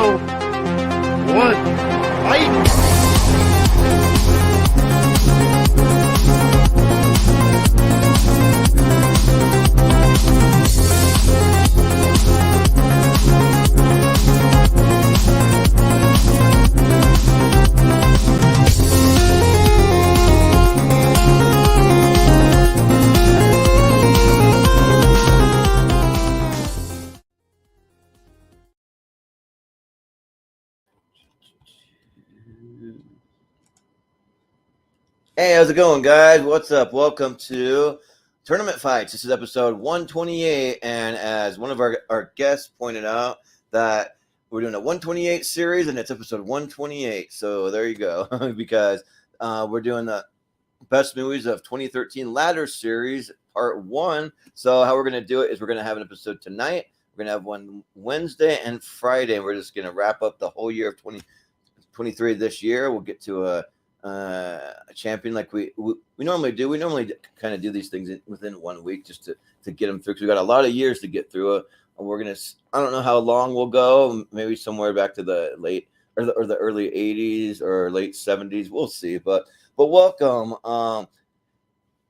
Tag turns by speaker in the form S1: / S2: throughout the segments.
S1: Round 1. Fight!
S2: Hey, how's it going, guys? What's up? Welcome to Tournament Fights. This is episode 128, and as one of our guests pointed out, that we're doing a 128 series, and it's episode 128. So there you go, because we're doing the best movies of 2013 ladder series, part 1. So how we're going to do it is we're going to have an episode tonight. We're going to have one Wednesday and Friday, and we're just going to wrap up the whole year of 2023 this year. We'll get to a champion like we normally do. We normally kind of do these things within 1 week just to get them through, because we got a lot of years to get through it. And we're gonna, I don't know how long we'll go, maybe somewhere back to the late or the early 80s or late 70s. We'll see. But welcome.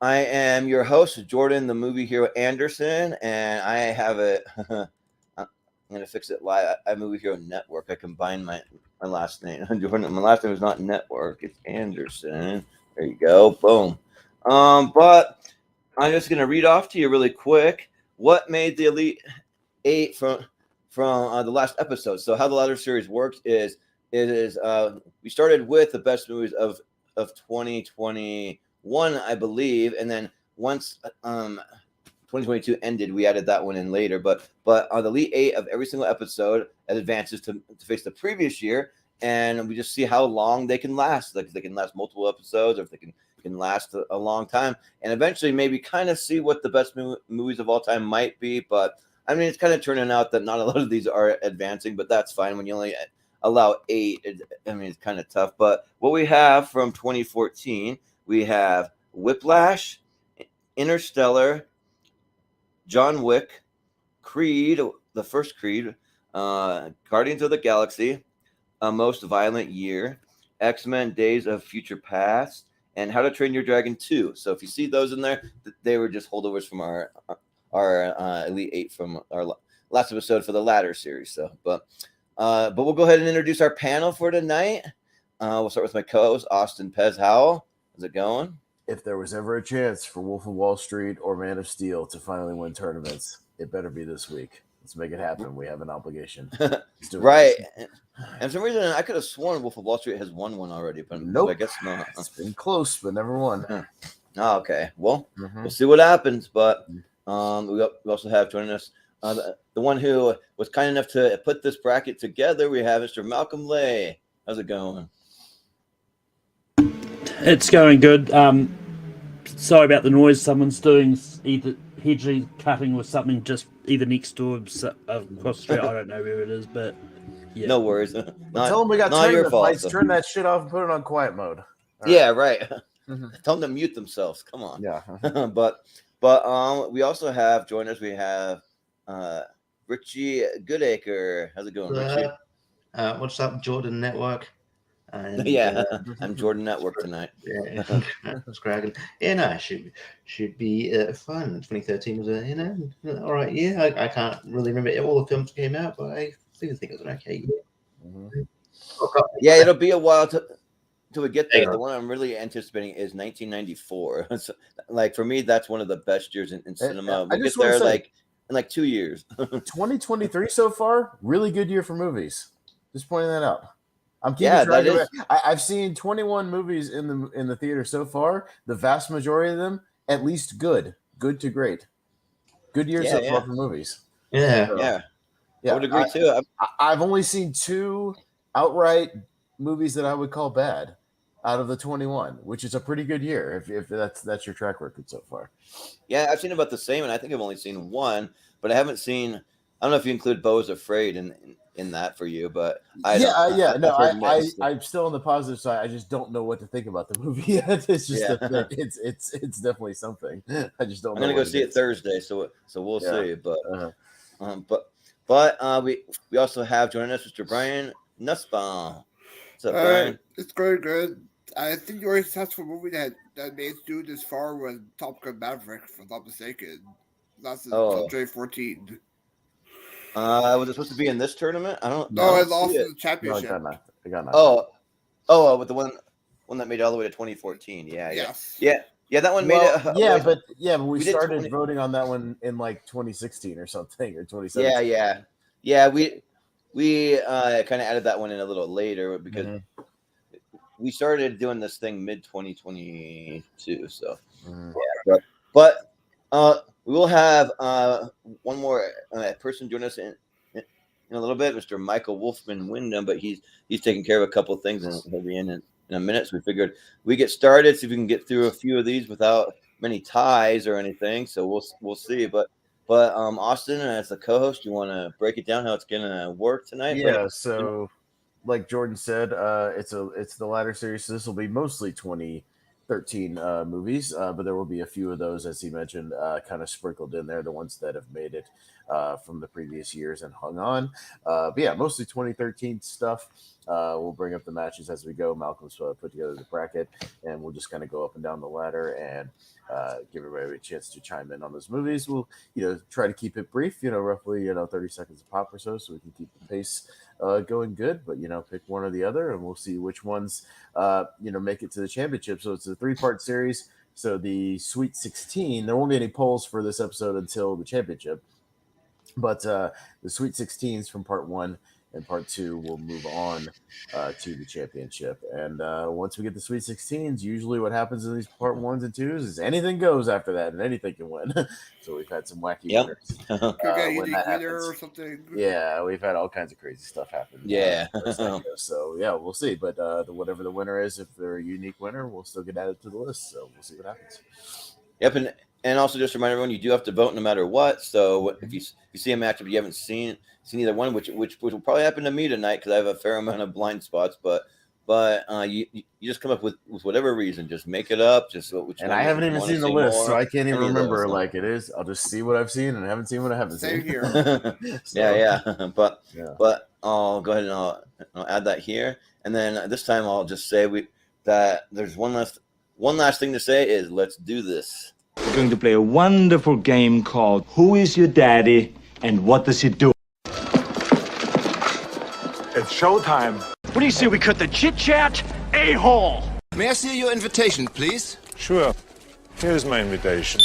S2: I am your host, Jordan, the movie hero Anderson, and I have it. I'm gonna fix it live. I Movie Hero Network. I combined my last name. My last name is not Network. It's Anderson. There you go. Boom. But I'm just gonna read off to you really quick what made the Elite 8 from the last episode. So how the ladder series works is we started with the best movies of 2021, I believe, and then once 2022 ended, we added that one in later. But on the Elite 8 of every single episode, it advances to face the previous year, and we just see how long they can last. Like, they can last multiple episodes, or if they can last a long time, and eventually maybe kind of see what the best movies of all time might be. But I mean, it's kind of turning out that not a lot of these are advancing, but that's fine when you only allow 8. I mean, it's kind of tough. But what we have from 2014, we have Whiplash, Interstellar, John Wick, Creed, the first Creed, Guardians of the Galaxy, A Most Violent Year, X-Men Days of Future Past, and How to Train Your Dragon 2. So if you see those in there, they were just holdovers from our Elite 8 from our last episode for the ladder series. So, but we'll go ahead and introduce our panel for tonight. We'll start with my co-host, Austin Pez Howell. How's it going?
S3: If there was ever a chance for Wolf of Wall Street or Man of Steel to finally win tournaments, it better be this week. Let's make it happen. We have an obligation.
S2: Right. And for some reason, I could have sworn Wolf of Wall Street has won one already, but nope. I guess not.
S3: It's been close, but never won.
S2: Oh, okay. Well, we'll see what happens. But we also have joining us the one who was kind enough to put this bracket together. We have Mr. Malcolm Lay. How's it going?
S4: It's going good. Sorry about the noise. Someone's doing either hedging cutting or something just either next door across the street. I don't know where it is, but yeah.
S2: No worries.
S3: Tell them we got tournament fights. Turn that shit off and put it on quiet mode.
S2: Yeah, right. Tell them to mute themselves. Come on.
S3: Yeah.
S2: But we also have joiners. We have Richie Goodacre. How's it going, Richie?
S5: What's up, Jordan Network? And,
S2: I'm Jordan Network tonight.
S5: Yeah, that's cracking. Yeah, no, it should be fun. 2013 was all right year. I can't really remember all the films came out, but I think it was an okay year.
S2: Yeah, it'll be a while till we get there. The one I'm really anticipating is 1994. So, like, for me, that's one of the best years in cinema. We'll get there in 2 years.
S3: 2023 so far, really good year for movies. Just pointing that out. I'm keeping track of it. I've seen 21 movies in the theater so far. The vast majority of them, at least good to great. Good year so far for movies.
S5: Yeah,
S3: so,
S2: I would agree too.
S3: I've only seen 2 outright movies that I would call bad out of the 21, which is a pretty good year if that's your track record so far.
S2: Yeah, I've seen about the same, and I think I've only seen 1, but I haven't seen. I don't know if you include Beau is Afraid in that for you, but
S3: I'm still on the positive side. I just don't know what to think about the movie yet. It's just it's definitely something. I just don't.
S2: I'm gonna go see it Thursday, so we'll see. But But we also have joining us Mr. Brian Nussbaum. What's up, Brian?
S1: It's going good. I think the only successful movie that made it through this far was Top Gun Maverick, if I'm not mistaken. That's in 2014.
S2: Was it supposed to be in this tournament? I don't know.
S1: No, it lost
S2: it.
S1: in the championship.
S3: No, it got
S2: knocked. With the one that made it all the way to 2014.
S1: Yes.
S2: Yeah, that one made it.
S3: But we started voting on that one in like 2016 or something, or 2017.
S2: Yeah. We kind of added that one in a little later because we started doing this thing mid 2022. So but we will have one more person join us in a little bit, Mr. Michael Wolfman Wyndham, but he's taking care of a couple of things and he'll be in a minute. So we figured we get started, see if we can get through a few of these without many ties or anything. So we'll see. But Austin, as the co-host, you want to break it down how it's gonna work tonight?
S3: Yeah. So, like Jordan said, it's the ladder series. So this will be mostly 2013 movies, but there will be a few of those, as he mentioned, kind of sprinkled in there, the ones that have made it from the previous years and hung on. But yeah, mostly 2013 stuff. We'll bring up the matches as we go. Malcolm's put together the bracket, and we'll just kind of go up and down the ladder and give everybody a chance to chime in on those movies. We'll try to keep it brief, roughly 30 seconds a pop or so we can keep the pace going good. But pick one or the other, and we'll see which ones make it to the championship. So it's a 3-part series. So the Sweet 16, there won't be any polls for this episode until the championship. But the Sweet 16s from part 1 and part 2 will move on to the championship. And once we get the Sweet 16s, usually what happens in these part 1s and 2s is anything goes after that, and anything can win. So we've had some wacky winners.
S1: Unique winner or something.
S3: Yeah, we've had all kinds of crazy stuff happen.
S2: Yeah.
S3: So yeah, we'll see. But whatever the winner is, if they're a unique winner, we'll still get added to the list. So we'll see what happens.
S2: Yep, and also just remind everyone, you do have to vote no matter what. So if you see a matchup you haven't seen either one, which will probably happen to me tonight because I have a fair amount of blind spots. But you just come up with whatever reason, just make it up.
S3: And I haven't even seen the list, so I can't even remember like it is. I'll just see what I've seen and I haven't seen what I haven't seen.
S1: Same here.
S2: But I'll go ahead and I'll add that here, and then this time I'll just say that there's one last thing to say is let's do this.
S6: We're going to play a wonderful game called Who is Your Daddy and What Does He Do?
S7: It's showtime.
S8: What do you say we cut the chit-chat a-hole?
S9: May I see your invitation, please?
S7: Sure. Here's my invitation.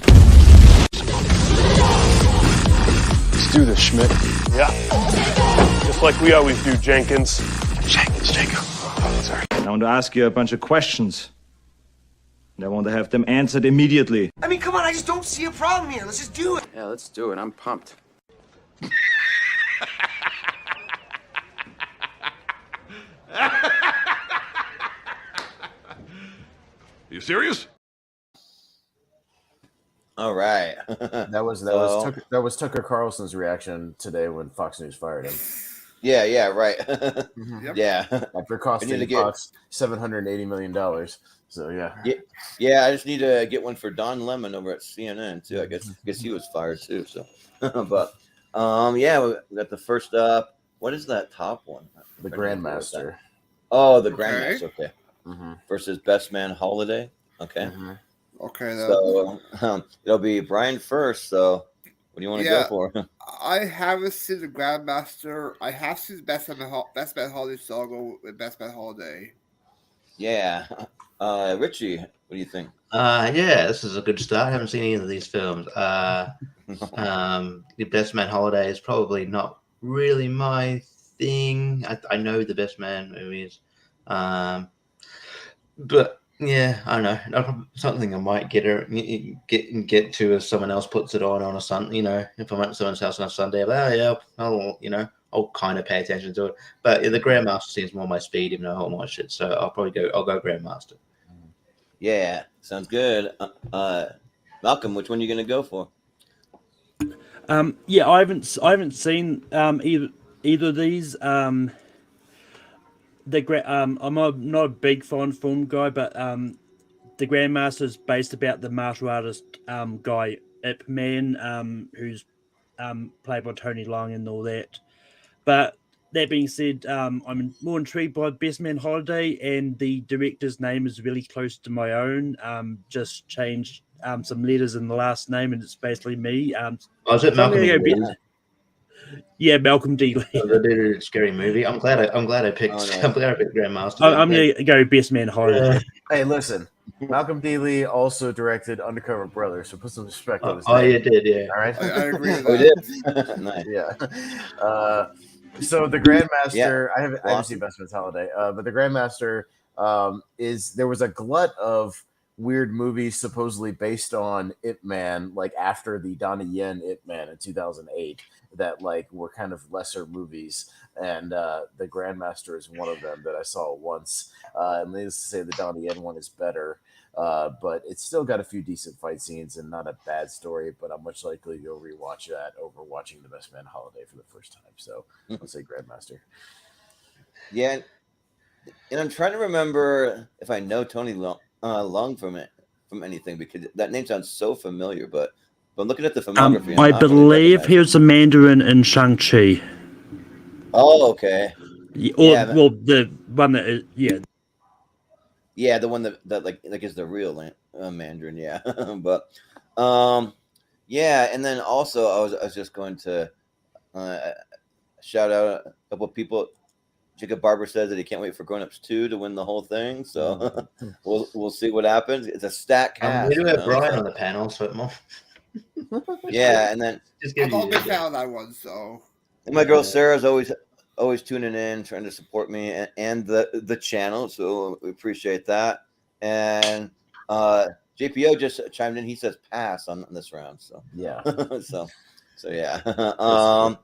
S8: Let's do this, Schmidt.
S7: Yeah. Just like we always do, Jenkins.
S8: Jenkins, Jacob. Oh, sorry.
S6: I want to ask you a bunch of questions. And I want to have them answered immediately.
S9: I mean, come on, I just don't see a problem here. Let's just do it.
S10: Yeah, let's do it. I'm pumped.
S8: You serious?
S2: All right.
S3: That was Tucker Carlson's reaction today when Fox News fired him.
S2: Yeah, right.
S1: Yep.
S2: Yeah.
S3: After costing Fox $780 million. So
S2: yeah. I just need to get one for Don Lemon over at CNN too. I guess he was fired too. So, but we got the first up. What is that top one?
S3: The Grandmaster.
S2: Oh, the Grandmaster. Okay.
S3: Mm-hmm.
S2: Versus Best Man Holiday. Okay.
S3: Mm-hmm.
S1: Okay.
S2: So it'll be Brian first. So what do you want to go for?
S1: I haven't seen the Grandmaster. I have seen Best Man Holiday, so I'll go with Best Man Holiday.
S2: Yeah. Richie, what do you think?
S5: This is a good start. I haven't seen any of these films. The Best Man Holiday is probably not really my thing. I know the Best Man movies. But yeah, I don't know. Something I might get to if someone else puts it on a Sunday. If I'm at someone's house on a Sunday, I'll kind of pay attention to it. But the Grandmaster seems more my speed, even though I don't watch it. So I'll go Grandmaster.
S2: Yeah, sounds good. Malcolm, which one are you going to go for?
S4: I haven't seen either of these. I'm not a big foreign film guy, but the Grandmaster is based about the martial artist guy Ip Man, who's played by Tony Leung and all that. But that being said, I'm more intrigued by Best Man Holiday, and the director's name is really close to my own. Just changed some letters in the last name, and it's basically me.
S5: Is it Malcolm D. Lee?
S4: Yeah, Malcolm D. Lee.
S5: The scary movie. I'm glad I picked.
S2: Oh,
S5: I'm glad I picked Grandmaster.
S4: I'm gonna go Best Man Holiday.
S3: Hey, listen, Malcolm D. Lee also directed Undercover Brother, so put some respect on his
S5: name. Oh,
S3: you
S5: did, yeah.
S3: All right.
S1: I agree with
S2: that.
S3: Nice. Yeah. So the Grandmaster, I haven't seen Best Man's Holiday, but the Grandmaster there was a glut of weird movies supposedly based on Ip Man, like after the Donnie Yen Ip Man in 2008, that like were kind of lesser movies, and the Grandmaster is one of them that I saw once. And needless to say, the Donnie Yen one is better, but it's still got a few decent fight scenes and not a bad story. But I'm much likely to go rewatch that over watching The Best Man Holiday for the first time. So let's say Grandmaster.
S2: Yeah, and I'm trying to remember if I know Tony Leung from anything, because that name sounds so familiar. But I'm looking at the filmography.
S4: I believe he was a Mandarin in Shang-Chi.
S2: Oh, okay.
S4: Well, the one that is,
S2: yeah, the one that like is the real Mandarin, yeah. But yeah, and then also I was just going to shout out a couple of people. Jacob Barber says that he can't wait for Grown Ups 2 to win the whole thing, so we'll see what happens. It's a stacked cast.
S5: We do have Brian on the panel, so
S2: yeah, and then
S1: I'm a big fan of that one. So
S2: and my girl Sarah's always tuning in, trying to support me and the channel, so we appreciate that. And JPO just chimed in. He says pass on this round, so
S3: yeah,
S2: so yeah.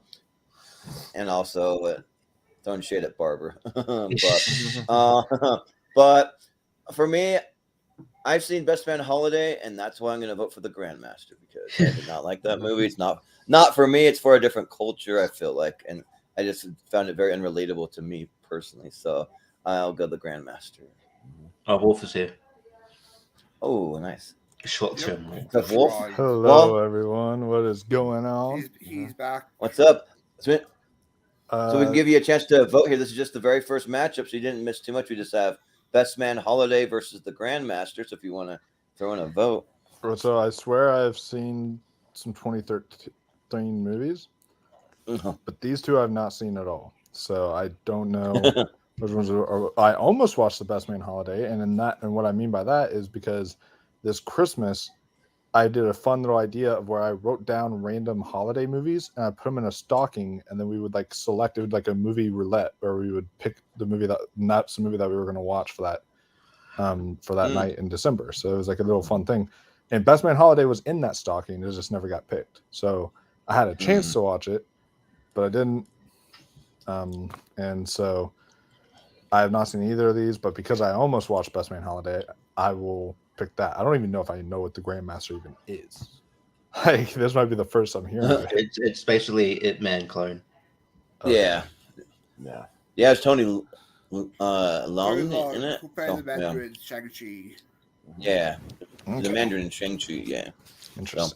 S2: And also throwing shade at Barber, but for me, I've seen Best Man Holiday, and that's why I'm going to vote for the Grandmaster, because I did not like that movie. It's not for me. It's for a different culture, I feel like, and I just found it very unrelatable to me personally. So I'll go the Grandmaster.
S5: Oh, Wolf is here.
S2: Oh, nice.
S5: Short term.
S2: What's up, Wolf?
S10: Hello, everyone. What is going on?
S1: He's back.
S2: What's up? So we can give you a chance to vote here. This is just the very first matchup, so you didn't miss too much. We just have Best Man Holiday versus the Grandmaster. So if you want to throw in a vote.
S10: So I swear I've seen some 2013 movies, but these two I've not seen at all. So I don't know which ones I almost watched The Best Man Holiday, and what I mean by that is because this Christmas I did a fun little idea of where I wrote down random holiday movies and I put them in a stocking, and then we would like select it like a movie roulette where we would pick the movie that we were going to watch for that night in December. So it was like a little fun thing. And Best Man Holiday was in that stocking. It just never got picked. So I had a chance to watch it, but I didn't. And so I have not seen either of these, but because I almost watched Best Man Holiday, I will pick that. I don't even know if I know what the Grandmaster even is. Like, this might be the first I'm hearing of it.
S5: It's basically Ip Man clone.
S2: Okay. Yeah. It's Tony Leung in it.
S1: Who played the Mandarin in Shang-Chi.
S2: Yeah. The Mandarin in Shang-Chi, yeah.
S10: Interesting.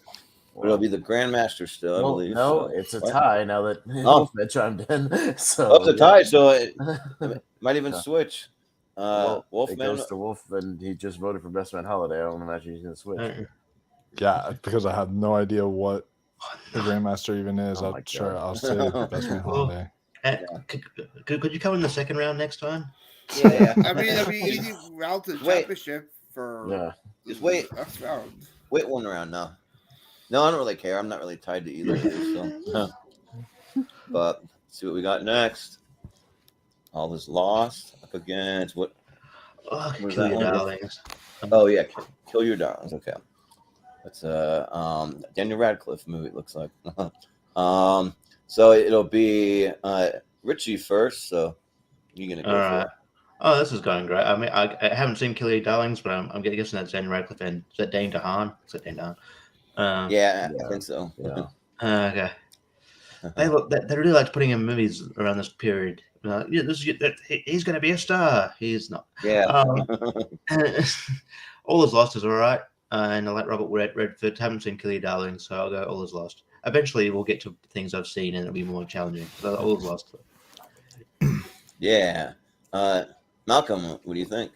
S2: So, it'll be the Grandmaster still, I believe.
S3: No, it's a tie now that Wolfman chimed in. So
S2: it's a tie, so it might even switch. Wolfman,
S3: it goes to Wolf, and he just voted for Best Man Holiday. I don't imagine he's going to switch.
S10: Yeah, because I have no idea what the Grandmaster even is. I'll say Best Man Holiday.
S5: Could you come in the second round next time?
S2: Yeah.
S1: I mean, it'll be easy round to championship for
S2: just wait.
S1: Next round.
S2: Wait one round now. No, I don't really care. I'm not really tied to either of these. So. But let's see what we got next. All is lost up against what?
S5: Kill Your Darlings.
S2: Oh yeah, Kill Your Darlings. Okay, that's a Daniel Radcliffe movie. It looks like. So it'll be Richie first. So you're gonna go for it.
S5: Oh, this is going great. I mean, I haven't seen Kill Your Darlings, but I'm guessing that's Daniel Radcliffe and is that Dane DeHaan? Is that Dane DeHaan?
S2: Yeah, I think so.
S5: Yeah. Okay. They really liked putting in movies around this period. He's going to be a star. He's not.
S2: Yeah.
S5: All Is Lost is all right. And I like Robert Redford. Haven't seen Kill Your Darling, so I'll go All Is Lost. eventually we'll get to things I've seen and it'll be more challenging. But I was lost.
S2: Yeah. Malcolm, what do you think?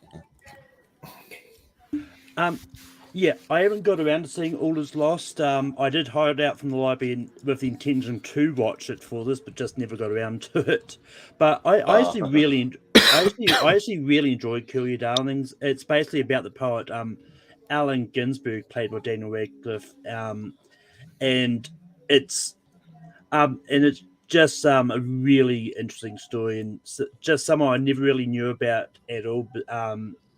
S4: Yeah, I haven't got around to seeing All Is Lost. I did hire it out from the library with the intention to watch it for this, but just never got around to it. But I actually really enjoyed Kill Your Darlings. It's basically about the poet Allen Ginsberg, played by Daniel Radcliffe, and it's just a really interesting story and just someone I never really knew about at all.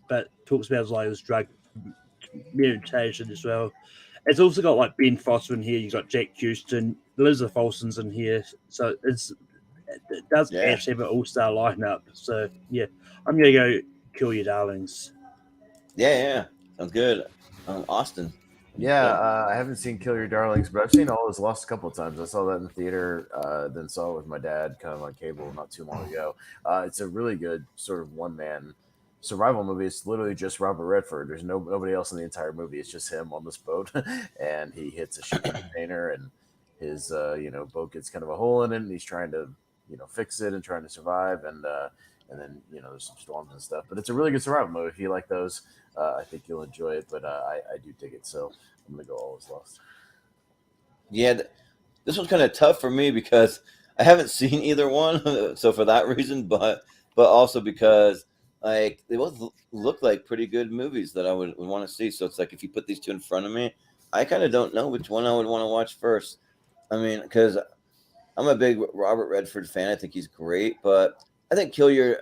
S4: But talks about his like his drug mutation as well. It's also got like Ben Foster in here. You got Jack Houston, Elizabeth Olsen's in here, so it does actually have an all-star lineup. So yeah, I'm gonna go Kill Your Darlings.
S2: Yeah, sounds good. Austin.
S3: Yeah, I haven't seen Kill Your Darlings, but I've seen All Is Lost a couple of times. I saw that in the theater, then saw it with my dad kind of on cable not too long ago. It's a really good sort of one-man survival movie. It's literally just Robert Redford. There's nobody else in the entire movie. It's just him on this boat, and he hits a shipping container, and his boat gets kind of a hole in it, and he's trying to fix it and trying to survive, and then there's some storms and stuff. But it's a really good survival movie. If you like those, I think you'll enjoy it. But I do dig it, so I'm gonna go All Is Lost.
S2: Yeah, this one's kind of tough for me because I haven't seen either one, so for that reason, but also because like they both look like pretty good movies that I would want to see. So it's like if you put these two in front of me, I kind of don't know which one I would want to watch first. I mean, because I'm a big Robert Redford fan. I think he's great, but I think Kill Your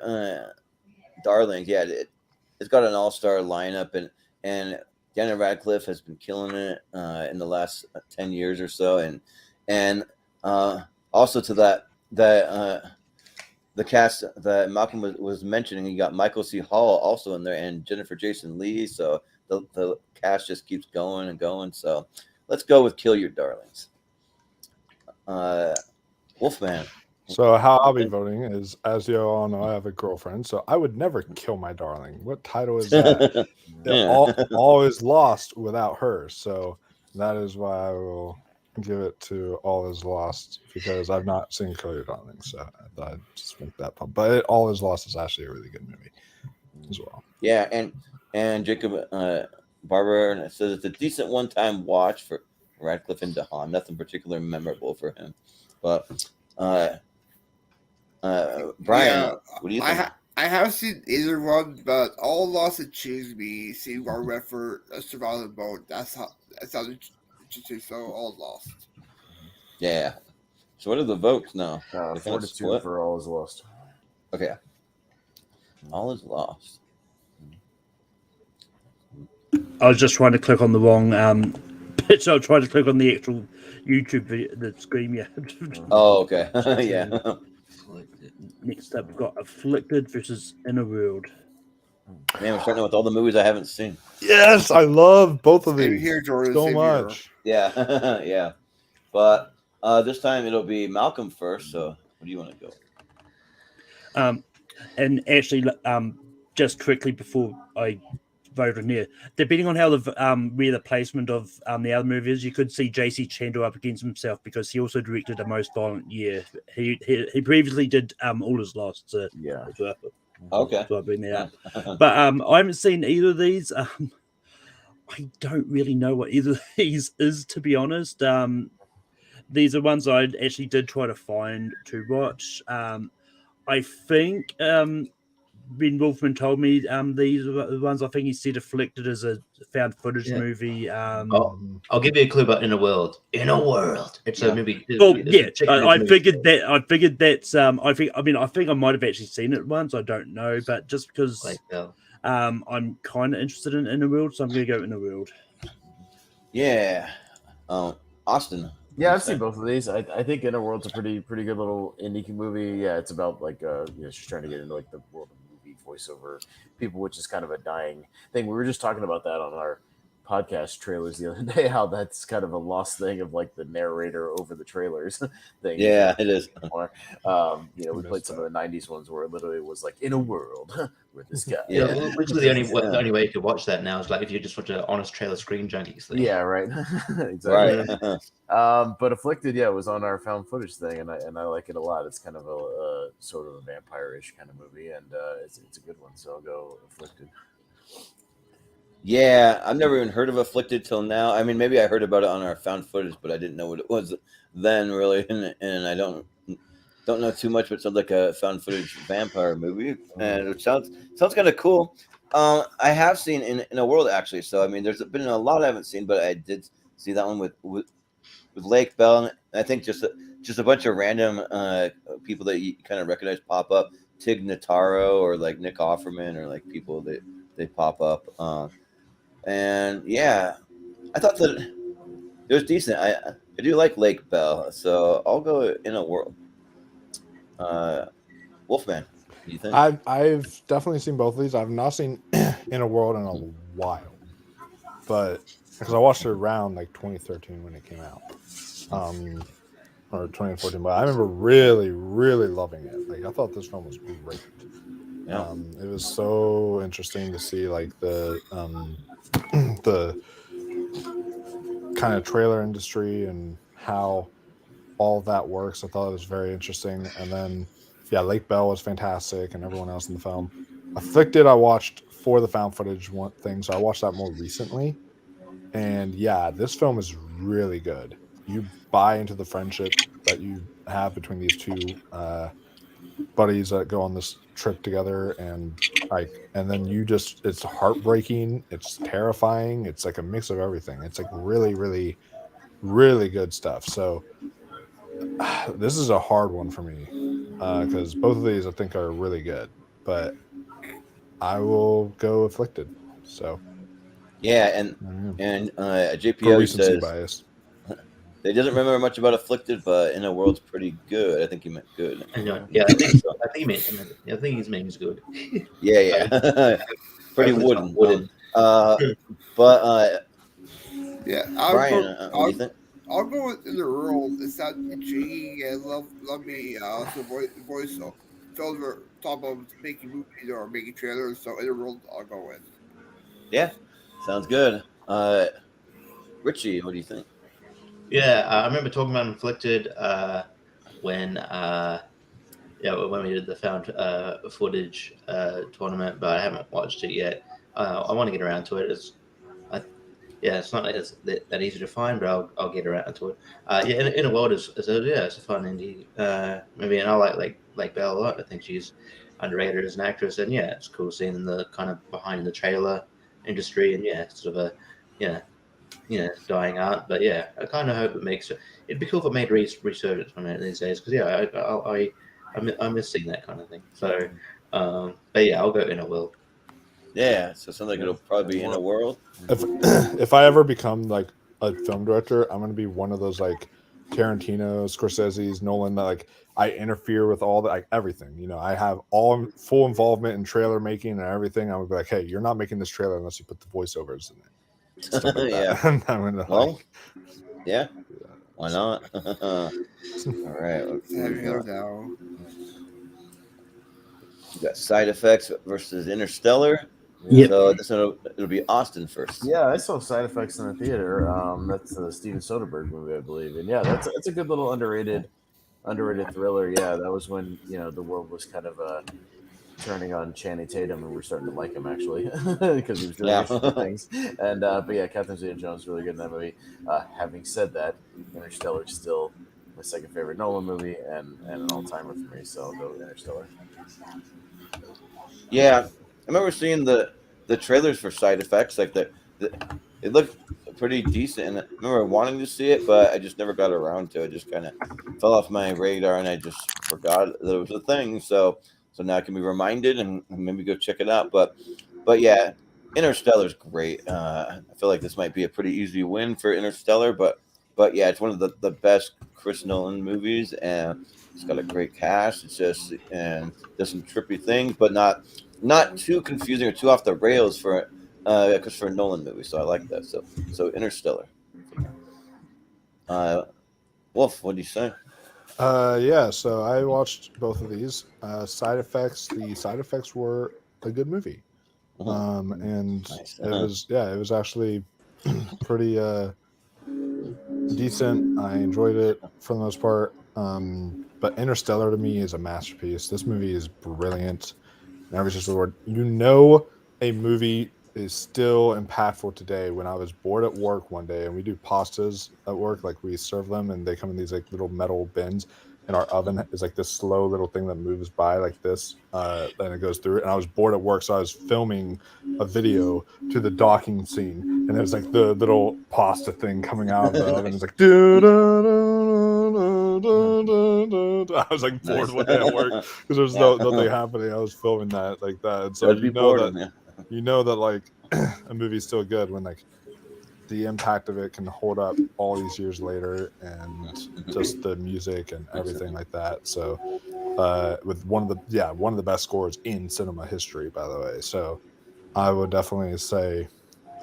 S2: Darlings, yeah, it's got an all-star lineup, and Daniel Radcliffe has been killing it in the last 10 years or so, and also to that the cast that Malcolm was mentioning, you got Michael C. Hall also in there, and Jennifer Jason Leigh. So the cast just keeps going and going. So let's go with Kill Your Darlings. Wolfman.
S10: So how I'll be voting is, as you all know, I have a girlfriend, so I would never kill my darling. What title is that? All is lost without her. So that is why I will give it to All Is Lost, because I've not seen Kill Your Darling, so I thought I'd just make that point. But All Is Lost is actually a really good movie as well.
S2: Yeah, and Jacob Barber says it's a decent one-time watch for Radcliffe and DeHaan. Nothing particularly memorable for him, but Brian, what do you think?
S1: I haven't seen either one, but All Lost intrigues me. Seeing Robert Redford survive the boat, that sounds interesting. So All Lost.
S2: Yeah. So what are the votes now?
S3: 4-2 for All Is Lost.
S2: Okay. All Is Lost.
S4: I was just trying to click on the wrong pitch. I was trying to click on the actual YouTube video, the screen. Yeah.
S2: Oh, okay. Yeah.
S4: Next up, we've got Afflicted versus Inner World.
S2: Man, we're starting with all the movies I haven't seen.
S10: Yes, I love both of these
S1: here, Jordan,
S10: so much.
S2: Here. Yeah, yeah. But this time it'll be Malcolm first. So, what do you want to
S4: go? And actually, just quickly before I vote on here, depending on how where the placement of the other movie is, you could see JC Chandler up against himself because he also directed A Most Violent Year. He previously did All Is Lost. So
S3: yeah.
S2: Okay.
S4: So I bring that up. But I haven't seen either of these. I don't really know what either of these is, to be honest. These are ones I actually did try to find to watch. I think when Wolfman told me these are the ones, I think he said Afflicted as a found footage movie.
S5: I'll give you a clue about Inner World. Inner World. It's a movie.
S4: Well, yeah, I figured that. I figured that's. I think I might have actually seen it once. I don't know, but just because I'm kind of interested in Inner World, so I'm going to go Inner World.
S2: Yeah, Austin.
S3: Yeah, I've seen both of these. I think Inner World's a pretty good little indie movie. Yeah, it's about like she's trying to get into like the world of movie voiceover people, which is kind of a dying thing. We were just talking about that on our podcast trailers the other day how that's kind of a lost thing of like the narrator over the trailers thing.
S2: Yeah, it is.
S3: We played some of the '90s ones where it literally was like in a world where this guy.
S5: Yeah, literally the only way you could watch that now is like if you just watch an honest trailer Screen Junkies thing.
S3: Yeah, right. Exactly.
S2: Right.
S3: But Afflicted, yeah, was on our found footage thing, and I like it a lot. It's kind of a sort of a vampire-ish kind of movie, and it's a good one. So I'll go Afflicted.
S2: Yeah, I've never even heard of Afflicted till now. I mean, maybe I heard about it on our found footage, but I didn't know what it was then, really. And I don't know too much, but it sounds like a found footage vampire movie, and it sounds kind of cool. I have seen in a world actually. So I mean, there's been a lot I haven't seen, but I did see that one with Lake Bell, and I think just a bunch of random people that you kind of recognize pop up. Tig Notaro or like Nick Offerman or like people that they pop up. And yeah, I thought that it was decent. I do like Lake Bell, so I'll go In a World. Wolfman, what do you think?
S10: I've definitely seen both of these. I've not seen In a World in a while, but because I watched it around like 2013 when it came out, or 2014. But I remember really, really loving it. Like I thought this film was great.
S2: Yeah.
S10: It was so interesting to see like the kind of trailer industry and how all of that works. I thought it was very interesting. And then, yeah, Lake Bell was fantastic, and everyone else in the film. Afflicted, I watched for the found footage thing, so I watched that more recently. And yeah, this film is really good. You buy into the friendship that you have between these two buddies that go on this trip together, and then it's heartbreaking, it's terrifying, it's like a mix of everything. It's like really, really, really good stuff. So this is a hard one for me because both of these I think are really good, but I will go Afflicted. So
S2: yeah, and JPO says
S10: bias.
S2: They doesn't remember much about Afflicted, but In a World's pretty good. I think he meant good.
S5: Yeah, I think so. I think his name is good.
S2: Yeah. Pretty wooden.
S1: Yeah,
S2: Brian, what do you think?
S1: I'll go with In the World. It's that intriguing and love me. Also, voice films are top of making movies or making trailers. So In the World, I'll go with.
S2: Yeah, sounds good. Richie, what do you think?
S5: Yeah, I remember talking about Afflicted when we did the found footage tournament, but I haven't watched it yet. I want to get around to it. It's not that easy to find, but I'll get around to it. In a World is a fun indie movie, and I like Belle a lot. I think she's underrated as an actress, and yeah, it's cool seeing the kind of behind the trailer industry, and sort of a dying art. But yeah, I kind of hope it makes it. It'd be cool if it made resurgence on it these days, because I miss seeing that kind of thing. So, but yeah, I'll go In a World.
S2: Yeah, so it sounds like it'll probably be In a World.
S10: If I ever become like a film director, I'm going to be one of those like Tarantino, Scorsese's, Nolan that like I interfere with all the like everything. I have all full involvement in trailer making and everything. I would be like, hey, you're not making this trailer unless you put the voiceovers in it.
S2: Yeah. Yeah. Why not? All right. We got Side Effects versus Interstellar.
S4: Yep.
S2: So it'll be Austin first.
S3: Yeah, I saw Side Effects in the theater. That's the Steven Soderbergh movie, I believe, and yeah, that's a good little underrated thriller. Yeah, that was when the world was kind of turning on Channing Tatum, and we're starting to like him actually because he was doing interesting things. And but yeah, Catherine Zeta-Jones is really good in that movie. Having said that, Interstellar is still my second favorite Nolan movie and an all-timer for me. So I'll go with Interstellar.
S2: Yeah, I remember seeing the trailers for Side Effects. Like it looked pretty decent, and I remember wanting to see it, but I just never got around to it. Just kind of fell off my radar, and I just forgot that it was a thing. So now I can be reminded and maybe go check it out. But yeah, Interstellar's great. I feel like this might be a pretty easy win for Interstellar, but yeah, it's one of the best Chris Nolan movies, and it's got a great cast. It's just and does some trippy things, but not too confusing or too off the rails for Christopher Nolan movie, so I like that. So Interstellar. Wolf, what do you say?
S10: Yeah, so I watched both of these. The side effects were a good movie. And
S2: Nice.
S10: it was actually pretty decent. I enjoyed it for the most part. But Interstellar to me is a masterpiece. This movie is brilliant. And every single word. A movie is still impactful today. When I was bored at work one day, and we do pastas at work, like we serve them, and they come in these like little metal bins, and our oven is like this slow little thing that moves by like this, and it goes through it. And I was bored at work, so I was filming a video to the docking scene, and there's like the little pasta thing coming out of the oven. It's like, I was like bored one day at work because there's nothing happening. I was filming that like that, and so you know that like a movie's still good when like the impact of it can hold up all these years later, and just the music and everything like that. So with one of the best scores in cinema history, by the way. So I would definitely say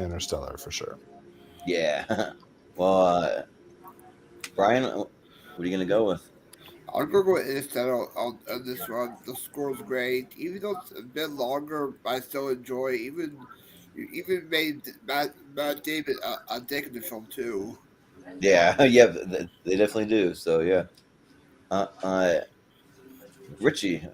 S10: Interstellar for sure.
S2: Yeah. Well, Brian, what are you gonna go with?
S1: I'll go with Interstellar on this one. The score's great, even though it's a bit longer. I still enjoy. Even made Matt Damon a dick in the film too.
S2: Yeah, yeah, they definitely do. So yeah, Richie.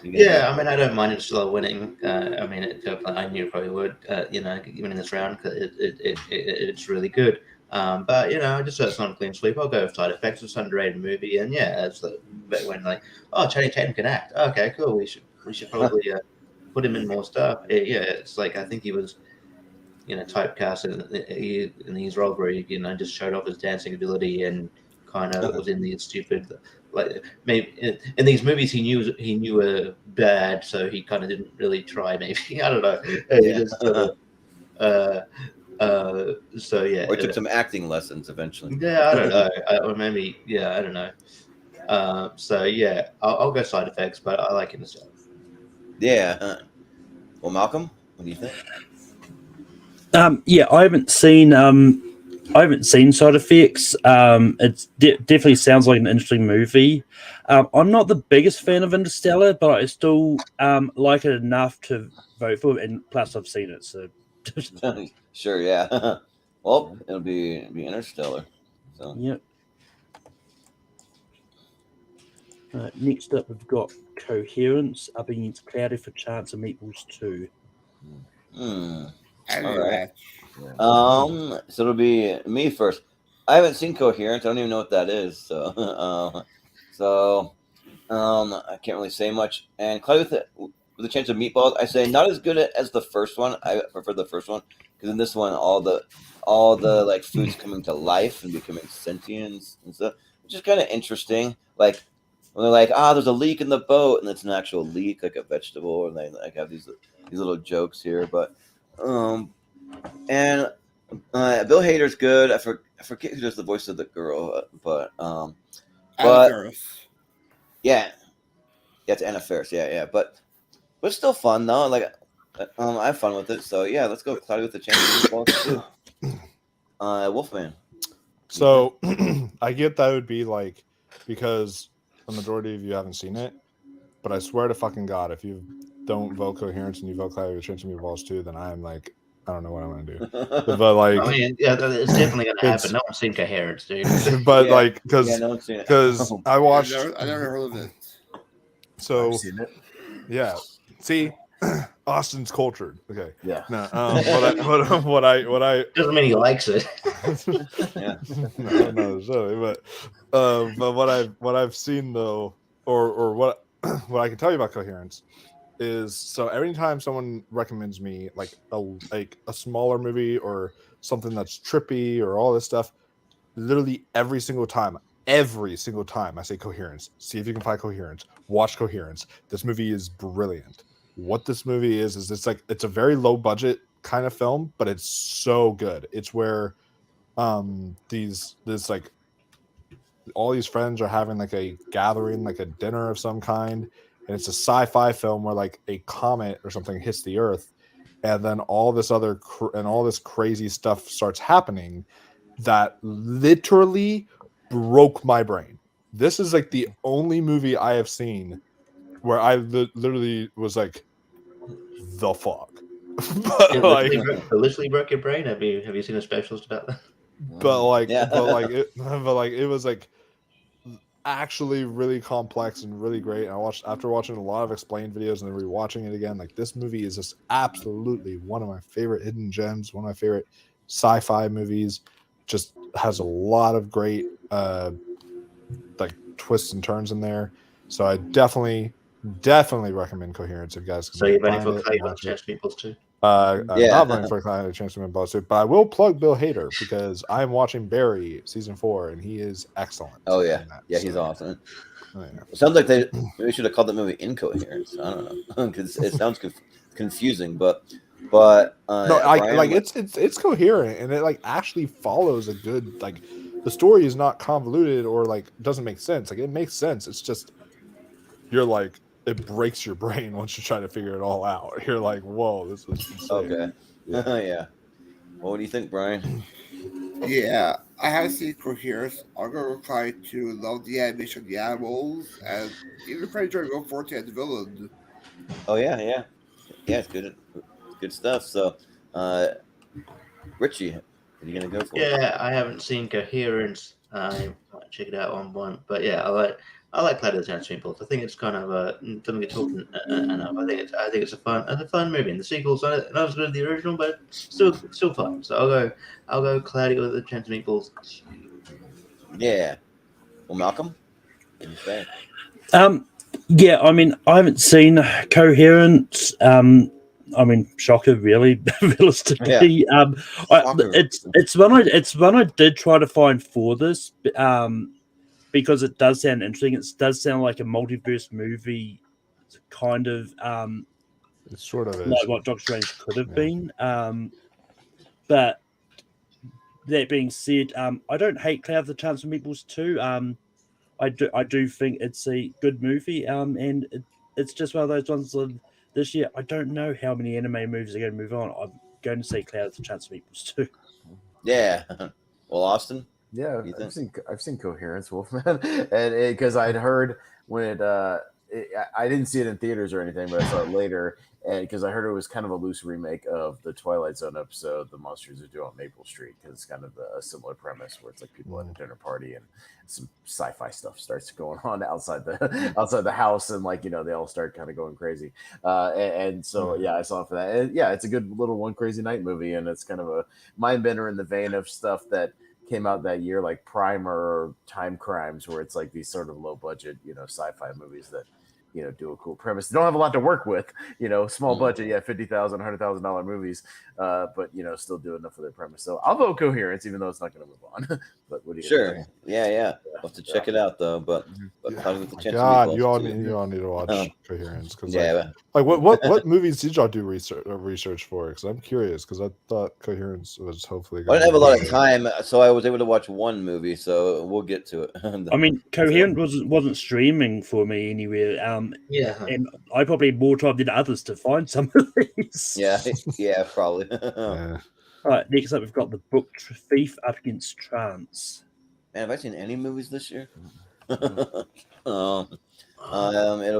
S5: Yeah, I mean, I don't mind Interstellar winning. I mean, I knew it probably would. Winning this round because it's really good. But just so it's not a clean sweep, I'll go with Side Effects. It's an underrated movie, and yeah, it's the bit when like, oh, Channing Tatum can act. Okay, cool. We should probably put him in more stuff. It's like I think he was typecast in his role where he just showed off his dancing ability and kind of was in these stupid like maybe in these movies he knew were bad, so he kind of didn't really try. Maybe I don't know. He just so yeah.
S2: Or took some acting lessons eventually.
S5: Yeah, I don't know. Or maybe I don't know. So yeah, I'll go Side Effects, but I like Interstellar.
S2: Yeah. Well, Malcolm, what do you think?
S4: Yeah, I haven't seen Side Effects. It definitely sounds like an interesting movie. I'm not the biggest fan of Interstellar, but I still like it enough to vote for it. And plus, I've seen it, so
S2: Sure, yeah. Well, it'll be Interstellar. So
S4: yeah. Next up, we've got Coherence up against Cloudy for Chance of Meatballs 2.
S2: All right. So it'll be me first. I haven't seen Coherence. I don't even know what that is. So, I can't really say much. And Cloudy with a Chance of Meatballs, I say not as good as the first one. I prefer the first one because in this one, all the like foods coming to life and becoming sentient and stuff, which is kind of interesting. Like when they're like, there's a leak in the boat, and it's an actual leak, like a vegetable, and they like have these little jokes here, but. And Bill Hader's good. I forget who does the voice of the girl, but yeah, it's Anna Faris. Yeah, but it's still fun though. Like, I have fun with it. So yeah, let's go Cloudy with the Chance of Meatballs too. Wolfman.
S10: So I get that would be like because the majority of you haven't seen it, but I swear to fucking God, if you don't vote Coherence and you vote Cloudy with the Chance of Meatballs too, then I'm like, I don't know what I'm gonna do. But like,
S5: I mean, yeah, it's definitely gonna happen. No one's seen Coherence, dude.
S10: But like, because I watched.
S1: I never heard of it.
S10: So
S3: I've seen it.
S10: Yeah, see, Austin's cultured. Okay.
S3: Yeah.
S10: No. What I
S5: doesn't mean he likes it.
S2: Yeah.
S10: No, sorry, but what I've seen though, or what I can tell you about Coherence is so every time someone recommends me like a smaller movie or something that's trippy or all this stuff, literally every single time I say Coherence. See if you can find Coherence. Watch Coherence. This movie is brilliant. What this movie is it's a very low budget kind of film, but it's so good. It's where this like all these friends are having like a gathering, like a dinner of some kind, and it's a sci-fi film where like a comet or something hits the earth, and then all this crazy stuff starts happening that literally broke my brain. This is like the only movie I have seen where I literally was like, the fuck. But
S5: It
S10: like,
S5: literally broke your brain. Have you seen a specialist about that?
S10: It was like actually really complex and really great. And after watching a lot of explained videos and then rewatching it again, like this movie is just absolutely one of my favorite hidden gems, one of my favorite sci-fi movies. Just has a lot of great like twists and turns in there. So I definitely recommend Coherence if you guys can.
S5: So you're voting
S10: find
S5: for
S10: it
S5: Clay
S10: and
S5: on
S10: watch it.
S5: Chance Meatballs too?
S10: I'm not voting for Clay on Chance Meatballs too, but I will plug Bill Hader because I'm watching Barry season 4 and he is excellent.
S2: Oh yeah, he's awesome. It sounds like maybe should have called that movie Incoherence. I don't know because it sounds confusing, but
S10: no,
S2: Brian,
S10: it's coherent and it like actually follows a good, like, the story is not convoluted or like doesn't make sense. Like it makes sense. It's just you're like, it breaks your brain once you try to figure it all out. You're like, whoa, this is insane.
S2: Okay. Yeah. What do you think, Brian?
S1: Yeah, I have seen Coherence. I'm gonna reply to love the animation of the animals and even pretty enjoy Go Forte and the villain.
S2: Oh yeah, it's good stuff. So, Richie, are you gonna go for it?
S5: Yeah, I haven't seen Coherence. I might check it out on one, but yeah, I like Cloud of the Chance Meatballs. I think it's kind of doesn't get talked enough. I think it's a fun movie, and the sequel's not as good as the original, but still fun. So I'll go Cloudy with the Chance Meatballs.
S2: Yeah. Well, Malcolm, what do you say?
S4: Yeah, I mean, I haven't seen Coherence. I mean, shocker, really, realistically.
S2: Yeah.
S4: It's one I did try to find for this, because it does sound interesting. It does sound like a multiverse movie, kind of.
S10: It sort of is
S4: like what Doctor Strange could have been. But that being said, I don't hate Cloud of the Chance of Meatballs 2. I do think it's a good movie. And it's just one of those ones of this year. I don't know how many anime movies are going to move on. I'm going to say Cloud of the Chance of Meatballs 2.
S2: Yeah. Well, Austin.
S3: Yeah, I've seen Coherence, Wolfman, and because I'd heard when I didn't see it in theaters or anything, but I saw it later, and because I heard it was kind of a loose remake of the Twilight Zone episode, "The Monsters Who Do on Maple Street," because it's kind of a similar premise where it's like people at a dinner party and some sci-fi stuff starts going on outside the house, and like they all start kind of going crazy, and so I saw it for that. And, it's a good little One Crazy Night movie, and it's kind of a mind bender in the vein of stuff that came out that year, like Primer or Time Crimes, where it's like these sort of low budget, sci-fi movies that, do a cool premise. They don't have a lot to work with, small budget, $50,000, $100,000 movies, but still do enough for their premise. So I'll vote Coherence, even though it's not going to move on. But what do you
S2: Sure. Yeah. We'll have to check it out though. But with the chance
S10: God, you all need to watch Coherence because what movies did y'all do research for? Because I'm curious because I thought Coherence was hopefully.
S2: I didn't have a lot of time, so I was able to watch one movie. So we'll get to it.
S4: I mean, Coherence wasn't streaming for me anywhere. And I probably had more time than others to find some of these.
S2: Yeah, probably.
S4: All right, next up we've got The Book Thief Up Against Trance.
S2: Man, have I seen any movies this year? It'll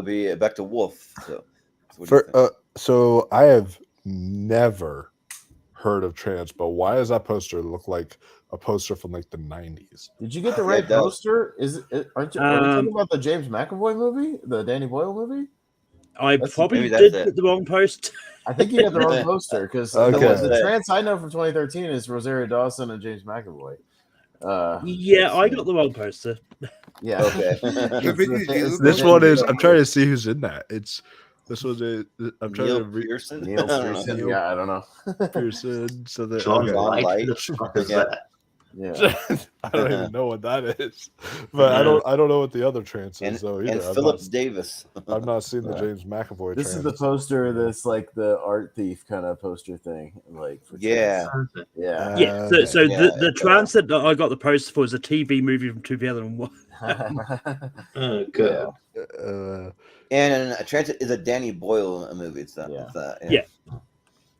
S2: be back to Wolf.
S10: So I have never heard of Trance, but why does that poster look like a poster from like the 90s?
S3: Did you get the right poster? Are you talking about the James McAvoy movie, the Danny Boyle movie?
S4: I probably did get the wrong post.
S3: I think you got the wrong poster because the Trance I know from 2013 is Rosario Dawson and James McAvoy.
S4: I got the wrong poster.
S3: Yeah.
S2: Okay.
S10: This one is. I'm trying to see who's in that. This was I'm trying
S2: Neil
S10: to
S2: Pearson.
S3: Neil Pearson. Yeah, I don't know.
S10: Pearson. So that
S5: John Light.
S3: Yeah.
S10: I don't even know what that is, but I don't know what the other Trance is.
S2: And Phillips Davis.
S10: I've not seen the James McAvoy.
S3: This is the poster. This like the art thief kind of poster thing. Like for
S4: So the Trance that I got the poster for is a TV movie from 2001.
S5: Oh, good.
S2: And Trance is a Danny Boyle movie. It's that.
S4: Yeah.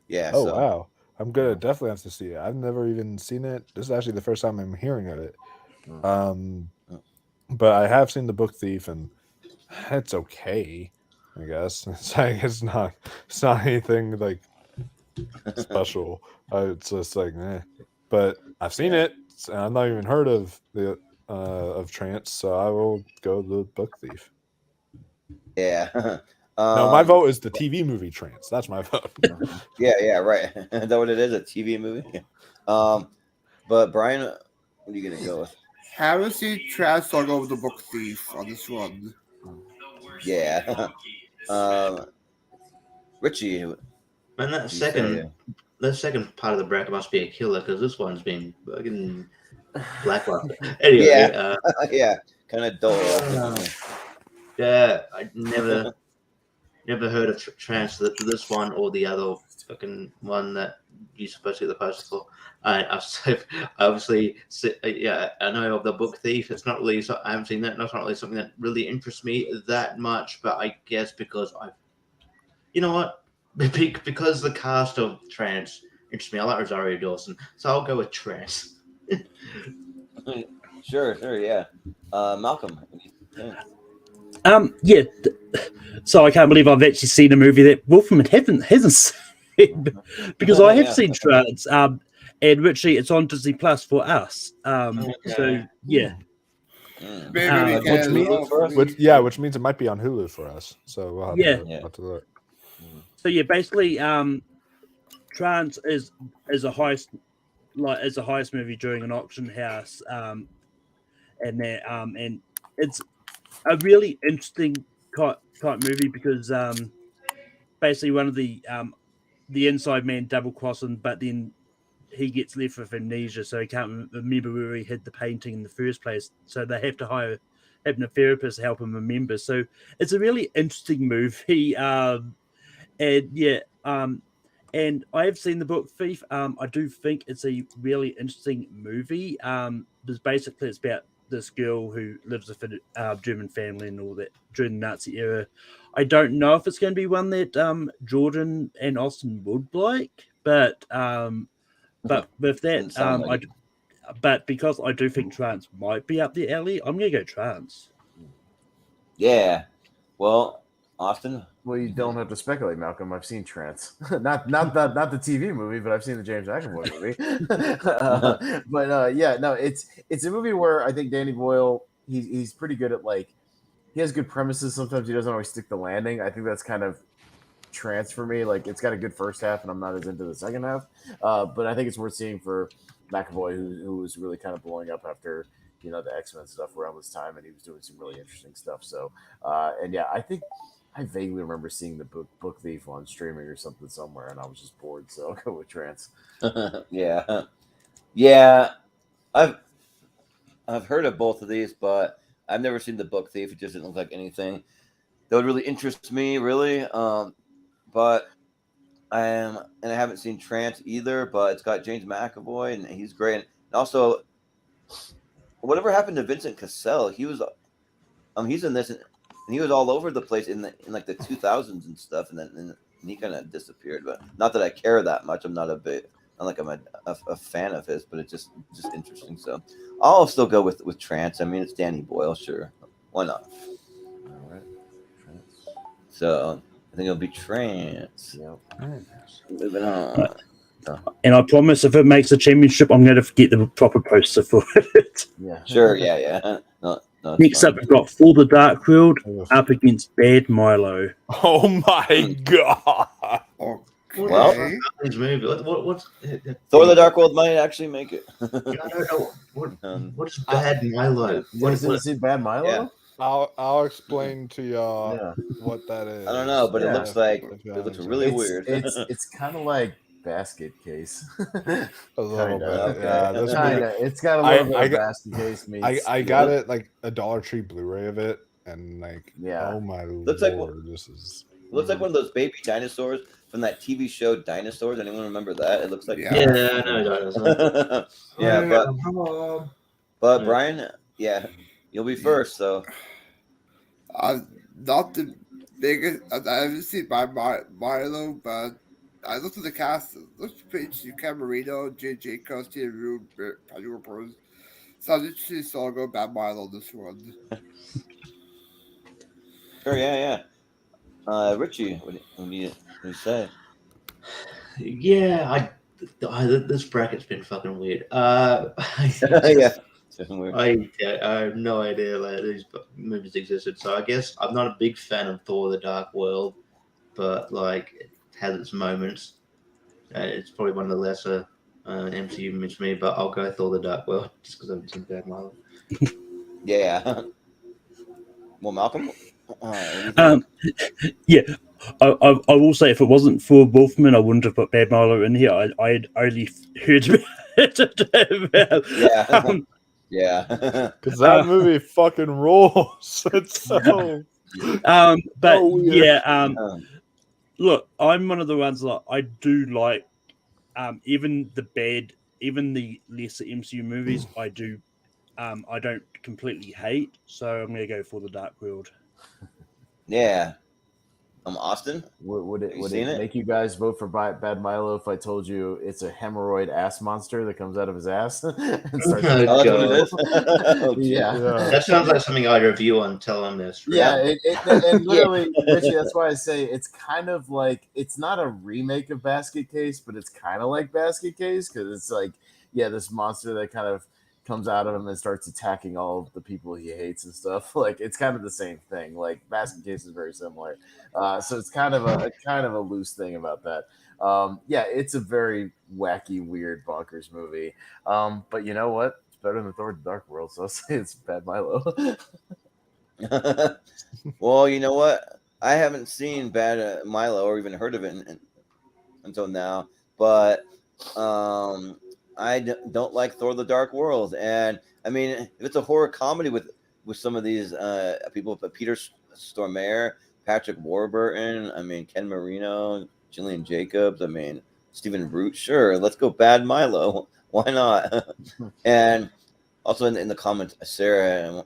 S2: Yeah.
S10: Oh
S2: so
S10: wow, I'm gonna definitely have to see it. I've never even seen it. This is actually the first time I'm hearing of it. But I have seen The Book Thief, and it's okay. I guess it's not anything like special. It's just like, but I've seen it. And I've not even heard of the of Trance, so I will go The Book Thief.
S2: yeah.
S10: No, my vote is the TV movie Trance. That's my vote.
S2: Yeah, right. Is that what it is? A TV movie? But Brian, what are you gonna go with?
S1: Haven't seen Trance, so I'll go with The Book Thief on this one.
S2: Yeah. Richie.
S5: Man, that second part of the bracket must be a killer because this one's been fucking lackluster. Anyway,
S2: yeah, kind of dull.
S5: Yeah, I never heard of Trance to this one or the other fucking one that you're supposed to get the poster for. Obviously, yeah, I know of The Book Thief. It's not really, I haven't seen that. That's not really something that really interests me that much. But I guess because you know what? Because the cast of Trance interests me. I like Rosario Dawson, so I'll go with Trance.
S2: Sure, yeah. Malcolm.
S4: Yeah. So I can't believe I've actually seen a movie that Wolfman hasn't seen because I have seen Trance. And Richie, it's on Disney Plus for us. So yeah.
S10: Which means it might be on Hulu for us. So we'll have to look.
S4: So yeah, basically, Trance is a heist movie during an auction house, and it's a really interesting type movie because basically one of the inside man double crossing, but then he gets left with amnesia, so he can't remember where he hid the painting in the first place. So they have to hire a therapist to help him remember. So it's a really interesting movie. And I have seen The Book Thief. I do think it's a really interesting movie. Because basically it's about this girl who lives with a German family and all that during the Nazi era. I don't know if it's going to be one that Jordan and Austin would like, but with that, but because I do think Trance might be up the alley, I'm going to go Trance.
S2: Yeah. Well, Austin.
S3: Well, you don't have to speculate, Malcolm. I've seen Trance, not the TV movie, but I've seen the James McAvoy movie. It's a movie where I think Danny Boyle he's pretty good at he has good premises. Sometimes he doesn't always stick the landing. I think that's kind of Trance for me. Like it's got a good first half, and I'm not as into the second half. But I think it's worth seeing for McAvoy, who was really kind of blowing up after the X-Men stuff around this time, and he was doing some really interesting stuff. So I think. I vaguely remember seeing the book Thief on streaming or something somewhere, and I was just bored, so I'll go with Trance.
S2: Yeah. I've heard of both of these, but I've never seen The Book Thief. It just didn't look like anything that would really interest me, really. But I haven't seen Trance either. But it's got James McAvoy, and he's great. And also, whatever happened to Vincent Cassell? He was, he's in this. And he was all over the place in the 2000s and stuff, and he kind of disappeared. But not that I care that much. I'm not a fan of his, but it's just interesting. So I'll still go with Trance. I mean, it's Danny Boyle, sure. Why not?
S3: All right, Trance.
S2: So I think it'll be Trance.
S3: Yep.
S2: Moving on.
S4: And I promise, if it makes a championship, I'm going to get the proper poster for it.
S3: Yeah.
S2: Sure. Yeah. No,
S4: next up, we've got For the Dark World up against Bad Milo.
S10: Oh my god!
S2: Well,
S5: what's
S2: Thor: The Dark World might actually make it.
S5: What is Bad Milo?
S3: What is it? Bad Milo?
S2: Yeah.
S10: I'll explain to y'all what that is.
S2: I don't know, but it looks really weird.
S3: It's kind of like Basket Case.
S10: A little bit.
S3: Okay.
S10: Yeah,
S3: it's got a little bit of Basket Case meets.
S10: I got it like a Dollar Tree Blu-ray of it, and oh my
S2: looks
S10: lord, this is.
S2: Looks like one of those baby dinosaurs from that TV show Dinosaurs. Anyone remember that? It looks like
S5: I know dinosaurs.
S2: But Brian, you'll be first. So
S1: I'm not the biggest. I haven't seen Milo, but I looked at the cast. It looks pretty interesting. Camarino, J. Costi, and Rue Padua. Sounds interesting, so I'll go Bad Milo on this one.
S2: Sure, yeah. Richie, what do you say?
S5: Yeah, this bracket's been fucking weird.
S2: Yeah.
S5: I have no idea like these movies existed. So I guess I'm not a big fan of Thor: The Dark World, but like it has its moments. It's probably one of the lesser MCU movies for me. But I'll go Thor: The Dark World just because I haven't seen Bad Milo.
S2: Yeah. Well, Malcolm, what do you think?
S4: Yeah, I will say if it wasn't for Wolfman, I wouldn't have put Bad Milo in here. I'd only heard about
S2: Yeah. Yeah.
S10: Because that movie fucking rules. It's so.
S4: But
S10: so weird.
S4: yeah, look, I'm one of the ones that I do like. Even the lesser MCU movies, I do. I don't completely hate, so I'm gonna go for The Dark World.
S2: Yeah. Austin?
S3: Would it
S2: it?
S3: make you guys vote for Bad Milo if I told you it's a hemorrhoid ass monster that comes out of his ass and starts?
S2: That's what it is.
S3: Yeah,
S5: that sounds like something I'd review on Telling This.
S3: Yeah, and literally, Richie, that's why I say it's kind of like it's not a remake of Basket Case, but it's kind of like Basket Case because it's like, yeah, this monster that kind of comes out of him and starts attacking all of the people he hates and stuff. Like it's kind of the same thing. Like Basket Case is very similar, so it's kind of a loose thing about that. Yeah, it's a very wacky, weird, bonkers movie. But you know what? It's better than Thor: The Dark World, so I'll say it's Bad Milo.
S2: Well, you know what? I haven't seen Bad Milo or even heard of it until now, but I don't like Thor: The Dark World, and I mean, if it's a horror comedy with some of these people, but Peter Stormare, Patrick Warburton, I mean, Ken Marino, Gillian Jacobs, I mean, Stephen Root, sure, let's go Bad Milo. Why not? And also in the comments, Sarah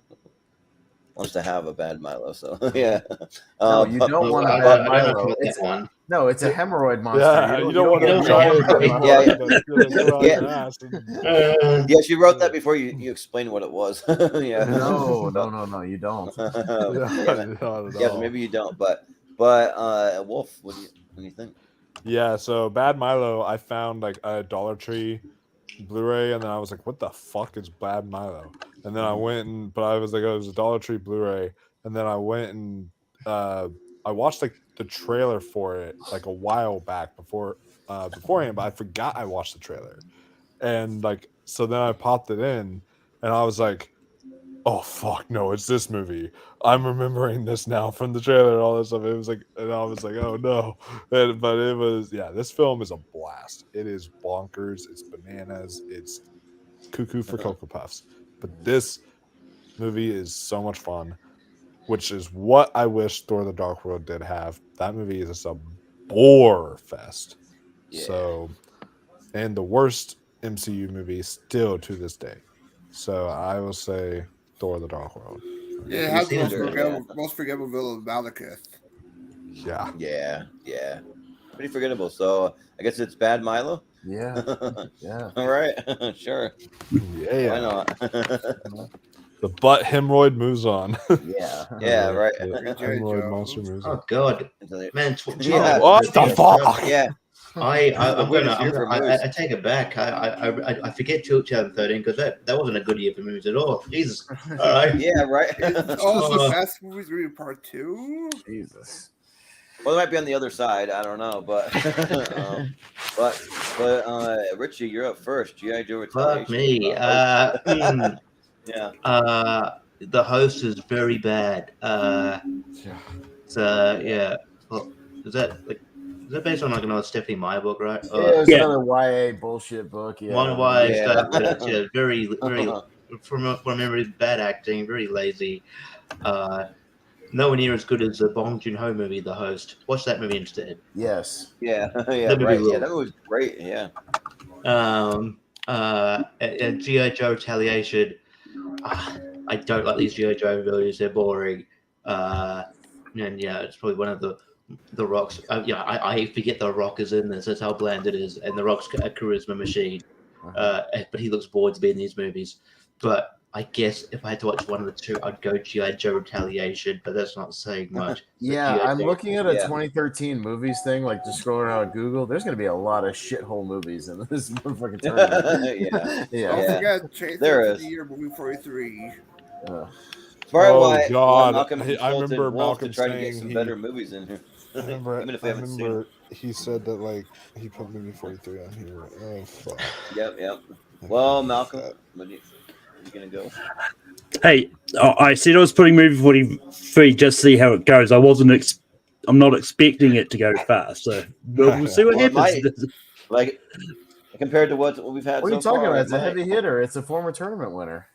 S2: wants to have a Bad Milo, so yeah.
S3: No, you don't want a Bad Milo. It's a hemorrhoid monster.
S10: Yeah, you don't want to
S2: try. Yeah, she wrote that before you explained what it was. Yeah.
S3: No, you don't.
S2: Yeah, so maybe you don't, but Wolf, what do you think?
S10: Yeah, so Bad Milo, I found like a Dollar Tree Blu-ray, and then I was like, "What the fuck is Bad Milo?" And then I went but I was like, "Oh, it was a Dollar Tree Blu-ray," and then I went and I watched like the trailer for it like a while back beforehand, but I forgot I watched the trailer, and like so then I popped it in, and I was like, oh fuck no, it's this movie. I'm remembering this now from the trailer and all this stuff. It was like, and I was like, oh no. But it was, yeah, this film is a blast. It is bonkers, it's bananas, it's cuckoo for Cocoa Puffs. But this movie is so much fun, which is what I wish Thor: The Dark World did have. That movie is just a bore fest.
S2: Yeah.
S10: So, and the worst MCU movie still to this day. So I will say Thor: The Dark World.
S1: Yeah, it has the most forgettable villain, Malekith.
S10: Yeah.
S2: Pretty forgettable. So I guess it's Bad Milo.
S3: Yeah.
S2: All right, sure.
S10: Yeah.
S2: Why not?
S10: The butt hemorrhoid moves on.
S2: Yeah, right.
S10: The hemorrhoid monster moves on.
S5: Oh god, man!
S10: What the fuck?
S2: Yeah.
S5: I take it back. I forget 2013 because that wasn't a good year for movies at all. Jesus. All right.
S2: Yeah, right.
S1: Also, Fast Movies Movie Part 2.
S3: Jesus.
S2: Well, it might be on the other side. I don't know, but Richie, you're up first. G.I. Joe Retaliation.
S5: Fuck me.
S2: Yeah.
S5: The host is very bad. So yeah. Well, is that based on like another Stephanie Meyer book, right?
S3: It's another YA bullshit book. Yeah.
S5: One YA stuff. Very from what I remember, bad acting, very lazy. Nowhere near as good as the Bong Joon-ho movie, The Host. Watch that movie instead.
S3: Yes.
S2: Yeah,
S5: That
S2: right. Yeah, that movie was great. Yeah.
S5: And G.I. Joe Retaliation. I don't like these G.I. Joe movies. They're boring. And yeah, it's probably one of the The Rock's. I forget the Rock is in this. That's how bland it is, and the Rock's a charisma machine. But he looks bored to be in these movies. But I guess if I had to watch one of the two, I'd go G.I. Joe Retaliation. But that's not saying much.
S3: Yeah, I'm looking at a
S2: Yeah.
S3: 2013 movies thing, like just scrolling around Google. There's going to be a lot of shithole movies in this motherfucking tournament.
S2: Yeah.
S1: Don't
S2: Yeah.
S1: forget Chase
S2: There
S1: of
S2: is.
S1: the Year movie 43.
S2: Why
S10: God!
S2: Malcolm
S10: I remember
S2: Wolf
S10: Malcolm
S2: to try to get
S10: saying
S2: some
S10: he-
S2: better movies in here.
S10: I remember,
S2: Even if we haven't seen it.
S10: he said that like he put movie 43 on here. Oh fuck.
S2: Yep. Well, Malcolm, when you gonna go?
S4: Hey, I said I was putting movie 43 just to see how it goes. I'm not expecting it to go fast, so we'll see what
S2: Well, it
S4: happens.
S2: Like compared to what we've had.
S3: What are
S2: so
S3: you talking
S2: far,
S3: about?
S2: it
S3: It's a
S2: might.
S3: heavy hitter. It's a former tournament winner.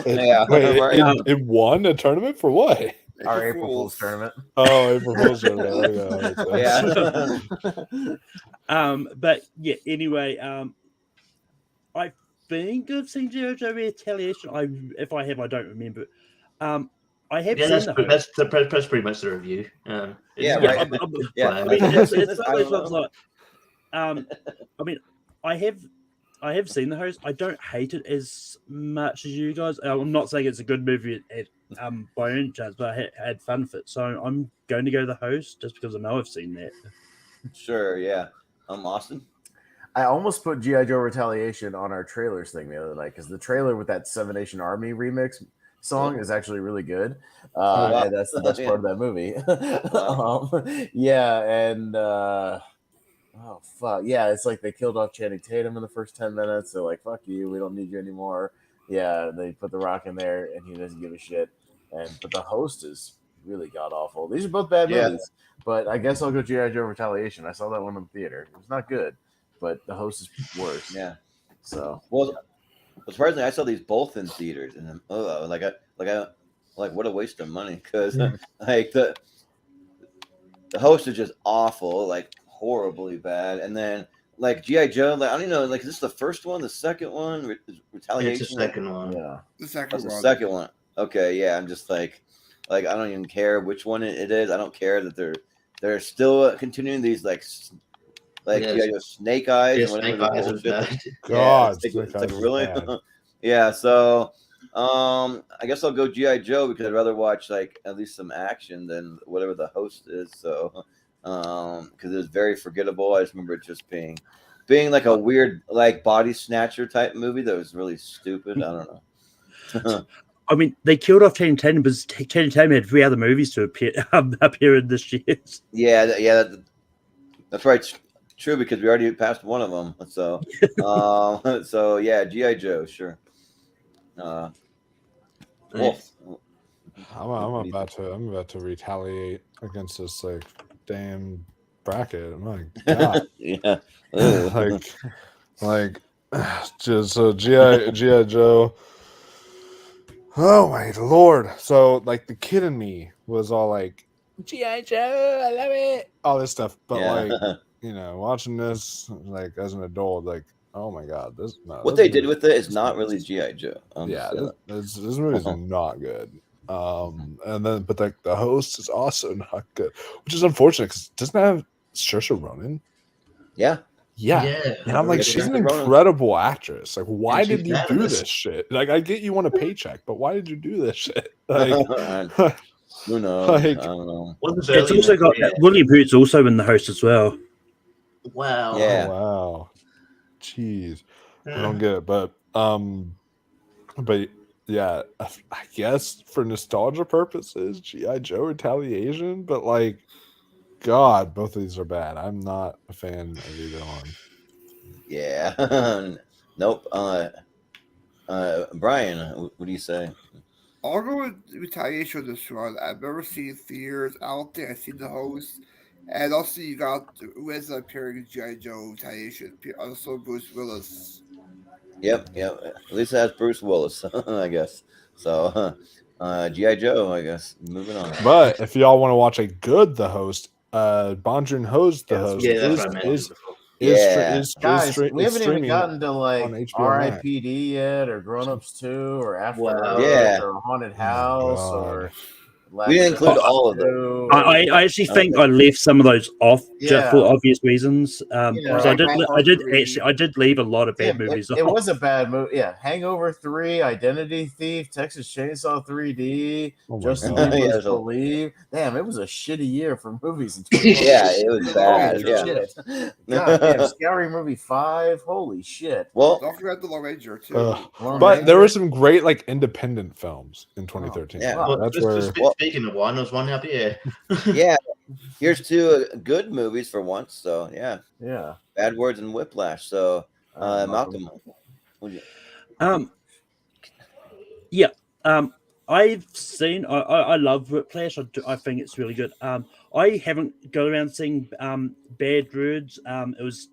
S2: Yeah,
S10: Wait,
S2: right.
S10: it won a tournament for what?
S3: Our April Fool's tournament.
S10: Oh, April Fool's tournament.
S2: Yeah.
S4: But yeah. Anyway, I think I've seen G.I. Joe Retaliation. If I have, I don't remember. I have seen the host.
S5: That's pretty much the review.
S2: Yeah,
S4: Yeah,
S2: right. Yeah.
S4: I mean, it's one of
S2: I
S4: those
S2: don't
S4: ones
S2: know.
S4: like, I mean, I have seen the host. I don't hate it as much as you guys. I'm not saying it's a good movie by any chance, but I had fun with it. So I'm going to go the host just because I know I've seen that.
S2: Sure. Yeah. Austin.
S3: I almost put G.I. Joe Retaliation on our trailers thing the other night because the trailer with that Seven Nation Army remix song is actually really good.
S2: wow.
S3: And that's the best
S2: Yeah.
S3: part of that movie.
S2: Wow.
S3: Yeah, and oh fuck yeah, it's like they killed off Channing Tatum in the first 10 minutes. They're like, fuck you, we don't need you anymore. Yeah, they put the Rock in there and he doesn't give a shit. But the host is really god awful. These are both bad movies, but I guess I'll go G.I. Joe Retaliation. I saw that one in the theater. It was not good, but the host is worse.
S2: Yeah.
S3: So
S2: well, surprisingly, I saw these both in theaters, and what a waste of money because like the host is just awful, like horribly bad, and then like G.I. Joe, like I don't even know, like is this the first one, the second one, Retaliation?
S5: It's the second one.
S3: Yeah,
S1: The second
S2: that's
S1: one.
S2: the second one. Okay, yeah, I'm just like I don't even care which one it is. I don't care that they're still continuing these like snake eyes and whatever.
S5: Snake Eyes is bad.
S10: God,
S2: it's
S10: Snake
S2: like
S10: Eyes is
S2: really.
S10: bad.
S2: Yeah, so I guess I'll go G.I. Joe because I'd rather watch like at least some action than whatever the host is. So because it was very forgettable. I just remember it just being like a weird like body snatcher type movie that was really stupid. I don't know.
S4: I mean, they killed off Channing Tatum, but Channing Tatum had 3 other movies to appear in this year.
S2: Yeah, that's right. True, because we already passed one of them. So, so yeah, G.I. Joe, sure. Wolf.
S10: I'm about to retaliate against this like damn bracket. My God.
S2: Yeah.
S10: like just so G.I. Joe. Oh my Lord. So like the kid in me was all like G.I. Joe, I love it. All this stuff. But like, you know, watching this like as an adult, like, oh my God,
S2: what they did with it is not really G.I. Joe.
S10: This movie is not good. And then but like the host is also not good, which is unfortunate because it doesn't have Saoirse Ronan.
S2: Yeah.
S10: And I'm like, she's an incredible actress. Like, why did you do this shit? Like, I get you want a paycheck, but why did you do this shit? Like,
S2: who knows?
S10: Like,
S2: I don't know.
S4: It's also got William Hurt's also in the host as well.
S5: Wow.
S2: Yeah.
S10: Oh, wow. Jeez. I don't get it, but yeah, I guess for nostalgia purposes, G.I. Joe Retaliation, but like, God, both of these are bad. I'm not a fan of either one.
S2: Yeah. Nope. Brian, what do you say?
S1: I'll go with Retaliation on this one. I've never seen theaters. I don't think I've seen the host. And also you got with appearing in G.I. Joe Retaliation. Also Bruce Willis.
S2: Yep. At least it has Bruce Willis, I guess. So G.I. Joe, I guess. Moving on.
S10: But if y'all want to watch a good The Host, Bong Joon-ho's The Host
S3: guys, we haven't even gotten to like R.I.P.D. yet, or Grown Ups 2, or After Earth, or Haunted House, or
S2: We didn't include all of them.
S4: I actually think I left some of those off just for obvious reasons. Because I did leave a lot of bad movies off.
S3: It was a bad movie. Yeah, Hangover 3, Identity Thief, Texas Chainsaw 3D, Justin Bieber's Believe. Damn, it was a shitty year for movies in 2020.
S2: Yeah, it was bad. Yeah.
S3: Shit. God damn, Scary Movie 5. Holy shit.
S2: Well,
S1: don't forget the Lone Ranger too.
S10: But there were some great like independent films in 2013.
S2: Yeah,
S10: wow, that's where.
S5: Speaking of one, there's one up here.
S2: Yeah, here's two good movies for once. So
S3: yeah,
S2: Bad Words and Whiplash. So Malcolm,
S4: I've seen. I love Whiplash. I think it's really good. I haven't got around seeing Bad Words. It was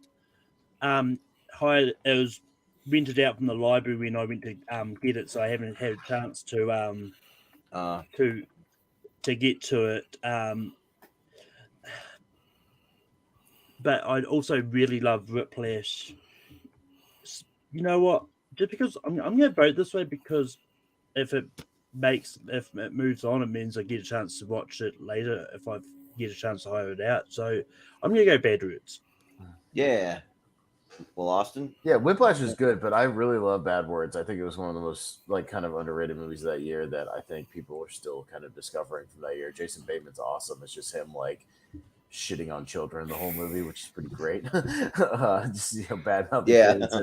S4: hired. It was rented out from the library when I went to get it, so I haven't had a chance to get to it. But I'd also really love Whiplash. You know what? Just because I'm going to vote this way, because if it moves on, it means I get a chance to watch it later if I get a chance to hire it out. So I'm going to go Bad Words.
S2: Yeah. Well, Austin?
S3: Yeah, Whiplash is good, but I really love Bad Words. I think it was one of the most like kind of underrated movies of that year that I think people are still kind of discovering from that year. Jason Bateman's awesome. It's just him like shitting on children the whole movie, which is pretty great. Just bad mouthing kids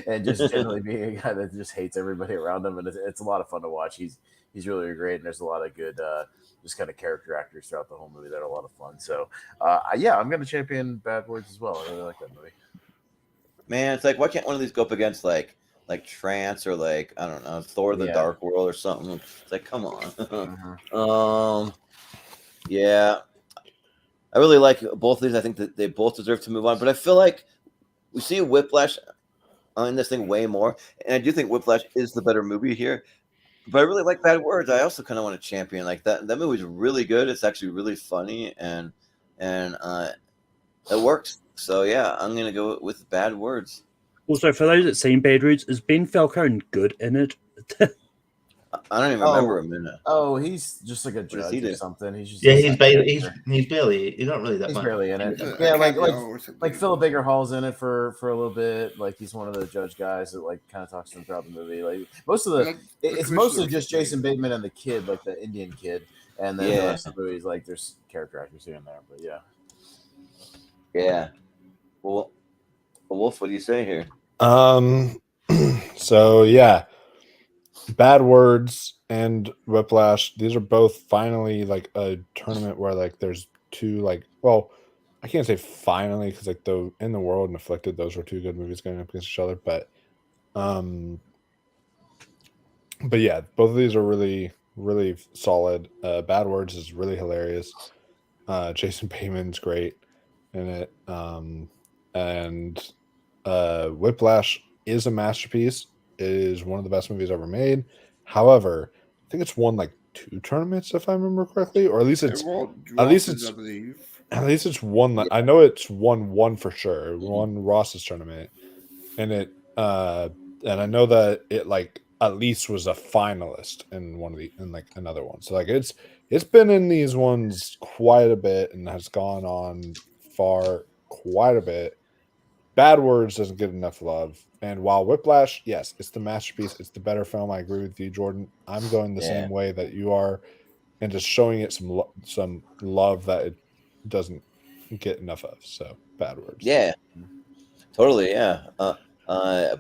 S3: and just generally being a guy that just hates everybody around him, and it's a lot of fun to watch. He's really great, and there's a lot of good just kind of character actors throughout the whole movie that are a lot of fun. So I'm going to champion Bad Words as well. I really like that movie.
S2: Man, it's like, why can't one of these go up against like Trance or like, I don't know, Thor: The Dark World or something? It's like, come on. Yeah, I really like both of these. I think that they both deserve to move on, but I feel like we see Whiplash in this thing way more, and I do think Whiplash is the better movie here. But I really like Bad Words. I also kind of want to champion like that. That movie's really good. It's actually really funny, and it works. So yeah, I'm gonna go with Bad Words.
S4: Also, for those that seen Bad Words, is Ben Falcone good in it?
S2: I don't even remember him in it.
S3: Oh, he's just like a judge or something. He's just
S5: he's barely. He's not really that.
S3: He's
S5: much.
S3: barely in it. Yeah, like Philip Baker Hall's in it for a little bit. Like he's one of the judge guys that like kind of talks to him throughout the movie. Like most of it's mostly just Jason Bateman and the kid, like the Indian kid, and then the rest of the movies like there's character actors here and there. But
S2: yeah. Well, Wolf, what do you say here?
S10: So yeah, Bad Words and Whiplash. These are both finally like a tournament where like there's two like, well, I can't say finally because like In the World and Afflicted, those were two good movies going up against each other. But yeah, both of these are really, really solid. Bad Words is really hilarious. Jason Bateman's great in it. And Whiplash is a masterpiece. It is one of the best movies ever made. However, I think it's won like 2 tournaments, if I remember correctly, or at least it's won. I know it's won one for sure. It won Ross's tournament, and and I know that it like at least was a finalist in another one. So like it's been in these ones quite a bit and has gone on far quite a bit. Bad Words doesn't get enough love. And while Whiplash, yes, it's the masterpiece. It's the better film. I agree with you, Jordan. I'm going the same way that you are and just showing it some love that it doesn't get enough of. So Bad Words.
S2: Yeah, totally. Yeah.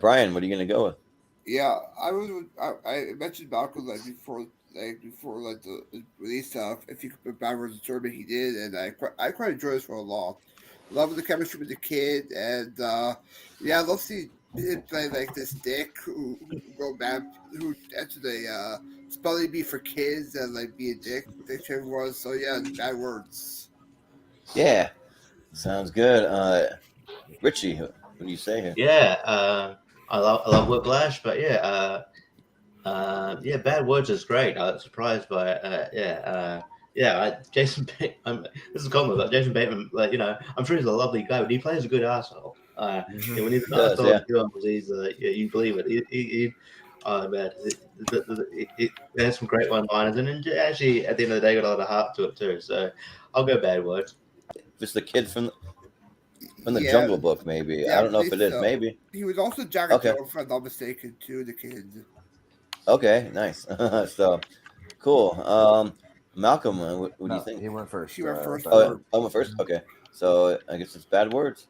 S2: Brian, what are you going to go with?
S1: Yeah, I mentioned Malcolm before the release stuff. If you could put Bad Words in tournament, he did. And I quite enjoyed this for a long. Loving the chemistry with the kid, and let's see him play like this dick who entered a spelling bee for kids and like be a dick to everyone. So yeah, Bad Words.
S2: Yeah, sounds good. Richie, what do you say here?
S5: Yeah, I love Whiplash, but Bad Words is great. I was surprised by it. Jason Bateman. This is a comment about Jason Bateman. Like, I'm sure he's a lovely guy, but he plays a good asshole. When he's an asshole, you believe it. Oh man, it has some great one-liners, and then actually at the end of the day, got a lot of heart to it too. So I'll go bad words.
S2: Just the kid from the
S1: Yeah,
S2: Jungle Book, maybe.
S1: yeah,
S2: I
S1: I
S2: don't know if
S1: believe
S2: it is.
S1: so.
S2: Maybe.
S1: He was also Jack and
S2: Okay.
S1: Jill, if I'm not mistaken, too. The kid.
S2: Okay. Nice. So cool. Malcolm, what do you think?
S3: He went first.
S1: She went first.
S2: Oh, I went first. Okay. So I guess it's bad words.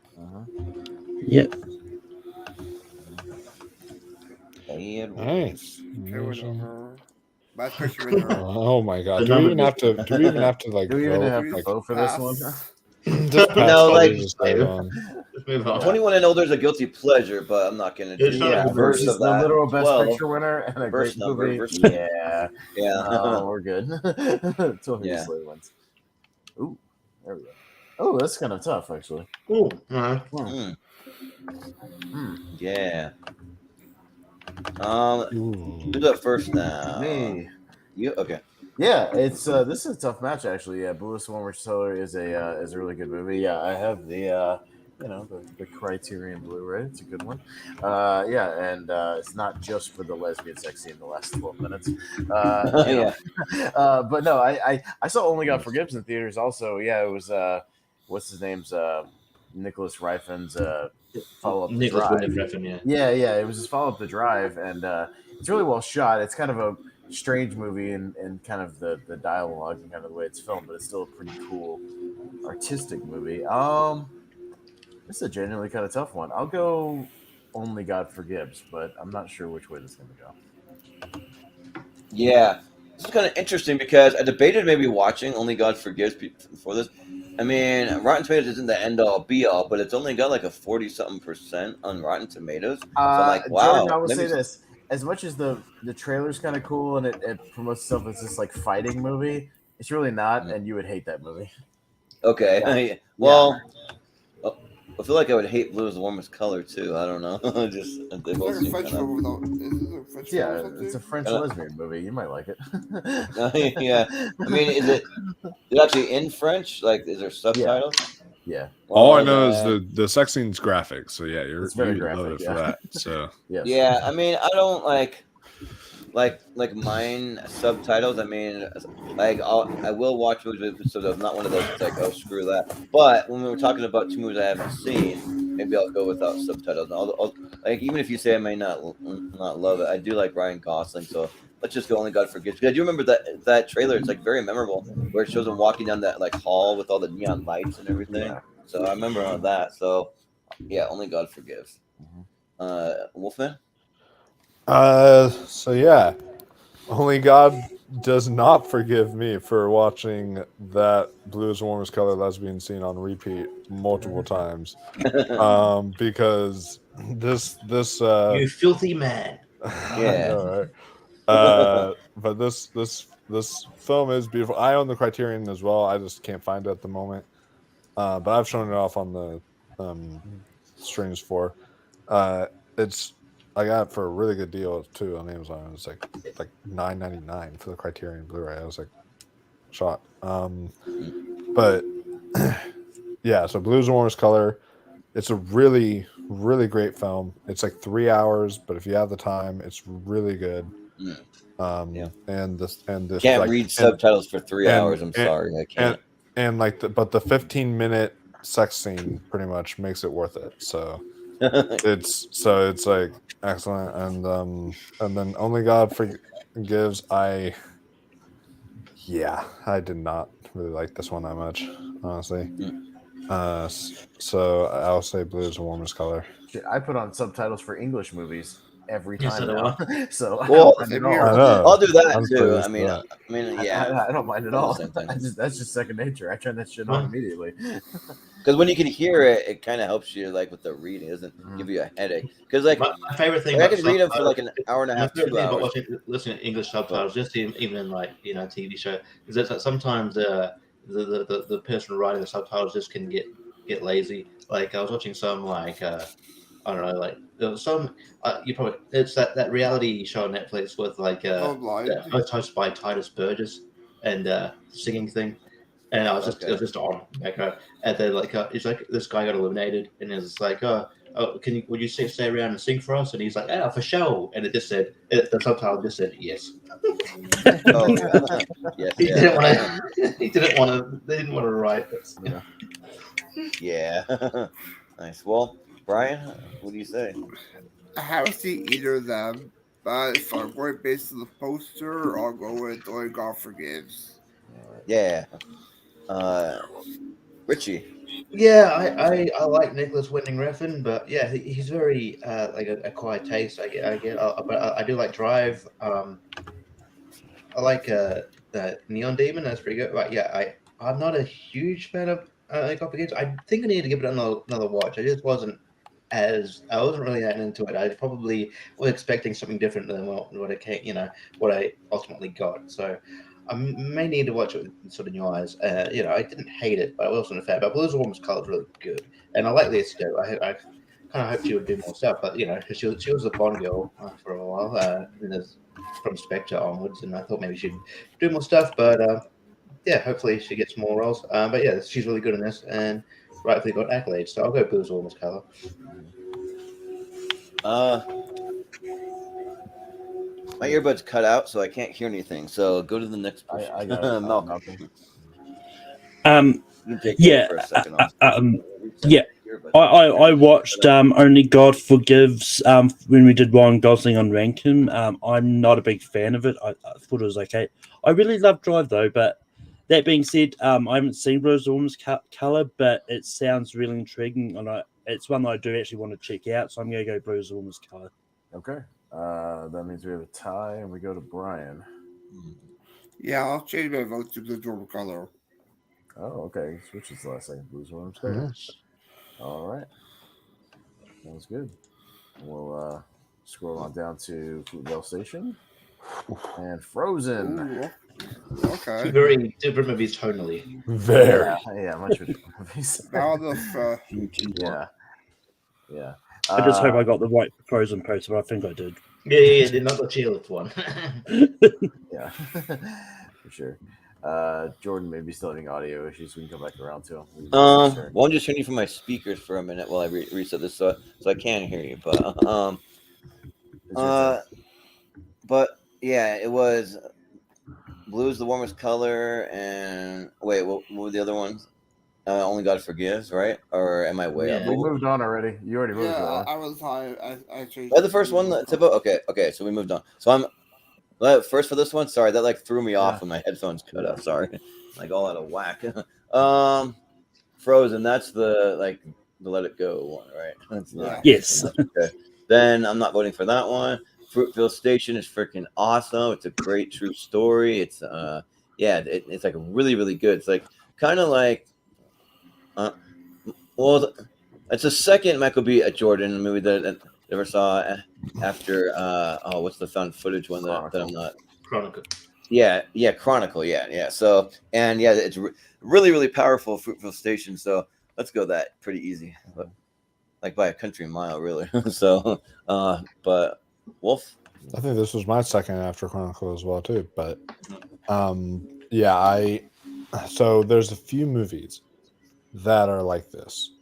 S4: Yep.
S2: Bad words.
S10: Nice.
S1: My special winner.
S10: Oh my god! Do we even have to? Do we even have to like
S3: Do we even
S10: vote?
S3: have to
S10: Like,
S3: vote for this one?
S10: just pass
S2: No,
S10: it,
S2: like-
S10: just stay on.
S5: Let's move on.
S2: 21 and older is a guilty pleasure, but I'm not going to do
S5: It's not
S2: yeah,
S5: a
S2: verse
S3: Versus
S2: of
S3: the
S2: that.
S3: literal best
S2: 12.
S3: picture winner and a
S2: Verse
S3: great
S2: number,
S3: movie.
S2: verse-
S3: Yeah.
S2: Yeah.
S3: No, we're good. 12
S2: Yeah.
S3: Slave wins. Ooh, there we go. Oh, that's kind of tough, actually.
S5: Cool. Alright.
S2: Mm.
S3: Hmm.
S2: Yeah. Who's up first now?
S3: Me.
S2: You okay?
S3: Yeah, it's this is a tough match actually. Yeah, Bluest Warmer Solar is a really good movie. Yeah, I have the the Criterion Blu-ray. It's a good one. Yeah, and it's not just for the lesbian sex scene in the last 12 minutes.
S2: Yeah.
S3: But no, I saw Only God Forgives in theaters also. Yeah, it was what's his name's Nicholas Ryfen's follow-up The
S5: Nicholas
S3: Drive.
S5: Windham Refn, yeah.
S3: Yeah, it was his follow-up The Drive, and it's really well shot. It's kind of a strange movie and kind of the dialogue and kind of the way it's filmed, but it's still a pretty cool artistic movie. This is a genuinely kind of tough one. I'll go Only God Forgives, but I'm not sure which way this is going to go.
S2: Yeah. This is kind of interesting because I debated maybe watching Only God Forgives before this. I mean, Rotten Tomatoes isn't the end all be all, but it's only got like a 40-something% on Rotten Tomatoes. So I'm like, wow.
S3: Jordan, I will
S2: maybe
S3: say this. As much as the trailer's kind of cool and it promotes itself as this like fighting movie, it's really not, and you would hate that movie.
S2: Okay.
S3: Yeah.
S2: Well, I feel like I would hate Blue is the Warmest Color too. I don't know. Just they
S1: It's
S2: both
S1: like a
S2: seem
S1: French
S2: kind of...
S1: film, though. Is it a French film or
S3: Yeah,
S1: something?
S3: it's a French
S2: Kinda-
S3: lesbian movie. You might like it.
S2: Yeah. I mean, is it actually in French? Like, is there subtitles?
S3: Yeah.
S10: All I
S2: Well,
S10: know is
S2: then-
S10: the sex scene's graphic. So yeah,
S3: It's very
S10: you love
S3: graphic,
S10: it for
S3: yeah.
S10: that. So
S3: Yes.
S2: Yeah, I mean, I don't like mine subtitles. I mean, like I will watch movies with subtitles. I'm not one of those that's like, oh, screw that. But when we were talking about 2 movies I haven't seen, maybe I'll go without subtitles. I'll, like, even if you say I may not love it, I do like Ryan Gosling. So let's just go Only God Forgives. Because I do remember that trailer. It's like very memorable, where it shows him walking down that like hall with all the neon lights and everything.
S3: Yeah.
S2: So I remember all that. So yeah, Only God Forgives. Wolfman.
S10: so yeah, only God does not forgive me for watching that Blue is the Warmest Color lesbian scene on repeat multiple times. Because this
S5: You filthy man.
S2: Yeah.
S10: But this film is beautiful. I own the Criterion as well. I just can't find it at the moment. But I've shown it off on the streams for. I got it for a really good deal too on Amazon. It's like $9.99 for the Criterion Blu-ray. I was like shocked. But yeah, so Blue's the Warmest Color. It's a really, really great film. It's like 3 hours, but if you have the time, it's really good.
S2: Yeah.
S10: And this
S2: Can't
S10: like,
S2: read subtitles for 3 hours. I'm sorry, I can't.
S10: And like but the 15-minute sex scene pretty much makes it worth it. So it's like excellent. And then Only God Forgives. I did not really like this one that much, honestly. So I'll say Blue is the Warmest Color.
S3: Shit, I put on subtitles for English movies every
S5: Yes,
S3: time
S5: I
S3: now. So
S2: Well,
S3: I don't mind
S10: I
S3: at all.
S10: know.
S2: I'll do that
S10: I'm
S2: too.
S10: pleased
S2: I mean,
S10: with that.
S2: Yeah.
S3: I don't mind at
S2: All
S3: all.
S2: the same thing.
S3: That's just second nature. I turn that shit on immediately.
S2: Because when you can hear it, it kind of helps you like with the reading. It doesn't give you a headache. Because like
S5: My favorite thing,
S2: I can read them for like an hour and a half, 2 hours.
S5: Listening to English subtitles, just even in like TV show, is that sometimes the person writing the subtitles just can get lazy. Like I was watching some like I don't know, like there was some you probably it's that reality show on Netflix with like hosted by Titus Burgess and singing thing. And I was just it was just on, and then like it's like this guy got eliminated, and it's like oh, would you stay around and sing for us? And he's like, "Yeah, for sure." And the subtitle just said yes.
S2: Oh yeah. Yes.
S5: He
S2: Yeah.
S5: didn't want to. He didn't want to. They didn't want to write this.
S2: Yeah. Nice. Well, Brian, what do you say?
S1: I haven't seen either of them, but if I'm going based on the poster, I'll go with Only God Forgives.
S2: Yeah. Richie.
S5: Yeah, I like Nicholas Winding Refn, but yeah, he's very like a quiet taste. I get, but I do like Drive. I like the Neon Demon. That's pretty good. But yeah, I'm not a huge fan of Copy Games. I think I need to give it another watch. I wasn't really that into it. I probably was expecting something different than what it came, what I ultimately got. So I may need to watch it with sort of new eyes. I didn't hate it, but I wasn't a fan. But Blues Warm's Color is really good, and I like this too. I kind of hoped she would do more stuff, but she was a Bond girl for a while. From Spectre onwards, and I thought maybe she'd do more stuff, but yeah, hopefully she gets more roles. But yeah, she's really good in this, and rightfully got accolades. So I'll go Blues Warm's Color.
S2: My earbuds cut out, so I can't hear anything. So go to the next person.
S3: I got it.
S2: Malcolm.
S4: Um,
S2: You can take
S4: yeah,
S2: over for a second.
S4: yeah. I watched Only God Forgives when we did Ryan Gosling on Rankin. I'm not a big fan of it. I thought it was okay. I really love Drive though, but that being said, I haven't seen Rose Orm's Color, but it sounds really intriguing, and it's one that I do actually want to check out. So I'm going to go Blues Orm's Color.
S3: Okay, that means we have a tie, and we go to Brian.
S1: Yeah, I'll change my vote to Blues Warm Color.
S3: Oh, okay. Switch the last second. Blues Worms there.
S10: Yes.
S3: All right. Sounds good. We'll scroll on down to Fruitvale Station and Frozen.
S1: Ooh, okay.
S5: Two very different movies tonally.
S10: Very.
S3: Yeah, much different movies.
S1: Now the
S3: Yeah.
S4: I just hope I got the right Frozen poster. I think I did.
S5: Yeah, did not the cheerlift one.
S3: Yeah, for sure. Jordan may be still having audio issues. We can come back around to him.
S2: Well, I'm just turning you from my speakers for a minute while I reset this, so I can hear you. But yeah, it was Blue is the Warmest Color, and wait, what were the other ones? Only God Forgives, right? Or am I way up?
S3: We moved on already. You already moved on.
S1: I was high. I changed.
S2: The first one, okay, so we moved on. So I'm first for this one. Sorry, that threw me off when my headphones cut out. Sorry, all out of whack. Frozen. That's the Let It Go one, right? That's not.
S4: Yes.
S2: Okay. Then I'm not voting for that one. Fruitvale Station is freaking awesome. It's a great true story. It's it's really really good. It's kind of it's the second Michael B. Jordan movie that I ever saw after what's the found footage one that I'm not
S5: Chronicle.
S2: Yeah, Chronicle. Yeah. So it's really really powerful Fruitvale Station. So let's go that pretty easy, by a country mile really. So but Wolf.
S10: I think this was my second after Chronicle as well too. But so there's a few movies that are like this,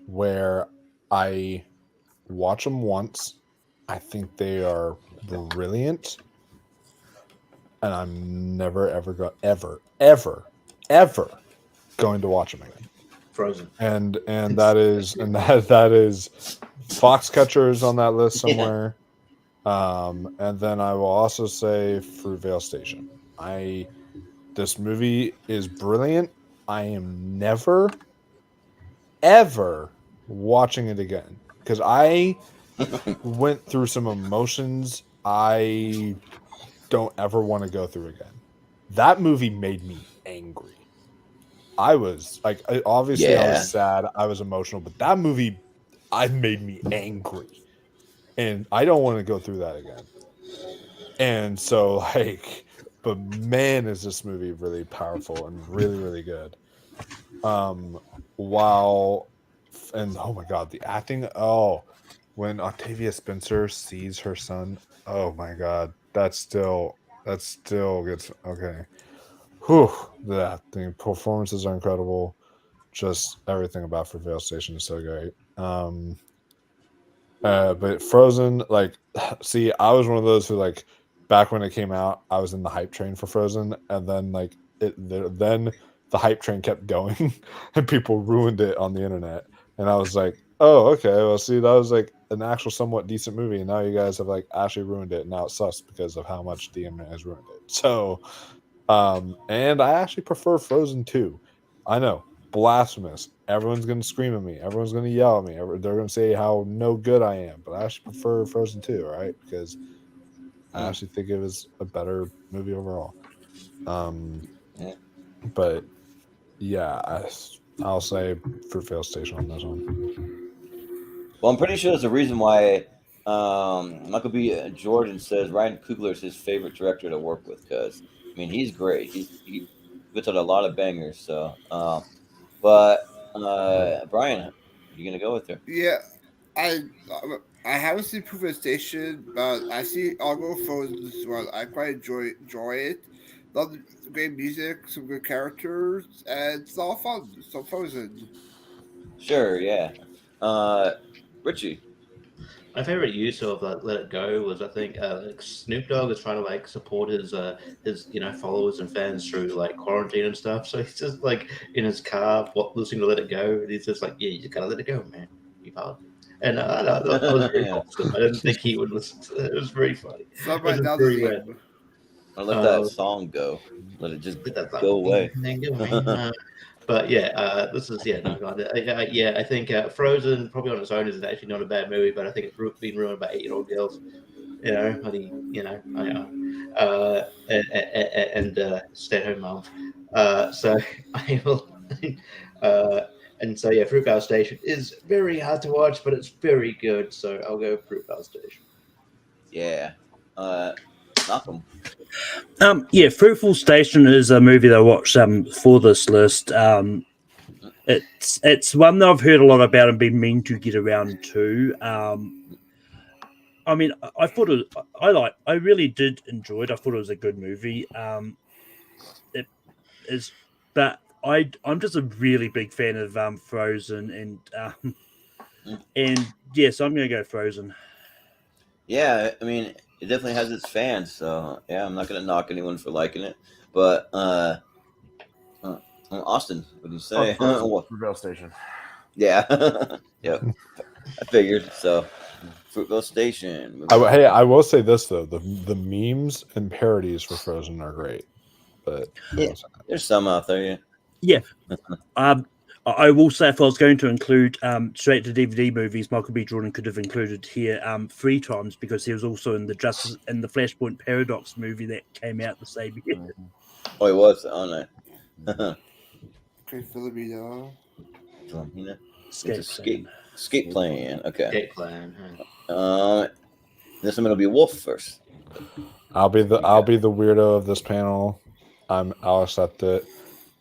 S10: where I watch them once, I think they are brilliant, and I'm never ever going to watch them again.
S5: Frozen.
S10: And that is Foxcatcher is on that list somewhere. And then I will also say Fruitvale Station. This movie is brilliant. I am never ever watching it again because I went through some emotions I don't ever want to go through again. That movie made me angry. I was obviously I was sad, I was emotional, but that movie made me angry, and I don't want to go through that again. And so but man, is this movie really powerful and really really good. And oh my god, the acting! Oh, when Octavia Spencer sees her son, oh my god, that still gets okay. Whew, the acting, performances are incredible. Just everything about Fruitvale Station is so great. But Frozen, like, see, I was one of those who, like, back when it came out, I was in the hype train for Frozen, and then like then the hype train kept going, and people ruined it on the internet, and I was like, oh, okay, well, see, that was like an actual somewhat decent movie, and now you guys have like actually ruined it, and now it sucks because of how much the internet has ruined it. So, and I actually prefer Frozen 2. I know, blasphemous. Everyone's gonna scream at me. Everyone's gonna yell at me. They're gonna say how no good I am, but I actually prefer Frozen 2, right? Because I actually think it was a better movie overall.
S2: Yeah.
S10: But yeah, I'll say Fruitvale Station on this one.
S2: Well, I'm pretty sure there's a reason why Michael B. Jordan says Ryan Coogler is his favorite director to work with, because I mean he's great. He puts out a lot of bangers. So, but Brian, what are you gonna go with her?
S1: Yeah, I I haven't seen Proof of Station, but I'll go Frozen as well. I quite enjoy it. Love the great music, some good characters, and it's all fun. So Frozen.
S2: Sure, yeah. Richie.
S5: My favorite use of "Let It Go" was, I think, like Snoop Dogg is trying to like support his followers and fans through like quarantine and stuff. So he's just like in his car, listening to "Let It Go," and he's just like, "Yeah, you just gotta let it go, man. You hard." And that was very awesome. I didn't think he would listen to it. It was very funny.
S1: So
S5: It was
S1: right
S5: just
S1: now the
S5: very random.
S1: meme.
S2: I let that song go. Let it just
S5: Let that
S2: go away.
S5: thing go, man. But yeah, this is no God. I think Frozen probably on its own is actually not a bad movie, but I think it's been ruined by 8-year-old girls. And stay-at-home moms. So I will. And so yeah, Fruitvale Station is very hard to watch, but it's very good. So I'll go Fruitvale Station.
S2: Yeah. Malcolm.
S4: Yeah, Fruitful Station is a movie that I watched for this list. It's one that I've heard a lot about and been meaning to get around to. I mean, I thought I really did enjoy it. I thought it was a good movie. It is, but I'm just a really big fan of Frozen, and yes, I'm gonna go Frozen.
S2: Yeah, I mean, it definitely has its fans, so yeah, I'm not gonna knock anyone for liking it. But Austin, what do you say?
S3: Fruitvale Station.
S2: Yeah, yep. I figured so. Fruitvale Station.
S10: Hey, I will say this though: the memes and parodies for Frozen are great. But
S2: yeah, there's some out there.
S4: Yeah. I will say, if I was going to include straight to DVD movies, Michael B. Jordan could have included here 3 times, because he was also in the Flashpoint Paradox movie that came out the same year.
S2: Oh, he was on it.
S1: Okay, Filipino.
S2: Escape plan. Okay.
S5: Escape plan.
S2: This one will be Wolf first.
S10: I'll be the weirdo of this panel. I'll accept it,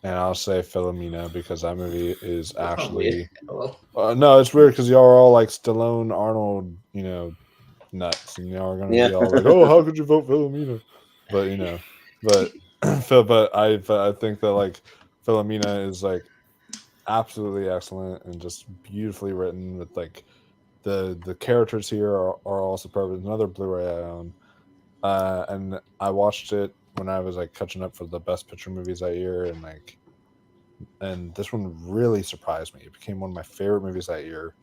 S10: and I'll say Philomena because that movie is actually. No, it's weird because y'all are all like Stallone, Arnold, nuts, and y'all are gonna be all like, "Oh, how could you vote Philomena?" But but I think that like Philomena is like absolutely excellent and just beautifully written with like the characters here are all superb. It's another Blu-ray I own. And I watched it when I was like catching up for the best picture movies that year, and this one really surprised me. It became one of my favorite movies that year.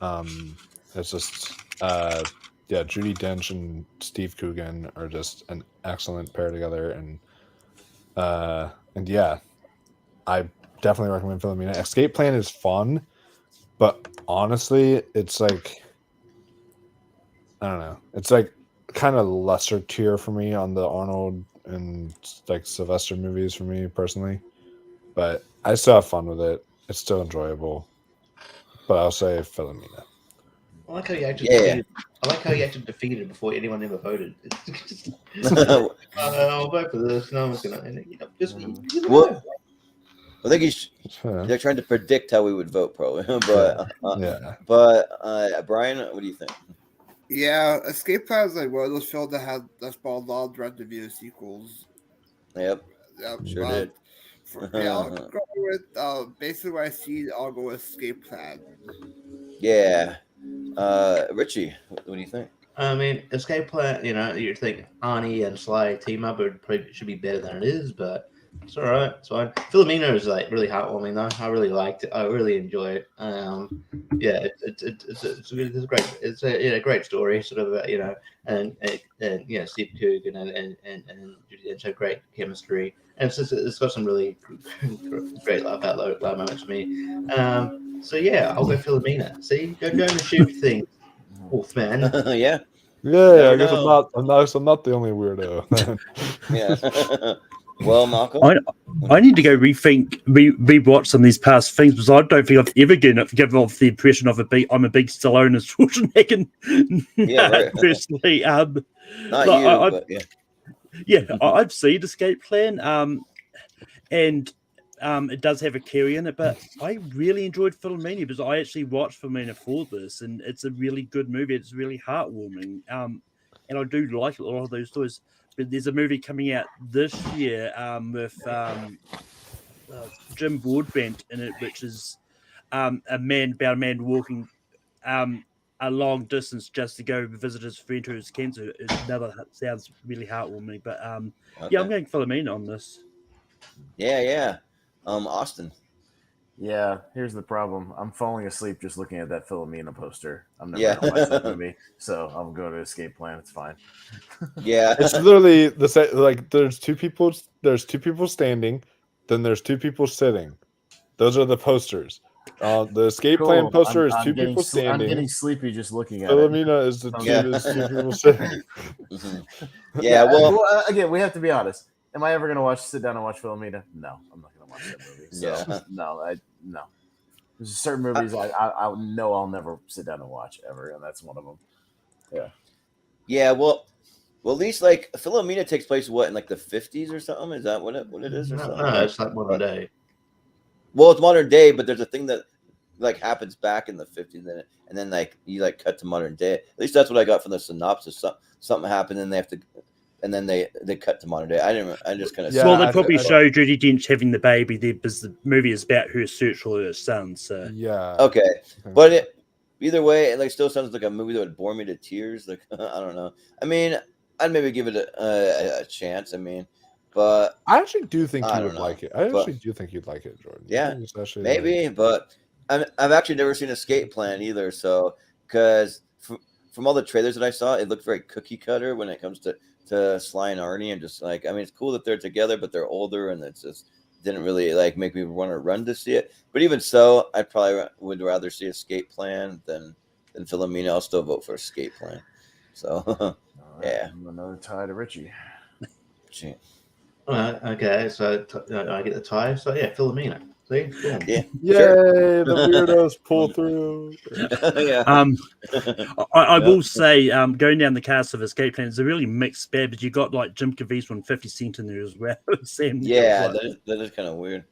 S10: It's just Judi Dench and Steve Coogan are just an excellent pair together, and yeah, I definitely recommend Philomena. Escape Plan is fun, but honestly, it's like I don't know. It's like kind of lesser tier for me on the Arnold and like Sylvester movies for me personally, but I still have fun with it. It's still enjoyable, but I'll say Philomena.
S5: I like how you actually defeated. I like how you actually defeated before anyone ever voted. I'll vote for this. No one's gonna.
S2: Well, I think they're trying to predict how we would vote, probably. But Brian, what do you think?
S1: Yeah, Escape Plan is like one of those films that spawned a lot of direct-to-video sequels.
S2: Yep. Sure did.
S1: I'll go with basically what I see. I'll go with Escape Plan.
S2: Yeah, Richie, what do you think?
S5: I mean, Escape Plan, you'd think Arnie and Sly team up should be better than it is, but it's all right. It's fine. Philomena is like really heartwarming though. I really liked it. I really enjoy it. Yeah, it's a great story, sort of and Steve Coogan and Judy Dench have great chemistry, and it's got some really great laugh out loud moments for me. So yeah, I'll go Philomena. See, go and shoot things. Wolfman.
S2: Yeah.
S10: Yeah, I guess I'm not the only weirdo.
S2: Yeah. Well, Malcolm,
S4: I need to go rewatch some of these past things because I don't think I've ever given off the impression of I'm a big Stallone and Schwarzenegger.
S2: Yeah, right.
S4: Personally,
S2: not you, but yeah.
S4: Yeah, I've seen Escape Plan, and it does have a Carrie in it, but I really enjoyed Philomena because I actually watched Philomena for this, and it's a really good movie. It's really heartwarming, and I do like a lot of those stories. But there's a movie coming out this year with Jim Broadbent in it, which is about a man walking a long distance just to go visit his friend who has cancer. It never sounds really heartwarming, but yeah, I'm going Philomena on this.
S2: Yeah. Austin.
S3: Yeah, here's the problem. I'm falling asleep just looking at that Philomena poster. I'm never gonna watch that movie, so I'm going to Escape Plan. It's fine.
S2: Yeah,
S10: it's literally the same. Like there's two people standing, then there's two people sitting. Those are the posters. The Escape Plan poster is two people standing.
S3: I'm getting sleepy just looking at
S10: Philomena is two people sitting.
S2: Yeah, well,
S3: again, we have to be honest. Am I ever going to sit down and watch Philomena? No, I'm not going to watch that movie. So, no. There's certain movies I know I'll never sit down and watch ever, and that's one of them. Yeah.
S2: Yeah, well, at least like Philomena takes place in like the 50s or something? Is that what it is or something?
S5: No, it's like modern day.
S2: Well, it's modern day, but there's a thing that like happens back in the 50s and then like you like cut to modern day. At least that's what I got from the synopsis. Something happened and they have to and then they cut to modern day. I just kind of
S4: well, they probably show Judi Dench having the baby there because the movie is about her search for her son. So
S10: yeah,
S2: okay, but either way, it like still sounds like a movie that would bore me to tears. Like I don't know. I mean, I'd maybe give it a chance. I mean, but
S10: I actually do think you would like it. I actually do think you'd like it, Jordan.
S2: Yeah, maybe, but I've actually never seen Escape Plan either. So because from all the trailers that I saw, it looked very cookie cutter when it comes to Sly and Arnie, and just like, I mean, it's cool that they're together, but they're older, and it's just didn't really like make me want to run to see it. But even so, I probably would rather see Escape Plan than Philomena. I'll still vote for Escape Plan. So yeah,
S3: another tie to Richie.
S5: Okay, so I get the tie. So yeah, Philomena. See?
S2: Yeah.
S10: Yay, sure. The weirdos pull through.
S2: Yeah.
S4: I will say, going down the cast of Escape Plan is a really mixed bag, but you got like Jim Caviezel and 50 Cent in there as well.
S2: Yeah, that is kind of weird.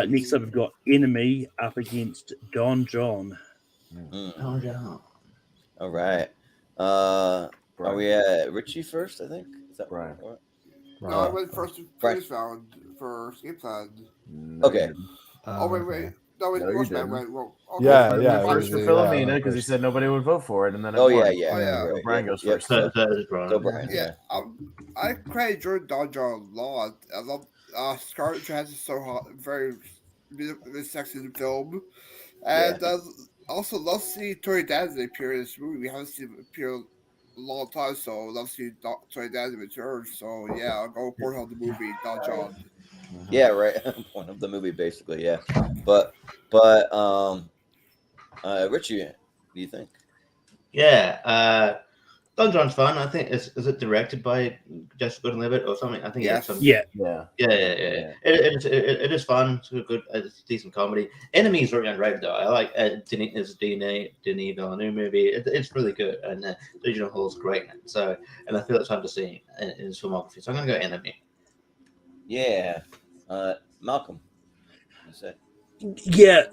S4: Next up, we've got Enemy up against Don John.
S5: Don John.
S2: All right. Are we at Richie first? I think. Is that
S3: Brian?
S1: No, I went first round for Escape Plan.
S2: Okay.
S1: Wait. No, Wolfman went. Well, okay.
S10: Yeah.
S3: First for Philomena because he said nobody would vote for it, and then Brian goes first.
S2: So Brian.
S1: Yeah. I credit Don John a lot. I love Scarlett Johansson so hot, very sexy in the film, and also love seeing Tori Danza appear in this movie. We haven't seen him appear a long time, so I love seeing Tori Danza return. So yeah, I'll go for the movie Don John.
S2: Yeah, right. Point of the movie, basically. Yeah, but Richie, what do you think?
S5: Yeah, Don John's fun. I think is it directed by Jessica Gordon-Levitt or something? I think
S1: yes.
S5: Yeah. It is fun. It's a good, decent comedy. Enemy is very underrated though. I like Denis Villeneuve movie. It's really good, and Regional Hall is great. So, and I feel it's fun to see in his filmography. So I'm gonna go Enemy.
S2: Yeah, Malcolm, you said.
S4: Yeah,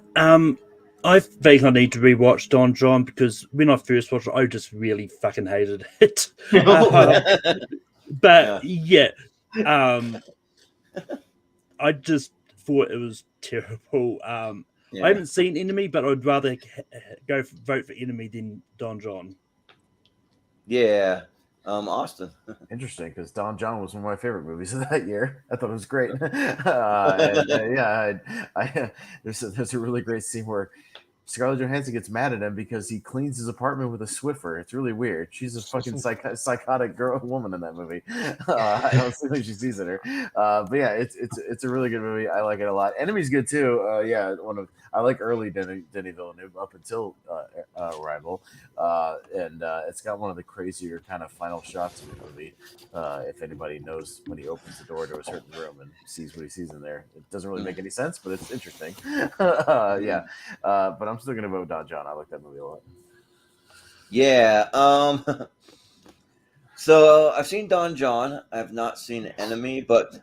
S4: I think I need to rewatch Don John because when I first watched it, I just really fucking hated it. But I just thought it was terrible.
S2: Yeah.
S4: I haven't seen Enemy, but I'd rather vote for Enemy than Don John.
S2: Yeah. Austin.
S3: Interesting, because Don John was one of my favorite movies of that year. I thought it was great. There's a really great scene where Scarlett Johansson gets mad at him because he cleans his apartment with a Swiffer. It's really weird. She's a fucking psychotic woman in that movie. I don't think she sees in her. But yeah, it's a really good movie. I like it a lot. Enemy's good too. I like early Denis Villeneuve up until Arrival, and it's got one of the crazier kind of final shots in the movie. If anybody knows when he opens the door to a certain room and sees what he sees in there, it doesn't really make any sense, but it's interesting. But I'm still gonna vote Don John. I like that movie a lot.
S2: Yeah. So I've seen Don John. I have not seen Enemy, but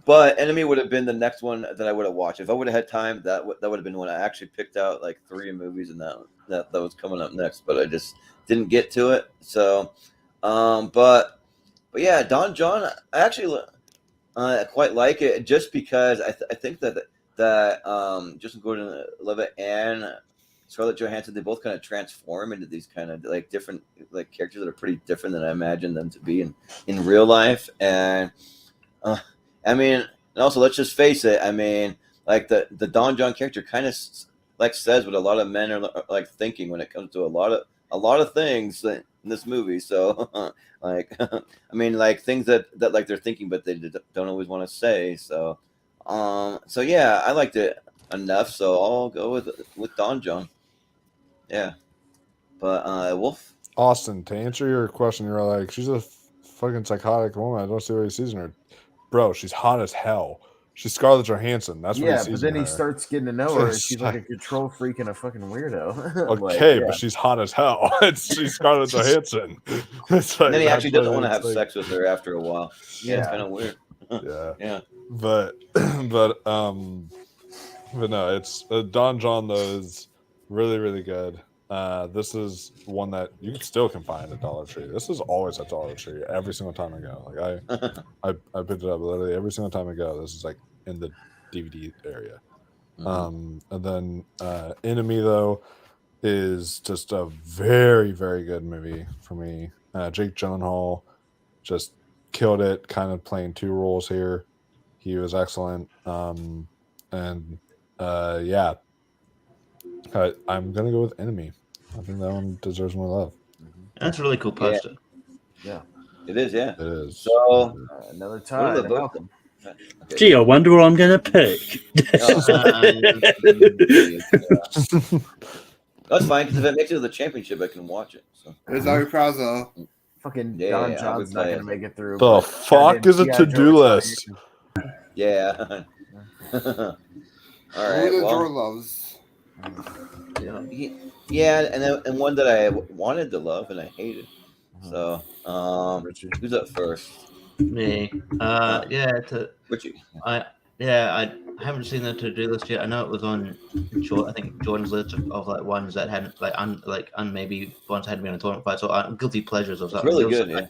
S2: Enemy would have been the next one that I would have watched if I would have had time. That would have been one I actually picked out like 3 movies, and that was coming up next, but I just didn't get to it. So, but yeah, Don John. I actually quite like it just because I think that Justin Gordon-Levitt and Scarlett Johansson, they both kind of transform into these kind of like different like characters that are pretty different than I imagined them to be in real life. And I mean, and also let's just face it. I mean, like the Don John character kind of like says what a lot of men are like thinking when it comes to a lot of things in this movie. So like, I mean, like things that like they're thinking, but they don't always want to say. So, so yeah, I liked it enough. So I'll go with Don John. Yeah, but Wolf.
S10: Austin, to answer your question, you're like, she's a fucking psychotic woman. I don't see what he sees in her. Bro, she's hot as hell. She's Scarlett Johansson. That's what he sees.
S3: But then
S10: in
S3: he
S10: her.
S3: starts getting to know her, and she's like a control freak and a fucking weirdo.
S10: Okay, but she's hot as hell. She's Scarlett Johansson. It's like,
S2: And then he actually doesn't want to have sex with her after a while. Yeah, it's kind of weird.
S10: Yeah. But no, it's Don John though is really, really good. This is one that you still can find at Dollar Tree. This is always at Dollar Tree every single time I go. Like I picked it up literally every single time I go. This is like in the DVD area. And then Enemy though is just a very, very good movie for me. Jake Gyllenhaal just killed it, kind of playing 2 roles here. He was excellent. Yeah, I'm gonna go with Enemy. I think that one deserves more love.
S5: That's a really cool poster.
S3: Yeah.
S2: It is. Yeah,
S10: it is.
S2: So
S3: another tie.
S2: Okay.
S4: Gee, I wonder what I'm gonna pick.
S2: That's fine because if it makes it to the championship, I can watch it. So.
S1: There's Ari Prazo.
S3: Fucking Don John's not gonna make it through.
S10: The fuck is a to-do list?
S2: Yeah. All right.
S1: Who the
S2: Well,
S1: Jordan loves.
S2: Yeah, and one that I wanted to love and I hated. So, who's up first?
S5: Me.
S2: Richie.
S5: I haven't seen the to-do list yet. I know it was on I think Jordan's list of like ones that hadn't maybe ones that hadn't been on tournament fight. So guilty pleasures or something.
S2: Really good. Yeah.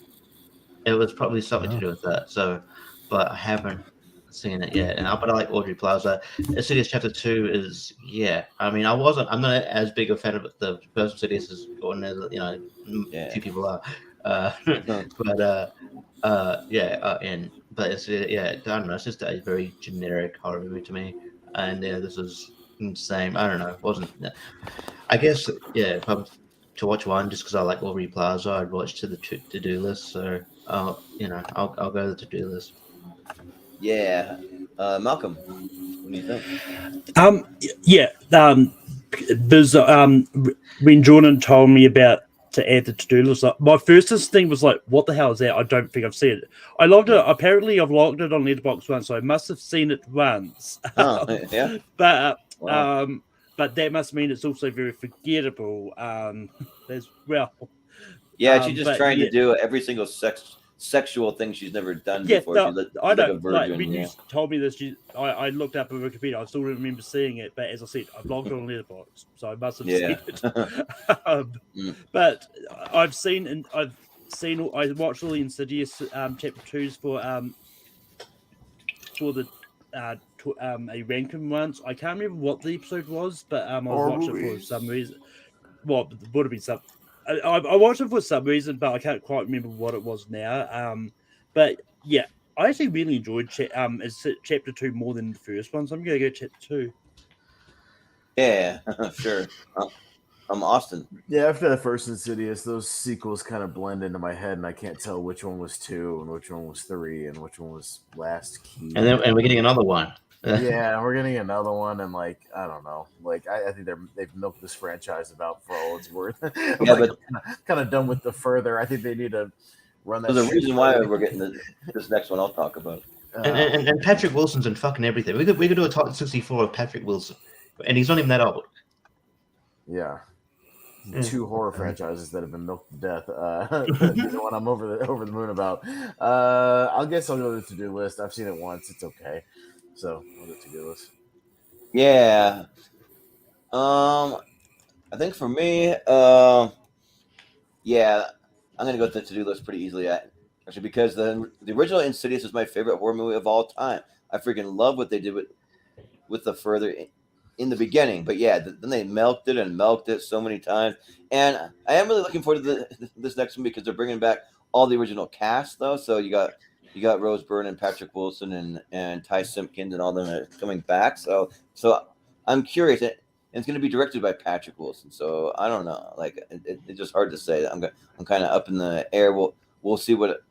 S5: It was probably something to do with that. So, but I haven't seen it yet. But I like Audrey Plaza. Insidious Chapter 2 is I'm not as big a fan of the first Insidious as Gordon is. A few people are. But it's I don't know. It's just a very generic horror movie to me. And this is insane. I don't know. It wasn't. I guess if I'm to watch one just because I like Aubrey Plaza, I'd watch to the to-do list. So I'll go to the to-do list.
S2: Yeah, Malcolm, what do you think?
S4: There's when Jordan told me about to add the to-do list, my first instinct was like, what the hell is that? I don't think I've seen it. I logged it. Apparently, I've logged it on Letterboxd once, so I must have seen it once.
S2: Yeah.
S4: But but that must mean it's also very forgettable as well.
S2: Yeah, she's just trying to do every single sexual thing she's never done before.
S4: I know.
S2: Like a virgin,
S4: like when you told me this, I looked up on Wikipedia. I still remember seeing it, but as I said, I've logged it on Letterboxd, so I must have seen it. But I watched all the Insidious Chapter 2s for the a ranking once. I can't remember what the episode was, but I
S1: Horror
S4: watched it for
S1: movies.
S4: some reason. Well, it would have been some. I watched it for some reason, but I can't quite remember what it was now. But yeah, I actually really enjoyed chapter 2 more than the first one, so I'm gonna go chapter 2.
S2: Yeah, sure. I'm Austin.
S3: Yeah, after the first Insidious, those sequels kind of blend into my head, and I can't tell which one was 2 and which one was 3 and which one was Last Key.
S5: And we're getting another one.
S3: Yeah, we're getting another one, and like I don't know, like I think they've milked this franchise about for all it's worth. I'm
S2: but
S3: kind of done with the further. I think they need to run that.
S2: there's a reason why we're getting this next one. I'll talk about.
S5: And Patrick Wilson's in fucking everything. We could do a top 64 of Patrick Wilson, and he's not even that old.
S3: Yeah. 2 horror franchises that have been milked to death. The one I'm over the moon about. I guess I'll go to the to-do list. I've seen it once. It's okay. So I'll go to-do list.
S2: Yeah. I think for me, yeah, I'm gonna go to the to-do list pretty easily. Actually, because the original Insidious is my favorite horror movie of all time. I freaking love what they did with the further in the beginning, but yeah, then they milked it so many times, and I am really looking forward to this next one because they're bringing back all the original cast though. So you got Rose Byrne and Patrick Wilson and Ty Simpkins and all them are coming back. So I'm curious, and it's going to be directed by Patrick Wilson. So I don't know, like it's just hard to say. I'm kind of up in the air. We'll see what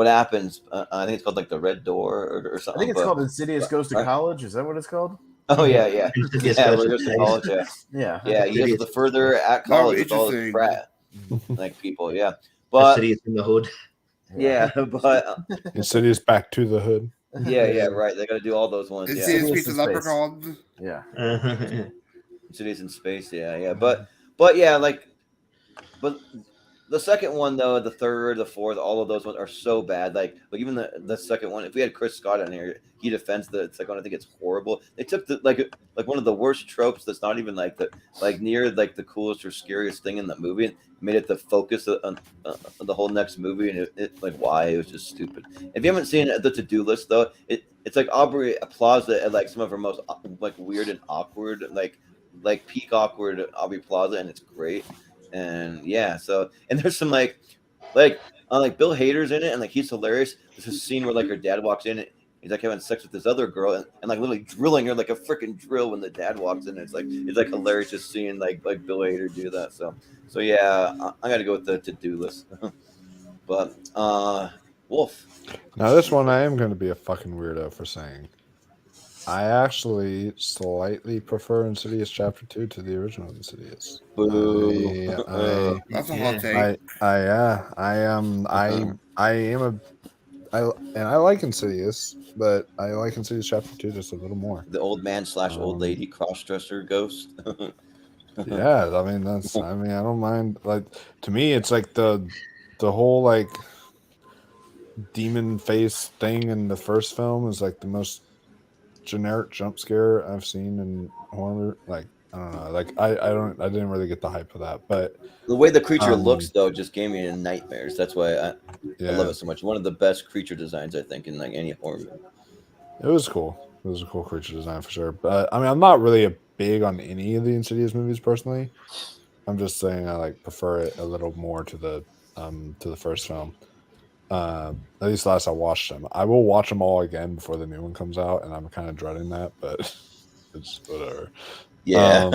S2: happens. I think it's called like the Red Door or something.
S3: I think it's called Insidious Goes to College. Is that what it's called?
S2: Oh yeah. We're just in college. Yeah. He goes the further at college with all his frat like people. Yeah, but
S5: Insidious in the hood.
S2: Yeah, but
S10: Insidious Back to the Hood.
S2: Yeah, right. They got to do all those ones.
S1: Insidious Meets the Leprechaun.
S3: Yeah.
S2: Insidious in Space. Yeah. But yeah, but the second one though, the third, the fourth, all of those ones are so bad. Like even the second one. If we had Chris Scott on here, he defends the second one. I think it's horrible. They took like one of the worst tropes that's not even near the coolest or scariest thing in the movie and made it the focus of the whole next movie. And it why it was just stupid. If you haven't seen the to-do list though, it's like Aubrey Plaza at like some of her most weird and awkward like peak awkward Aubrey Plaza, and it's great. And yeah, so and there's some like Bill Hader's in it, and he's hilarious. There's a scene where her dad walks in, and he's having sex with this other girl, and literally drilling her like a freaking drill when the dad walks in. It's hilarious just seeing like Bill Hader do that. So yeah, I got to go with the to-do list. But Wolf.
S10: Now this one I am going to be a fucking weirdo for saying. I actually slightly prefer Insidious Chapter 2 to the original Insidious.
S1: That's a hot take.
S10: I like Insidious, but I like Insidious Chapter 2 just a little more.
S2: The old man / old lady cross-dresser ghost.
S10: Yeah, I don't mind. To me, it's the whole demon face thing in the first film is the most generic jump scare I've seen in horror. I don't know. I didn't really get the hype of that, but
S2: the way the creature looks though just gave me nightmares. That's why I love it so much. One of the best creature designs I think in any horror movie.
S10: It was cool. It was a cool creature design for sure. But I'm not really big on any of the Insidious movies personally. I'm just saying I prefer it a little more to the first film. At least last I watched them. I will watch them all again before the new one comes out, and I'm kind of dreading that, but it's whatever.
S2: Yeah.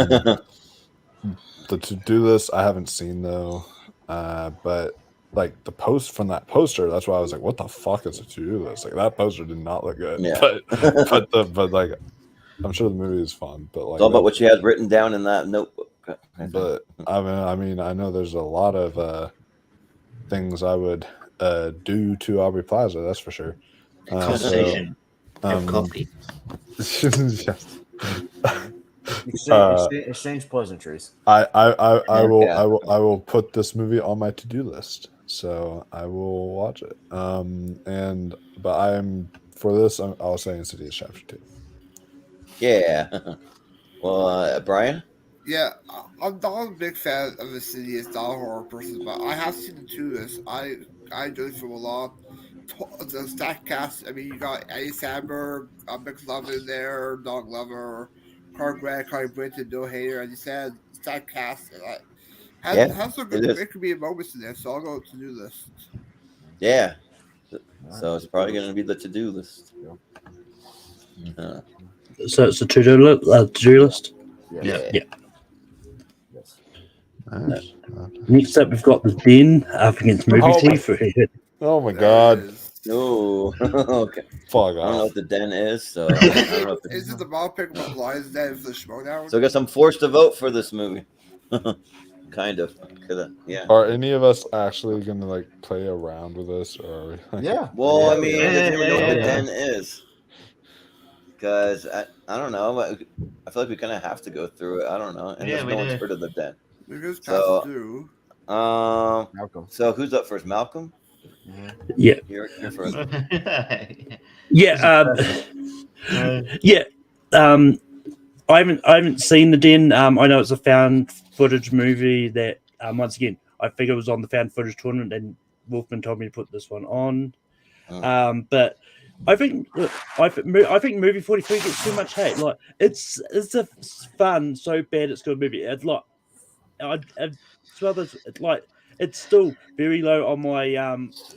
S10: The to-do list I haven't seen though, but the post from that poster, that's why I was what the fuck is a to-do list? That poster did not look good.
S2: Yeah.
S10: But I'm sure the movie is fun. But
S2: it's all about what you had written down in that notebook.
S10: But I mean, I know there's a lot of things I would do to Aubrey Plaza, that's for sure.
S5: Conversation. Coffee.
S3: Exchange pleasantries.
S10: I will put this movie on my to-do list, so I will watch it. But I'll say Insidious Chapter 2.
S2: Yeah. Well, Brian.
S1: Yeah, I'm not a big fan of Insidious, not a horror person, but I have seen the to-do list. I enjoyed the film a lot. the stack cast. I mean, you got Eddie Samberg, McLovin there, Dog Lover, Clark Gregg, Carly Brinton, Bill Hader, as you said, stack cast. Has some good great comedic moments in there, so I'll go to do list.
S2: Yeah. So it's probably going to be the to-do list.
S4: So it's a to-do list?
S3: Yeah.
S10: Yes.
S4: Next up, we've got The Den up against Movie 43.
S10: Oh my god.
S2: No. Okay.
S10: Fuck
S2: I don't know what The Den is, so I don't know if
S1: Is it the mall pick with Lions Den for the Schmodown?
S2: So I guess I'm forced to vote for this movie. Kind of. Yeah.
S10: Are any of us actually gonna like play around with this, or
S3: Yeah.
S2: Well, I mean, does anyone know what The Den is? Because I don't know. I feel like we kind of have to go through it. I don't know. And no one's heard of The Den.
S1: We just
S2: So,
S1: through.
S3: Malcolm.
S2: So who's up first? Malcolm?
S4: Yeah.
S2: You're first.
S4: Yeah. Yeah. I haven't seen The Den. I know it's a found footage movie that once again I figure it was on the found footage tournament, and Wolfman told me to put this one on. But I think movie 43 gets too much hate. Like it's a fun, so bad it's good movie. It's like it's still very low on my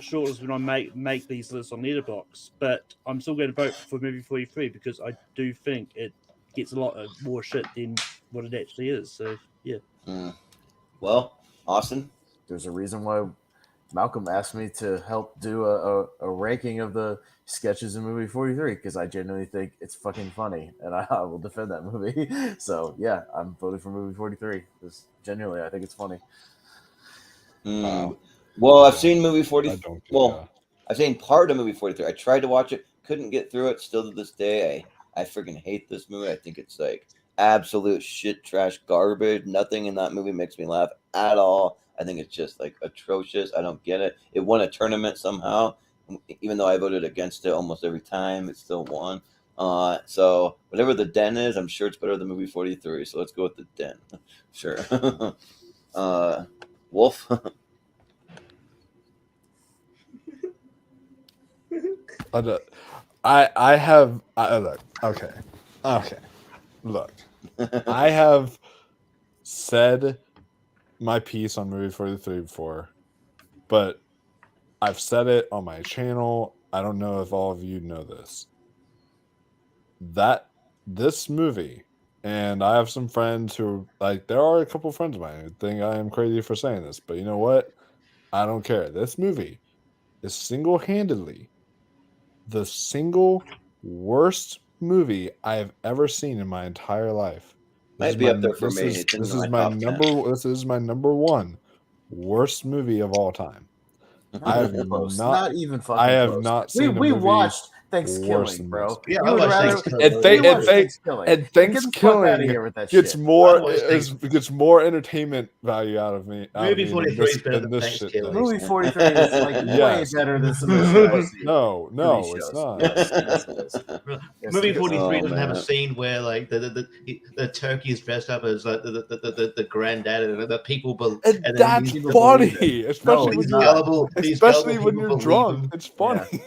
S4: shortlist when I make these lists on Letterboxd, but I'm still going to vote for movie 43 because I do think it gets a lot of more shit than what it actually is. So yeah.
S2: Well, Austin,
S3: there's a reason why Malcolm asked me to help do a ranking of the sketches in movie 43 because I genuinely think it's fucking funny and I will defend that movie. So yeah, I'm voting for movie 43 because genuinely I think it's funny.
S2: Well, I've seen movie 43. I've seen part of movie 43. I tried to watch it, couldn't get through it. Still to this day, I freaking hate this movie. I think it's like absolute shit trash garbage. Nothing in that movie makes me laugh at all. I think it's just like atrocious. I don't get it. It won a tournament somehow, even though I voted against it almost every time. It still won. So whatever The Den is, I'm sure it's better than movie 43. So let's go with The Den. Sure. Wolf.
S10: I have look. Okay. Look, I have said my piece on movie 43 before, but I've said it on my channel. I don't know if all of you know this. That this movie, and I have some friends who like. There are a couple friends of mine who think I am crazy for saying this, but you know what? I don't care. This movie is single-handedly the single worst movie I have ever seen in my entire life.
S2: Might be up there for me.
S10: This is my number one worst movie of all time.
S3: Not even close. Not even fucking
S10: I have
S3: close.
S10: not seen.
S3: We watched Thanksgiving, bro.
S5: Yeah,
S3: I
S5: watched
S3: Thanksgiving.
S10: And Thanksgiving gets more entertainment value out of me.
S5: Movie 43 is better than Thanksgiving.
S3: Movie 43 is like way better than some of the
S10: No, it's not.
S3: Yes, it is.
S5: Movie 43 doesn't have a scene where like the turkey is dressed up as like the granddad and the people.
S10: And that's funny, especially when you're drunk. It's funny.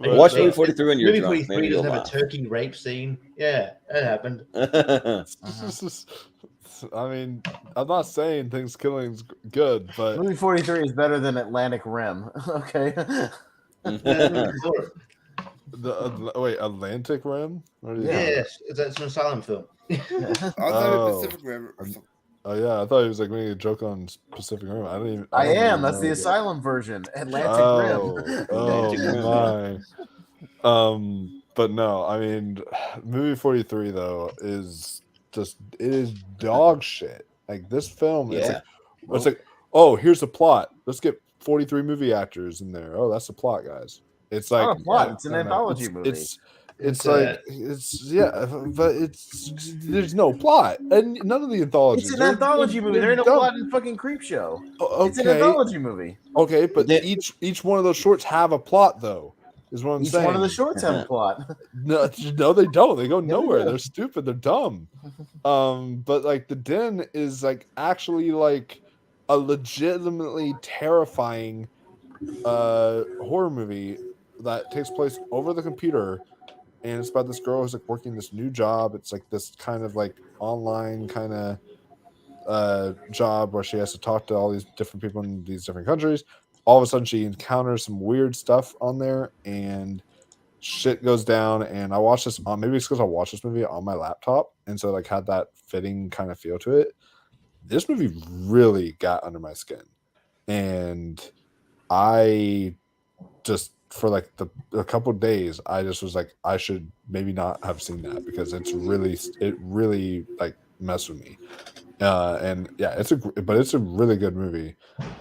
S2: Yeah. Watch movie 43 when you're drunk.
S5: Movie 43 doesn't have a turkey rape scene. Yeah, that happened.
S10: I mean, I'm not saying Thanksgiving's good, but
S3: movie 43 is better than Atlantic Rim. Okay.
S10: Wait, Atlantic Rim?
S5: Yes, that's an asylum film.
S1: Pacific Rim.
S10: Oh yeah, I thought he was like making a joke on Pacific Rim. I
S3: am. That's the asylum version. Atlantic Rim.
S10: Oh my. But no, I mean, movie 43 though is dog shit. Like this film, it's like, oh, here's the plot. Let's get 43 movie actors in there. Oh, that's the plot, guys. It's like
S3: not a plot. It's an anthology movie.
S10: But there's no plot, and none of the anthologies.
S3: It's an anthology movie. There ain't no plot in fucking Creepshow. Okay. It's an anthology movie.
S10: Okay, but each one of those shorts have a plot, though. Is what I'm saying.
S3: Each one of the shorts have a plot.
S10: No, they don't. They go nowhere. They're stupid. They're dumb. But like The Den is like actually like a legitimately terrifying horror movie that takes place over the computer, and it's about this girl who's like working this new job. It's like this kind of like online kind of job where she has to talk to all these different people in these different countries. All of a sudden, she encounters some weird stuff on there, and shit goes down. And I watched this on, maybe it's because I watched this movie on my laptop, and so like had that fitting kind of feel to it. This movie really got under my skin, and I just for like a couple of days, I just was like, I should maybe not have seen that because it really like messed with me. And yeah, it's a really good movie.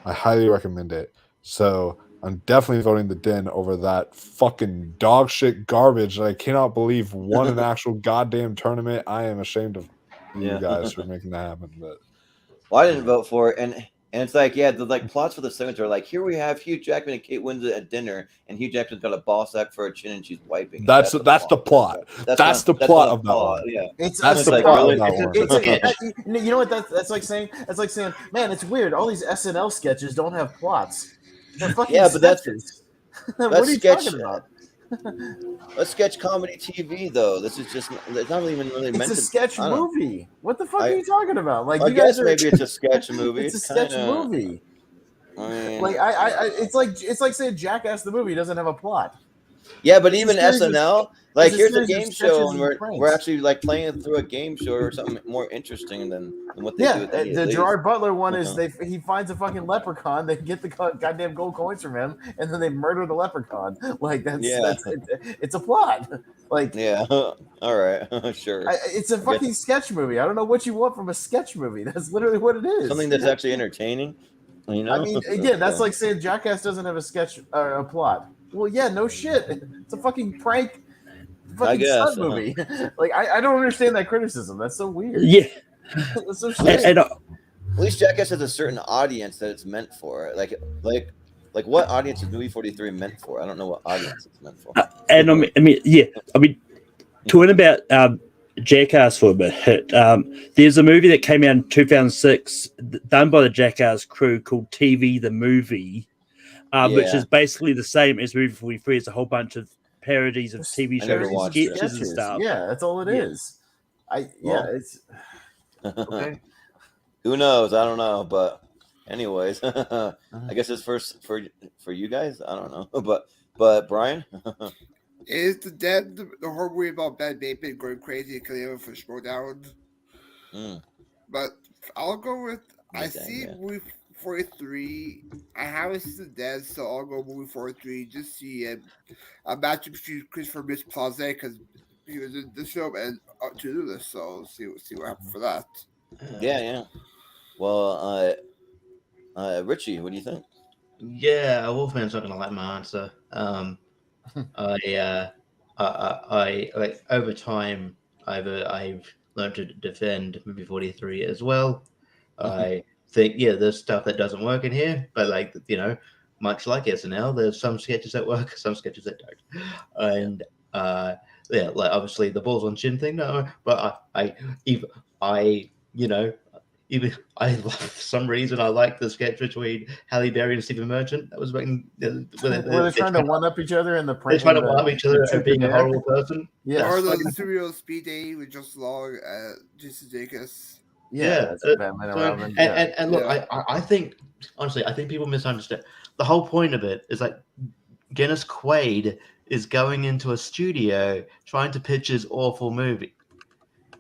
S10: I highly recommend it. So I'm definitely voting The Den over that fucking dog shit garbage that I cannot believe won an actual goddamn tournament. I am ashamed of you guys for making that happen. But
S2: well, I didn't vote for it, and it's like, yeah, the like plots for the segments are like, here we have Hugh Jackman and Kate Winslet at dinner, and Hugh Jackman's got a ball sack for a chin, and she's wiping.
S10: That's the plot. That's the plot of that one.
S2: Yeah,
S10: that's the plot of that
S3: one. You know what? That's like saying. That's like saying, man, it's weird. All these SNL sketches don't have plots. They're fucking sketches. What are you talking about?
S2: A sketch comedy TV though. This is just it's not even really meant to.
S3: It's a sketch movie. What the fuck are you talking about?
S2: Like, I guess maybe it's a sketch movie.
S3: It's a sketch movie.
S2: I mean,
S3: like it's like saying Jackass the movie doesn't have a plot.
S2: Yeah, but even SNL, like here's a game show, and
S3: and
S2: we're actually like playing it through a game show or something more interesting than what they do. At
S3: the Gerard Butler one is he finds a fucking leprechaun, they get the goddamn gold coins from him, and then they murder the leprechaun. Like it's a plot. Like
S2: all right, sure.
S3: It's a fucking sketch movie. I don't know what you want from a sketch movie. That's literally what it is.
S2: Something that's actually entertaining. You know?
S3: I mean, again, that's like saying Jackass doesn't have a sketch or a plot. Well, yeah, no shit. It's a fucking prank, fucking stunt movie. Like, I don't understand that criticism. That's so weird.
S4: Yeah,
S3: that's so strange.
S2: At least Jackass has a certain audience that it's meant for. Like what audience is movie 43 meant for? I don't know what audience it's meant for.
S4: And I mean, talking about Jackass for a bit. There's a movie that came out in 2006, done by the Jackass crew, called TV the Movie. Which is basically the same as Movie 43. It's a whole bunch of parodies of TV shows and sketches and stuff.
S3: Yeah, that's all it is. It's okay.
S2: Who knows? I don't know, but anyways, I guess it's first for you guys. I don't know, but Brian,
S1: is The Den the horror movie about Ben Bateman going crazy because he have a fishbowl down? But I'll go with movie 43. I haven't seen The Den, so I'll go movie 43. Just see a match between Christopher Mintz-Plasse because he was in this film and to do this. So see what happens for that.
S2: Yeah. Well, Richie, what do you think?
S5: Yeah, Wolfman's not gonna like my answer. I like over time I've learned to defend movie 43 as well. I think there's stuff that doesn't work in here, but like much like SNL, there's some sketches that work, some sketches that don't, and like obviously the balls on chin thing, no, but I love for some reason I like the sketch between Halle Berry and Stephen Merchant. That was when
S3: they're trying to one up each other in the
S5: prank. They're trying to one up each other and being a horrible person.
S3: Yeah,
S1: or the serial speed dating with just long, Jason Jacobs.
S3: Yeah,
S5: and look, I think honestly, I think people misunderstand. The whole point of it is like Dennis Quaid is going into a studio trying to pitch his awful movie.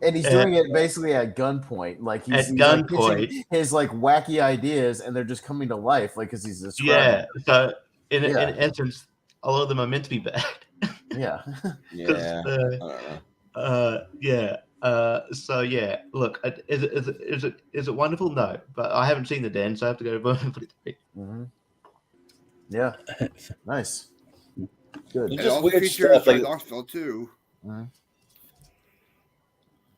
S3: And he's doing it basically at gunpoint. Like he's
S5: gunpoint,
S3: like his like wacky ideas, and they're just coming to life, like because he's a scribe.
S5: Yeah. So in essence, a lot of them are meant to be bad.
S3: Yeah.
S5: So yeah. Look, is it wonderful? No, but I haven't seen The Den, so I have to go to 43.
S3: Yeah. Nice. Good.
S1: And all the features like Knoxville too.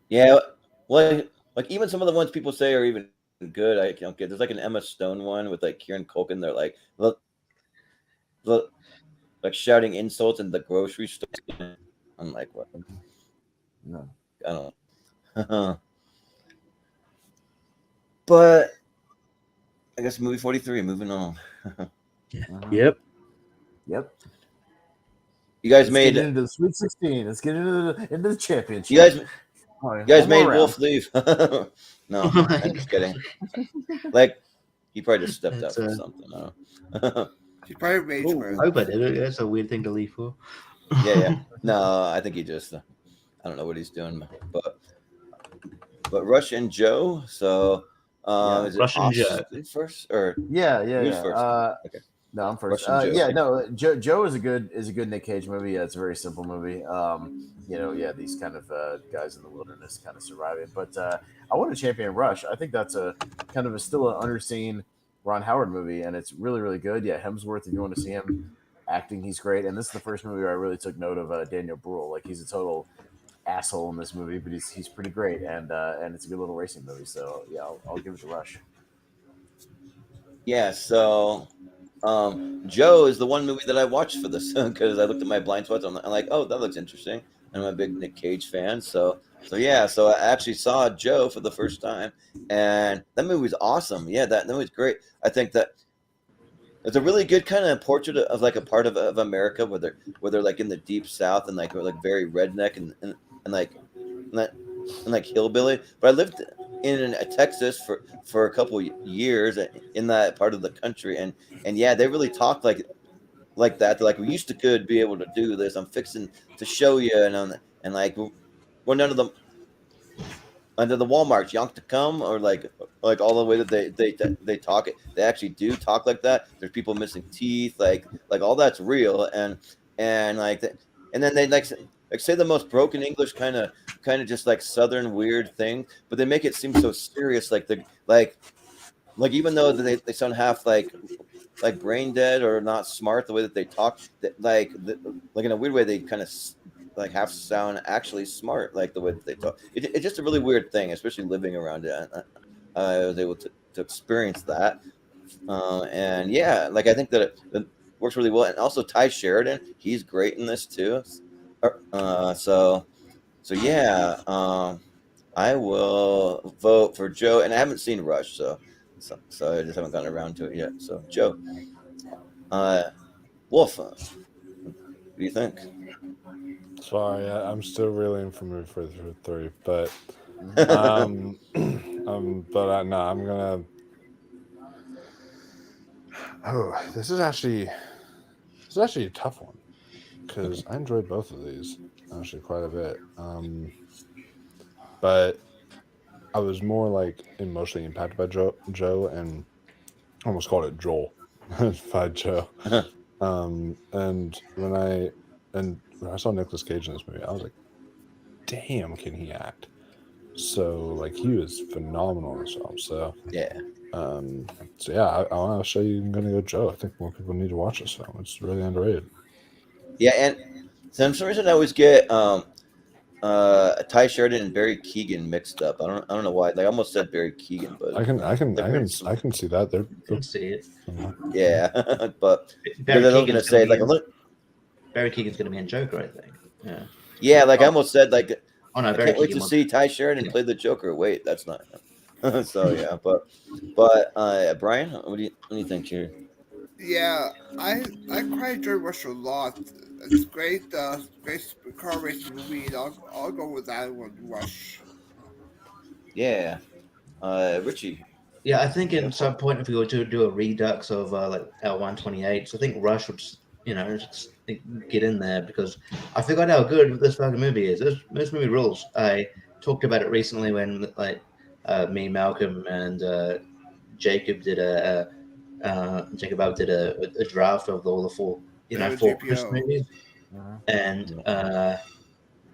S2: Yeah, well, like even some of the ones people say are even good. I don't get. There's like an Emma Stone one with like Kieran Culkin. They're like, look, like shouting insults in the grocery store. I'm like, what?
S3: No,
S2: I don't know. But I guess movie 43. Moving on.
S4: Yep.
S2: You guys
S3: Let's
S2: made
S3: get into the Sweet 16. Let's get into the championship.
S2: You guys made Wolf leave. No, I'm just kidding. Like, he probably just stepped up for something. I don't know.
S1: He probably rage
S5: I hope I did it. That's a weird thing to leave for.
S2: Yeah. No, I think he just, I don't know what he's doing, but Rush and Joe. So, is it
S5: Rush and Joe
S2: first or
S3: yeah.
S2: First? Okay.
S3: No, I'm first. Joe is a good Nick Cage movie. Yeah, it's a very simple movie. These kind of guys in the wilderness kind of surviving. But I want to champion Rush. I think that's a kind of still an underseen Ron Howard movie, and it's really, really good. Yeah, Hemsworth, if you want to see him acting, he's great. And this is the first movie where I really took note of Daniel Bruhl. Like, he's a total asshole in this movie, but he's pretty great, and it's a good little racing movie. So yeah, I'll give it to Rush.
S2: Yeah. So. Joe is the one movie that I watched for this because I looked at my blind spots. I'm like, oh, that looks interesting. I'm a big Nick Cage fan, so I actually saw Joe for the first time, and that movie was awesome. Yeah, that movie was great. I think that it's a really good kind of portrait of like a part of America where they're like in the deep South and like very redneck and like hillbilly. But I lived in Texas for a couple years in that part of the country, and yeah, they really talk like that. They're like, we used to could be able to do this. I'm fixing to show you, and like we're none of them under the Walmarts, yonk to come, or like all the way that they talk it. They actually do talk like that. There's people missing teeth, like all that's real, and like that, and then they like say the most broken English kind of just like Southern weird thing, but they make it seem so serious, like even though they sound half like brain dead or not smart the way that they talk, like in a weird way they kind of like half sound actually smart, like the way that they talk. It's just a really weird thing, especially living around it. I was able to experience that, and yeah, like I think that it works really well. And also Ty Sheridan, he's great in this too. So yeah, I will vote for Joe, and I haven't seen Rush, so I just haven't gotten around to it yet. So Joe, Wolf, what do you think?
S10: Sorry, I'm still reeling from movie for 3, but I'm gonna. Oh, this is actually a tough one because I enjoyed both of these actually quite a bit. But I was more like emotionally impacted by Joe, and almost called it Joel by Joe. And when I saw Nicolas Cage in this movie, I was like, damn, can he act? So like he was phenomenal in this film. So
S2: yeah.
S10: I want to say I'm gonna go Joe. I think more people need to watch this film. It's really underrated.
S2: Yeah, and for some reason I always get Ty Sheridan and Barry Keoghan mixed up. I don't know why. Like I almost said Barry Keoghan, but
S10: I can see that. They're
S5: can see it.
S2: Yeah, but
S5: Barry
S2: I was gonna say like
S5: Barry Keoghan's gonna be in Joker, I think. Yeah.
S2: Yeah, like I almost said like
S5: oh no,
S2: I can't wait to see Ty Sheridan play the Joker. Wait, that's not. So yeah, but Brian, what do you think here?
S1: Yeah, I quite enjoy Rush a lot. It's great, great car racing movie. And I'll go with that one, Rush.
S2: Yeah, Richie.
S5: Yeah, I think at some point if we were to do a redux of like our 128, I think Rush would just get in there because I forgot how good this fucking movie is. This movie rules. I talked about it recently when like me, Malcolm, and Jacob did a draft of all the four Chris movies, and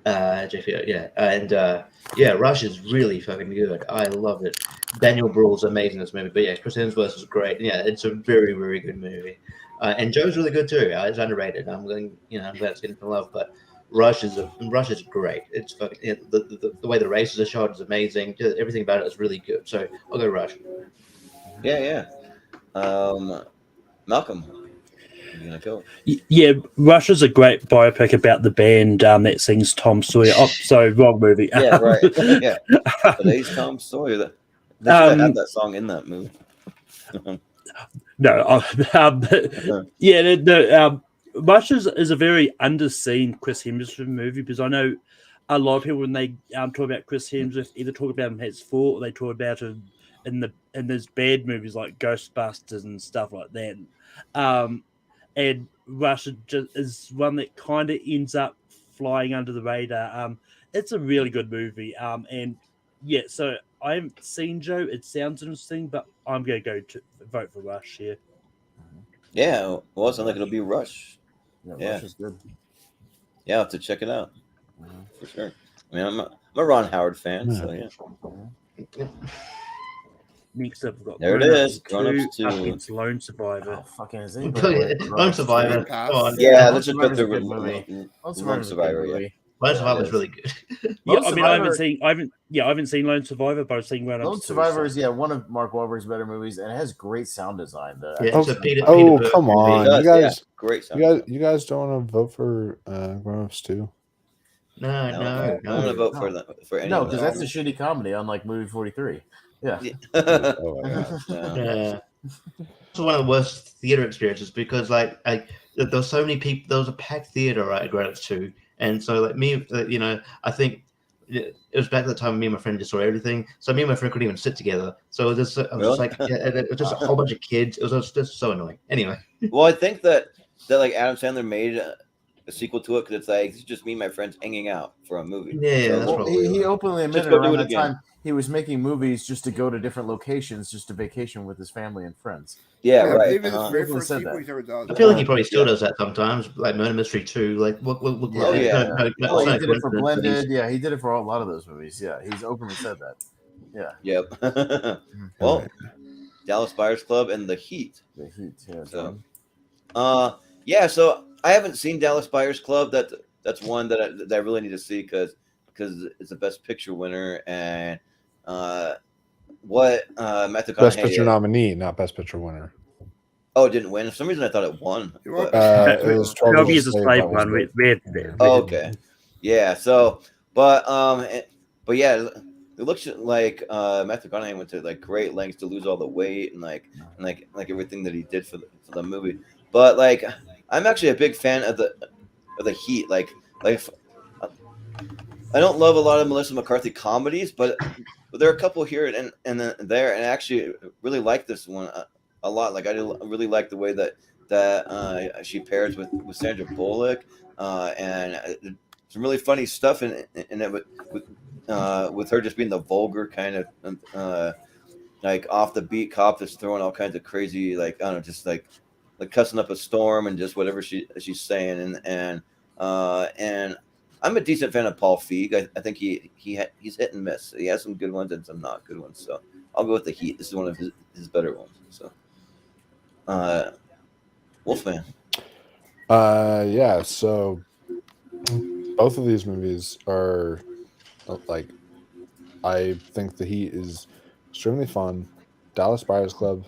S5: JPO, yeah, Rush is really fucking good. I love it. Daniel Bruhl's amazing in this movie, but yeah, Chris Hemsworth is great. Yeah, it's a very, very good movie, and Joe's really good too. It's underrated. I'm glad it's getting some love, but Rush is great. It's fucking the way the races are shot is amazing. Everything about it is really good. So I'll go Rush.
S2: Yeah. Malcolm. You gonna go?
S4: Yeah, Rush is a great biopic about the band that sings Tom Sawyer. Oh, sorry, wrong movie.
S2: Yeah, right. Yeah, today's Tom Sawyer. They should have that song in that movie.
S4: No, Rush is a very underseen Chris Hemsworth movie because I know a lot of people when they talk about Chris Hemsworth either talk about him as Thor or they talk about him in those bad movies like Ghostbusters and stuff like that. And Rush is one that kind of ends up flying under the radar. It's a really good movie. And yeah, so I haven't seen Joe. It sounds interesting, but I'm going to vote for Rush here.
S2: Yeah, well, it sounds like it'll be Rush.
S3: Yeah, Rush is good.
S2: Yeah, I'll have to check it out for sure. I mean, I'm a Ron Howard fan, so yeah.
S4: Next up, we've got
S2: there it is. Grown-ups 2
S4: against Lone Survivor.
S3: Oh, fucking is
S5: Lone Survivor. Come on.
S2: Yeah, let's just go
S3: Survivor's a good movie.
S2: Lone Survivor. Yeah.
S5: Lone Survivor's really good.
S4: Yeah, I mean, I haven't seen Lone Survivor, but I've seen
S3: Lone Survivor is one of Mark Wahlberg's better movies, and it has great sound design.
S5: Peter
S10: come on,
S2: does,
S10: you guys!
S2: Great sound.
S10: You guys don't want to vote for Grown-ups 2?
S5: No.
S2: I don't want to vote for any.
S3: No, because that's a shitty comedy, unlike movie 43. Yeah.
S10: Oh my god.
S5: Yeah. It's one of the worst theater experiences because there's so many people. There was a packed theater right at Grown-ups 2, and so like me, I think it was back at the time me and my friend just saw everything. So me and my friend couldn't even sit together. So it was just it was just a whole bunch of kids. It was just so annoying. Anyway.
S2: Well, I think that like Adam Sandler made a sequel to it because it's like it's just me and my friends hanging out for a movie.
S5: Yeah,
S2: so,
S3: he openly admitted around the time he was making movies just to go to different locations, just to vacation with his family and friends.
S2: Yeah, right.
S5: I feel like he probably still does that sometimes, like Murder Mystery 2. Like, what?
S3: He did it for Blended. Yeah, he did it for a lot of those movies. Yeah, he's openly said that. Yeah.
S2: Yep. Well, Dallas Buyers Club and The Heat.
S3: The Heat. Yeah.
S2: So, so I haven't seen Dallas Buyers Club. That's one that I really need to see because it's the Best Picture winner and Matthew McConaughey.
S10: Best Picture nominee, not Best Picture winner.
S2: Oh, it didn't win. For some reason, I thought it won.
S10: It was 12
S4: Years a Slave one.
S2: Okay. Yeah. So, but yeah, it looks like Matthew McConaughey went to like great lengths to lose all the weight and like everything that he did for the movie. But like, I'm actually a big fan of the Heat. Like I don't love a lot of Melissa McCarthy comedies, but there are a couple here and there, and I actually really like this one a lot. Like I really like the way that she pairs with Sandra Bullock, and some really funny stuff in it with her just being the vulgar kind of like off the beat cop that's throwing all kinds of crazy like I don't know, just like cussing up a storm and just whatever she's saying and I'm a decent fan of Paul Feig. I think he's hit and miss. He has some good ones and some not good ones. So I'll go with The Heat. This is one of his better ones. So, Wolfman.
S10: Yeah. So both of these movies are like, I think The Heat is extremely fun. Dallas Buyers Club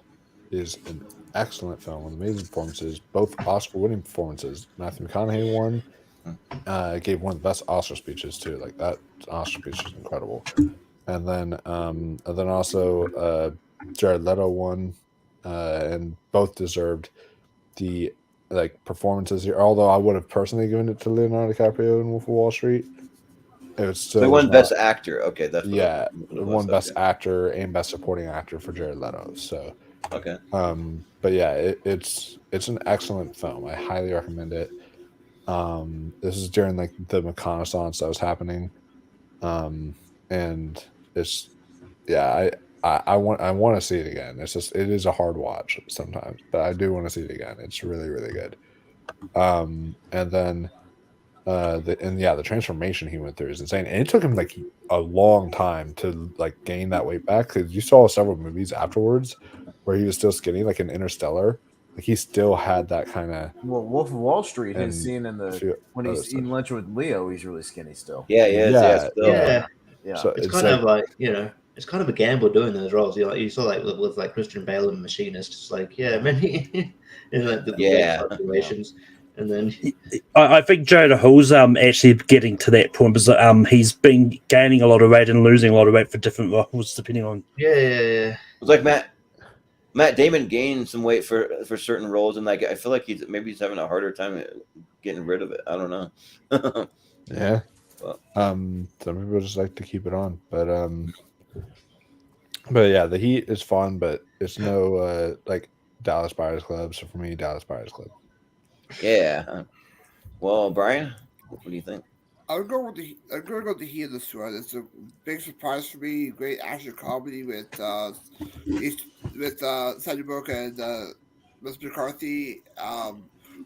S10: is an excellent film with amazing performances, both Oscar-winning performances. Matthew McConaughey won. Gave one of the best Oscar speeches too. Like that Oscar speech is incredible. And then also Jared Leto won, and both deserved the performances here. Although I would have personally given it to Leonardo DiCaprio in Wolf of Wall Street. It was still
S2: they won Best Actor. Okay, that's
S10: it won Best Actor and Best Supporting Actor for Jared Leto. So
S2: okay,
S10: but yeah, it's an excellent film. I highly recommend it. This is during like the reconnaissance that was happening, and it's I want to see it again. It is a hard watch sometimes, but I do want to see it again. It's really really good. And then the transformation he went through is insane, and it took him like a long time to like gain that weight back because you saw several movies afterwards where he was still skinny, like in Interstellar. Like he still had that kind of.
S3: Well, Wolf of Wall Street, his scene in when he's eating lunch with Leo, he's really skinny still.
S2: Yeah, he is.
S5: Yeah. So it's kind of like it's kind of a gamble doing those roles. You saw like with like Christian Bale and Machinist, just like maybe in like the situations. And then
S4: I think Jonah Hill's actually getting to that point because he's been gaining a lot of weight and losing a lot of weight for different roles depending on.
S5: Yeah.
S2: It's like Matt Matt Damon gained some weight for certain roles, and like I feel like he's having a harder time getting rid of it. I don't know.
S10: Yeah.
S2: Well,
S10: Some people just like to keep it on, but yeah, the Heat is fun, but it's no like Dallas Buyers Club. So for me, Dallas Buyers Club.
S2: yeah. Well, Brian, what do you think?
S1: I'm going to go with the Heat of this one. It's a big surprise for me. Great action comedy with Sandra Bullock and Mr. McCarthy.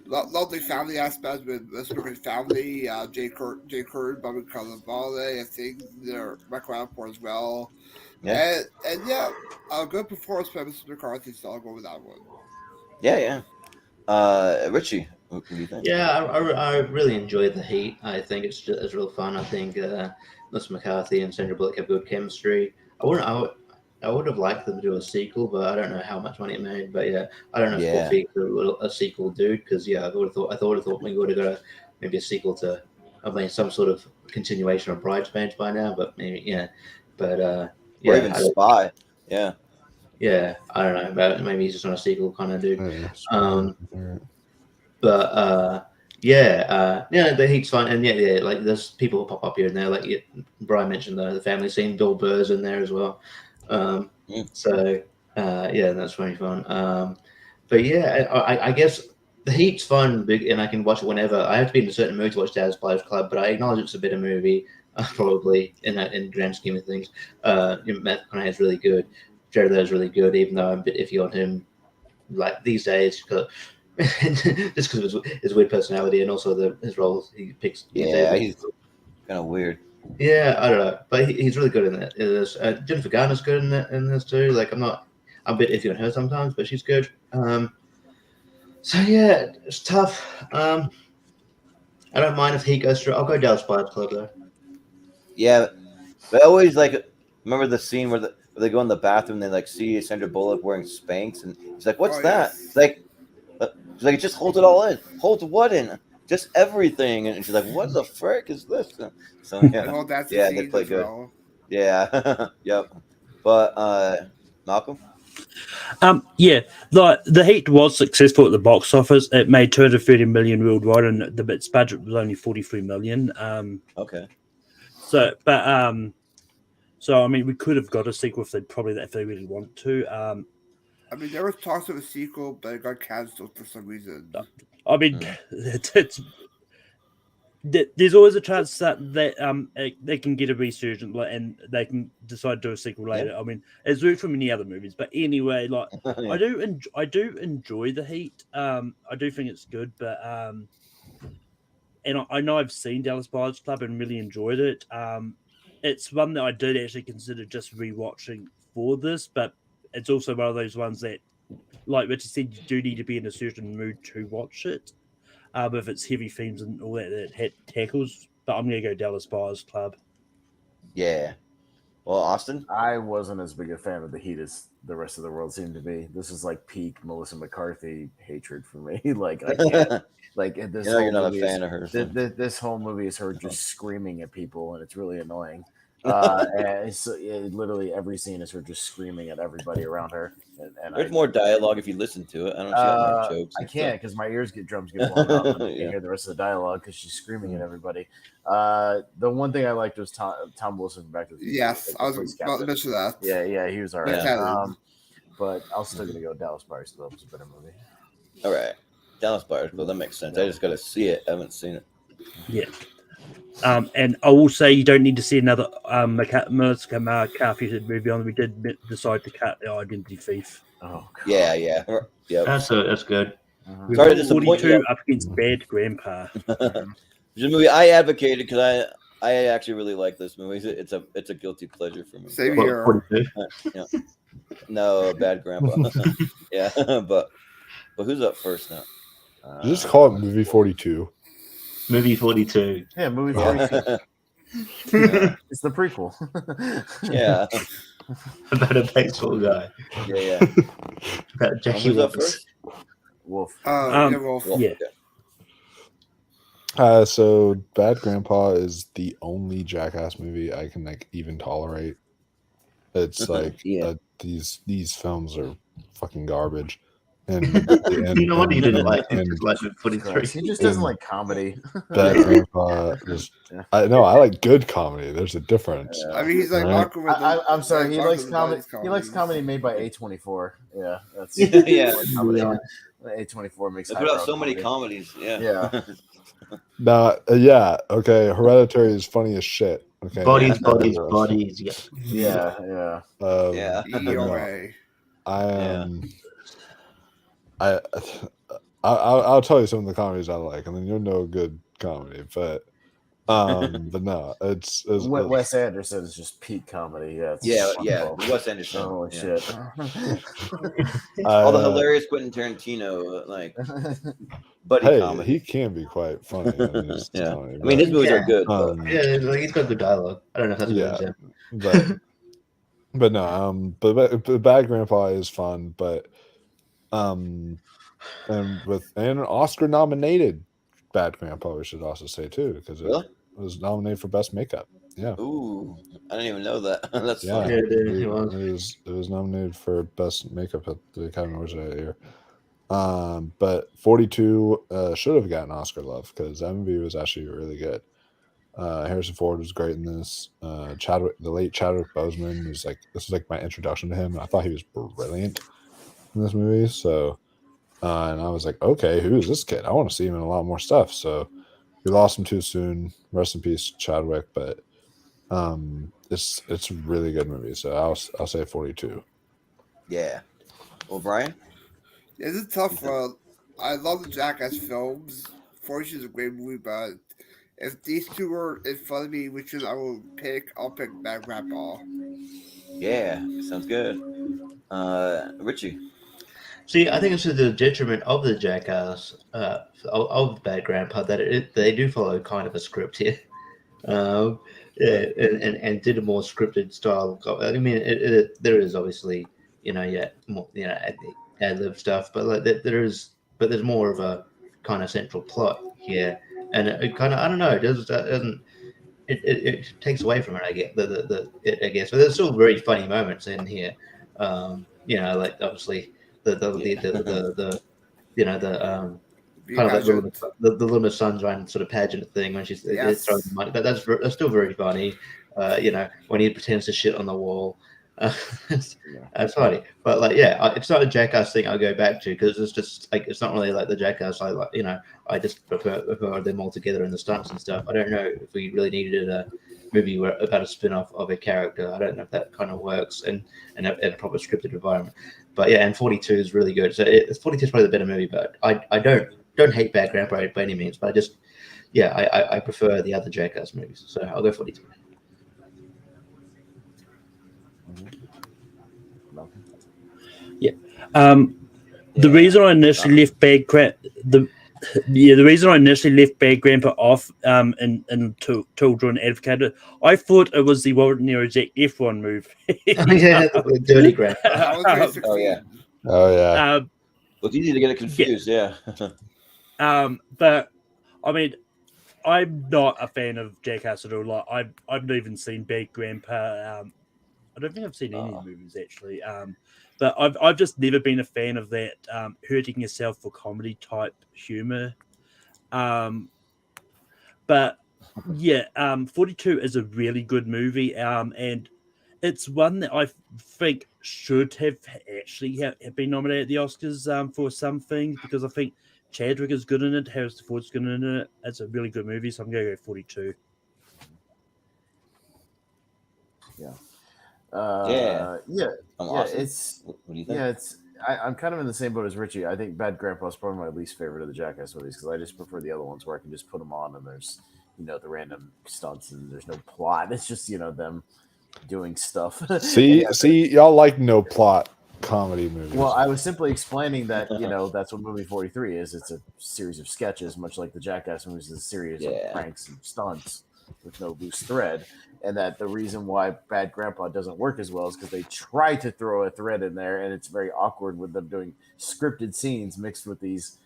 S1: Lovely family aspect with Mr. McCarthy's family. Jay Curtin, Bobby Cannavale. I think they're Michael Rappaport as well.
S2: Yeah.
S1: And yeah, a good performance by Mr. McCarthy. So I'll go with that one.
S2: Yeah. Richie, what do you think?
S5: Yeah, I really enjoyed the Heat. I think it's real fun. I think Mr. McCarthy and Sandra Bullock have good chemistry. I would have liked them to do a sequel, but I don't know how much money it made. But yeah, I don't know if we'll see a sequel, dude. Because yeah, I thought we would have got maybe a sequel to, some sort of continuation of Bridesmaids by now. But maybe but
S2: or even Spy. Yeah.
S5: Yeah, I don't know. But maybe he's just on a sequel kind of dude. The Heat's fun, and like there's people who pop up here and there. Like Brian mentioned the family scene. Bill Burr's in there as well. So that's very fun. But yeah, I guess the Heat's fun, and I can watch it whenever. I have to be in a certain mood to watch Dallas Buyers Club, but I acknowledge it's a better movie, probably in grand scheme of things. Matt McConaughey's really good. Jared Leto's really good, even though I'm a bit iffy on him. Like these days, just because of his weird personality and also his roles he picks.
S2: Yeah, he's kind of weird.
S5: Yeah, I don't know, but he's really good in that. Jennifer Garner's good in this too. Like I'm a bit iffy on her sometimes, but she's good. So yeah, it's tough. I don't mind if he goes through. I'll go Dallas Buyers Club though.
S2: Yeah, but I always remember the scene where they go in the bathroom and they see Sandra Bullock wearing Spanx, and he's like, "What's that?"
S1: Yes.
S2: She's like, "Just hold it all in. Hold what in? Just everything." And she's like, "What the frick is this?" So yeah, they play good.
S1: Well.
S2: Yeah, yep. But Malcolm.
S4: The Heat was successful at the box office. It made 230 million worldwide, and its budget was only 43 million.
S2: Okay.
S4: So I mean, we could have got a sequel if they really want to.
S1: I mean, there was talks of a sequel, but it got canceled for some reason.
S4: I mean, there's always a chance that they can get a resurgence, and they can decide to do a sequel later.
S2: Yeah.
S4: I mean, it's worked from many other movies, but anyway, I do enjoy the Heat. I do think it's good, but and I know I've seen Dallas Buyers Club and really enjoyed it. It's one that I did actually consider just rewatching for this, but it's also one of those ones that, like Richie said, you do need to be in a certain mood to watch it. If it's heavy themes and all that it tackles, but I'm going to go Dallas Buyers Club.
S2: Yeah. Well, Austin?
S3: I wasn't as big a fan of the Heat as the rest of the world seemed to be. This is like peak Melissa McCarthy hatred for me. Like, I can't. This
S2: you're not a fan of her.
S3: This whole movie is her just screaming at people, and it's really annoying. And literally every scene is her just screaming at everybody around her. And
S2: there's more dialogue if you listen to it. I don't see that more jokes.
S3: I can't because my drums get blown out. And I can't hear the rest of the dialogue because she's screaming at everybody. The one thing I liked was Tom Wilson from Back to the Future.
S1: Yes, I was about to mention that.
S3: Yeah, he was all right.
S1: Yeah.
S3: But I was still gonna go Dallas Buyers Club. It's a better movie.
S2: All right, Dallas Buyers Club. That makes sense. I just got to see it. I haven't seen it.
S4: Yeah. And I will say you don't need to see another Melissa McCarthy movie on. We did decide to cut the Identity Thief.
S2: Oh, God. Yeah.
S5: That's good.
S2: Sorry to disappoint
S4: 42
S2: you.
S4: up against Bad Grandpa.
S2: It's a movie I advocated because I actually really like this movie. It's a guilty pleasure for me.
S1: Same here.
S2: No, Bad Grandpa. Yeah, but who's up first now?
S10: Just call it movie 42.
S5: Movie 42.
S3: Yeah, movie 42.
S2: Yeah.
S3: It's the prequel.
S2: Yeah.
S5: About a baseball guy.
S2: Yeah.
S5: About Jackie
S2: Who's up first?
S3: Wolf.
S1: Wolf.
S4: Yeah.
S10: So Bad Grandpa is the only Jackass movie I can even tolerate. It's like these films are fucking garbage. And
S5: No wonder you didn't like it.
S10: and
S5: Just like 43.
S3: He just doesn't
S10: and
S3: like comedy.
S10: Bad Grandpa just I like good comedy. There's a difference.
S1: I mean, he's like
S10: Right.
S1: Marco with
S3: I'm sorry. He likes
S1: comedy.
S3: comedy. He likes comedy made by A24. Yeah, that's
S2: Yeah.
S3: comedy. A24 makes.
S2: They put out so
S3: highbrow
S2: many
S3: comedy.
S2: comedies. Yeah.
S3: Yeah.
S10: Nah, yeah, okay. Hereditary is funny as shit. Okay.
S5: Bodies. Yeah.
S3: Yeah.
S2: Yeah.
S10: But no,
S1: EOA.
S10: I'll tell you some of the comedies I like, and then you'll know good comedy. But no, it's
S3: Wes Anderson is just peak comedy. Yeah.
S2: Yeah. Wes Anderson.
S3: Holy
S2: yeah.
S3: shit.
S2: All the hilarious Quentin Tarantino buddy comedy.
S10: He can be quite funny.
S2: Yeah. I mean, his movies are good.
S5: Yeah, like he's got good dialogue. I don't know if that's a good example.
S10: But no, but Bad Grandpa is fun, but and Oscar nominated Bad Grandpa, we should also say too, because it was nominated for Best Makeup. Yeah.
S2: Ooh, I didn't even know that. That's
S10: yeah.
S2: funny.
S10: It was nominated for Best Makeup at the Academy Awards that year. But 42 should have gotten Oscar love because that movie was actually really good. Harrison Ford was great in this. The late Chadwick Boseman was this was my introduction to him, and I thought he was brilliant in this movie. So, and I was like, okay, who is this kid? I want to see him in a lot more stuff. So, we lost him too soon. Rest in peace, Chadwick. But it's a really good movie. So I'll say 42.
S2: Yeah. Well, Brian.
S1: It's a tough one. I love the Jackass films. Fortune is a great movie, but if these two were in front of me, which one I'll pick Bad Grandpa.
S2: Yeah, sounds good. Richie.
S5: See, I think it's to the detriment of the Jackass, of Bad Grandpa, that they do follow kind of a script here. And did a more scripted style. I mean, there is obviously, more, ad-lib stuff, but there's more of a kind of central plot here, and it kind of, I don't know, it takes away from it. I guess I guess, but there's still very funny moments in here. Like obviously the little Miss Sunshine sort of pageant thing when she's throwing money. That's still very funny. When he pretends to shit on the wall. That's funny, but it's not a Jackass thing I'll go back to because it's just it's not really like the Jackass I just prefer them all together in the stunts and stuff. I don't know if we really needed a movie about a spin-off of a character. I don't know if that kind of works and a proper scripted environment. But and 42 is really good. So 42 is probably the better movie, but I don't hate Bad Grandpa by any means, but I just I prefer the other Jackass movies, so I'll go 42.
S4: The reason I initially left Bad Grandpa off and Children Advocated, I thought it was the Walter Nero Zac Efron move.
S5: The Dirty Grandpa.
S2: Oh yeah.
S10: Oh yeah.
S2: It's easy to get it confused. Yeah.
S4: But I mean, I'm not a fan of Jackass at all. Like I've not even seen Bad Grandpa. I don't think I've seen any movies actually. But I've just never been a fan of that hurting yourself for comedy type humor. But 42 is a really good movie. And it's one that I think should have actually have been nominated at the Oscars for some things because I think Chadwick is good in it, Harrison Ford's good in it. It's a really good movie, so I'm going to go 42.
S3: Yeah.
S2: Awesome.
S3: It's
S2: what do you think?
S3: I'm kind of in the same boat as Richie. I think Bad Grandpa is probably my least favorite of the Jackass movies because I just prefer the other ones where I can just put them on and there's the random stunts and there's no plot. It's just them doing stuff.
S10: See, y'all like no plot comedy movies.
S3: Well, I was simply explaining that that's what movie 43 is. It's a series of sketches, much like the Jackass movies is a series of pranks and stunts with no loose thread. And that the reason why Bad Grandpa doesn't work as well is because they try to throw a thread in there, and it's very awkward with them doing scripted scenes mixed with these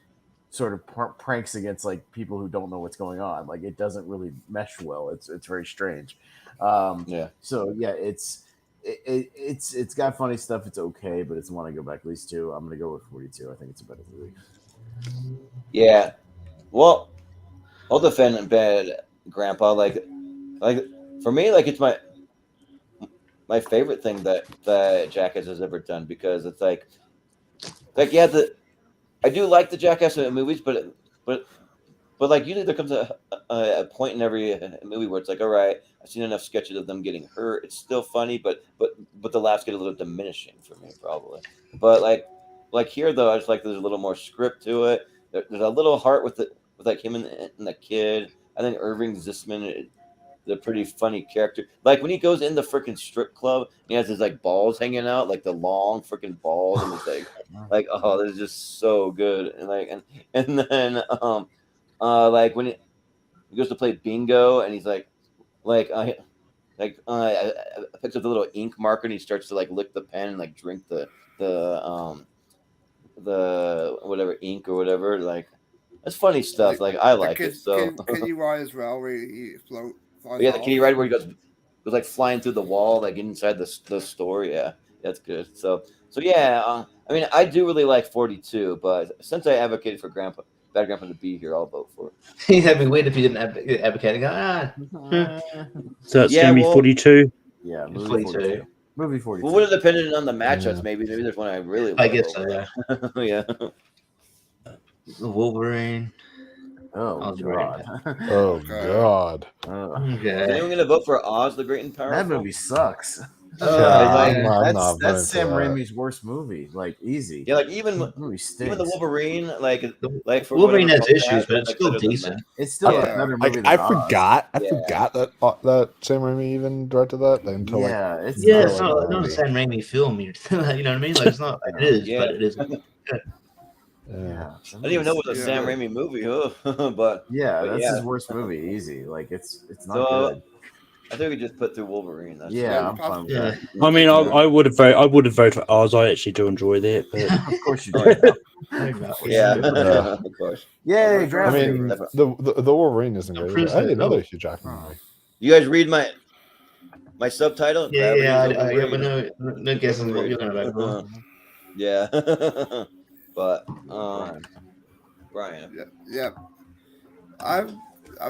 S3: sort of pranks against people who don't know what's going on. It doesn't really mesh well. It's very strange. So it's it's got funny stuff. It's okay, but it's one I go back at least to. I'm gonna go with 42. I think it's a better movie.
S2: Yeah. Well, I'll defend Bad Grandpa. Like for me, like it's my favorite thing that Jackass has ever done, because it's like yeah, I do like the Jackass movies, but like usually there comes a point in every movie where it's like, all right, I've seen enough sketches of them getting hurt. It's still funny, but the laughs get a little diminishing for me probably. But like here though, I just like there's a little more script to it. There's a little heart with like him and the kid. I think Irving Zisman is a pretty funny character. Like when he goes in the freaking strip club, he has his like balls hanging out, like the long freaking balls, and it's like oh, this is just so good. And like and then like when he goes to play bingo, and he's like picks up the little ink marker, and he starts to like lick the pen and like drink the whatever ink or whatever. Like that's funny stuff. Like I like it. So
S1: Kitty Ride as well, where he flies
S2: yeah, the
S1: off.
S2: Kitty Ride where he goes like flying through the wall, like inside the store. Yeah, that's good. So yeah, I mean, I do really like 42, but since I advocated for Bad Grandpa to be here, I'll vote for it.
S5: That'd be weird if you didn't advocate and go,
S4: So it's going to be 42.
S3: Yeah, movie 42. Movie 42.
S2: Well, would have depended on the matchups. Maybe there's one I really love.
S5: I guess so, yeah.
S2: Yeah.
S5: The Wolverine.
S3: Oh God!
S10: Oh God!
S5: Okay.
S2: Is anyone gonna vote for Oz the Great and Powerful?
S3: That movie sucks. That's Sam Raimi's worst movie. Like easy.
S2: Yeah, like even
S3: the movie stinks.
S2: even the Wolverine, like for
S5: Wolverine has issues, but it's still decent.
S3: It's still another movie.
S10: I forgot that Sam Raimi even directed that until
S5: it's not a Sam Raimi film. You know what I mean? Like it's not. It is, but it is.
S3: Yeah,
S2: I didn't even know it was a Sam Raimi movie, but
S3: that's his worst movie. Easy, like it's not good.
S2: I think we just put through Wolverine.
S3: I'm fine with that.
S4: I mean, I would have voted for Oz. I actually do enjoy that, but
S3: of course you do.
S2: Of course.
S3: Yay,
S10: I mean, the Wolverine isn't great. Hey, another Hugh Jackman movie.
S2: You guys read my subtitle?
S5: Yeah, but no guessing what you're gonna vote for.
S2: Yeah. But Brian.
S1: Yeah. I'm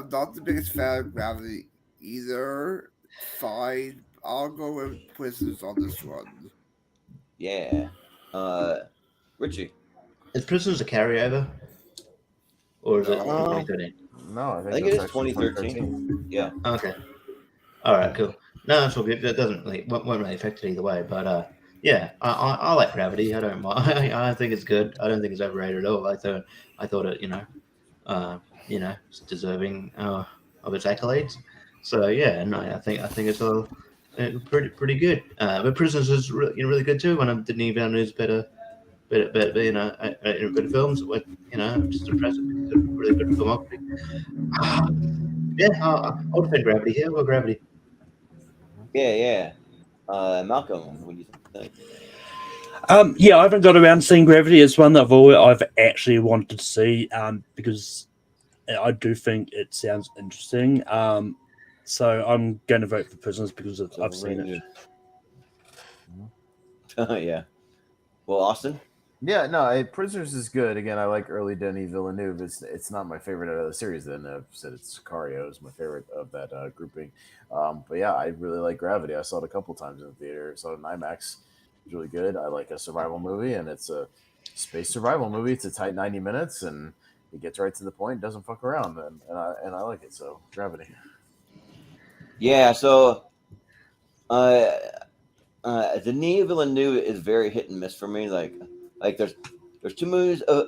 S1: not the biggest fan of Gravity either. Fine. I'll go with Prisoners on this one.
S2: Yeah. Richie.
S5: Is Prisoners a carryover? Or is it 2013?
S3: No,
S2: I think it is 2013. Yeah.
S5: Okay. Alright, cool. No, that's all good. That doesn't won't really affect it either way, but yeah, I like Gravity. I don't mind. I think it's good. I don't think it's overrated at all. I thought it, it's deserving of its accolades. So yeah, no, I think it's all pretty good. But Prisoners is really good too. One of Denis Villeneuve's better films. Just impressive. It's a really good filmography. I'll defend Gravity here. Well, Gravity.
S2: Yeah. Malcolm, what do you think?
S4: I haven't got around to seeing Gravity. It's one that I've actually wanted to see because I do think it sounds interesting. So I'm going to vote for Prisoners because I've seen it.
S2: Yeah. Well, Austin?
S3: Yeah, no, Prisoners is good. Again, I like early Denis Villeneuve. It's not my favorite out of the series. Then I've said it's Sicario is my favorite of that grouping. But yeah, I really like Gravity. I saw it a couple times in the theater. I saw it in IMAX. It's really good. I like a survival movie, and it's a space survival movie. It's a tight 90 minutes, and it gets right to the point. Doesn't fuck around, and I like it. So Gravity.
S2: Yeah. So, Denis Villeneuve is very hit and miss for me. Like there's two movies of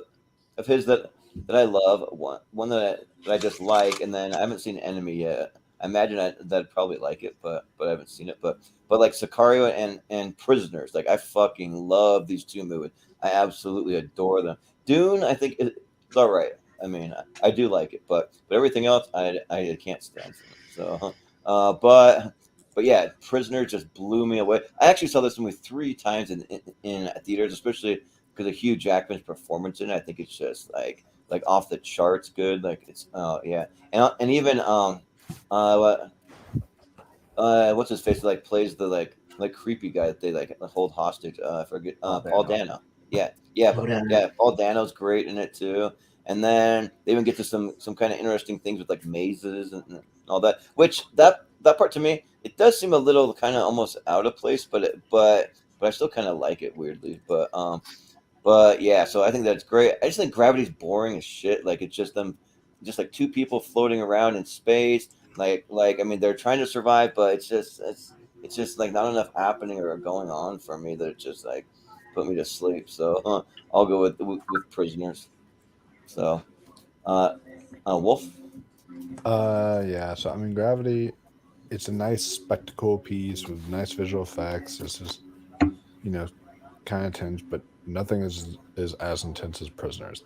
S2: his that I love. One that I just like, and then I haven't seen Enemy yet. I imagine I'd probably like it, but I haven't seen it. But like Sicario and Prisoners, like I fucking love these two movies. I absolutely adore them. Dune, I think it's all right. I mean, I do like it, but everything else I can't stand. So, but yeah, Prisoners just blew me away. I actually saw this movie 3 times in theaters, especially because of Hugh Jackman's performance in it. I think it's just like off the charts good. Like it's yeah, and even what's his face like plays the like creepy guy that they like hold hostage. I forget. Paul
S3: Dano.
S2: Dano. Yeah. Paul Dano's great in it too. And then they even get to some kind of interesting things with like mazes and all that. Which that part to me, it does seem a little kind of almost out of place, but I still kind of like it weirdly. But yeah, so I think that's great. I just think Gravity's boring as shit. Like it's just them, just like two people floating around in space. Like I mean, they're trying to survive, but it's just like not enough happening or going on for me that it just like put me to sleep. So I'll go with Prisoners. So, Wolf.
S10: Yeah. So I mean, Gravity. It's a nice spectacle piece with nice visual effects. This is, kind of tense, but nothing is as intense as Prisoners.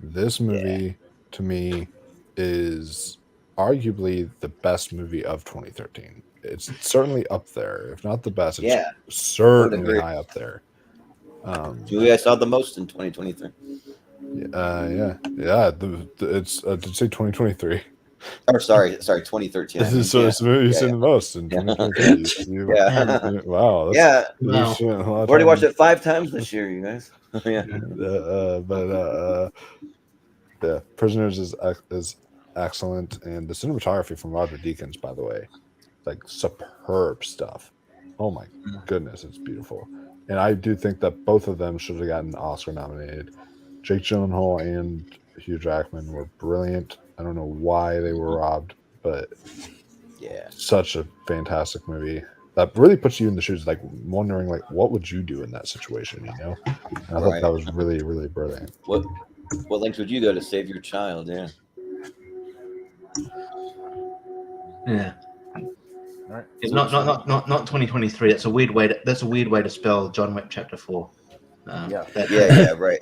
S10: This movie, to me, is arguably the best movie of 2013. It's certainly up there, if not the best. It's certainly high up there.
S2: Julie, I saw the most in 2023.
S10: Yeah. It's did you say 2023?
S2: Or sorry, 2013.
S10: It's the movie you've seen the most in 2023. Wow.
S2: Wow. Already watched it 5 times this year, you guys. Yeah.
S10: Yeah, Prisoners is excellent, and the cinematography from Roger Deakins, by the way, like superb stuff. Oh my goodness, it's beautiful. And I do think that both of them should have gotten Oscar nominated. Jake Gyllenhaal and Hugh Jackman were brilliant. I don't know why they were robbed, but
S2: yeah,
S10: such a fantastic movie that really puts you in the shoes, like wondering, like, what would you do in that situation? And I thought that was really, really brilliant.
S2: What lengths would you go to save your child? Yeah.
S5: Yeah.
S3: All right.
S5: It's not 2023. That's a weird way to spell John Wick Chapter 4.
S2: Yeah, right.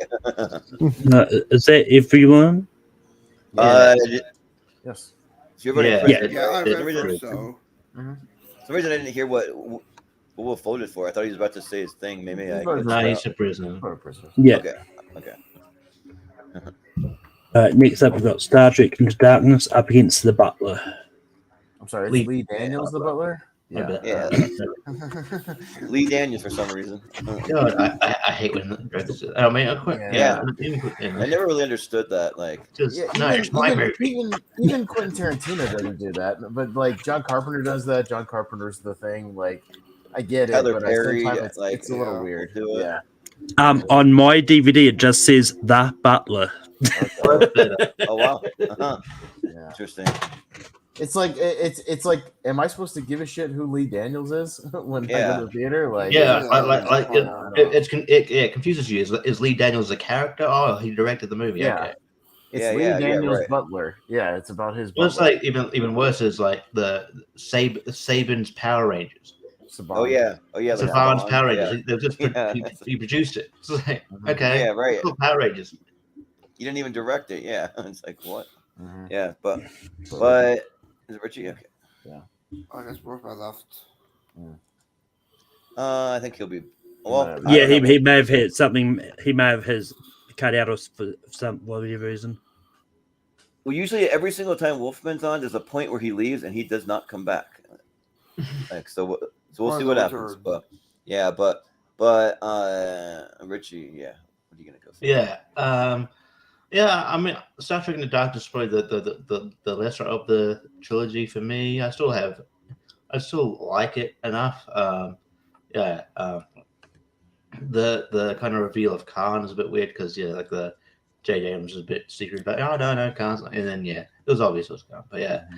S4: Is that everyone?
S3: Yes.
S2: So I
S1: remember so.
S2: For some reason I didn't hear what Wolf voted for. I thought he was about to say his thing. Maybe
S5: he's a prisoner.
S4: Yeah.
S2: Okay.
S4: Next up, we've got Star Trek Into Darkness up against The Butler.
S3: I'm sorry, it's Lee Daniels, The Butler?
S2: Yeah. Lee Daniels for some reason.
S5: God, I hate when directors. I mean,
S2: I never really understood that. Like,
S3: even Quentin Tarantino doesn't do that, but like John Carpenter does that. John Carpenter's the thing. Like, I get
S2: Tyler
S3: it, but
S2: Perry,
S3: at the same time, it's a little weird. Yeah.
S4: On my DVD, it just says The Butler.
S2: Oh wow. Yeah. Interesting.
S3: It's like, am I supposed to give a shit who Lee Daniels is when I go to the theater? Like,
S5: it confuses you. Is Lee Daniels a character? Oh, he directed the movie.
S3: Yeah.
S5: Okay.
S3: It's Lee Daniels' Butler. Yeah, it's about his.
S5: Well, it's like even worse is like the Saban's Power Rangers.
S2: Saban. Oh yeah.
S5: Saban's Power Rangers. They just he produced it. It's like, okay,
S2: yeah, right.
S5: Cool, Power Rangers.
S2: You didn't even direct it. Yeah, it's like what? Yeah, but is it Richie? Okay.
S3: Yeah.
S1: I guess where's my left?
S2: I think he'll be. Well,
S4: yeah, he may have hit something. He may have his cut out for some whatever reason.
S2: Well, usually every single time Wolfman's on, there's a point where he leaves and he does not come back. Like so we'll see what happens. But Richie, yeah, what are you gonna go for?
S5: Yeah, I mean, Star Trek Into Darkness is probably the lesser of the trilogy for me. I still like it enough. The kind of reveal of Khan is a bit weird because like the J.J. Abrams is a bit secret, but no, Khan's, and then it was obvious it was Khan, but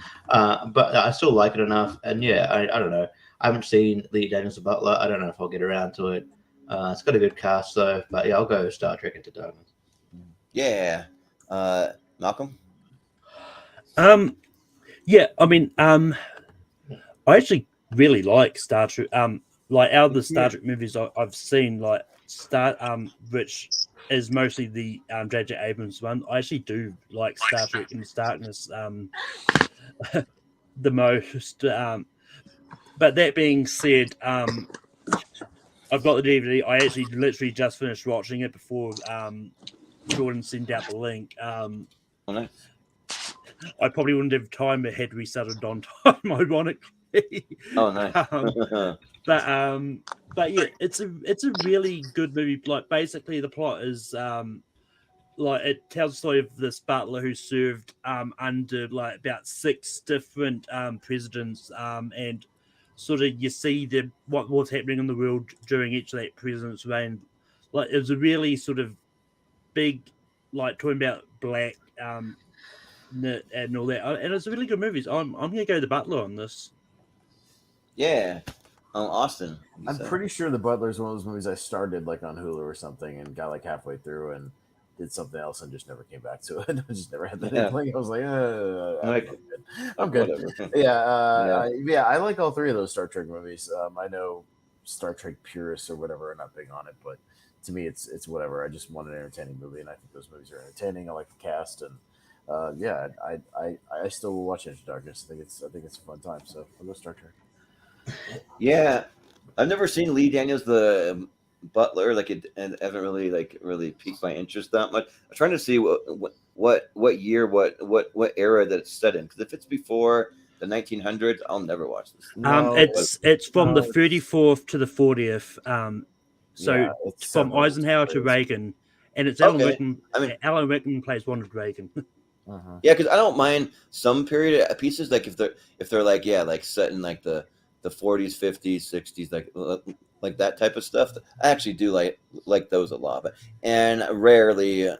S5: but I still like it enough, and I don't know. I haven't seen Lee Daniels the Butler. I don't know if I'll get around to it. It's got a good cast though, but I'll go Star Trek Into Darkness.
S2: Yeah, Malcolm.
S4: Yeah, I mean, I actually really like Star Trek. Like out of the Star Trek movies I've seen, like which is mostly the J.J. Abrams one. I actually do like Star Trek Into Darkness the most. But that being said, I've got the DVD. I actually literally just finished watching it before Jordan sent out the link.
S2: Nice.
S4: I probably wouldn't have time had we started on time, ironically.
S2: Oh, nice.
S4: But yeah, it's a really good movie. Like basically, the plot is like it tells the story of this butler who served under like about 6 different presidents, and sort of you see what was happening in the world during each of that president's reign. Like it was a really sort of big, like talking about black and all that, and it's a really good movie. I'm gonna go the butler on this.
S2: Yeah, Austin.
S3: I'm pretty sure The Butler is one of those movies I started like on Hulu or something and got like halfway through and did something else and just never came back to it. I just never had that inkling. I was like, I'm good. Yeah, I like all 3 of those Star Trek movies. I know Star Trek purists or whatever are not big on it, but to me, it's whatever. I just want an entertaining movie, and I think those movies are entertaining. I like the cast, and I still will watch Into Darkness. I think it's a fun time. So I'll go Star Trek.
S2: Yeah, I've never seen Lee Daniels the Butler. Like it, and haven't really piqued my interest that much. I'm trying to see what year, what era that it's set in. Because if it's before the 1900s, I'll never watch this.
S4: It's from the 34th to the 40th. So
S3: it's
S4: from Eisenhower to Reagan, and it's Alan Rickman. Alan Rickman plays Ronald Reagan.
S2: Yeah, because I don't mind some period pieces, like if they're like set in like the 40s, 50s, 60s, like that type of stuff. I actually do like those a lot, and rarely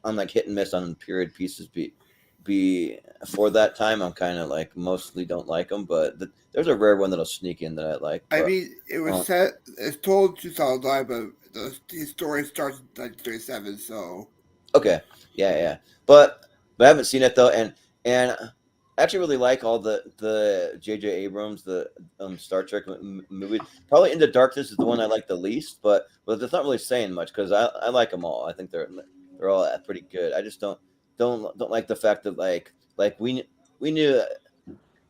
S2: I'm like hit and miss on period pieces. Be for that time, I'm kind of like mostly don't like them, but there's a rare one that'll sneak in that I like.
S1: I mean, it was set. It's told 2009, but the story starts in 1937. So
S2: okay, yeah, but I haven't seen it though, and I actually really like all the J.J. Abrams, the Star Trek movies. Probably Into Darkness is the one I like the least, but that's not really saying much because I like them all. I think they're all pretty good. I just don't like the fact that like we knew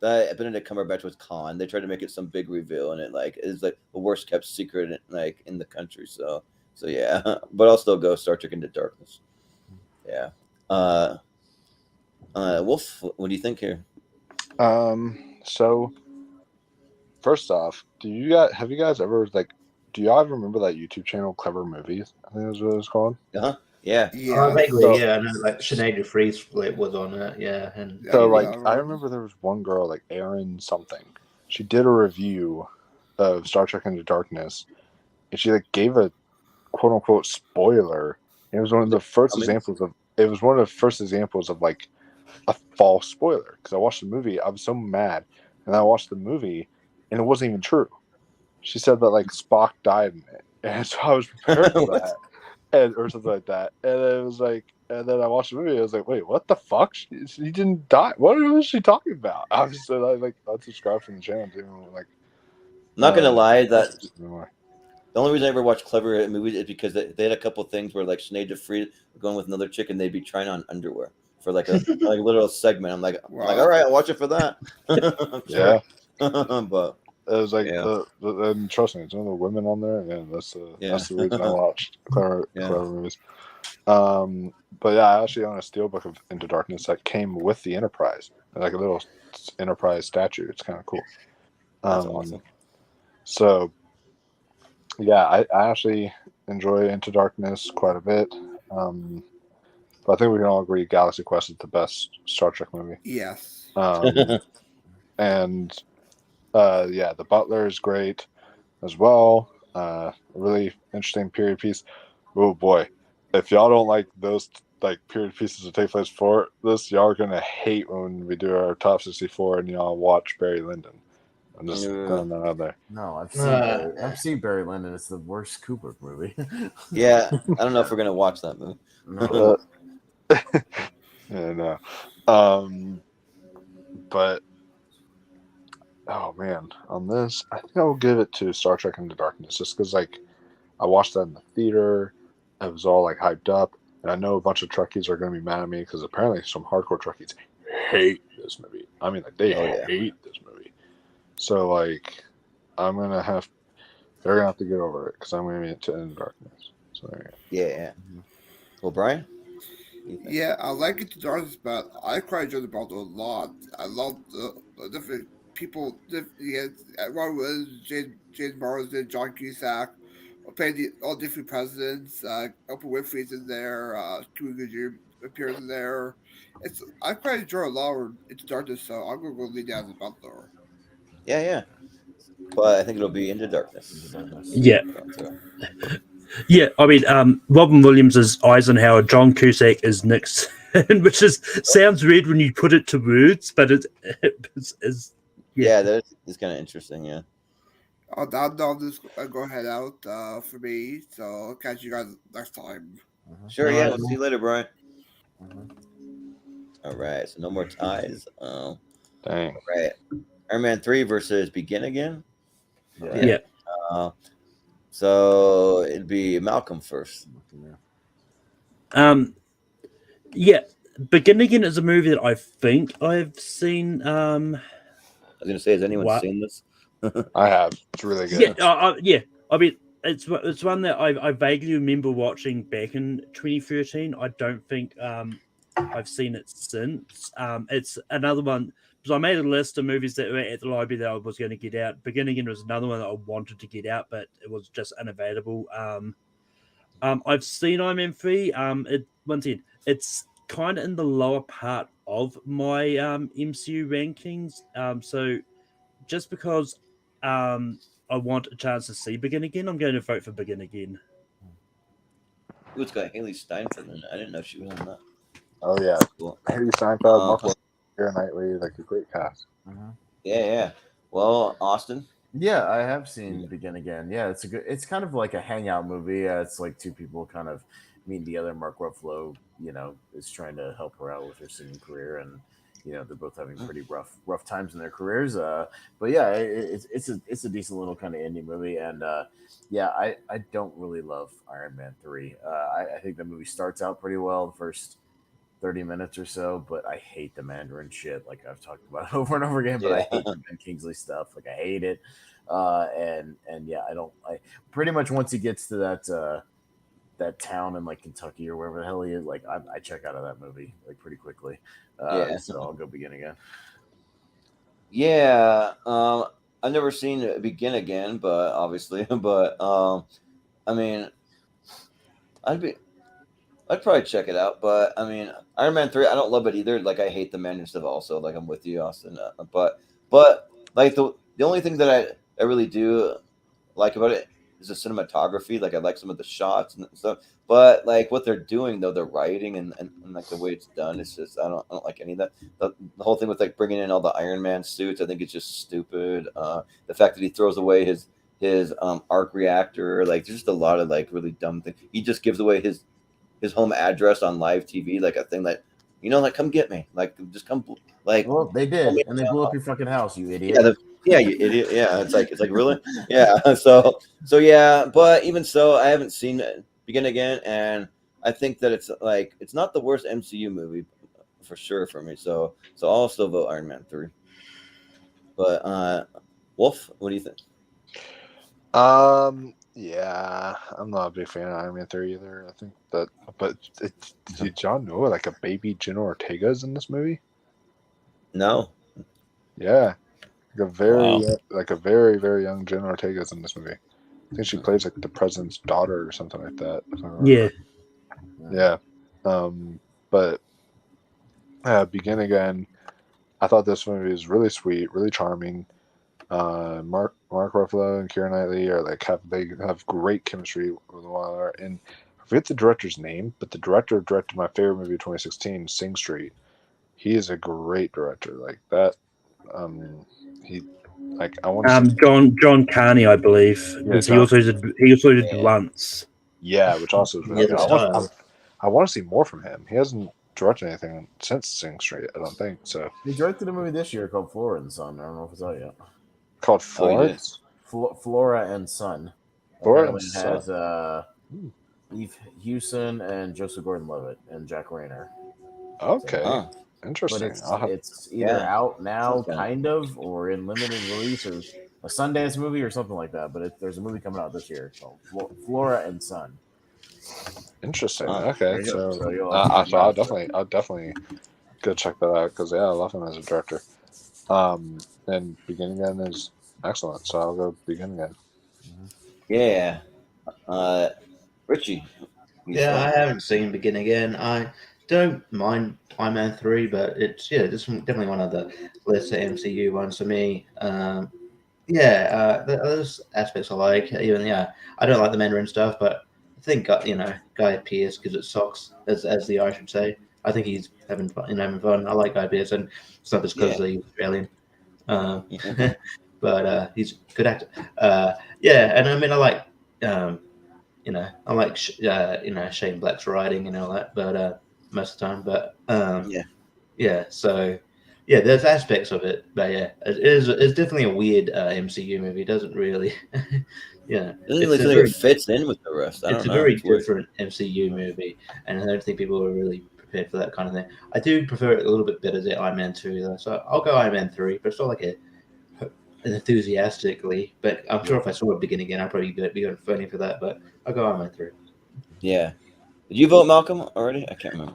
S2: that Benedict Cumberbatch was Khan. They tried to make it some big reveal, and it like is like the worst kept secret in the country. So yeah, but I'll still go Star Trek Into Darkness. Yeah. Wolf, what do you think here?
S10: So first off, have you guys ever do y'all ever remember that YouTube channel Clever Movies? I think that's what it was called.
S2: Yeah.
S5: Vaguely, I know like Sinead Freeze was on it, yeah. And
S10: so I remember there was one girl, like Erin something. She did a review of Star Trek Into Darkness, and she gave a quote unquote spoiler. It was one of the first examples of like a false spoiler, because I watched the movie. I was so mad, and I watched the movie, and it wasn't even true. She said that Spock died in it, and so I was prepared for that, or something like that. And it was and then I watched the movie. I was like, wait, what the fuck? She didn't die. What was she talking about? I was unsubscribed from the channel. I'm
S2: not gonna lie, that the only reason I ever watched Clever movies is because they had a couple things where Sinead DeFreeze were going with another chick and they'd be trying on underwear for a little segment. I'm like, all right, I'll watch it for that.
S10: Yeah.
S2: But
S10: it was and trust me, some of the women on there, and that's the reason I watched Clever movies. But yeah, I actually own a steelbook of Into Darkness that came with the Enterprise, like a little Enterprise statue. It's kind of cool.
S2: That's awesome.
S10: So yeah, I actually enjoy Into Darkness quite a bit. But I think we can all agree Galaxy Quest is the best Star Trek movie.
S1: Yes.
S10: And The Butler is great as well. A really interesting period piece. Oh boy, if y'all don't like those period pieces that take place for this, y'all are gonna hate when we do our top 64 and y'all watch Barry Lyndon. I'm just throwing that out there.
S3: No, I've seen Barry Lyndon. It's the worst Kubrick movie.
S2: Yeah, I don't know if we're gonna watch that movie.
S3: No.
S10: Yeah, no. But oh man, on this, I think I will give it to Star Trek Into Darkness, just because I watched that in the theater. I was all hyped up, and I know a bunch of Trekkies are going to be mad at me because apparently some hardcore Trekkies hate this movie. I mean, they hate this movie. So they're gonna have to get over it because I'm going to be into Into Darkness. So there you go.
S2: Yeah. Well, Brian.
S1: Yeah, I like Into Darkness, but I quite enjoyed the Butler a lot. I love the different people. Ron Williams, James Marsden, John Cusack, playing all different presidents. Oprah Winfrey's in there. Cuba Gooding appears in there. I quite enjoy a lot of Into Darkness, so I'm gonna go lead down as a Butler.
S2: Yeah. But I think it'll be Into Darkness.
S4: Yeah. Yeah, I mean, Robin Williams is Eisenhower, John Cusack is Nixon, which sounds weird when you put it to words, but it's
S2: that is kind of interesting. Yeah.
S1: I'll just go head out for me. So I'll catch you guys next time.
S2: Sure. Yeah. We'll see you later, Brian. All right. So no more ties.
S10: Dang.
S2: All right. Iron Man 3 versus Begin Again.
S4: Yeah.
S2: So it'd be Malcolm first.
S4: Yeah. Begin Again is a movie that I think I've seen.
S2: I was gonna say, has anyone seen this?
S10: I have. It's really good.
S4: Yeah. I mean, it's one that I vaguely remember watching back in 2013. I don't think I've seen it since. It's another one because I made a list of movies that were at the library that I was going to get out. Begin Again was another one that I wanted to get out, but it was just unavailable. I've seen Iron Man 3. Once again, it's kind of in the lower part of my MCU rankings. So just because I want a chance to see Begin Again, I'm going to vote for Begin Again.
S2: Ooh, it's got Haley Steinfeld in it. I didn't know she was on that.
S10: Oh yeah,
S2: That's cool.
S10: Haley Steinfeld, Mark Keira Knightley, like a great cast.
S2: Yeah. Well, Austin.
S3: Yeah, I have seen Begin Again. Yeah, it's kind of like a hangout movie. It's like two people kind of meeting together. Mark Ruffalo, is trying to help her out with her singing career, and they're both having pretty rough times in their careers. But yeah, it's a decent little kind of indie movie, and I don't really love Iron Man 3. I think the movie starts out pretty well the first 30 minutes or so, but I hate the Mandarin shit, like I've talked about over and over again. But I hate the Ben Kingsley stuff, like I hate it. And yeah, I pretty much once he gets to that town in like Kentucky or wherever the hell he is, like I check out of that movie like pretty quickly. So I'll go Begin Again.
S2: Yeah, I've never seen Begin Again, but obviously, I mean, I'd probably check it out, but I mean, Iron Man 3, I don't love it either. Like, I hate the Mandarin stuff also. Like, I'm with you, Austin. But like the only thing that I really do like about it is the cinematography. Like, I like some of the shots and stuff. But like what they're doing though, the writing and like the way it's done, it's just I don't like any of that. The whole thing with like bringing in all the Iron Man suits, I think it's just stupid. The fact that he throws away his arc reactor, like there's just a lot of like really dumb things. He just gives away his home address on live TV, like a thing that, like, come get me, like, just come, like.
S3: Well, they did, and they blew up your fucking house, you idiot.
S2: Yeah, you idiot. Yeah, it's like really, yeah. So yeah, but even so, I haven't seen Begin Again, and I think that it's not the worst MCU movie for sure for me. So I'll still vote Iron Man 3. But Wolf, what do you think?
S10: Yeah, I'm not a big fan of Iron Man 3 either. I think that, but did y'all know like a baby Jenna Ortega's in this movie?
S2: No.
S10: Yeah, like a very very young Jenna Ortega's in this movie. I think she plays like the president's daughter or something like that. Yeah. But Begin Again, I thought this movie was really sweet, really charming. Mark Ruffalo and Keira Knightley have great chemistry with one another. And I forget the director's name, but the director directed my favorite movie of 2016, Sing Street. He is a great director. Like that. I want to
S4: John Carney, I believe.
S10: Yeah,
S4: he also did Once.
S10: Yeah, which also is really good. I want to see more from him. He hasn't directed anything since Sing Street, I don't think so.
S3: He directed a movie this year called Flora and Son. I don't know if it's out yet.
S10: Called Florence?
S3: Flora and Son.
S10: Flora and
S3: It has Eve Hewson and Joseph Gordon-Levitt and Jack Rayner.
S10: Okay. Interesting.
S3: But it's either out now, kind of, or in limited release, or a Sundance movie or something like that. But there's a movie coming out this year called Flora and Son.
S10: Interesting. Okay, so I'll definitely go check that out because I love him as a director. And Begin Again is excellent, so I'll go Begin Again.
S2: Yeah. Richie.
S5: Yeah, I haven't seen Begin Again. I don't mind Iron Man 3, but it's definitely one of the lesser MCU ones for me. There's aspects I like. Even I don't like the Mandarin stuff, but I think Guy Pearce gives it socks, as the Irish would say. I think he's having fun. I like Guy Pearce, and it's not just because he's Australian, but he's a good actor. And I mean I like Shane Black's writing and all that, but most of the time, so there's aspects of it, but it's definitely a weird MCU movie. It doesn't really,
S2: It doesn't really feel like it fits in with the rest. I don't know.
S5: It's a very different MCU movie, and I don't think people are really prepared for that kind of thing. I do prefer it a little bit better than Iron Man 2, though, so I'll go Iron Man 3, but it's not like enthusiastically, but I'm sure if I saw it Begin Again, I'd probably be going funny for that, but I'll go Iron Man 3.
S2: Yeah. Did you vote Malcolm already? I can't remember.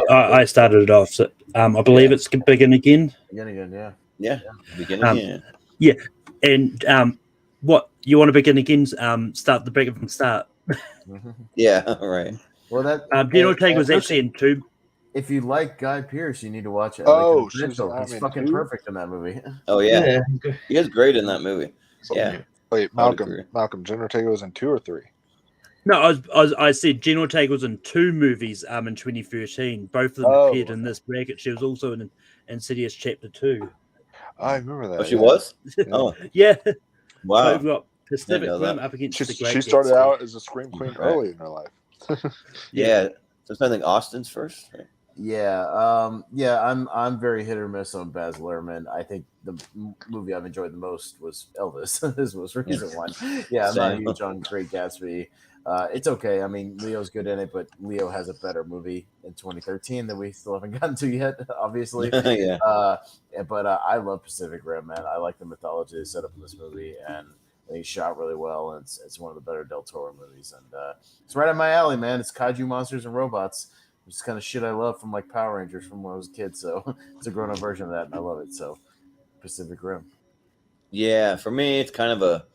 S4: I started it off. So, I believe it's Begin Again.
S3: Begin Again,
S2: yeah. Begin Again.
S4: Yeah. And what you want to begin again? Start the break from start.
S2: Yeah, right.
S3: Well, that
S4: General Take was actually in 2.
S3: If you like Guy Pearce, you need to watch it. He's fucking perfect in that movie.
S2: Oh yeah, he is great in that movie. Yeah.
S10: Wait, Malcolm, Jenna Ortega was in 2 or 3?
S4: No, I said Jen Ortega was in 2 movies in 2013. Both of them appeared in this bracket. She was also in Insidious Chapter 2.
S10: I remember that.
S2: Oh, she was?
S4: Oh. Yeah.
S2: Wow.
S4: We've got Pacific Rim up against the Great
S10: She started
S4: Gatsby.
S10: out as a Scream Queen early in her life.
S2: Yeah. So I think Austin's first, right?
S3: I'm very hit or miss on Baz Luhrmann. I think the movie I've enjoyed the most was Elvis, his most recent one. Yeah, I'm not huge on Great Gatsby. It's okay. I mean, Leo's good in it, but Leo has a better movie in 2013 that we still haven't gotten to yet, obviously. But I love Pacific Rim, man. I like the mythology they set up in this movie, and he shot really well. And it's one of the better Del Toro movies, and it's right up my alley, man. It's kaiju monsters and robots. It's kind of shit I love from like Power Rangers from when I was a kid. So it's a grown-up version of that, and I love it. So Pacific Rim.
S2: Yeah, for me, it's kind of a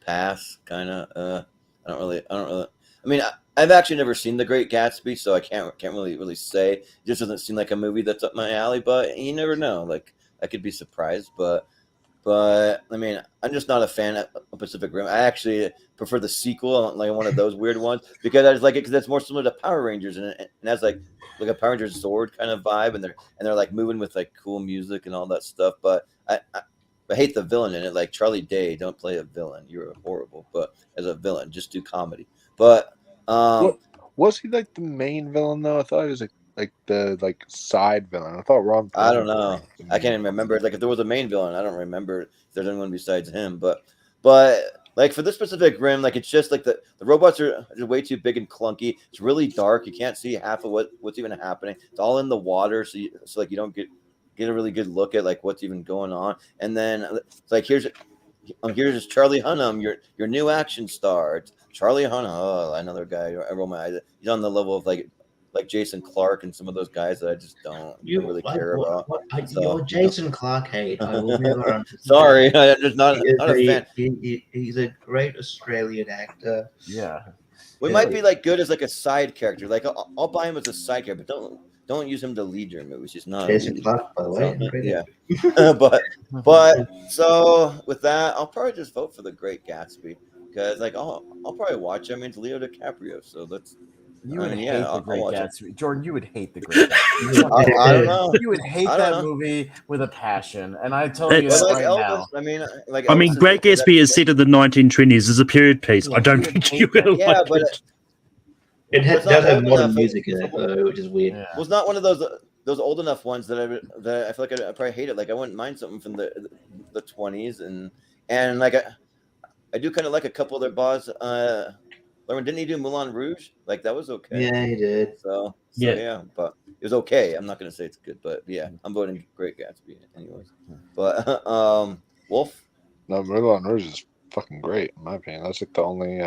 S2: pass, kind of. I don't really. I mean, I've actually never seen The Great Gatsby, so I can't really say. It just doesn't seem like a movie that's up my alley. But you never know. Like, I could be surprised, but I mean, I'm just not a fan of Pacific Rim. I actually prefer the sequel, like one of those weird ones, because I just like it because it's more similar to Power Rangers, and it has like a Power Rangers Zord kind of vibe, and they're like moving with like cool music and all that stuff. But I hate the villain in it. Like Charlie Day, don't play a villain. You're horrible. But as a villain, just do comedy. But
S10: was he like the main villain though? I thought he was like the side villain. I thought Ron.
S2: I don't know. I can't even remember. Like if there was a main villain, I don't remember if there's anyone besides him. But like for this Pacific Rim, like it's just like the robots are way too big and clunky. It's really dark. You can't see half of what's even happening. It's all in the water, so like you don't get a really good look at like what's even going on. And then it's like here's Charlie Hunnam, your new action star. It's Charlie Hunnam, another guy. I roll my eyes. He's on the level of like Jason Clark and some of those guys that I just don't really care about.
S5: You're Jason Clark hate. I will never understand.
S2: Sorry, I'm just not a fan.
S5: He's a great Australian actor.
S3: Yeah.
S2: We might be like good as like a side character. Like I'll buy him as a side character, but don't use him to lead your movies. He's not
S5: Jason Clark, by the way.
S2: Yeah. but so with that, I'll probably just vote for The Great Gatsby because like I'll probably watch it. I mean, it's Leo DiCaprio, so that's.
S3: You would hate The Great Gatsby. Jordan, you would hate The Great Gatsby.
S2: I don't know.
S3: You would hate that movie with a passion. And I tell you that right
S2: Elvis,
S3: now.
S4: I mean, Great Gatsby is set in the 1920s as a period piece. I don't think you will like it.
S5: It does have modern music in it, though, which is weird.
S2: Yeah. It was not one of those old enough ones that I feel like I probably hate it. Like I wouldn't mind something from the 20s, and like I do kind of like a couple of their bars. Didn't he do Moulin Rouge? Like that was okay.
S5: Yeah, he did.
S2: So yeah, but it was okay. I'm not gonna say it's good, but yeah, I'm voting Great Gatsby anyways. But Wolf?
S10: No, Moulin Rouge is fucking great in my opinion. That's like the only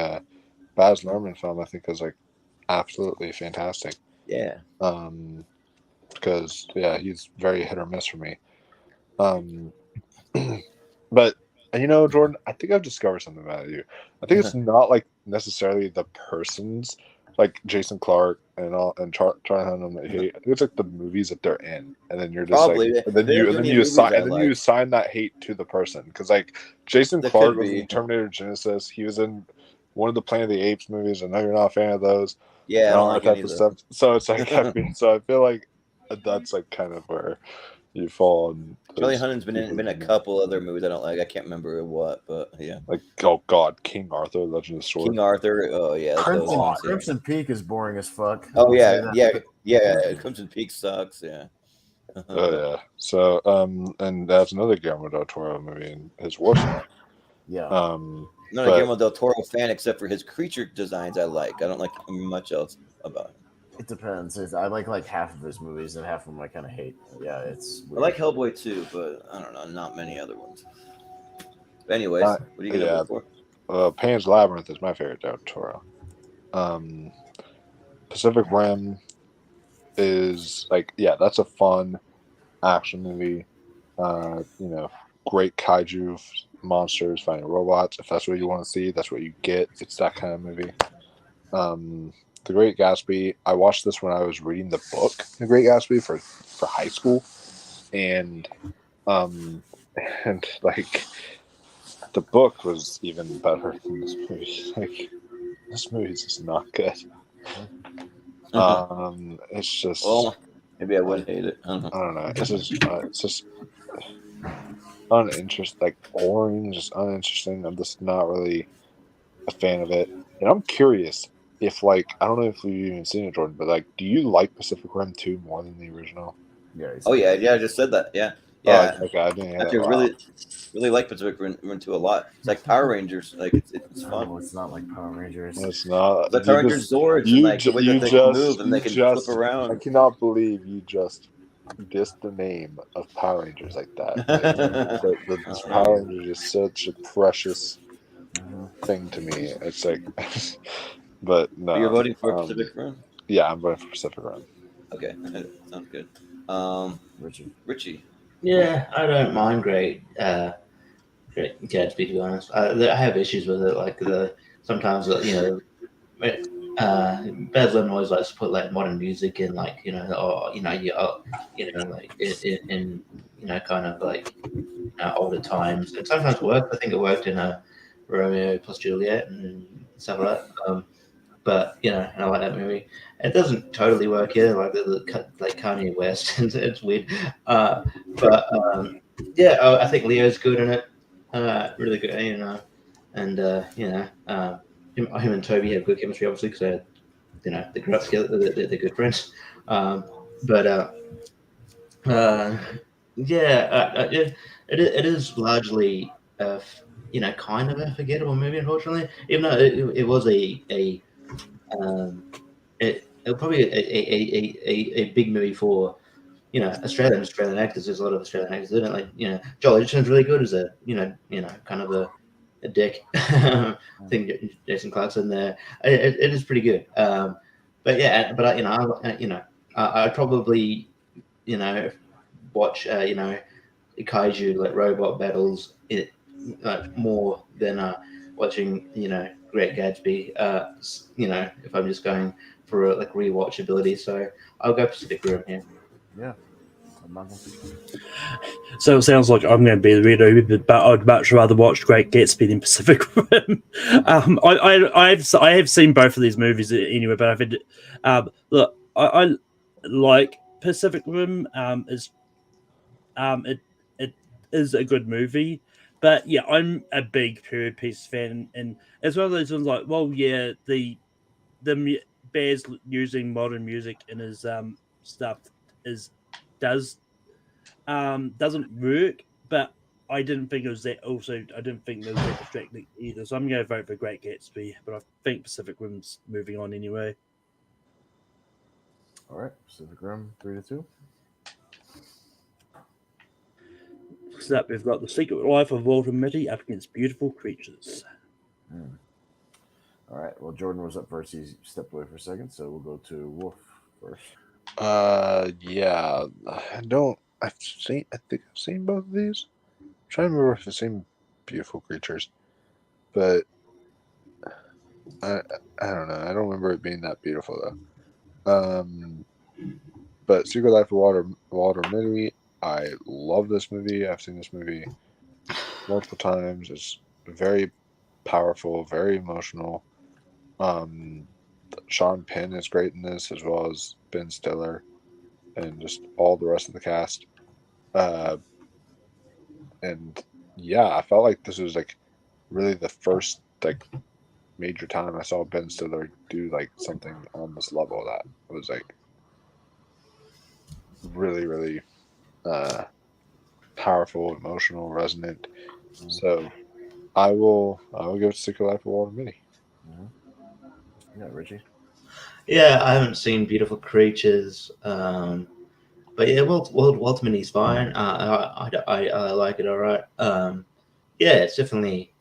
S10: Baz Luhrmann film I think is like absolutely fantastic.
S2: Yeah.
S10: because he's very hit or miss for me. But Jordan, I think I've discovered something about you. I think it's not like necessarily the persons like Jason Clarke and Charlie Hunnam that you hate. I think it's like the movies that they're in, and then you're just
S2: Probably.
S10: like, and then you assign that hate to the person because like Jason Clarke was in Terminator Genesis. He was in one of the Planet of the Apes movies. I know you're not a fan of those.
S2: Yeah,
S10: and
S2: I don't
S10: all
S2: like
S10: that type of stuff. So it's like I feel like that's like kind of where you fall on.
S2: Charlie Hunnam's been in a couple other movies I don't like. I can't remember what, but yeah.
S10: Like, oh god, King Arthur, Legend of the Sword.
S2: King Arthur, oh yeah.
S3: Crimson Peak is boring as fuck.
S2: Oh yeah. Crimson Peak sucks, yeah.
S10: Oh yeah. So and that's another Guillermo del Toro movie in his Wolfman.
S3: Yeah.
S2: I'm not a Guillermo del Toro fan except for his creature designs I like. I don't like much else about him.
S3: It depends. I like half of his movies and half of them I kind of hate. Yeah, it's weird.
S2: I like Hellboy too, but I don't know, not many other ones. But anyways, what are you gonna look for?
S10: Pan's Labyrinth is my favorite del Toro. Pacific Rim is like, that's a fun action movie. Great kaiju monsters fighting robots. If that's what you want to see, that's what you get. It's that kind of movie. The Great Gatsby. I watched this when I was reading the book, The Great Gatsby, for high school, and like the book was even better than this movie. Like this movie is just not good. It's just.
S2: Well, maybe I wouldn't hate it. I
S10: don't know. It's just uninteresting, like boring, just uninteresting. I'm just not really a fan of it, and I'm curious. If I don't know if you've even seen it, Jordan, but like, do you like Pacific Rim 2 more than the original?
S3: Yeah.
S2: I just said that. Yeah. Yeah.
S10: Okay, I didn't hear
S2: that. Really like Pacific Rim 2 a lot. It's like Power Rangers. Like it's fun.
S3: No, it's not like Power Rangers.
S10: It's not.
S2: The Power Rangers Zords and like the way that they can move and they can flip around.
S10: I cannot believe you just dissed the name of Power Rangers like that. The Power Rangers is such a precious thing to me. It's like. But no.
S2: You're voting for Pacific Rim?
S10: Yeah, I'm voting for Pacific Rim.
S2: Okay, sounds good. Richie.
S5: Yeah, I don't mind Great Gatsby, to be honest. I have issues with it, like sometimes Baz Luhrmann always likes to put like modern music in, like kind of like older times. It sometimes works. I think it worked in Romeo plus Juliet and stuff like that. But and I like that movie. It doesn't totally work here, like like Kanye West. It's weird. I think Leo's good in it. Really good, and him and Toby have good chemistry, obviously, because they grew up together. They're good friends. It is largely kind of a forgettable movie, unfortunately. Even though it was it was probably a big movie for Australian actors. There's a lot of Australian actors in it. Like Joel Edgerton's really good as a kind of a dick. I think Jason Clarke's in there. It is pretty good. I'd probably watch kaiju like robot battles more than watching Great Gatsby. If I'm just going for like rewatchability, so I'll go Pacific Rim here.
S3: Yeah.
S4: So it sounds like I'm going to be the reader, but I'd much rather watch Great Gatsby than Pacific Rim. I have seen both of these movies anyway, but I've had look. I like Pacific Rim. It is a good movie, but yeah, I'm a big period piece fan, and it's one of those ones like, well, yeah, the Bears using modern music in his stuff doesn't work, but I didn't think it was that. Also, I didn't think it was that distracting either. So I'm going to vote for Great Gatsby, but I think Pacific Rim's moving on anyway.
S3: All right, Pacific Rim 3-2.
S4: Next up, we've got The Secret Life of Walter Mitty up against Beautiful Creatures.
S3: All right. Well, Jordan was up first. He stepped away for a second, so we'll go to Wolf first.
S10: Yeah. I think I've seen both of these. I'm trying to remember if I've seen Beautiful Creatures, but I don't know. I don't remember it being that beautiful though. But Secret Life of Walter Mitty, I love this movie. I've seen this movie multiple times. It's very powerful, very emotional. Sean Penn is great in this, as well as Ben Stiller and just all the rest of the cast. And yeah, I felt like this was like really the first like major time I saw Ben Stiller do like something on this level that was like really, really powerful, emotional, resonant. So I will give it Secret Life of Walter Mitty.
S3: Yeah, Richie.
S5: Yeah, I haven't seen Beautiful Creatures, but yeah, Walter Mitty's fine. I like it all right. Yeah, it's definitely.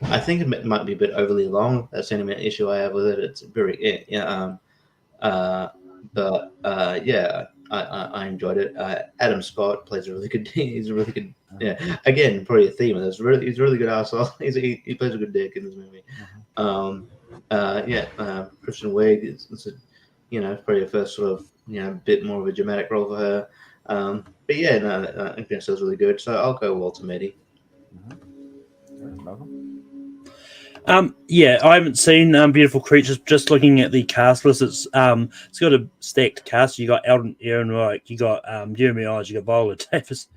S5: I think it might be a bit overly long. That's the only issue I have with it. It's very yeah. Yeah, I enjoyed it. Adam Scott plays a really good. He's a really good. Yeah, again, probably a theme. He's a really good asshole. He plays a good dick in this movie. Kristen Wiig is probably the first sort of bit more of a dramatic role for her. But yeah, no, I think that was really good. So I'll go Walter Mitty.
S4: Yeah, I haven't seen Beautiful Creatures. Just looking at the cast list, it's got a stacked cast. You got Alden Ehrenreich, you got Jeremy Irons, you got Viola Davis,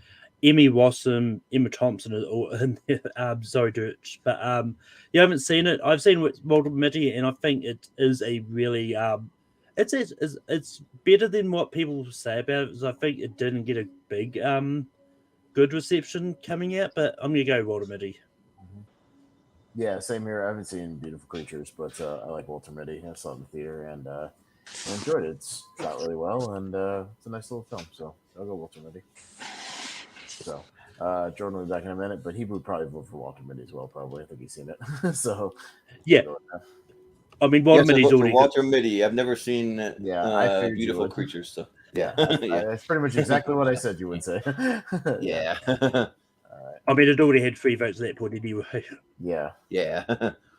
S4: Emmy Rossum, Emma Thompson, is all in there. Zoe Deutsch. But you haven't seen it. I've seen Walter Mitty, and I think it is a really it's better than what people say about it. Because I think it didn't get a big good reception coming out. But I'm gonna go Walter Mitty.
S3: Yeah, same here. I haven't seen Beautiful Creatures, but I like Walter Mitty. I saw it in the theater and I enjoyed it. It's shot really well and it's a nice little film. So I'll go Walter Mitty. So Jordan will be back in a minute, but he would probably vote for Walter Mitty as well. Probably, I think he's seen it. So
S4: yeah. I mean, Walter Mitty's already
S2: Walter Mitty. I've never seen
S3: I
S2: Beautiful Creatures. So yeah,
S3: that's pretty much exactly what I said you would say.
S2: Yeah.
S3: I
S4: mean, it already had 3 votes at that point anyway.
S3: Yeah.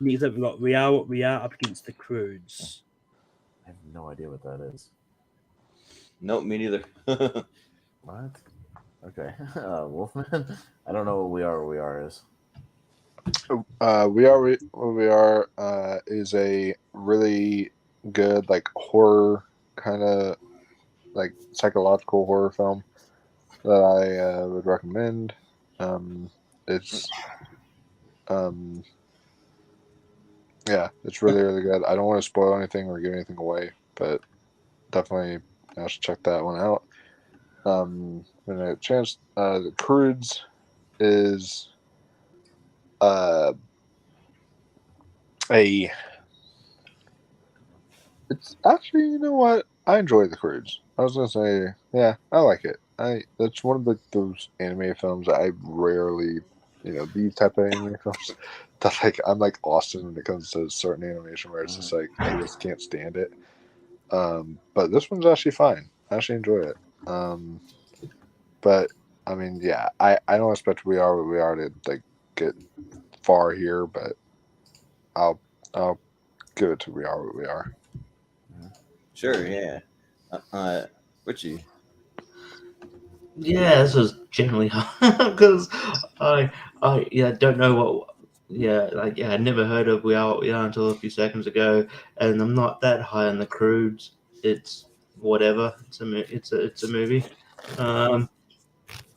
S4: Next up, we've got We Are What We Are up against the Croods.
S3: I have no idea what that is.
S2: Nope, me neither.
S3: What? Okay. Wolfman? I don't know what We Are What We Are is.
S10: We Are What We Are is a really good like horror kind of like psychological horror film that I would recommend. It's it's really, really good. I don't want to spoil anything or give anything away, but definitely I should check that one out. When I have a chance, the Croods is it's actually, you know what? I enjoy the Croods. I was gonna say, yeah, I like it. That's one of those anime films I rarely, these type of anime films that like I'm like Austin when it comes to certain animation where it's just like I just can't stand it. But this one's actually fine. I actually enjoy it. But I mean, yeah, I don't expect We Are What We Are to like get far here, but I'll give it to We Are What We Are.
S2: Sure, yeah. Richie.
S5: Yeah, this was generally hard because I don't know what. I never heard of We Are What We Are until a few seconds ago, and I'm not that high on the Croods. It's whatever. It's a movie. I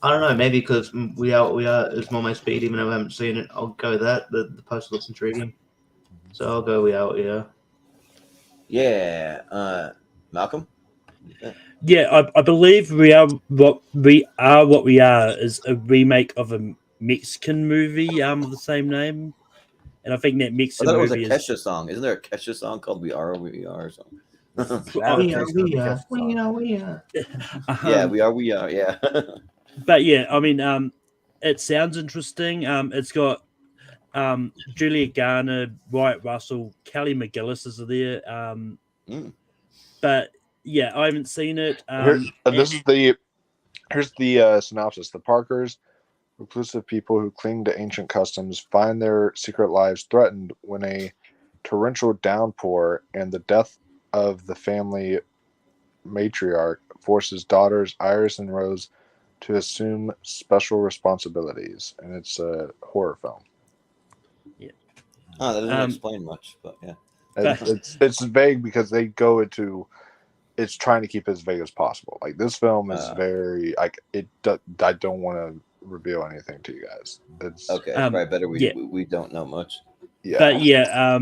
S5: don't know. Maybe because We Are What We Are is more my speed, even though I haven't seen it. I'll go that. The poster looks intriguing, so I'll go We Are What We Are.
S2: Yeah, Malcolm.
S4: Yeah, I believe We Are What We Are is a remake of a Mexican movie of the same name, and I think that Mexican
S2: movie
S4: movie
S2: is a Kesha song. Isn't there a Kesha song called We Are What We Are or something?
S5: We are.
S2: Yeah, we are. Yeah.
S4: But yeah, I mean, it sounds interesting. It's got Julia Garner, Wyatt Russell, Kelly McGillis is there. But Yeah, I haven't seen it.
S10: Here's the synopsis. The Parkers, reclusive people who cling to ancient customs, find their secret lives threatened when a torrential downpour and the death of the family matriarch forces daughters Iris and Rose to assume special responsibilities, and it's a horror film.
S4: Yeah.
S2: Oh, that doesn't explain much, but yeah.
S10: It's vague because they go into it's trying to keep it as vague as possible. Like this film is very like it. I don't want to reveal anything to you guys. It's
S2: okay. Probably better we don't know much.
S10: Yeah,
S4: but yeah,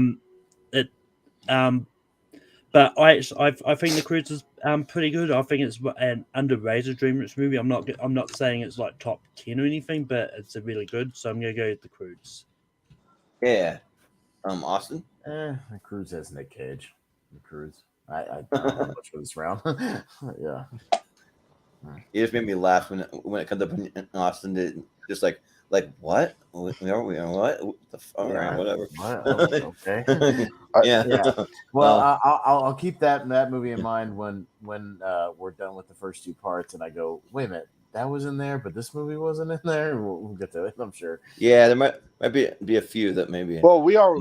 S4: but I think The Croods is pretty good. I think it's an underrated DreamWorks movie. I'm not saying it's like top 10 or anything, but it's a really good. So I'm gonna go with The Croods.
S2: Yeah. Austin.
S3: The Croods has Nick Cage. The Croods. I don't have much for this round. Yeah.
S2: You just made me laugh when it comes up in Austin. Just like what? We are what? All right, whatever.
S3: Okay.
S2: Yeah.
S3: Well, I'll keep that movie in mind when we're done with the first two parts, and I go, wait a minute, that was in there, but this movie wasn't in there. We'll get to it, I'm sure.
S2: Yeah, there might be a few that maybe.
S10: Well, we are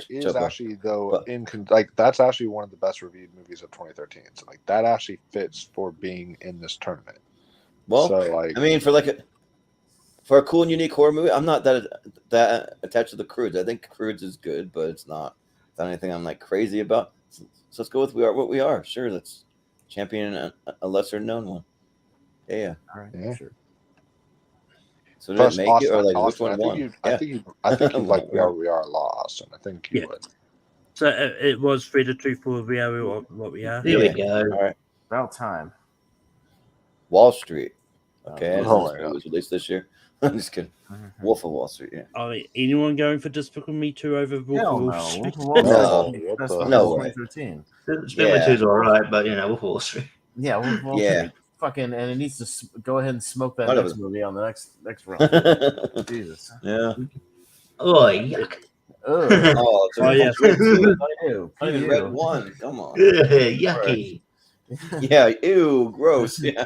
S10: is actually though that's actually one of the best reviewed movies of 2013. So like that actually fits for being in this tournament.
S2: Well,
S10: so,
S2: I mean, for a cool and unique horror movie, I'm not that attached to The Croods. I think Croods is good, but it's not anything I'm like crazy about. So let's go with We Are What We Are. Sure, let's champion a lesser known one. Yeah.
S3: All right. Yeah. Sure.
S2: So did it make Austin, it, or like Austin, which one won?
S10: I think you like We Are What We Are a lot, Austin. I think you would.
S4: So it was 3-2 for We Are What We Are.
S5: There we go.
S2: All right.
S3: About time.
S2: Wall Street. Okay, this
S10: God.
S2: was released this year. I'm just kidding. Wolf of Wall Street. Yeah.
S4: Anyone going for Despicable Me 2 over Wolf of Wall Street?
S3: No way. 2013.
S5: Despicable Me 2 is all right, but Wolf of Wall Street.
S3: Yeah, Wolf of Wall Street. Fucking, and it needs to go ahead and smoke that next movie on the next round. Jesus.
S2: Yeah.
S5: Oh, yuck.
S2: Oh,
S3: yes.
S2: Even red one. Come on.
S5: Yucky.
S2: Yeah. Ew. Gross. Yeah.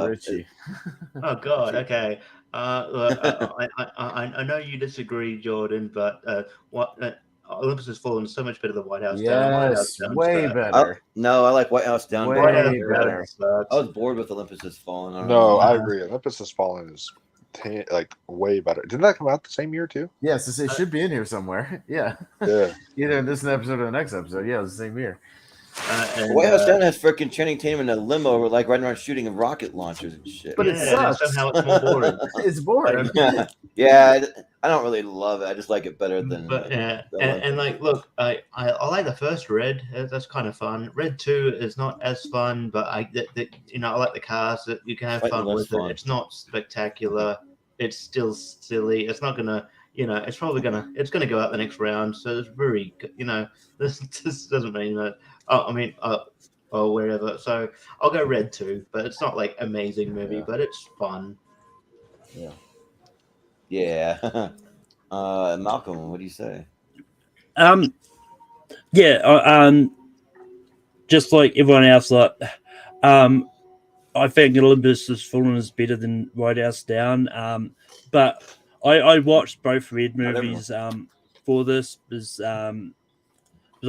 S3: Richie.
S5: Oh God. Okay. Look, I know you disagree, Jordan, but Olympus Has Fallen is so much better than White House Down. White House Down
S3: way better.
S2: No, I like White House Down.
S3: Way better.
S2: I was bored with Olympus Has Fallen.
S10: No, I agree. Olympus Has Fallen is way better. Didn't that come out the same year too?
S3: Yes, it should be in here somewhere. Yeah.
S10: Yeah.
S3: Either in this episode or the next episode. Yeah, it was the same year.
S2: White House Down has freaking Channing Tatum in a limo, like riding around shooting rocket launchers and shit.
S3: But it sucks.
S5: Somehow it's more boring.
S3: It's boring.
S2: Yeah, I don't really love it. I just like it better than.
S5: But and like, look, I like the first Red. That's kind of fun. Red 2 is not as fun, but I like the cars that you can have fun with it. It's not spectacular. It's still silly. It's not gonna. It's gonna go out the next round. So it's very, this doesn't mean that. Or wherever. So I'll go Red 2, but it's not like amazing movie, but it's fun.
S3: Yeah.
S2: Yeah. Malcolm, what do you say?
S4: Just like everyone else, I think Olympus Has Fallen is better than White House Down. But I watched both Red movies for this because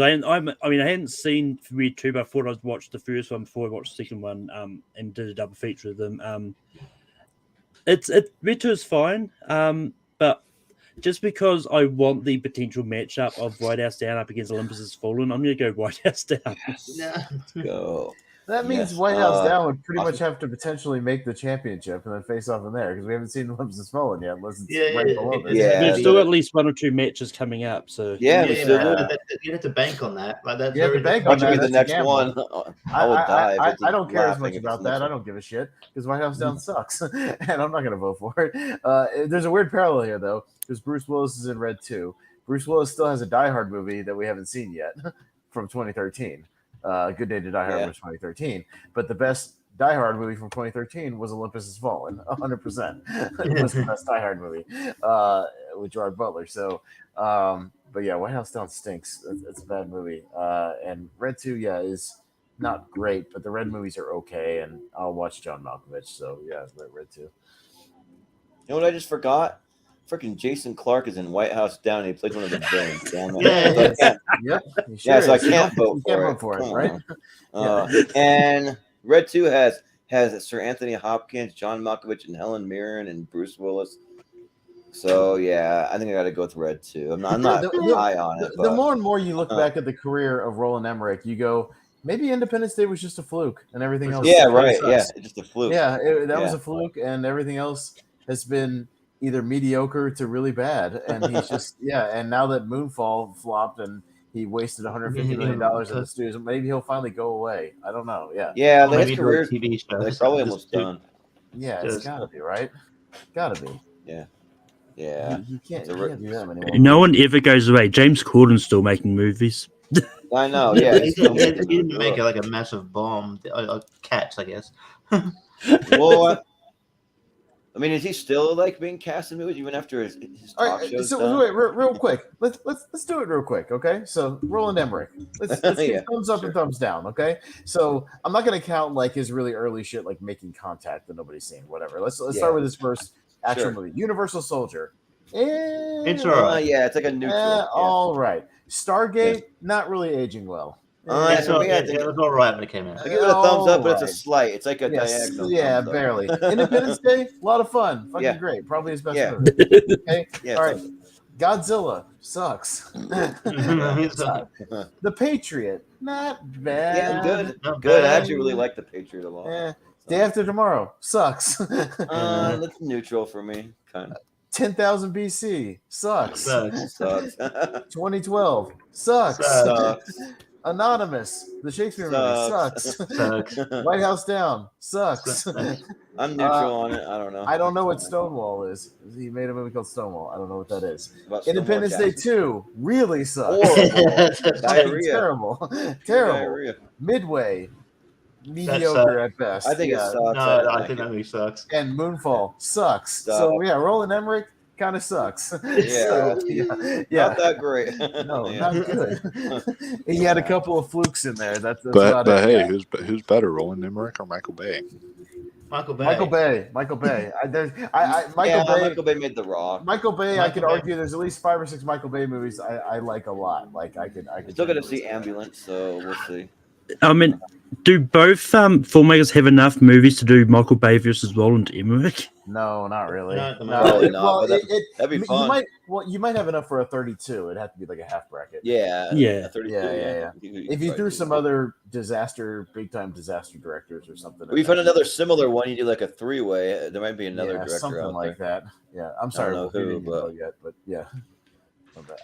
S4: I hadn't seen Red 2, but I thought I'd watched the first one before I watched the second one, and did a double feature of them. Red 2 is fine, but just because I want the potential matchup of White House Down up against Olympus Has Fallen, I'm going to go White House Down.
S2: Let's go.
S3: That means White House Down would pretty much have to potentially make the championship and then face off in there because we haven't seen Olympus Has Fallen yet, unless it's right below this.
S2: Yeah,
S4: there's still at least 1 or 2 matches coming up. So
S5: you have to bank on that. Like that's
S3: you have to bank on that.
S2: The next one, I will die.
S3: I don't care as much about that. I don't give a shit because White House Down sucks, and I'm not going to vote for it. There's a weird parallel here though, because Bruce Willis is in Red 2. Bruce Willis still has a Die Hard movie that we haven't seen yet from 2013. Good Day to Die Hard was 2013, but the best Die Hard movie from 2013 was Olympus Has Fallen. 100%. It was the best Die Hard movie with Gerard Butler. So But yeah, White House Down stinks. It's a bad movie. And Red 2, is not great, but the Red movies are okay, and I'll watch John Malkovich. So yeah, Red 2.
S2: You know what I just forgot? Freaking Jason Clarke is in White House Down. And he plays one of the villains. Damn it.
S3: Yep.
S2: So I can't vote for it.
S3: Right?
S2: And Red 2 has Sir Anthony Hopkins, John Malkovich, and Helen Mirren, and Bruce Willis. So yeah, I think I got to go with Red 2. I'm not high on it.
S3: The more and more you look back at the career of Roland Emmerich, you go, maybe Independence Day was just a fluke, and everything else.
S2: Yeah, right. Sucks. Yeah, it's just a fluke.
S3: Yeah, that was a fluke, and everything else has been either mediocre to really bad. And he's just And now that Moonfall flopped and he wasted $150 million in the studios, maybe he'll finally go away. I don't know.
S2: Yeah. His career TV show. They're probably almost done.
S3: Yeah, it's gotta be right. Gotta be.
S2: Yeah.
S3: You can't do that anymore.
S4: No one ever goes away. James Corden's still making movies.
S2: I know. Yeah,
S5: he didn't make it like a massive bomb. Catch, I guess.
S2: Well, I mean, is he still like being cast in movies even after his talk shows?
S3: So wait, real quick. Let's do it real quick, okay? So Roland Emmerich. Let's give thumbs up and thumbs down, okay? So I'm not gonna count like his really early shit, like Making Contact that nobody's seen, whatever. Let's start with his first actual movie, Universal Soldier.
S5: It's all right.
S2: It's like a neutral.
S3: All right. Stargate, not really aging well.
S5: It was all right when it came out.
S2: I give it a thumbs up, but it's a slight. It's like a diagonal.
S3: Yeah, barely. Independence Day, a lot of fun. Fucking great. Probably his best movie. Okay? All right. Godzilla sucks. The Patriot, not bad.
S2: Yeah, good. I actually really like The Patriot a lot.
S3: Day After Tomorrow sucks.
S2: That's neutral for me, kind of.
S3: 10,000 BC sucks.
S2: Sucks.
S3: 2012 sucks. Anonymous, the Shakespeare movie sucks. White House Down sucks.
S2: I'm neutral on it. I don't know.
S3: I don't know what Stonewall is. He made a movie called Stonewall. I don't know what that is. Independence Day 2 really sucks. Terrible.
S2: Diarrhea.
S3: Midway, mediocre at best.
S2: I think it sucks.
S5: No, I think that movie sucks.
S3: And Moonfall sucks. So yeah, Roland Emmerich kind of sucks.
S2: Not that great.
S3: No, not good. He had a couple of flukes in there. That's
S10: but hey, who's better, Roland Emmerich or Michael Bay?
S5: Michael Bay.
S3: Michael Bay.
S2: Michael Bay made The Rock.
S3: Michael Bay. I could argue there's at least 5 or 6 Michael Bay movies I like a lot. Like I could
S2: still got to see Ambulance, so we'll see.
S4: I mean, do both filmmakers have enough movies to do Michael Bay versus Roland Emmerich?
S3: No, not really.
S2: Probably not. Well, that'd be fun.
S3: You might have enough for a 32. It'd have to be like a half bracket.
S2: Yeah.
S3: Yeah. If you threw some other big time disaster directors or something.
S2: We found another similar one. You do like a 3-way. There might be another director
S3: something
S2: out
S3: like
S2: there.
S3: that. Yeah, I'm sorry.
S2: I don't know who, but
S3: yet, but yeah.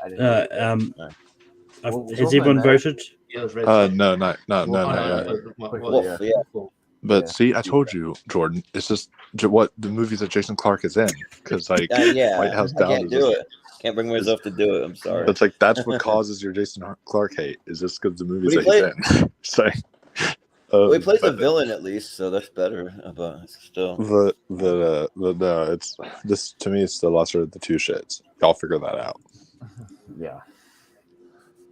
S3: I didn't
S4: has everyone voted?
S10: No. But see, I told you, Jordan. It's just what the movies that Jason Clarke is in, because White House Down.
S2: I can't do it. Can't bring myself to do it. I'm sorry.
S10: It's like that's what causes your Jason Clarke hate. Is just because the movies that he's in. So,
S2: he plays a villain at least, so that's better. But still,
S10: no, it's this to me. It's the lesser of the two shits. Y'all figure that out.
S3: Yeah.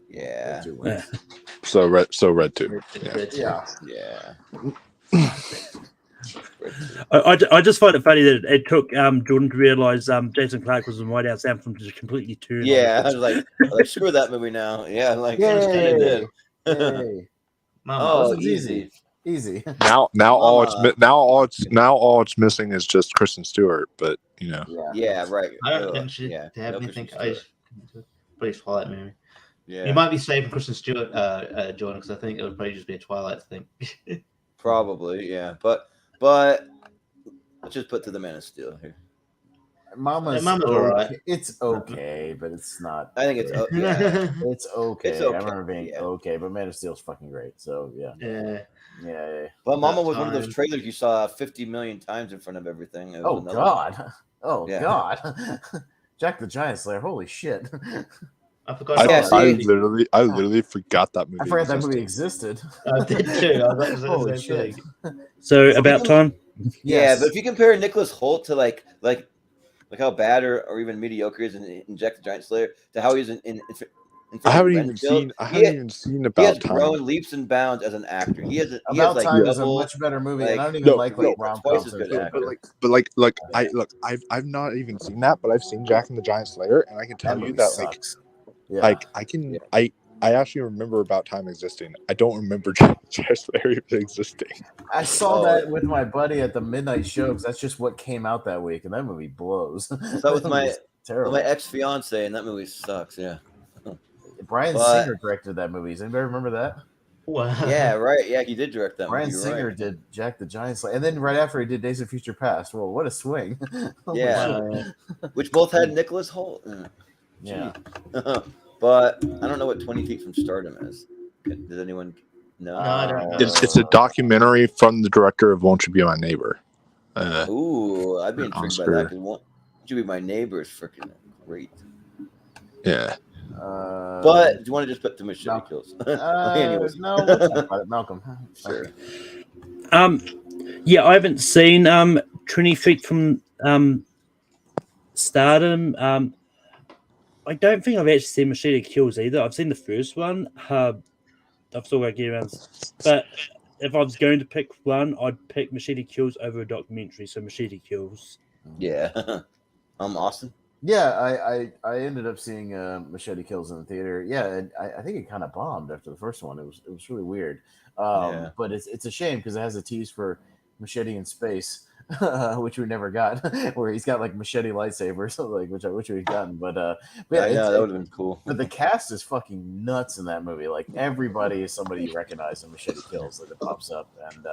S2: Yeah.
S10: So red 2.
S3: Yeah.
S4: I just find it funny that it took Jordan to realize Jason Clarke was in White House Down from just completely turn.
S2: Yeah, I was like, screw that movie now. Yeah, like
S3: Yay.
S2: Oh, easy.
S10: Now all it's missing is just Kristen Stewart, but you know.
S2: Yeah, right.
S5: I don't think she have anything. Pretty Twilight movie.
S2: Yeah,
S5: you might be saving Kristen Stewart, Jordan, because I think it would probably just be a Twilight thing.
S2: Probably, yeah, but let's just put to the Man of Steel here.
S3: Mama's
S5: all right.
S3: It's okay, but it's not.
S2: I think it's
S3: it's okay.
S2: It's okay.
S3: I remember being okay, but Man of Steel's fucking great. So yeah.
S2: But Mama was one of those trailers you saw 50 million times in front of everything.
S3: God! God! Jack the Giant Slayer! Holy shit!
S5: I forgot.
S10: I literally forgot that movie.
S3: I forgot that movie existed.
S5: I did too.
S3: Holy shit!
S4: So about time.
S2: Yeah, but if you compare Nicholas Hoult to like how bad or even mediocre he is in Jack the Giant Slayer to how he's in
S10: I haven't even
S2: He has
S10: About Time.
S2: grown leaps and bounds as an actor. He has
S3: About
S2: like
S3: Time is a
S2: double,
S3: much better movie, and I don't even
S10: No,
S3: like
S10: no,
S3: rom
S2: twice
S3: coms.
S2: as good actor.
S10: I've not even seen that, but I've seen Jack and the Giant Slayer, and I can tell you that
S3: sucks. Yeah.
S10: like I actually remember About Time existing. I don't remember Jack and the Giant Slayer even existing.
S3: I saw that with my buddy at the midnight show because that's just what came out that week, and that movie blows.
S2: So with my ex-fiance, and that movie sucks. Yeah.
S3: Bryan Singer directed that movie. Does anybody remember that?
S5: Wow.
S2: Yeah, right. Yeah, he did direct that
S3: Bryan
S2: movie.
S3: Singer did Jack the Giant Slayer, and then right after he did Days of Future Past. Well, what a swing!
S2: Yeah, which both had Nicholas Hoult.
S3: Yeah,
S2: but I don't know what 20 Feet from Stardom is. Does anyone know?
S5: No, I don't know.
S10: It's a documentary from the director of Won't You Be My Neighbor.
S2: Ooh, I'd be intrigued by that because Won't You Be My Neighbor is freaking great.
S10: Yeah.
S2: But do you want to just put the machete kills? Anyways.
S3: No, let's talk about it. Malcolm.
S2: Sure.
S4: Yeah, I haven't seen 20 Feet from Stardom. I don't think I've actually seen Machete Kills either. I've seen the first one. I've still got to get around. But if I was going to pick one, I'd pick Machete Kills over a documentary. So Machete Kills.
S2: Yeah. Austin?
S3: Yeah, I ended up seeing Machete Kills in the theater. Yeah, and I think it kind of bombed after the first one. It was really weird. But it's a shame because it has a tease for Machete in Space, which we never got, where he's got like machete lightsabers, like which I wish we'd gotten. But
S2: yeah, that would have been cool.
S3: But the cast is fucking nuts in that movie. Like everybody is somebody you recognize in Machete Kills that pops up, and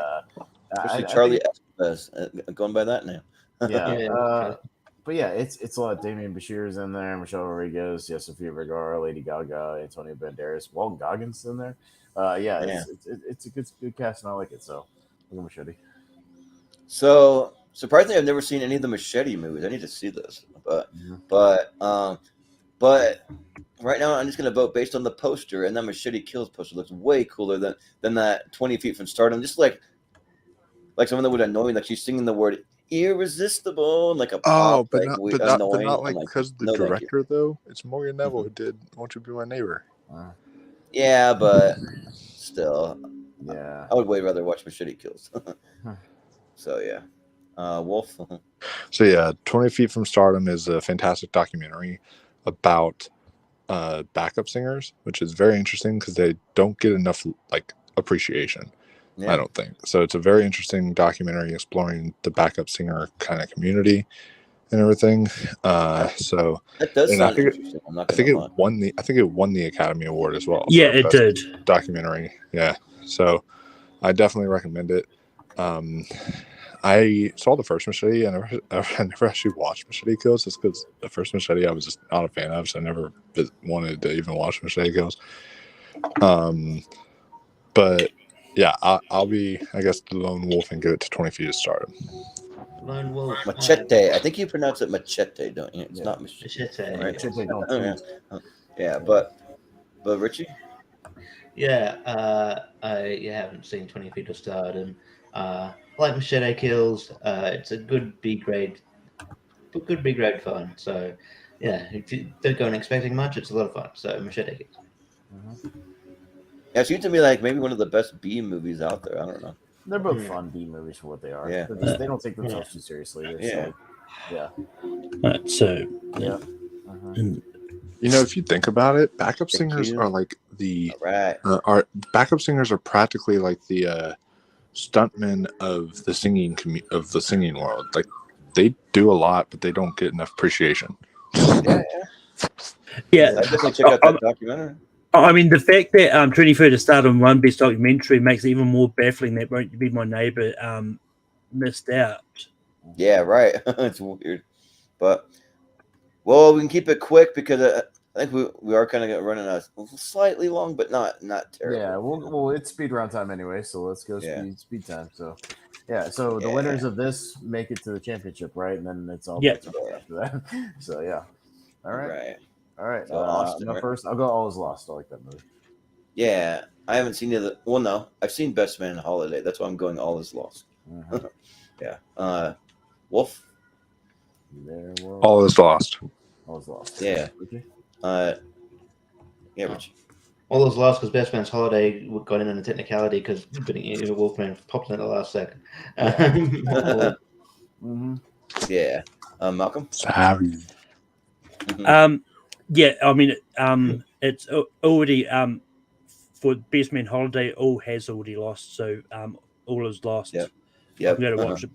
S2: especially Charlie Estes, going by that name.
S3: Yeah. But yeah, it's a lot. Damian Bashir's in there, Michelle Rodriguez, Sofia Vergara, Lady Gaga, Antonio Banderas, Walton Goggins in there. It's a good cast, and I like it. So look at Machete.
S2: So surprisingly, I've never seen any of the Machete movies. I need to see this, but right now I'm just gonna vote based on the poster, and that Machete Kills poster looks way cooler than that 20 Feet from Stardom. Just like someone that would annoy me, like she's singing the word irresistible and like a pop,
S10: but not
S2: annoying.
S10: Because the director though, it's Morgan Neville who did Won't You Be My Neighbor.
S2: Yeah, but still,
S3: yeah,
S2: I would way rather watch Machete Kills. So yeah, Wolf.
S10: So yeah, 20 Feet from Stardom is a fantastic documentary about backup singers, which is very interesting because they don't get enough like appreciation. Yeah. I don't think so. It's a very interesting documentary exploring the backup singer kind of community and everything. So
S2: that does sound interesting.
S10: I think it won the Academy Award as well.
S4: Yeah, it did.
S10: Documentary. Yeah. So I definitely recommend it. I saw the first Machete. I never actually watched Machete Kills just because the first Machete I was just not a fan of, so I never wanted to even watch Machete Kills. But yeah, I'll be, I guess, the lone wolf and give it to 20 Feet of Stardom.
S5: Lone wolf.
S2: Machete. I think you pronounce it machete, don't you? It's not machete. Right?
S3: Machete, don't
S2: yeah, but Richie?
S5: Yeah, I haven't seen 20 Feet of Stardom. Like Machete Kills, it's a good B grade fun. So yeah, if you don't go in expecting much, it's a lot of fun. So Machete Kills.
S2: Yeah, it seems to me like maybe one of the best B movies out there. I don't know.
S3: They're both fun B movies for what they are.
S2: Yeah,
S3: they don't take themselves too seriously. They're
S10: You know, if you think about it, backup singers are like backup singers are practically like the stuntmen of the singing world. Like they do a lot, but they don't get enough appreciation.
S2: Yeah. I definitely check out that documentary.
S4: I mean, the fact that 23rd to Stardom won Best Documentary makes it even more baffling that Won't You Be My Neighbor missed out.
S2: Yeah, right. It's weird. But, well, we can keep it quick because I think we are kind of running a slightly long, but not terrible.
S3: Yeah, well, it's speed round time anyway, so let's go speed time. So, so the winners of this make it to the championship, right? And then it's all after that. So, yeah. All right. All right.
S2: So Austin, right?
S3: First, I'll go All Is Lost. I like that movie.
S2: Yeah, I haven't seen the other. Well, no, I've seen Best Man Holiday. That's why I'm going All Is Lost. Yeah. Wolf.
S3: There, world.
S10: All is lost.
S3: All is lost.
S2: Yeah.
S3: Okay.
S2: Yeah, Richie.
S5: All those lost because Best Man's Holiday got in on a technicality because Wolfman popped in at the last second.
S3: Mm-hmm.
S2: Yeah. Malcolm.
S10: Sorry.
S4: Yeah, I mean, it's already for Best Man Holiday. All has already lost, so all is lost.
S2: Yep.
S4: I'm going to watch it.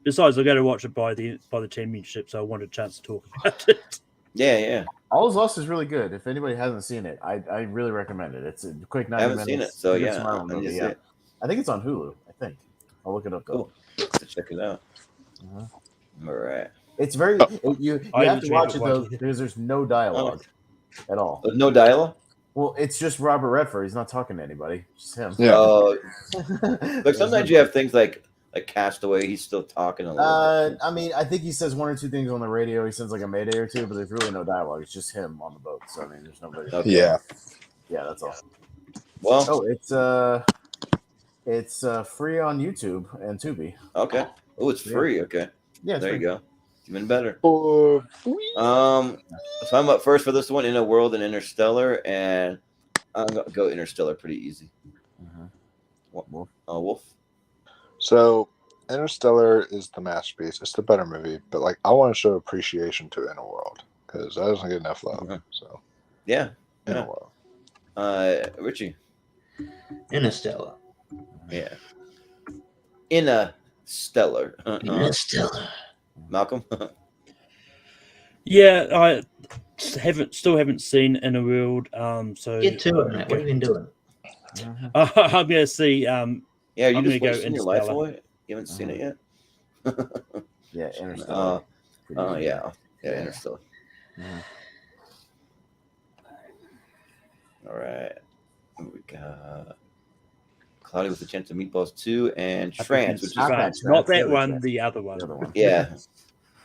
S4: Besides, I'm going to watch it by the championship, so I want a chance to talk about it.
S2: Yeah.
S3: All is Lost is really good. If anybody hasn't seen it, I really recommend it. It's a quick 90
S2: I haven't
S3: minutes.
S2: seen it, so
S3: Good
S2: yeah,
S3: Smile
S2: I need
S3: movie,
S2: to see
S3: yeah.
S2: it.
S3: I think it's on Hulu. I think I'll look it up.
S2: Cool. To check it out. All right.
S3: It's very you have to watch it though because there's no dialogue at all.
S2: There's no dialogue?
S3: Well, it's just Robert Redford. He's not talking to anybody. Just him.
S10: Yeah.
S2: Like sometimes you have things like Castaway. He's still talking a little bit.
S3: I mean, I think he says one or two things on the radio. He sends like a mayday or two, but there's really no dialogue. It's just him on the boat. So I mean, there's nobody.
S2: Okay.
S10: Yeah.
S3: Yeah, that's all.
S2: Well,
S3: it's free on YouTube and Tubi.
S2: Okay. Oh, it's free. Okay.
S3: Yeah,
S2: there
S3: free.
S2: you go. Even better. So I'm up first for this one. In a World and Interstellar, and I'm gonna go Interstellar pretty easy. Wolf.
S10: So Interstellar is the masterpiece. It's the better movie, but like I want to show appreciation to In a World because that doesn't get enough love. So
S2: yeah,
S10: In a World.
S2: Richie.
S5: Interstellar.
S2: Yeah. Interstellar.
S5: Interstellar.
S2: Malcolm.
S4: Yeah, I still haven't seen In a World. So
S5: Get to it, mate. What have you been doing?
S4: I'm going to see.
S2: Yeah, you
S4: I'm
S2: just
S4: gonna
S2: wasting your life away. You haven't seen it yet.
S3: Yeah, Interstellar.
S2: Yeah, Interstellar. All right, we got Cloudy with a Chance of Meatballs 2 and Trance, which is
S4: not that one, the other one.
S2: Yeah.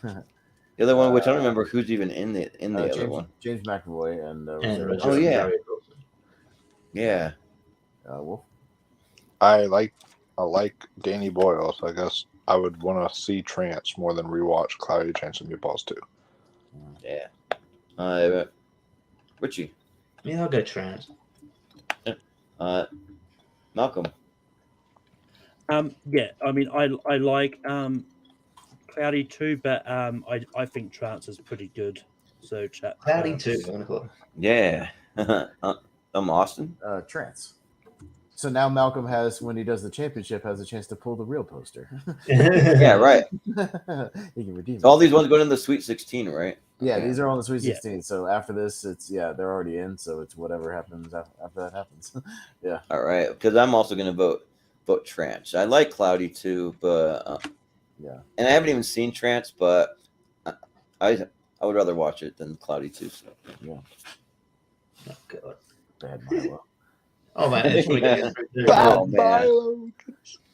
S2: The other one, which I don't remember who's even in the other one.
S3: James McAvoy and
S2: yeah.
S3: Wolf.
S10: I like Danny Boyle, so I guess I would want to see Trance more than rewatch Cloudy Chance of Meatballs 2.
S2: Yeah. Richie.
S5: Yeah, I'll go Trance.
S2: Malcolm.
S4: Yeah, I mean, I like Cloudy too, but I think Trance is pretty good. So
S5: Cloudy too.
S2: Yeah. Austin.
S3: Trance. So now Malcolm has, when he does the championship, has a chance to pull the real poster.
S2: Yeah, right.
S3: He can redeem
S2: So all these ones going in the Sweet 16, right?
S3: Yeah,
S2: Okay.
S3: these are on the Sweet 16. So after this, it's they're already in. So it's whatever happens after that happens. Yeah.
S2: All right, because I'm also going to vote Trance. I like Cloudy too, but
S3: yeah.
S2: And I haven't even seen Trance, but I would rather watch it than Cloudy too. So.
S3: Yeah.
S5: Oh God.
S3: Bad Milo.
S5: Oh man, it's really good.
S2: Oh man.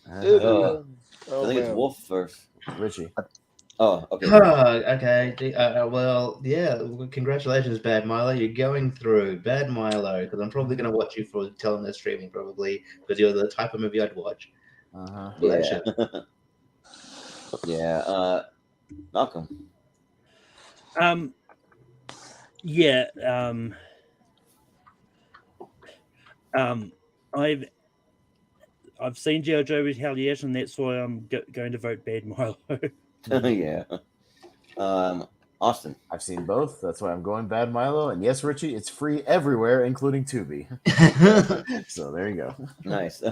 S10: I
S2: think it's Wolf first.
S3: Richie.
S2: Oh, okay.
S5: Okay. Well, yeah. Congratulations, Bad Milo. You're going through Bad Milo because I'm probably going to watch you for telling the streaming probably because you're the type of movie I'd watch.
S2: Yeah. Yeah. Malcolm.
S4: Yeah. I've seen Jojo Retaliation, and that's why I'm going to vote Bad Milo.
S2: Yeah. Austin.
S3: I've seen both. That's why I'm going Bad Milo. And yes, Richie, it's free everywhere, including Tubi. So there you go.
S2: Nice.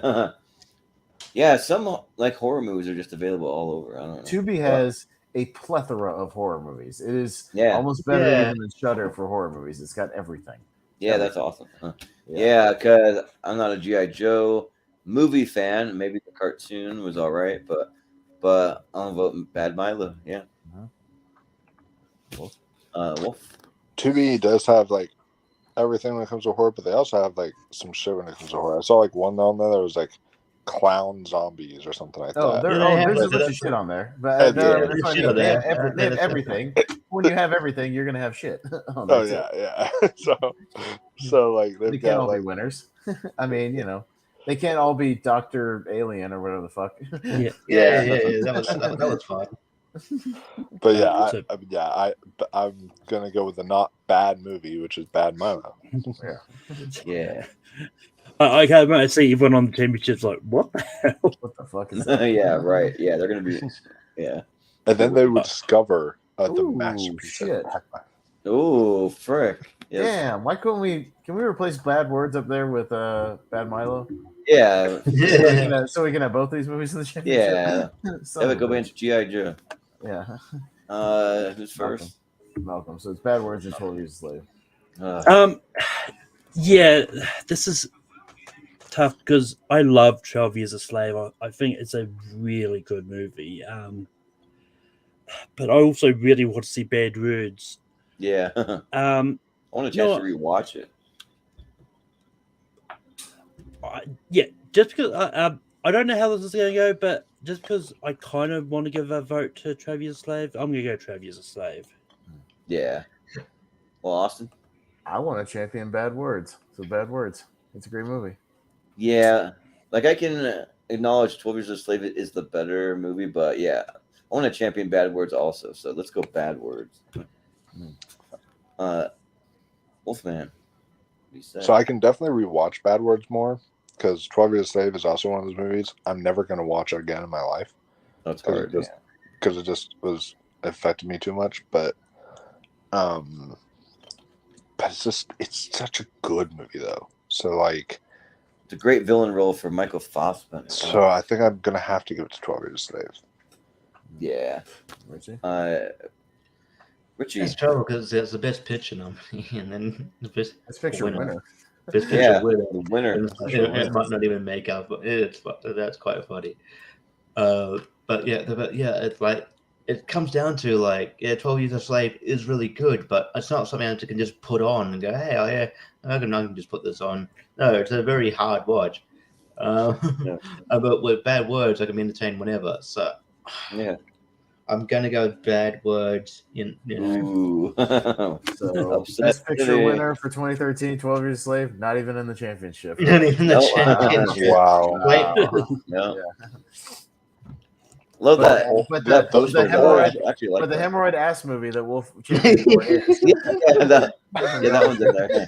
S2: Yeah, some like horror movies are just available all over. I don't know.
S3: Tubi has a plethora of horror movies. It is almost better even than Shudder for horror movies. It's got everything.
S2: Yeah, that's awesome. Yeah, because I'm not a G.I. Joe movie fan. Maybe the cartoon was all right, but I'm voting Bad Milo. Yeah. Wolf.
S10: Tubi does have like everything when it comes to horror, but they also have like some shit when it comes to horror. I saw like one on there that was like clown zombies or something like that.
S3: There's a bunch of shit on there, but they have everything. When you have everything, you're gonna have shit.
S10: Yeah. So like
S3: they can't all be winners. I mean, they can't all be Dr. Alien or whatever the fuck.
S5: Yeah. That was fun.
S10: But yeah, I'm gonna go with the not bad movie, which is Bad Milo.
S2: Yeah.
S4: I can't remember. I see everyone on the championships like, what the hell?
S3: What the fuck is that?
S2: Yeah, right. Yeah, they're gonna be. Yeah.
S10: And then they would discover the
S3: Ooh,
S10: masterpiece.
S3: shit.
S2: Oh, frick. Yes.
S3: Damn, why couldn't we? Can we replace Bad Words up there with Bad Milo?
S2: Yeah.
S3: So we can have both these movies in the championship.
S2: Yeah. That would go against G.I. Joe.
S3: Yeah.
S2: Who's first?
S3: Malcolm. So it's Bad Words and 12 Years a Slave.
S4: Yeah, this is tough because I love 12 Years a Slave. I think it's a really good movie. But I also really want to see Bad Words.
S2: Yeah. I want a chance to rewatch it.
S4: Yeah, just because I don't know how this is going to go, but just because I kind of want to give a vote to 12 Years a Slave, I'm going to go 12 Years a Slave.
S2: Yeah. Well, Austin?
S3: I want to champion Bad Words. So Bad Words. It's a great movie.
S2: Yeah. Like, I can acknowledge 12 Years a Slave is the better movie, but yeah. I want to champion Bad Words also, so let's go Bad Words. Wolfman.
S10: So I can definitely rewatch Bad Words more because 12 Years a Slave is also one of those movies I'm never going to watch again in my life.
S2: That's hard.
S10: Because it just was affected me too much. But it's such a good movie though. So like,
S2: it's a great villain role for Michael Fassbender.
S10: So I think I'm going to have to give it to 12 Years a Slave.
S2: Yeah.
S3: Richie?
S2: Richie.
S5: It's trouble because it's the best picture nominee, and then the best
S3: picture winner.
S5: Best picture winner.
S2: The winner.
S5: It might not even make up, but that's quite funny. But it's like it comes down to like 12 Years a Slave is really good, but it's not something that you can just put on and go, hey, I can just put this on. No, it's a very hard watch. But with Bad Words, I can be entertained whenever. So
S2: yeah.
S5: I'm gonna go Bad Words. You know.
S3: So best picture winner for 2013, 12 Years a Slave, not even in the championship.
S5: Not even the championship.
S10: Wow.
S2: Yeah. Love that.
S3: But the hemorrhoid ass movie that Wolf champion for is.
S2: that one's in there.
S10: Hey,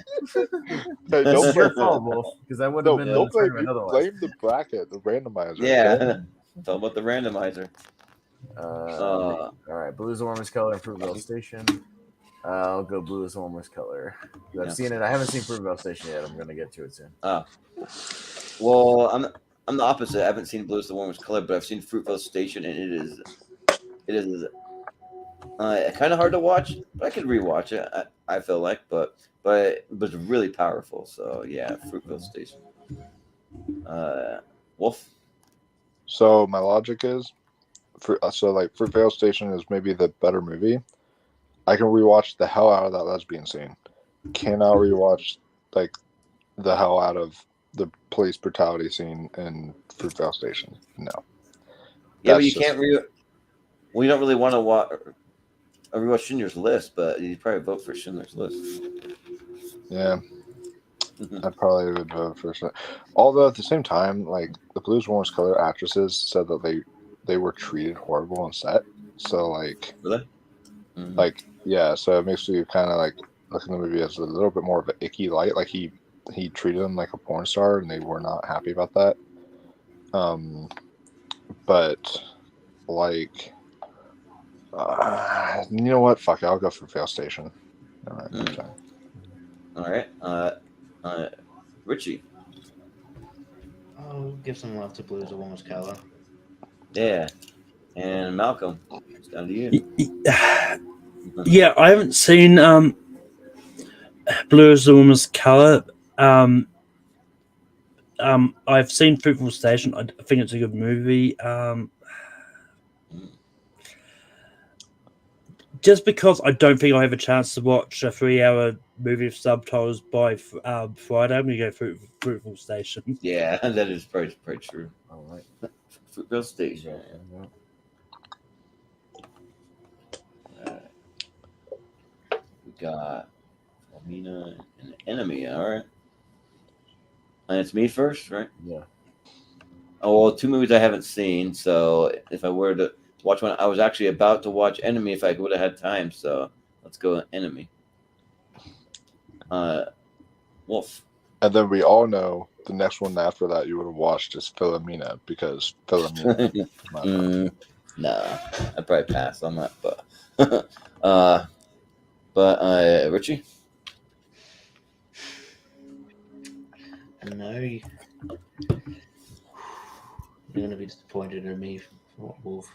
S3: It's your fault, Wolf, because I wouldn't have been in the tournament otherwise.
S10: Blame the bracket, the randomizer.
S2: Yeah.
S10: Okay?
S2: It's all about the randomizer.
S3: All right, Blue is the warmest color in Fruitvale Station. I'll go Blue is the warmest color. I've seen it. I haven't seen Fruitvale Station yet. I'm going to get to it soon.
S2: Well, I'm the opposite. I haven't seen Blue is the warmest color, but I've seen Fruitvale Station, and it is kind of hard to watch, but I could rewatch it. I feel like, but it was really powerful. So yeah, Fruitvale Station. Wolf.
S10: So my logic is, Fruitvale Station is maybe the better movie. I can rewatch the hell out of that lesbian scene. Cannot rewatch like the hell out of the police brutality scene in Fruitvale Station. No.
S2: Yeah, but you can't well, you don't really want to rewatch Schindler's List, but you'd probably vote for Schindler's List.
S10: Yeah. I probably would vote for that. Although at the same time, like the Blues Warmest Color actresses said that they were treated horrible on set. So like,
S2: really?
S10: So it makes you kind of like look at the movie as a little bit more of an icky light. Like he treated them like a porn star, and they were not happy about that. But like, you know what? Fuck it, I'll go for Fail Station.
S2: All right. Richie.
S5: I'll give some love to Blues the warmest color.
S2: Yeah. And Malcolm, it's down to you.
S4: Yeah, I haven't seen Blue is the warmest color. I've seen Fruitvale Station. I think it's a good movie. Just because I don't think I have a chance to watch a 3-hour movie with subtitles by Friday, I'm going to go Fruitvale Station.
S2: Yeah, that is pretty true.
S3: All right.
S2: Fruitvale Station. We got Almina and Enemy, all right. And it's me first, right?
S3: Yeah.
S2: Oh, well, 2 movies I haven't seen, so if I were to watch one. I was actually about to watch Enemy if I would have had time. So let's go with Enemy. Wolf.
S10: And then we all know the next one after that you would have watched is Philomena because Philomena.
S2: Nah, I'd probably pass on that, but Richie.
S5: No, you're gonna be disappointed in me, Wolf.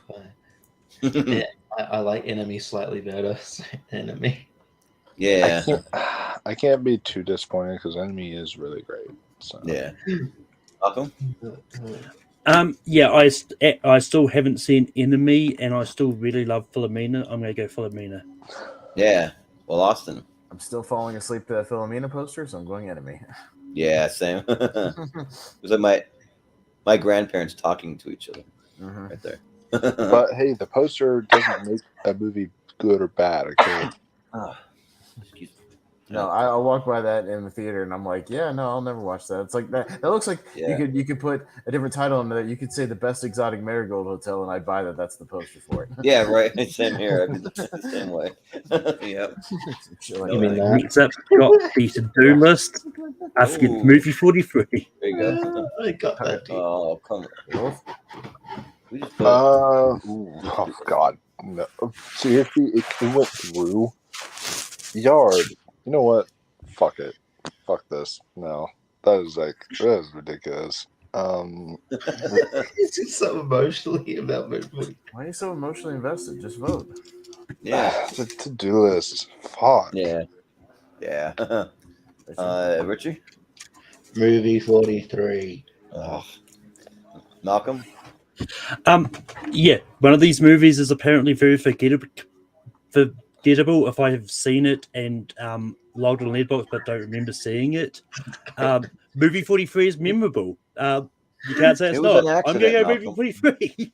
S5: Yeah, I like Enemy slightly better. So Enemy.
S2: Yeah,
S10: I can't be too disappointed because Enemy is really great. So.
S2: Yeah. Malcolm?
S4: Yeah, I still haven't seen Enemy, and I still really love Philomena. I'm going to go Philomena.
S2: Yeah. Well, Austin.
S3: I'm still falling asleep to that Philomena poster, so I'm going Enemy.
S2: Yeah, same. It was like my grandparents talking to each other right there.
S10: But hey, the poster doesn't make a movie good or bad. Okay.
S3: No, I walked by that in the theater and I'm like, yeah, no, I'll never watch that. It's like that. That looks like you could put a different title on that. You could say the best exotic marigold hotel, and I'd buy that. That's the poster for it.
S2: Yeah, right. Same here. I'd be the same way. Yep.
S4: You mean that? Next up, got the to-do list. I forget movie 43.
S2: There you go.
S5: I got that.
S2: Oh, come on.
S10: Oh God, no. Seriously, it went through. Yard. You know what? Fuck it. Fuck this. No, that is ridiculous.
S5: It's just so emotionally about movie.
S3: Why are you so emotionally invested? Just vote.
S2: Yeah.
S10: The to-do list. Fuck.
S2: Yeah. Yeah. Richie?
S5: Movie 43.
S2: Oh. Malcolm?
S4: Yeah, one of these movies is apparently very forgettable if I have seen it and logged on Letterboxd but don't remember seeing it. Movie 43 is memorable. You can't say it's not. I'm going to go movie 43.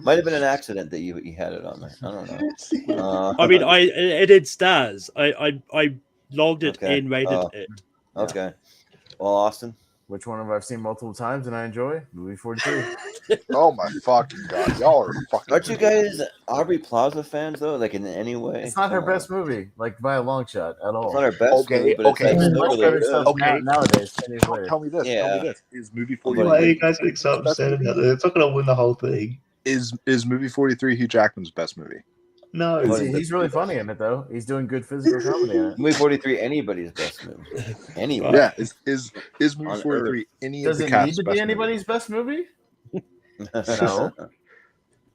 S2: Might have been an accident that you had it on there. I don't know.
S4: I mean, it had stars. I logged it and rated it.
S2: Okay. Well, Austin?
S3: Which one have I seen multiple times and I enjoy? Movie 43.
S10: Oh my fucking God. Y'all are fucking.
S2: Aren't you guys Aubrey Plaza fans though? Like in any way?
S3: It's not her best movie, like by a long shot at all.
S2: It's not her best movie, but
S10: okay.
S2: it's
S3: much better stuff
S10: Okay.
S3: nowadays. 10 years later.
S10: Tell me this.
S2: Yeah.
S10: Tell me this. Is movie
S5: Why
S10: 43?
S5: are you guys getting so upset about it? It's not going to win the whole thing.
S10: Is movie 43 Hugh Jackman's best movie?
S5: No.
S3: He's really funny in it though. He's doing good physical comedy in it.
S2: Movie 43, anybody's best movie. Anybody.
S10: Yeah. Is movie 43 any
S3: Does
S10: of the
S3: it
S10: cast's
S3: need to
S10: best
S3: be anybody's best movie? No.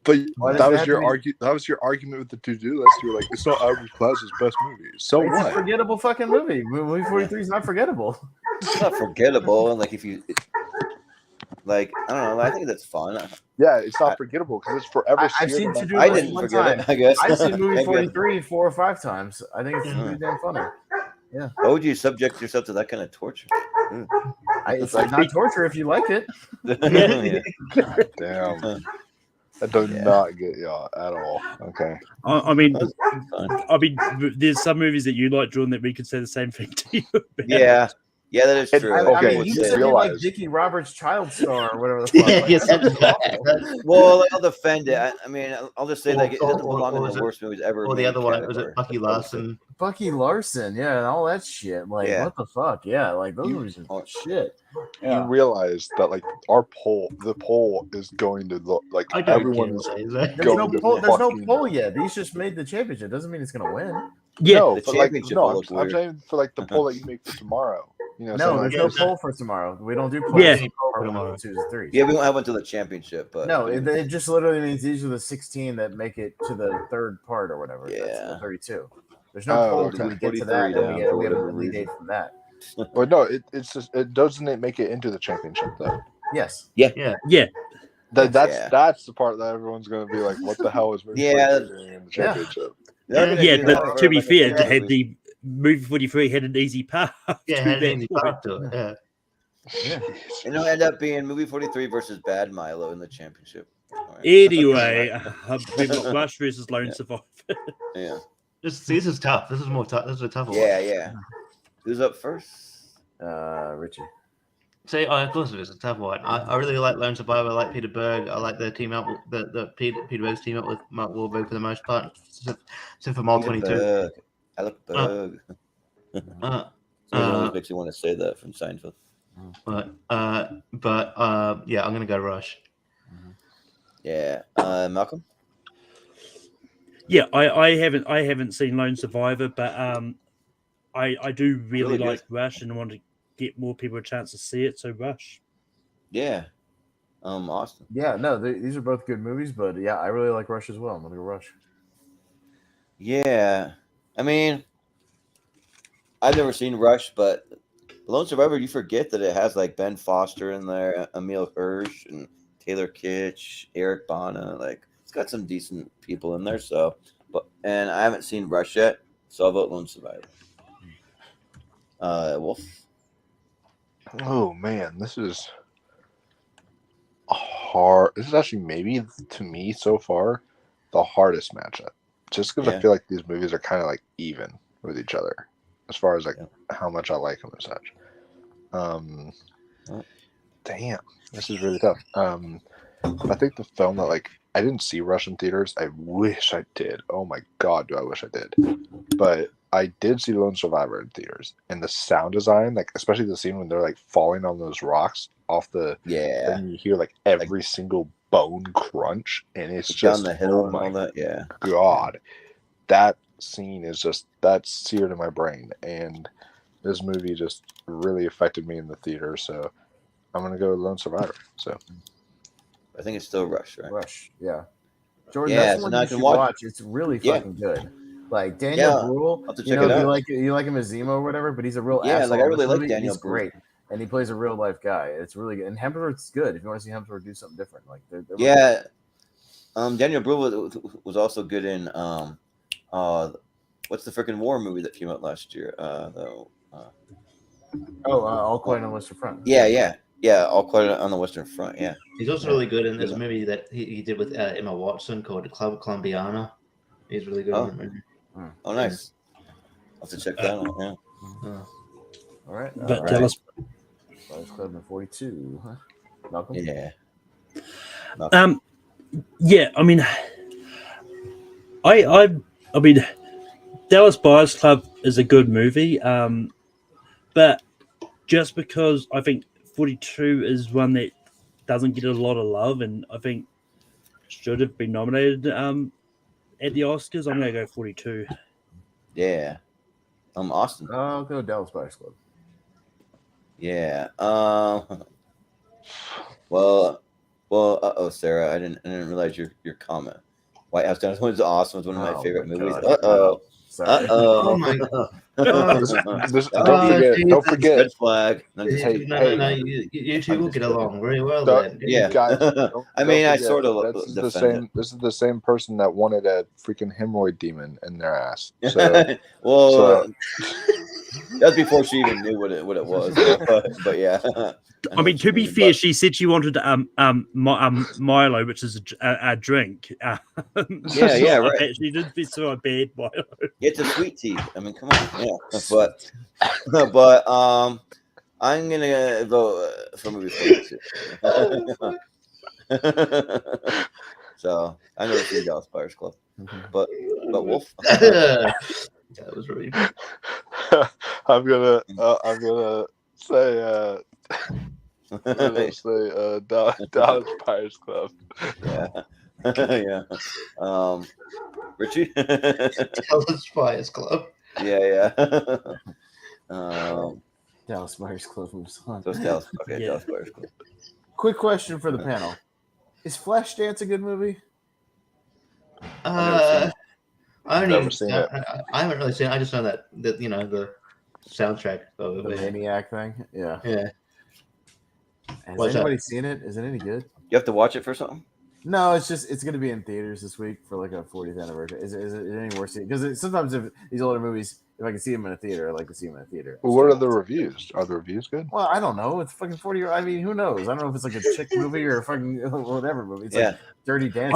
S10: But
S3: Why does
S10: that
S3: it
S10: was
S3: have
S10: your
S3: to be-
S10: That was your argument with the to-do list. You were like, it's not Aubrey Plaza's best movie. So
S3: It's a
S10: what?
S3: forgettable fucking movie. Movie 43 is not forgettable.
S2: It's not forgettable. And like if you like, I don't know. I think that's fun.
S10: Yeah, it's not forgettable because it's forever.
S3: I've seen
S10: seared
S3: to-do
S2: I
S3: list
S2: didn't
S3: one
S2: forget
S3: time.
S2: it. I guess
S3: I've seen movie
S2: I guess.
S3: 43 4 or 5 times. I think it's pretty damn funny. Yeah.
S2: Why would you subject yourself to that kind of torture?
S3: It's like not torture if you like it.
S2: Yeah.
S10: Damn. I do not get y'all at all. Okay.
S4: I mean, there's some movies that you like, Jordan, that we could say the same thing to you about.
S2: Yeah. Yeah, that is true.
S3: I
S10: Okay,
S3: mean, you
S10: just
S3: said you like
S10: realize-
S3: Dickie Roberts' Child Star or whatever the fuck.
S5: Yeah,
S3: Like,
S5: yes,
S3: that's
S5: that's
S3: awful.
S2: Well, I'll defend it. I mean, I'll just say
S5: Or-
S2: like it doesn't
S5: or-
S2: belong
S5: or
S2: in
S5: is
S2: the
S5: it-
S2: worst movies ever.
S5: Or the
S2: made
S5: other one, was
S2: category.
S5: it Bucky Larson?
S3: Bucky Larson, yeah, and all that shit. Like,
S2: Yeah.
S3: what the fuck? Yeah, like those movies are shit. Yeah.
S10: You realize that like the poll is going to look like
S5: I don't
S10: everyone
S5: care
S10: is
S5: what it is, eh?
S3: There's no
S10: going to
S3: poll. There's no
S10: fucking-
S3: poll yet. He's just made the championship. Doesn't mean it's gonna win.
S4: Yeah,
S10: No,
S2: the
S10: but like
S2: championship
S10: no,
S2: will
S10: I'm,
S2: look
S10: I'm
S2: weird.
S10: saying for like the poll that you make for tomorrow. You know,
S3: No,
S10: something
S3: there's
S10: like
S3: no
S10: this.
S3: poll for tomorrow. We don't do polls.
S4: Yeah.
S3: We poll for tomorrow. 2s and 3s.
S2: Yeah, we won't have one until the championship, but
S3: No, it just literally means these are the 16 that make it to the third part or whatever. That's
S2: Yeah.
S3: the 32. There's no
S10: Oh,
S3: poll
S10: okay.
S3: until we get to
S2: 43
S3: that.
S2: down
S3: And
S2: for
S3: we have
S2: whatever
S3: an elite
S2: reason.
S3: eight from that.
S10: But no, it's just it doesn't make it into the championship though.
S3: Yes.
S4: yeah.
S10: That's the part that everyone's gonna be like, what the hell is movie
S2: Yeah.
S10: 43 doing in the championship?
S2: They're gonna
S4: Yeah,
S2: do
S4: but
S2: that
S4: to
S2: for,
S4: be
S2: like, a
S4: fair,
S2: few
S4: had
S2: movies.
S4: the movie 43 had an easy path.
S5: Yeah,
S4: to
S5: had
S4: that
S5: an easy
S4: point.
S5: path to it. Yeah.
S3: Yeah.
S2: And it'll end up being movie 43 versus Bad Milo in the championship. All right.
S4: Anyway, we've got Rush versus Lone
S2: Yeah.
S4: Survivor.
S2: Yeah.
S5: This is tough. This is more tough. This is a tougher one.
S2: Yeah, yeah. Who's up first?
S3: Richie.
S5: See, of course it is a tough one. I really like Lone Survivor. I like Peter Berg. I like the team up, the Peter Berg's team up with Mark Wahlberg for the most part, except for Mall 22.
S2: Berg. I like Berg. It always makes you want to say that from Seinfeld.
S5: But yeah, I'm gonna go Rush.
S2: Yeah, Malcolm.
S4: Yeah, I haven't seen Lone Survivor, but I do really like Rush and want to get more people a chance to see it. So Rush.
S2: Yeah. Austin.
S3: Yeah, no, these are both good movies, but yeah, I really like Rush as well. I'm gonna go Rush.
S2: Yeah, I mean, I've never seen Rush, but Lone Survivor, you forget that it has like Ben Foster in there, Emil Hirsch, and Taylor Kitsch, Eric Bana. Like, it's got some decent people in there. So, and I haven't seen Rush yet, so I'll vote Lone Survivor. Wolf.
S10: Oh man, this is hard. This is actually maybe to me so far the hardest matchup, just because I feel like these movies are kind of like even with each other as far as like how much I like them and such. Damn, this is really tough. I think the film that like I didn't see Rush in theaters. I wish I did. Oh my god, do I wish I did. But I did see Lone Survivor in theaters, and the sound design, like especially the scene when they're like falling on those rocks off the and you hear like every single bone crunch, and it's just
S2: down the hill and all that. Yeah,
S10: god, that scene is just that's seared in my brain, and this movie just really affected me in the theater. So I'm gonna go Lone Survivor. So
S2: I think it's still Rush, right?
S3: Rush, yeah. Jordan, that's one you should watch. It's really fucking good. Like Daniel Bruhl, you know, you like him as Zemo or whatever, but he's a real asshole.
S2: Like I really like Daniel.
S3: He's great, and he plays a real life guy. It's really good, and Hemsworth's good. If you want to see Hemsworth do something different, like they're
S2: Daniel Bruhl was also good in what's the freaking war movie that came out last year?
S3: All Quiet on the Western Front.
S2: Yeah, All Quiet on the Western Front. Yeah,
S5: he's also really good in this movie that he did with Emma Watson called Club Colombiana. He's really good in that movie.
S2: Oh, nice. I'll have to check that out. Yeah.
S3: All right.
S4: But tell us.
S3: Club in 42. Huh? Malcolm?
S2: Yeah.
S4: Yeah. I mean, I mean, Dallas Buyers Club is a good movie. But just because I think 42 is one that doesn't get a lot of love, and I think should have been nominated at the Oscars, I'm gonna go 42.
S2: Yeah. Austin.
S3: I'll go Dallas Buyers Club.
S2: Yeah. Sarah, I didn't realize your comment. White House Down was awesome. It's one of my favorite movies.
S3: Sorry.
S5: Oh my god.
S10: Don't forget.
S2: Red flag.
S5: No, you two will get along very well.
S10: Guys,
S2: I mean, I
S10: forget,
S2: sort of
S10: this is the same. This is the same person that wanted a freaking hemorrhoid demon in their ass. So,
S2: that's before she even knew what it was. But yeah.
S4: I mean, to be fair, she said she wanted Milo, which is a drink.
S2: Right.
S4: She did be so bad Milo.
S2: It's a sweet tea. I mean, come on. Yeah, but I'm gonna vote for movie 42. So I've never seen Dallas Buyers Club, but Wolf.
S5: That was really.
S10: I'm gonna say. Dallas Buyers Club.
S2: Yeah. Richie.
S5: Dallas Buyers Club.
S2: Yeah.
S3: Dallas Buyers Club was on.
S2: So it's Dallas. Okay, Dallas Buyers Club.
S3: Quick question for the panel: is Flashdance a good movie?
S5: I haven't really seen it. I just know that you know the soundtrack of
S3: the Maniac thing. Yeah. Has anybody seen it? Is it any good?
S2: You have to watch it for something?
S3: No, it's going to be in theaters this week for like a 40th anniversary. Is it any worth seeing? Because sometimes if these older movies, if I can see them in a theater, I like to see them in a theater.
S10: Well, what are the reviews? Are the reviews good?
S3: Well, I don't know. It's fucking 40 year. I mean, who knows? I don't know if it's like a chick movie or a fucking whatever movie. It's like Dirty Dancing.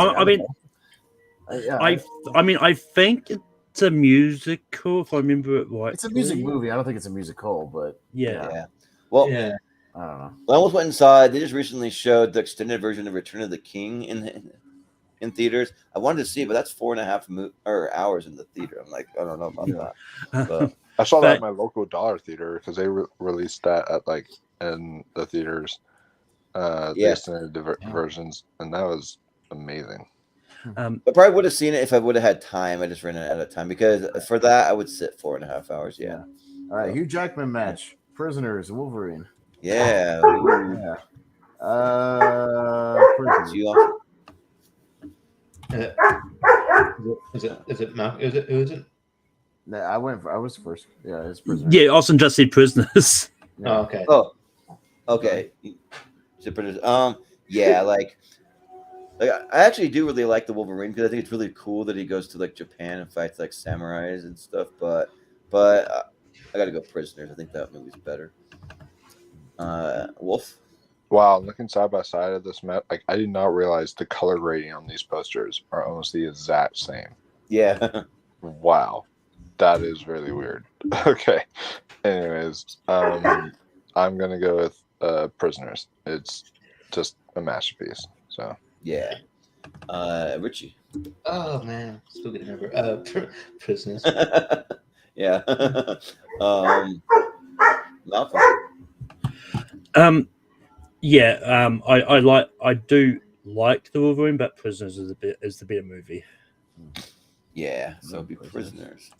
S4: I think it's a musical, if I remember it right.
S3: It's a music movie. I don't think it's a musical, but
S2: yeah. Well,
S3: I don't know.
S2: I almost went and saw it. They just recently showed the extended version of Return of the King in theaters. I wanted to see it, but that's 4.5 hours in the theater. I'm like, I don't know about that. But
S10: I saw that at my local dollar theater because they released that at like in the theaters, the extended versions, and that was amazing.
S2: I probably would have seen it if I would have had time. I just ran out of time because for that I would sit 4.5 hours. Yeah.
S3: All right, Hugh Jackman match. Prisoners, Wolverine.
S2: Yeah.
S3: Yeah. Prisoners.
S5: Is it Mark? Who is it?
S3: No, I was first. Yeah, it's Prisoners.
S4: Yeah, Austin just said Prisoners.
S3: Yeah.
S5: Oh, okay.
S2: Oh, okay. Yeah, like I actually do really like the Wolverine because I think it's really cool that he goes to like Japan and fights like samurais and stuff. But I got to go Prisoners. I think that movie's better. Wolf.
S10: Wow, looking side by side of this map, like I did not realize the color grading on these posters are almost the exact same.
S2: Yeah.
S10: Wow, that is really weird. Okay. Anyways, I'm gonna go with Prisoners. It's just a masterpiece. So
S2: yeah. Richie.
S5: Oh man, still getting remember. Prisoners.
S2: Yeah. Malcolm.
S4: Yeah, I do like the Wolverine, but Prisoners is the better movie.
S2: Yeah, so it'd be Prisoners.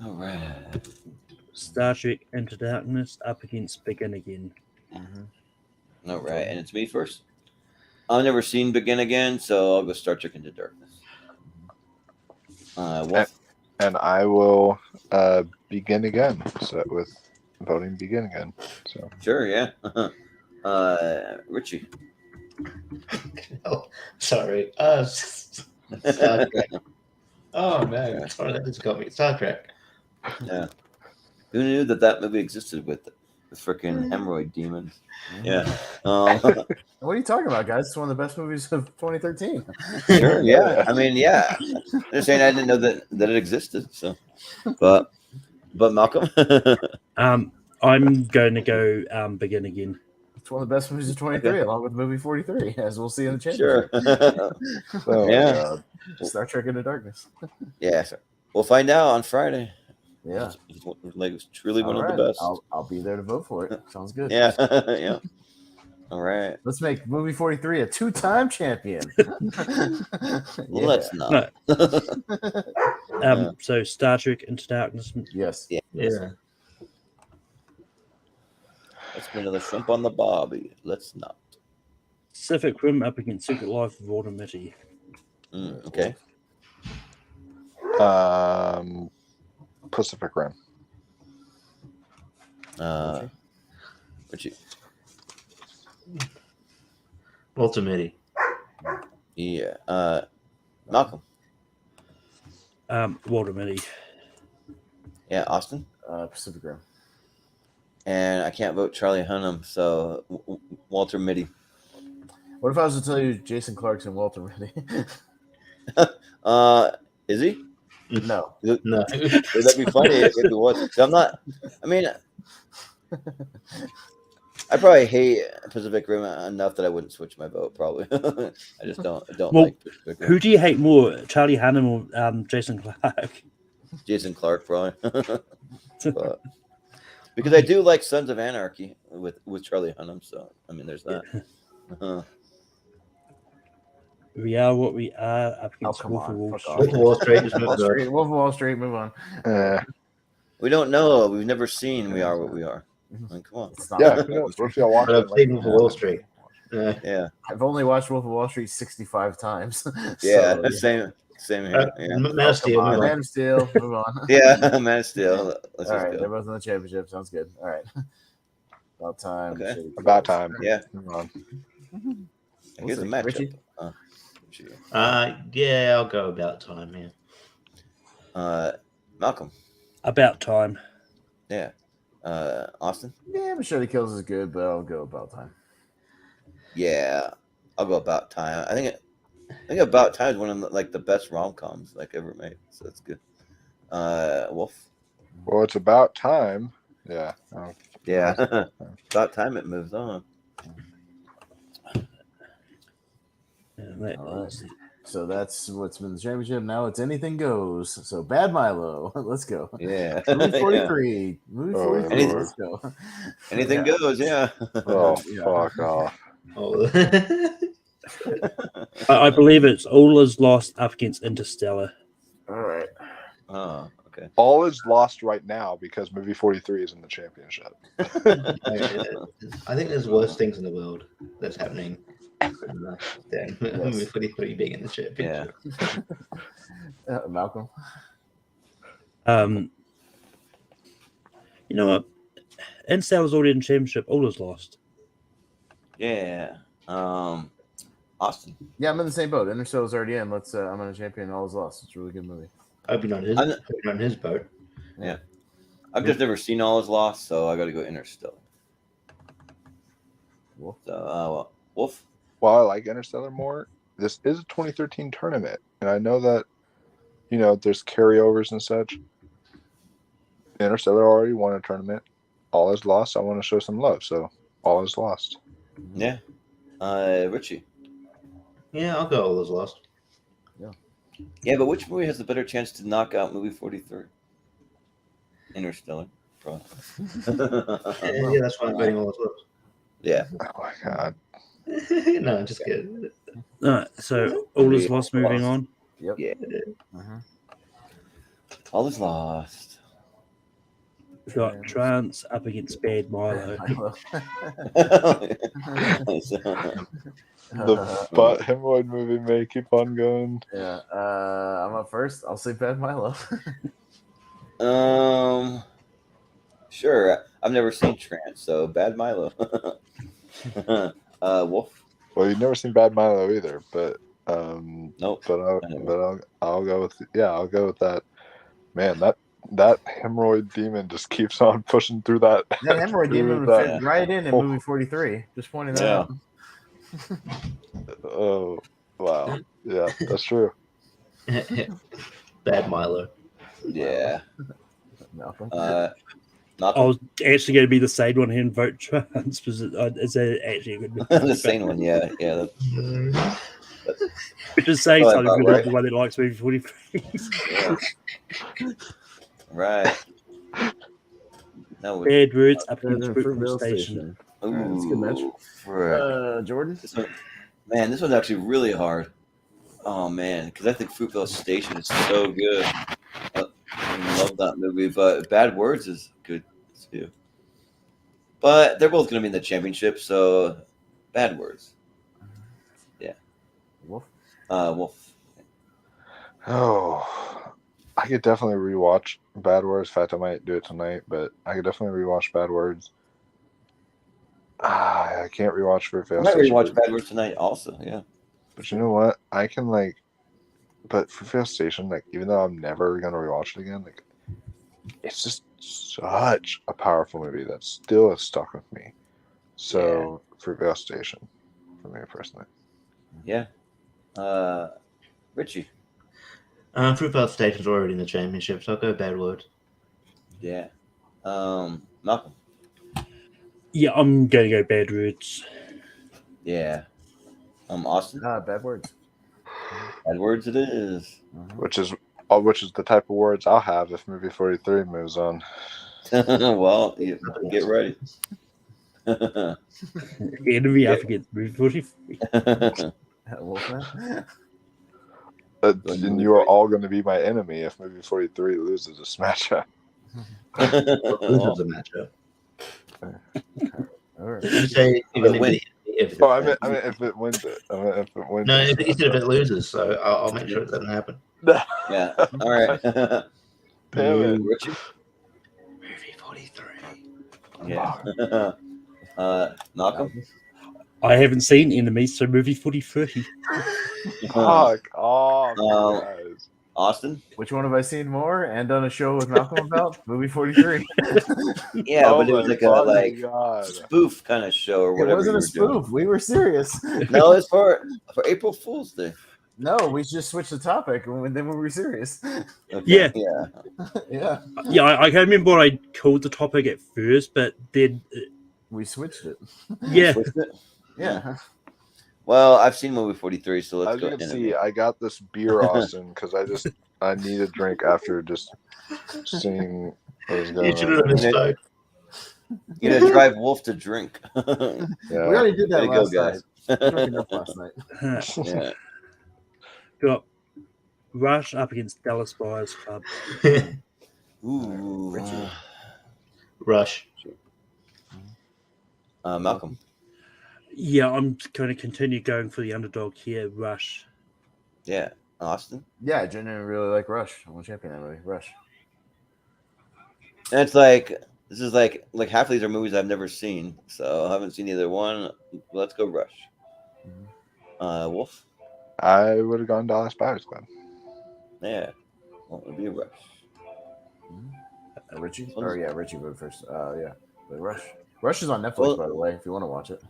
S2: All right.
S4: Star Trek Into Darkness up against Begin Again.
S2: All right, and it's me first. I've never seen Begin Again, so I'll go Star Trek Into Darkness. Wolf.
S10: And I will begin again. So with voting begin again. So
S2: sure, yeah. Richie.
S5: Oh, sorry. Star Trek. Oh man, sorry, that just got me. Star Trek.
S2: Yeah. Who knew that movie existed with the freaking hemorrhoid demons? Yeah.
S3: What are you talking about, guys? It's one of the best movies of 2013.
S2: Sure, yeah. I mean, yeah. I'm just saying I didn't know that it existed. So, but Malcolm.
S4: I'm going to go Begin Again.
S3: It's one of the best movies of 23, along with movie 43, as we'll see in the championship.
S2: Sure.
S3: So,
S2: yeah.
S3: Star Trek Into Darkness.
S2: Yeah. So we'll find out on Friday.
S3: Yeah.
S2: It's truly one of the best.
S3: I'll be there to vote for it. Sounds good.
S2: Yeah. Yeah. All right.
S3: Let's make movie 43 a 2-time champion.
S2: Well, let's not.
S4: No. So Star Trek Into Darkness.
S3: Yes.
S2: Yeah. Let's put another shrimp on the barbie. Let's not.
S4: Pacific Rim up against Secret Life of Walter Mitty.
S2: Okay.
S10: Pacific Rim.
S2: Richie.
S5: Walter Mitty.
S2: Yeah. Malcolm.
S4: Walter Mitty.
S2: Yeah. Austin.
S3: Pacific Rim.
S2: And I can't vote Charlie Hunnam, so Walter Mitty.
S3: What if I was to tell you Jason Clarkson, Walter Mitty?
S2: Is he?
S3: No.
S2: No. Would that be funny if it was? I'm not. I mean, I probably hate Pacific Rim enough that I wouldn't switch my vote. Probably. I just don't like Pacific Rim.
S4: Who do you hate more, Charlie Hunnam or Jason Clark?
S2: Jason Clark, probably. But, because I do like Sons of Anarchy with Charlie Hunnam, so I mean, there's that.
S4: We are what we are up against Wolf of Wall Street.
S3: Wolf of Wall Street, move on.
S2: We don't know. We've never seen We Are What We Are. I mean, come on.
S10: Yeah, but
S5: I've seen Wolf of Wall Street.
S2: Yeah.
S3: I've only watched Wolf of Wall Street 65 times.
S2: Yeah, same here. Yeah.
S5: Man of Steel.
S3: Man of Steel, move on.
S2: Yeah, Man of Steel. Let's
S3: All
S2: just
S3: right,
S2: go.
S3: they're both in the championship. Sounds good. All right. About time.
S2: Okay.
S10: About time.
S2: Yeah.
S10: Move on.
S2: Here's the matchup.
S3: Richie?
S5: Yeah, I'll go About Time. Yeah.
S2: Malcolm.
S4: About Time.
S2: Yeah. Austin.
S3: Yeah, Machete Kills is good, but I'll go About Time.
S2: Yeah, I'll go About Time. I think About Time is one of the best rom-coms ever made, so that's good. Wolf.
S10: Well, it's about time. Yeah.
S2: Yeah. About time it moves on.
S3: All right. So that's what's been the championship. Now it's anything goes. So Bad Milo. Let's go.
S2: Yeah.
S3: Movie 43.
S2: Yeah.
S3: Movie 43. Let's go.
S2: Anything goes, yeah.
S10: Oh, fuck off.
S5: Oh.
S4: I believe it's All Is Lost up against Interstellar.
S3: All right.
S2: Oh, okay.
S10: All is lost right now because movie 43 is in the championship.
S5: I think there's worse things in the world that's happening than movie 43 being in the championship.
S3: Yeah. Malcolm.
S4: You know what? Interstellar's already in the championship. All Is Lost.
S2: Yeah. Austin.
S3: Yeah, I'm in the same boat. Interstellar's already in. Let's. I'm on a champion. All is lost. It's a really good movie.
S5: I've been on his boat.
S2: Yeah. I've just never seen All Is Lost, so I got to go Interstellar.
S3: Wolf.
S2: So, Wolf.
S10: While I like Interstellar more, this is a 2013 tournament, and I know that there's carryovers and such. Interstellar already won a tournament. All is lost. I want to show some love, so all is lost.
S2: Yeah. Richie.
S5: Yeah, I'll go All Is Lost.
S2: Yeah, but which movie has a better chance to knock out movie 43? Interstellar. Probably.
S5: Yeah, that's why I'm betting All Is Lost.
S2: Yeah.
S10: Oh my god.
S5: No, I'm just kidding.
S4: All right, so All Is Lost. Moving on.
S3: Yep.
S2: Yeah. All Is Lost.
S4: We've got Trance up against Bad Milo.
S10: The butt hemorrhoid movie may keep on going.
S3: Yeah. I'm up first. I'll say Bad Milo.
S2: Sure. I've never seen Trance, so Bad Milo. Wolf.
S10: Well, you've never seen Bad Milo either, but
S2: nope.
S10: But I'll go with I'll go with that. Man, that hemorrhoid demon just keeps on pushing through that.
S3: That hemorrhoid demon would fit right in movie 43. Just pointing that out.
S10: Oh wow! Yeah, that's true.
S5: Bad Milo.
S2: Yeah.
S3: Malcolm.
S4: I was actually going to be the same one here and vote Trance because it's actually a good movie.
S2: The same one, yeah.
S4: Which is saying something good about the one that likes movie 43.
S2: Yeah. Right. No,
S4: Bad Words up against Fruitvale Station.
S3: Ooh, that's a good match. Jordan?
S2: This one's actually really hard. Oh, man, because I think Fruitvale Station is so good. I love that movie, but Bad Words is good too. But they're both going to be in the championship, so Bad Words. Yeah.
S3: Wolf?
S2: Wolf.
S10: Oh, I could definitely rewatch Bad Words. In fact, I might do it tonight, but I could definitely rewatch Bad Words. I can't rewatch Fruitvale
S2: I might
S10: Station.
S2: rewatch Bad Words tonight also, yeah.
S10: But you know what? I can but Fruitvale Station, even though I'm never gonna rewatch it again, it's just such a powerful movie that still is stuck with me. So Fruitvale Station, for me personally.
S2: Yeah. Richie.
S5: Fruitvale Station's already in the championship, so I'll go Bad Words.
S2: Yeah. Malcolm.
S4: Yeah, I'm going to go Bad Words.
S2: Yeah. Austin.
S3: Bad Words.
S2: Bad Words it is.
S10: Which is the type of words I'll have if movie 43 moves on.
S2: Well, get ready.
S4: Enemy up against movie 43.
S3: Wolfman?
S10: And you are all going to be my enemy if movie 43 loses a smash up.
S5: Loses a matchup.
S3: All right.
S5: You say even if
S10: I mean, if it wins it. If it wins
S5: no,
S10: it.
S5: he said if it loses, so I'll make sure it doesn't happen.
S2: Yeah. All right.
S10: Damn it.
S2: Richie.
S5: Movie 43.
S2: Yeah. Malcolm.
S4: I haven't seen Enemies, so movie 43.
S10: Fuck off, guys.
S2: Austin.
S3: Which one have I seen more and done a show with Malcolm about? Movie 43.
S2: Yeah, but it was like a spoof kind of show or whatever.
S3: It wasn't a spoof. We were serious.
S2: No, it's for April Fool's Day.
S3: No, we just switched the topic and then we were serious.
S4: Yeah.
S3: Yeah.
S4: I can't remember what I called the topic at first, but then
S3: we switched it.
S4: Yeah.
S2: Switched it?
S3: Yeah.
S2: Well, I've seen movie 43, so let's
S10: As
S2: go.
S10: you can see, I got this beer, Austin, because I need a drink after just seeing what was going on.
S2: You gotta drive Wolf to drink.
S10: Yeah.
S3: We already did that
S2: Way to
S3: last
S2: go,
S3: night.
S2: guys.
S3: We drank enough last night.
S2: Yeah.
S4: Got Rush up against Dallas Buyers Club.
S2: Ooh.
S3: Richie.
S5: Rush.
S2: Malcolm.
S4: Yeah, I'm going to continue going for the underdog here, Rush.
S2: Yeah. Austin?
S3: Yeah, I genuinely really like Rush. I want to champion that movie. Rush.
S2: And it's like, this is like half of these are movies I've never seen, so I haven't seen either one. Let's go Rush. Wolf?
S10: I would have gone Dallas Buyers Club.
S2: Yeah. Well, it would be a Rush.
S3: Richie? Or yeah, Richie voted first. Yeah. But Rush. Rush is on Netflix, by the way, if you want to watch it.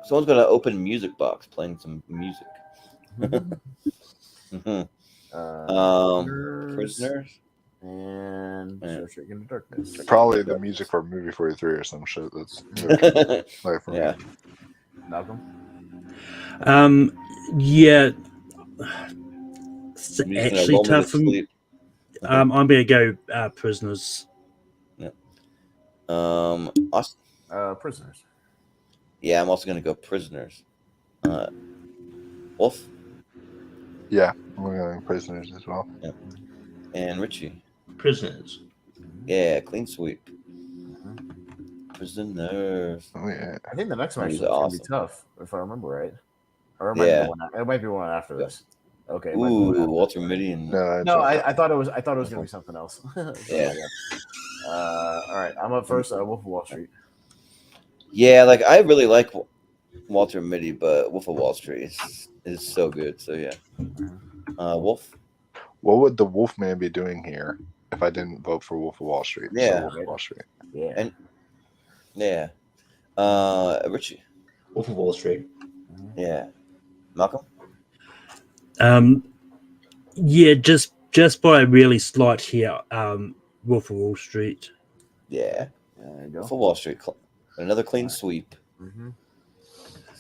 S2: Someone's got an open music box playing some music. Prisoners?
S3: And Shawshank Into Darkness.
S10: Probably the music for movie 43 or some shit. That's like for me.
S3: Malcolm?
S4: Yeah. It's actually tough for me. I'm going to go Prisoners.
S2: Yeah. Austin?
S3: Prisoners.
S2: Yeah, I'm also going to go Prisoners. Wolf?
S10: Yeah, I'm going Prisoners as well.
S2: Yeah. And Richie?
S5: Prisoners.
S2: Yeah, clean sweep. Prisoners.
S10: Oh, yeah.
S3: I think the next match is
S2: Awesome.
S3: going to be tough, if I remember right. Or it might be one after this. Okay.
S2: Ooh, Walter Mitty and
S3: no, I thought it was going to be something else.
S2: Yeah.
S3: All right, I'm up first. Wolf of Wall Street.
S2: Yeah, like I really like Walter Mitty, but Wolf of Wall Street is so good. So yeah. Wolf.
S10: What would the Wolfman be doing here if I didn't vote for Wolf of Wall Street?
S2: Yeah.
S10: So Wolf of Wall Street.
S3: Yeah.
S2: And yeah. Richie.
S5: Wolf of Wall Street.
S2: Yeah. Malcolm.
S4: Yeah, just by a really slight here, Wolf of Wall Street.
S2: Yeah.
S3: There you go.
S2: Wolf of Wall Street. Another clean sweep.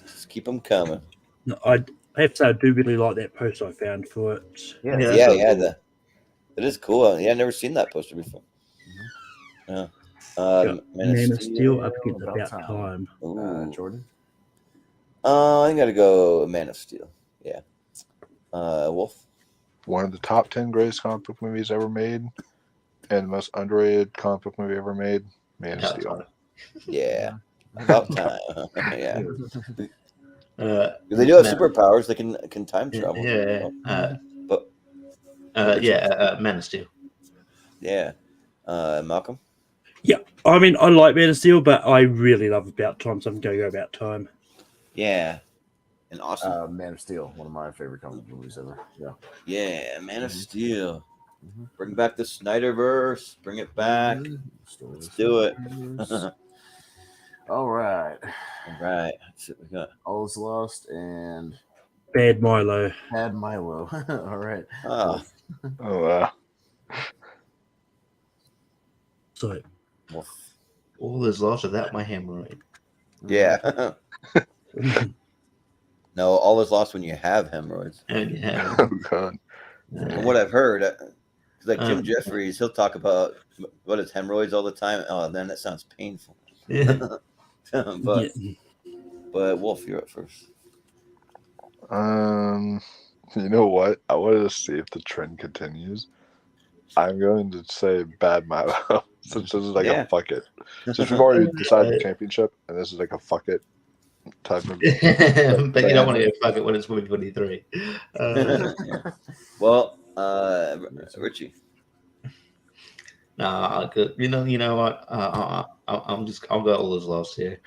S2: Just keep them coming.
S4: No, I have to say, I do really like that poster I found for it.
S2: Yeah. It is cool. Yeah, I've never seen that poster before. Yeah.
S4: Man of Steel up against About Time.
S3: Jordan.
S2: I gotta go Man of Steel. Yeah. Wolf.
S10: One of the top 10 greatest comic book movies ever made, and the most underrated comic book movie ever made. Man of Steel.
S2: Yeah. About time. Yeah. They do have superpowers. They can time travel.
S5: Yeah. Man of Steel.
S2: Yeah. Malcolm.
S4: Yeah, I mean, I like Man of Steel, but I really love About Time, so I'm going to go About Time.
S2: Yeah. And awesome.
S3: Man of Steel, one of my favorite comic movies ever. Yeah.
S2: Yeah, Man of Steel. Bring back the Snyderverse. Bring it back. Let's do it.
S3: All right.
S2: All right. That's it. We got
S3: All Is Lost and
S4: Bad Milo.
S3: Bad Milo. All right.
S2: Oh,
S10: wow.
S4: So,
S5: All Is Lost without my hemorrhoid.
S2: yeah. No, all is lost when you have hemorrhoids.
S5: And yeah.
S10: Oh, God.
S2: From what I've heard, like Jim Jeffries, he'll talk about what is hemorrhoids all the time. Oh, then that sounds painful.
S5: Yeah.
S2: but Wolf, you're up first.
S10: You know what? I wanted to see if the trend continues. I'm going to say Bad Milo, since this is like a fuck it. Since we've already decided the championship, and this is like a fuck it type of.
S5: But you don't want to get fuck it when it's movie 23.
S2: Well, Richie.
S5: Nah, good. You know what? I'll go All Is Lost here.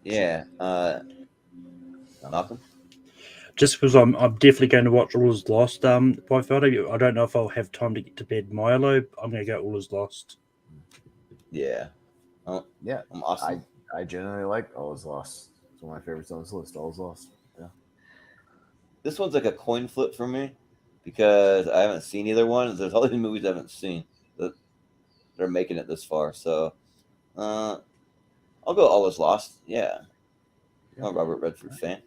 S2: Yeah. Malcolm.
S4: just because I'm definitely going to watch All Is Lost by Friday. I don't know if I'll have time to get to bed Milo. I'm going to go All Is Lost.
S2: Yeah. Oh,
S3: yeah.
S2: I'm awesome.
S3: I genuinely like All Is Lost. It's one of my favorites on this list. All Is Lost. Yeah.
S2: this one's like a coin flip for me because I haven't seen either one. There's all these movies I haven't seen that they're making it this far. So I'll go All Is Lost. Yeah. I'm a Robert Redford fan.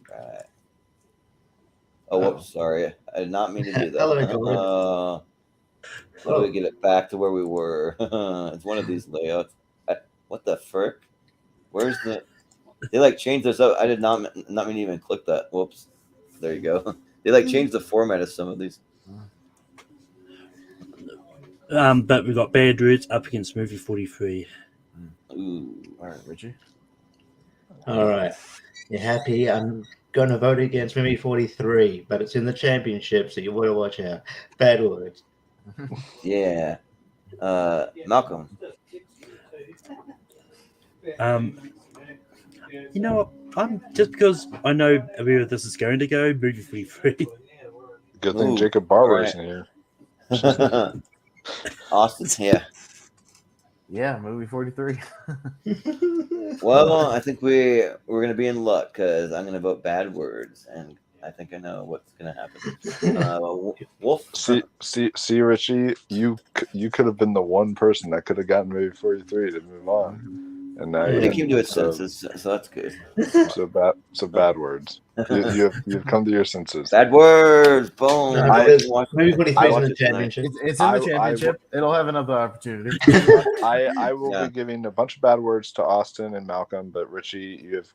S2: Right. Oh, whoops, sorry. I did not mean to do that.
S5: Hello, Gordon.
S2: Let me get it back to where we were. It's one of these layouts. What the frick? Where's the... They like changed this up. I did not mean to even click that. Whoops. There you go. They like changed the format of some of these.
S4: But we've got Bad Words up against movie 43.
S2: Ooh.
S3: All right, Richie.
S5: All right. You happy? I'm going to vote against movie 43, but it's in the championship, so you want to watch out. Bad Words.
S2: Yeah. Malcolm.
S4: You know what? I'm just because I know where this is going to go. Movie 43.
S10: Good thing Jacob Barber isn't here.
S2: Austin, yeah.
S3: Yeah, movie 43.
S2: Well, I think we're gonna be in luck because I'm gonna vote Bad Words, and I think I know what's gonna happen. Wolf.
S10: See, Richie, you could have been the one person that could have gotten movie 43 to move on, and now
S2: They came to its senses, so that's good.
S10: So Bad Words. You've come to your senses.
S2: Bad Words. Boom.
S5: Movie 43 is in the championship.
S3: It's in the championship. It'll have another opportunity.
S10: I will be giving a bunch of Bad Words to Austin and Malcolm, but Richie, you have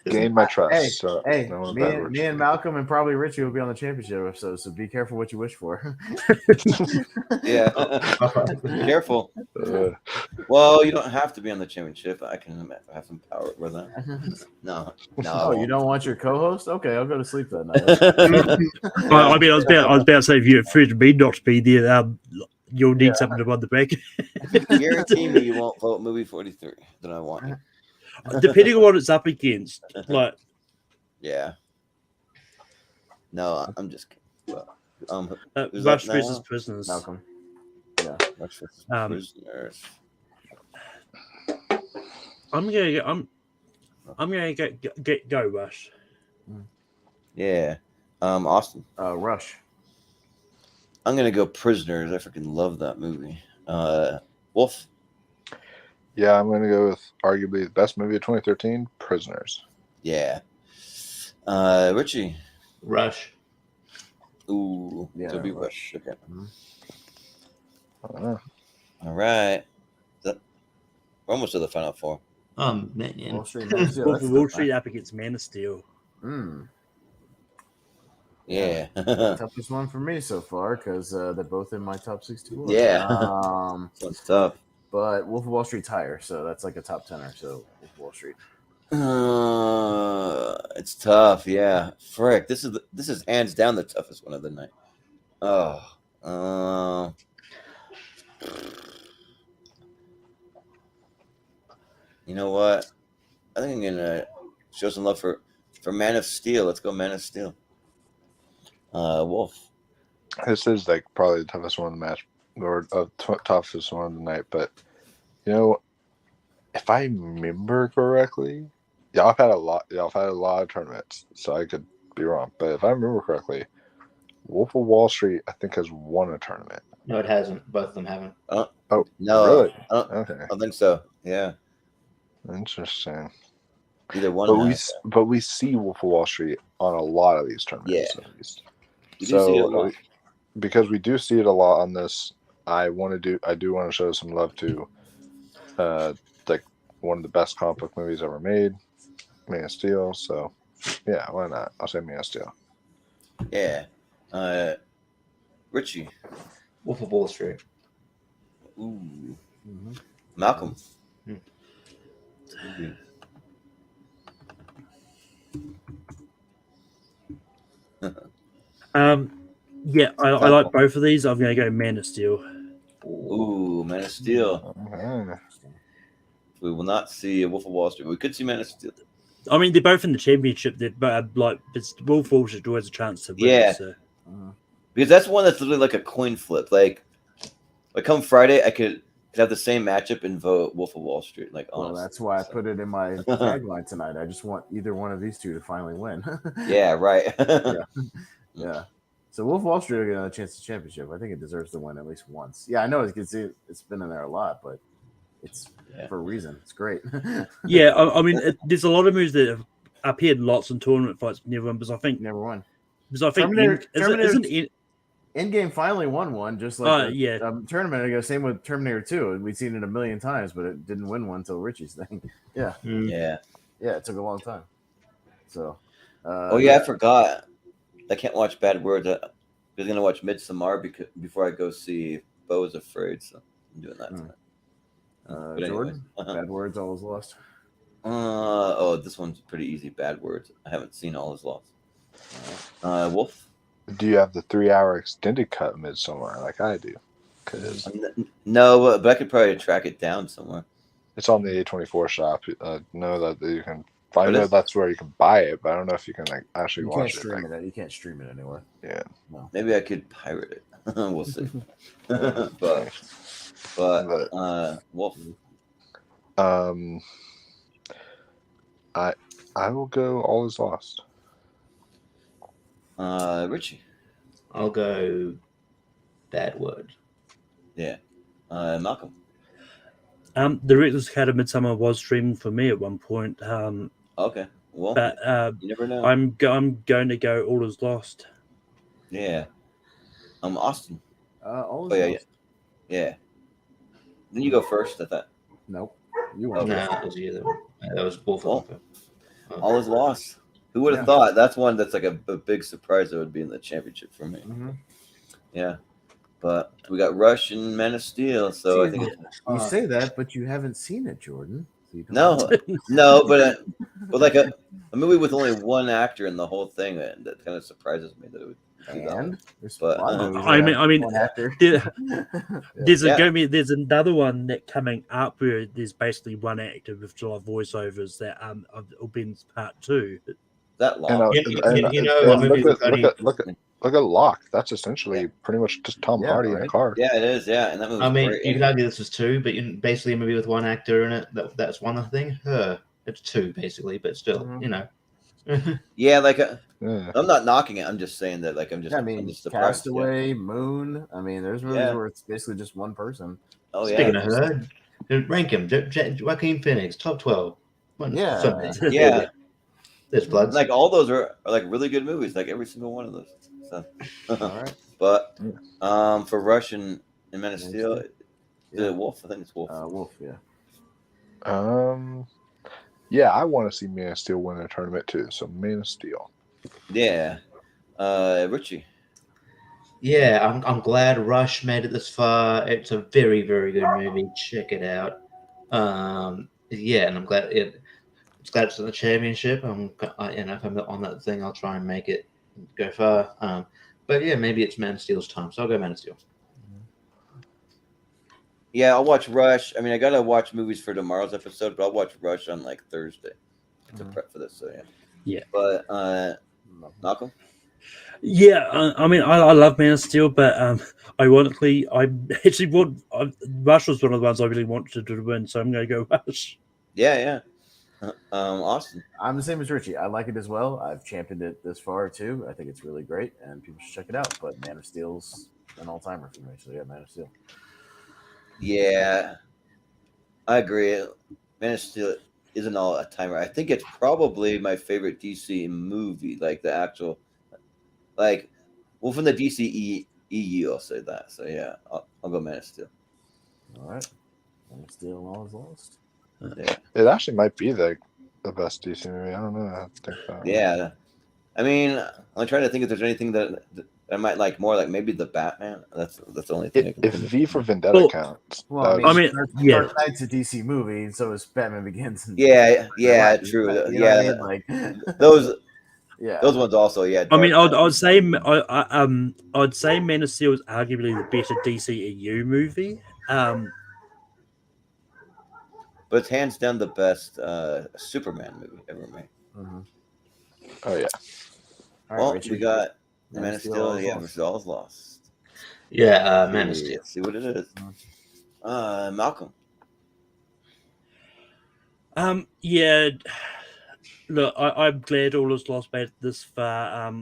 S10: gained my trust.
S3: Hey, me and Malcolm and probably Richie will be on the championship episode, so be careful what you wish for.
S2: Yeah. Careful. Well, you don't have to be on the championship. I can have some power with that. No.
S3: Oh, you don't want your co-host? Okay, I'll go to sleep that night.
S4: I mean, I was about to say, if you're afraid of me not to be there, you'll need something to run the back.
S2: Guarantee me you won't vote movie 43. Then I want you.
S4: Depending on what it's up against, like.
S2: Yeah. No, I'm just kidding.
S4: Rush versus Prisoners.
S3: Malcolm. Yeah.
S2: Rush versus Prisoners.
S4: I'm gonna go Rush.
S2: Yeah. Austin.
S3: Rush.
S2: I'm gonna go Prisoners. I freaking love that movie. Wolf.
S10: Yeah, I'm gonna go with arguably the best movie of 2013, Prisoners.
S2: Yeah. Richie.
S5: Rush.
S2: Ooh.
S3: Yeah,
S2: So be Rush. Okay.
S10: Uh-huh.
S2: All right. We're almost to the final four.
S5: Man.
S3: Wall Street,
S4: Wall Street up against Man of Steel.
S2: Yeah.
S3: Toughest one for me so far because they're both in my top 64.
S2: Yeah. That's tough.
S3: But Wolf of Wall Street's higher, so that's like a top 10er. So Wolf of Wall Street.
S2: It's tough. Yeah. Frick. This is hands down the toughest one of the night. You know what? I think I'm gonna show some love for Man of Steel. Let's go Man of Steel. Wolf.
S10: This is like probably the toughest one of the match, or toughest one of the night. But you know, if I remember correctly, y'all have had a lot of tournaments, so I could be wrong. But if I remember correctly, Wolf of Wall Street, I think, has won a tournament.
S5: No, it hasn't. Both of them haven't.
S10: Oh,
S2: no,
S10: really?
S2: Okay, I don't think so. Yeah,
S10: interesting.
S2: Either one.
S10: But we see Wolf of Wall Street on a lot of these tournaments.
S2: Yeah.
S10: At least.
S2: You do see it a lot.
S10: Because we do see it a lot on this, I do want to show some love to like one of the best comic book movies ever made, Man of Steel. So yeah, why not? I'll say Man of Steel.
S2: Yeah. Richie.
S5: Wolf of Wall Street.
S2: Ooh. Malcolm.
S4: Yeah, I like both of these. I'm going to go Man of Steel.
S2: Ooh, Man of Steel. We will not see a Wolf of Wall Street. We could see Man of Steel.
S4: I mean, they're both in the championship. But Wolf of Wall Street always a chance to win.
S2: Yeah.
S4: So.
S2: Because that's one that's literally like a coin flip. Like come Friday, I could could have the same matchup and vote Wolf of Wall Street. Like,
S3: Well,
S2: honestly,
S3: that's why I put it in my tagline tonight. I just want either one of these two to finally win.
S2: Yeah, right.
S3: Yeah. So Wolf of Wall Street will get another chance to championship. I think it deserves to win at least once. Yeah, I know it's been in there a lot, but it's for a reason. It's great.
S4: Yeah, I mean, there's a lot of movies that have appeared lots in tournament fights, but never won. Because I think
S3: Endgame finally won one, just like tournament ago. Same with Terminator 2. And we'd seen it a million times, but it didn't win one until Richie's thing. Yeah.
S2: Yeah.
S3: Yeah, it took a long time. So.
S2: I forgot. I can't watch Bad Words. I'm going to watch Midsommar before I go see Beau's Afraid. So I'm doing that tonight.
S3: Jordan, Bad Words, All Is Lost.
S2: This one's pretty easy. Bad Words. I haven't seen All Is Lost. Wolf?
S10: Do you have the 3-hour extended cut of Midsommar like I do? Cause
S2: no, but I could probably track it down somewhere.
S10: It's on the A24 shop. Know that you can. I know that's where you can buy it, but I don't know if you can actually watch it.
S3: You can't stream it anywhere.
S10: Yeah.
S3: No.
S2: Maybe I could pirate it. We'll see. but Wolf.
S10: I will go All Is Lost.
S2: Richie.
S5: I'll go Bad Word.
S2: Yeah. Malcolm.
S4: The Director's Cut of Midsummer was streaming for me at one point.
S2: Okay. Well,
S4: but
S2: you never know.
S4: I'm going to go All Is Lost.
S2: Yeah. Austin.
S3: All Is Lost.
S2: Yeah. Then you go first. I thought.
S3: Nope. You went.
S5: No, that was the other one. That was both of them.
S2: All Is Lost. Who would have thought? That's one that's like a big surprise that would be in the championship for me.
S3: Mm-hmm.
S2: Yeah. Like we got Rush and Man of Steel, so I think
S3: you say that, but you haven't seen it, Jordan. So
S2: no, but like a movie with only one actor in the whole thing, that kind of surprises me that it would. But
S4: I mean, there's another one that coming up where there's basically one actor with a lot of voiceovers that will be in part 2.
S2: That long.
S10: Look at Locke. That's essentially pretty much just Tom Hardy in a car.
S2: Yeah, it is. Yeah, and that movie.
S5: I mean, you could argue this is 2, but basically a movie with one actor in it. That's one thing. It's 2 basically, but still,
S2: Yeah, I'm not knocking it. I'm just saying that, I'm just. I'm just surprised.
S3: Castaway, Moon. I mean, there's movies where it's basically just one person.
S2: Oh yeah.
S5: Speaking of her, rank him. Joaquin Phoenix, top 12.
S2: Yeah.
S5: There's blood.
S2: Like all those are really good movies. Like every single one of those. So.
S3: All right.
S2: But for Rush and Man of Steel, Wolf. I think it's Wolf.
S3: Wolf. Yeah.
S10: Yeah, I want to see Man of Steel win a tournament too. So Man of Steel.
S2: Yeah. Richie.
S5: Yeah, I'm glad Rush made it this far. It's a very, very good movie. Check it out. And I'm glad it's glad it's in the championship. If I'm on that thing, I'll try and make it go far. But yeah, maybe it's Man of Steel's time, so I'll go Man of Steel.
S2: Yeah, I'll watch Rush. I mean, I gotta watch movies for tomorrow's episode, but I'll watch Rush on Thursday to prep for this. So
S4: yeah.
S2: But Malcolm.
S4: Yeah, I mean, I love Man of Steel, but ironically, I actually Rush was one of the ones I really wanted to win, so I'm going to go Rush.
S2: Yeah. Austin.
S3: I'm the same as Richie. I like it as well. I've championed it this far too. I think it's really great, and people should check it out. But Man of Steel's an all-timer for me, so yeah, Man of Steel.
S2: Yeah, I agree. Man of Steel is an all-timer. I think it's probably my favorite DC movie, the actual, from the DC EU, I'll say that. So yeah, I'll go Man of Steel.
S3: All right, Man of Steel and All Is Lost.
S2: Yeah.
S10: It actually might be the best DC movie. I don't know. I have to think about it.
S2: Yeah, I mean, I'm trying to think if there's anything that I might like more. Maybe the Batman. That's the only thing.
S10: If V for Vendetta counts.
S3: Well,
S4: I mean,
S3: Dark Knight's a DC movie, and so is Batman Begins.
S2: Yeah, true. Those ones also. Yeah.
S4: I mean, I'd say Man of Steel is arguably the better DC EU movie.
S2: But it's hands down the best Superman movie ever made.
S3: Mm-hmm.
S10: Oh yeah.
S2: All right, we got Man of Steel. Yeah, versus All Is Lost.
S5: Yeah, Man of Steel.
S2: See what it is. Malcolm.
S4: Yeah. Look, I'm glad all is lost made it this far.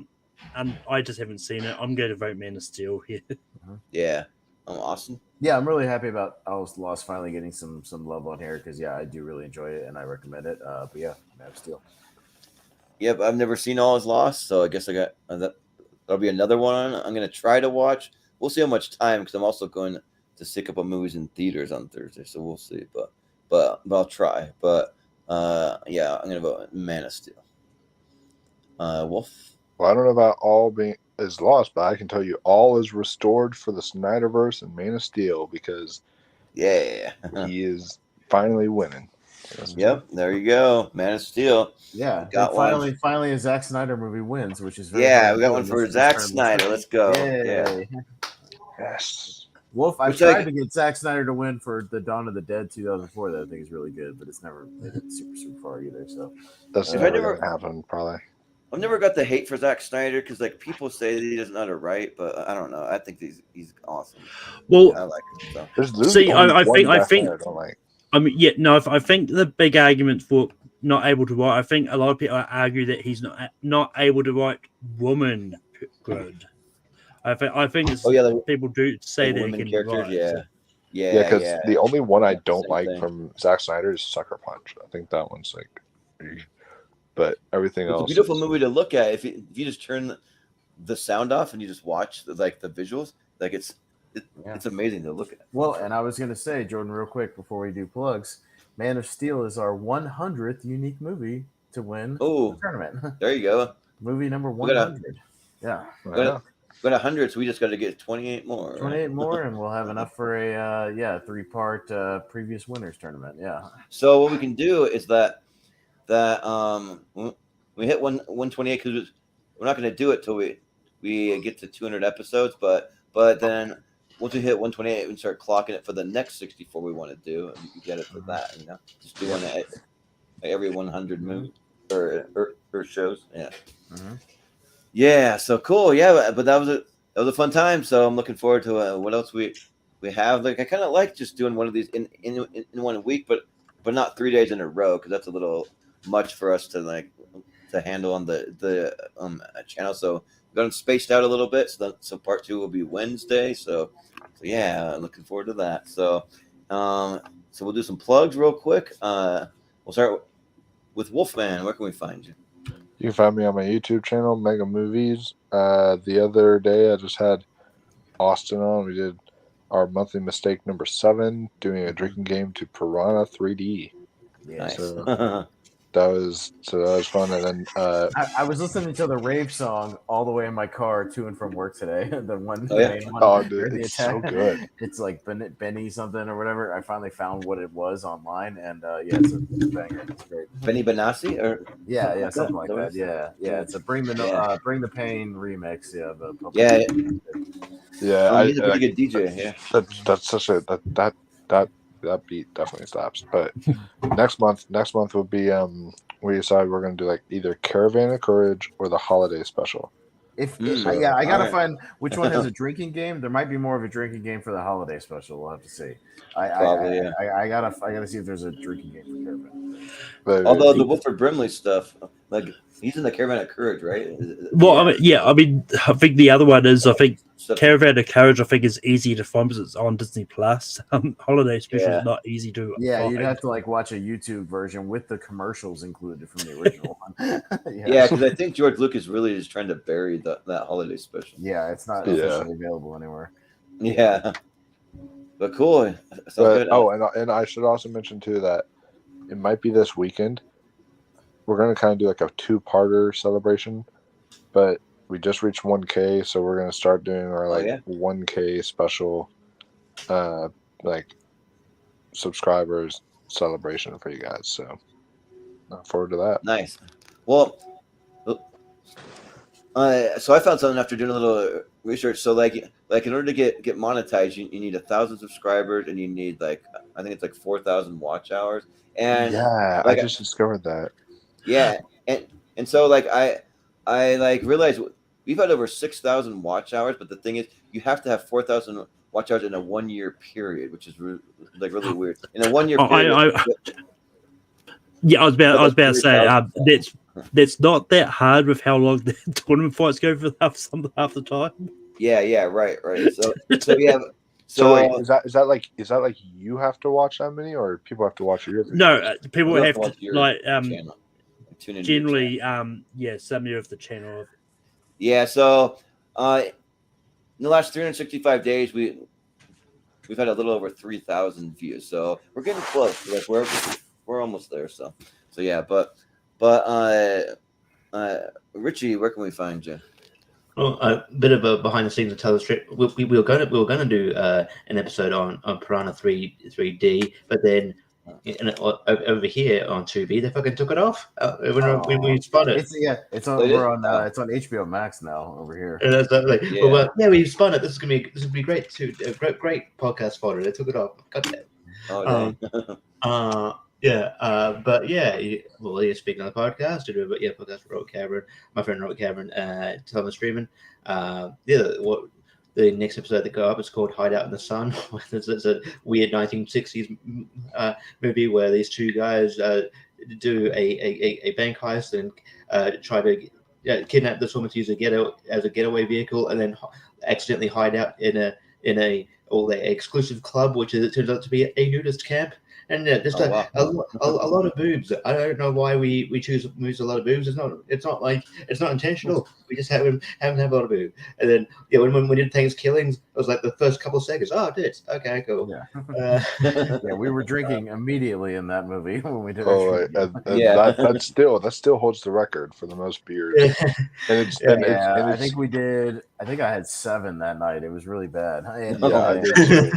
S4: And I just haven't seen it. I'm going to vote Man of Steel here.
S2: Yeah. Austin.
S3: Yeah, I'm really happy about All Is Lost finally getting some love on here because I do really enjoy it and I recommend it. But yeah, Man of Steel.
S2: Yep, I've never seen All Is Lost, so I guess I got that. That'll be another one I'm gonna try to watch. We'll see how much time because I'm also going to stick up on movies in theaters on Thursday, so we'll see. But I'll try. But yeah, I'm gonna vote Man of Steel. Wolf.
S10: Well, I don't know about All Being Is Lost, but I can tell you all is restored for the Snyderverse and Man of Steel because
S2: yeah,
S10: he is finally winning.
S2: Yep, there you go, Man of Steel.
S3: Yeah,
S2: got one.
S3: Finally, a Zack Snyder movie wins, which is very
S2: we got one for Zack Snyder. Let's go.
S3: Yay.
S2: Yeah.
S10: Yes.
S3: Wolf, I've tried to get Zack Snyder to win for the Dawn of the Dead 2004. That I think is really good, but it's never made it super far either. So
S10: that's never gonna happen, probably.
S2: I've never got the hate for Zack Snyder because like people say that he doesn't know how to write, but I don't know. I think he's awesome.
S4: Well,
S2: I like him.
S4: So. See, I think. I mean, yeah, no. I think the big argument for not able to write, I think a lot of people argue that he's not able to write woman good. I think it's, people do say that he can write.
S2: Yeah,
S10: because the only one I don't like from Zack Snyder is Sucker Punch. I think that one's like, but everything else.
S2: It's a beautiful movie to look at. If you just turn the sound off and you just watch the visuals, like it's amazing to look at.
S3: Well, and I was going to say, Jordan, real quick before we do plugs, Man of Steel is our 100th unique movie to win the tournament.
S2: There you go.
S3: Movie number 100. Yeah.
S2: We got 100, so we just got to get 28 more.
S3: 28 more, and we'll have enough for a 3-part previous winners tournament. Yeah.
S2: So what we can do is that we hit 128 because we're not going to do it till we get to 200 episodes, but then once we hit 128, we can start clocking it for the next 64 we want to do, and you get it for that. Just do one every 100 movie or shows. Yeah. Mm-hmm. Yeah. So cool. Yeah, but that was a fun time. So I'm looking forward to what else we have. Like I kind of like just doing one of these in 1 week, but not 3 days in a row because that's a little much for us to handle on the channel. So we got them spaced out a little bit. So part 2 will be Wednesday. So yeah, looking forward to that. So we'll do some plugs real quick. We'll start with Wolfman. Where can we find you?
S10: You can find me on my YouTube channel, Mega Movies. The other day I just had Austin on. We did our monthly mistake number 7, doing a drinking game to Piranha 3D.
S3: Yeah.
S10: So that was fun. And then
S3: I was listening to the rave song all the way in my car to and from work today. The one,
S10: dude, it's so good.
S3: It's like Benny something or whatever. I finally found what it was online, and it's a banger. It's great.
S2: Benny Benassi or
S3: something like that. Yeah. It's a Bring the Pain remix.
S2: He's a pretty good DJ. Yeah,
S10: that's such a that beat definitely slaps. But next month will be we decide we're gonna do either Caravan of Courage or the holiday special.
S3: I gotta find which one has a drinking game. There might be more of a drinking game for the holiday special. We'll have to see. I gotta see if there's a drinking game for Caravan.
S10: But,
S2: although the Wilford Brimley stuff, he's in the Caravan of Courage, right?
S4: Well, I think the other one is Caravan of Courage. I think is easy to find because it's on Disney Plus. Holiday special is not easy to.
S3: Yeah,
S4: find.
S3: You'd have to watch a YouTube version with the commercials included from the original one.
S2: Yeah, because I think George Lucas really is trying to bury that holiday special.
S3: Yeah, it's not officially available anywhere.
S2: Yeah, but cool.
S10: And I should also mention too that it might be this weekend. We're gonna kind of do a 2-parter celebration, but we just reached 1K, so we're gonna start doing our 1K special, subscribers celebration for you guys. So, look forward to that.
S2: Nice. Well, so I found something after doing a little research. So, in order to get monetized, you need 1,000 subscribers, and you need I think it's 4,000 watch hours. And
S10: I just discovered that.
S2: Yeah, and so I realized we've had over 6,000 watch hours, but the thing is, you have to have 4,000 watch out in a 1 year period, which is really weird. In a 1 year period.
S4: I was about to say that's not that hard with how long the tournament fights go for half the time.
S2: Yeah, right. So we have.
S10: So wait, is that like you have to watch that many, or people have to watch yours?
S4: No, people have to
S2: channel.
S4: Generally, some of the channel.
S2: Yeah, so in the last 365 days, we've had a little over 3,000 views, so we're getting close. Like we're almost there. So yeah, but Richie, where can we find you?
S5: Well, a bit of a behind the scenes to tell the strip. We were going to do an episode on Piranha 3D, but then over here on Tubi, they fucking took it off when we spun it.
S3: It's on HBO Max now over here.
S5: And that's like, we spun it. This is gonna be great too. Great podcast fodder. They took it off. God damn. But you're speaking on the podcast to do, but podcast with Robert Cameron, my friend Robert Cameron, telling streaming. The next episode that go up is called Hideout in the Sun. It's a weird 1960s movie where these two guys do a bank heist and try to kidnap this woman to use as a getaway vehicle, and then accidentally hide out in a exclusive club, which turns out to be a nudist camp. And there's a lot of boobs. I don't know why we choose movies with a lot of boobs. It's not intentional. We just have a lot of boobs. And then when we did Thanksgivings, it was like the first couple of seconds. Oh, it is. Okay, cool.
S3: Yeah. We were drinking immediately in that movie when we did.
S10: That still holds the record for the most beers.
S3: I think we did. I think I had 7 that night. It was really bad. I did too.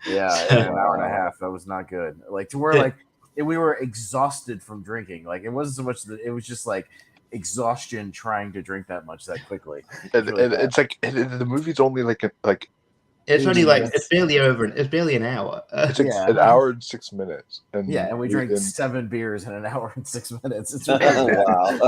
S3: An hour and a half. That was not good. Like to where we were exhausted from drinking. Like it wasn't so much that it was just like exhaustion trying to drink that much that quickly.
S10: It's like the movie's only like
S5: it's only it's barely an hour.
S10: It's an hour and 6 minutes.
S3: And we drank 7 beers in an hour and 6 minutes. It's really bad.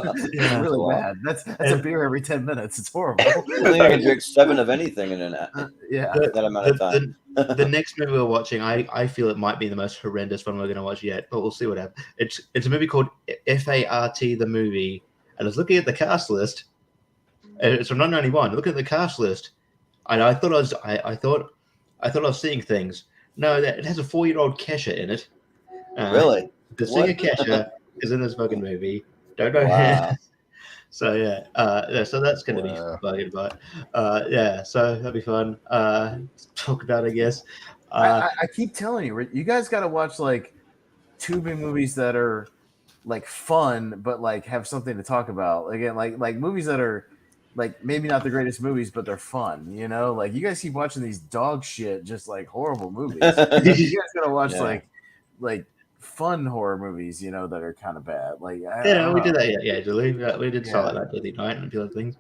S3: Really bad. That's a beer every 10 minutes. It's horrible.
S2: I think I can drink 7 of anything in that amount of time.
S5: The next movie we're watching, I feel it might be the most horrendous one we're going to watch yet, but we'll see what happens. It's a movie called FART the movie, and I was looking at the cast list. It's from 1991. Look at the cast list, and I thought I was seeing things. No, it has a 4-year-old Kesha in it.
S2: Really?
S5: The singer Kesha is in this fucking movie. Don't know.
S2: Wow.
S5: So so that's going to be bugging, but so that'll be fun. Talk about, I guess.
S3: I keep telling you, you guys got to watch like Tubi movies that are like fun, but like have something to talk about. Again, like movies that are like maybe not the greatest movies, but they're fun. Like you guys keep watching these dog shit, just like horrible movies. You guys got to watch like fun horror movies, that are kind of bad. Like
S5: we did that. Yeah, Julie. We did Silent Night, Deadly Night, and a few other things.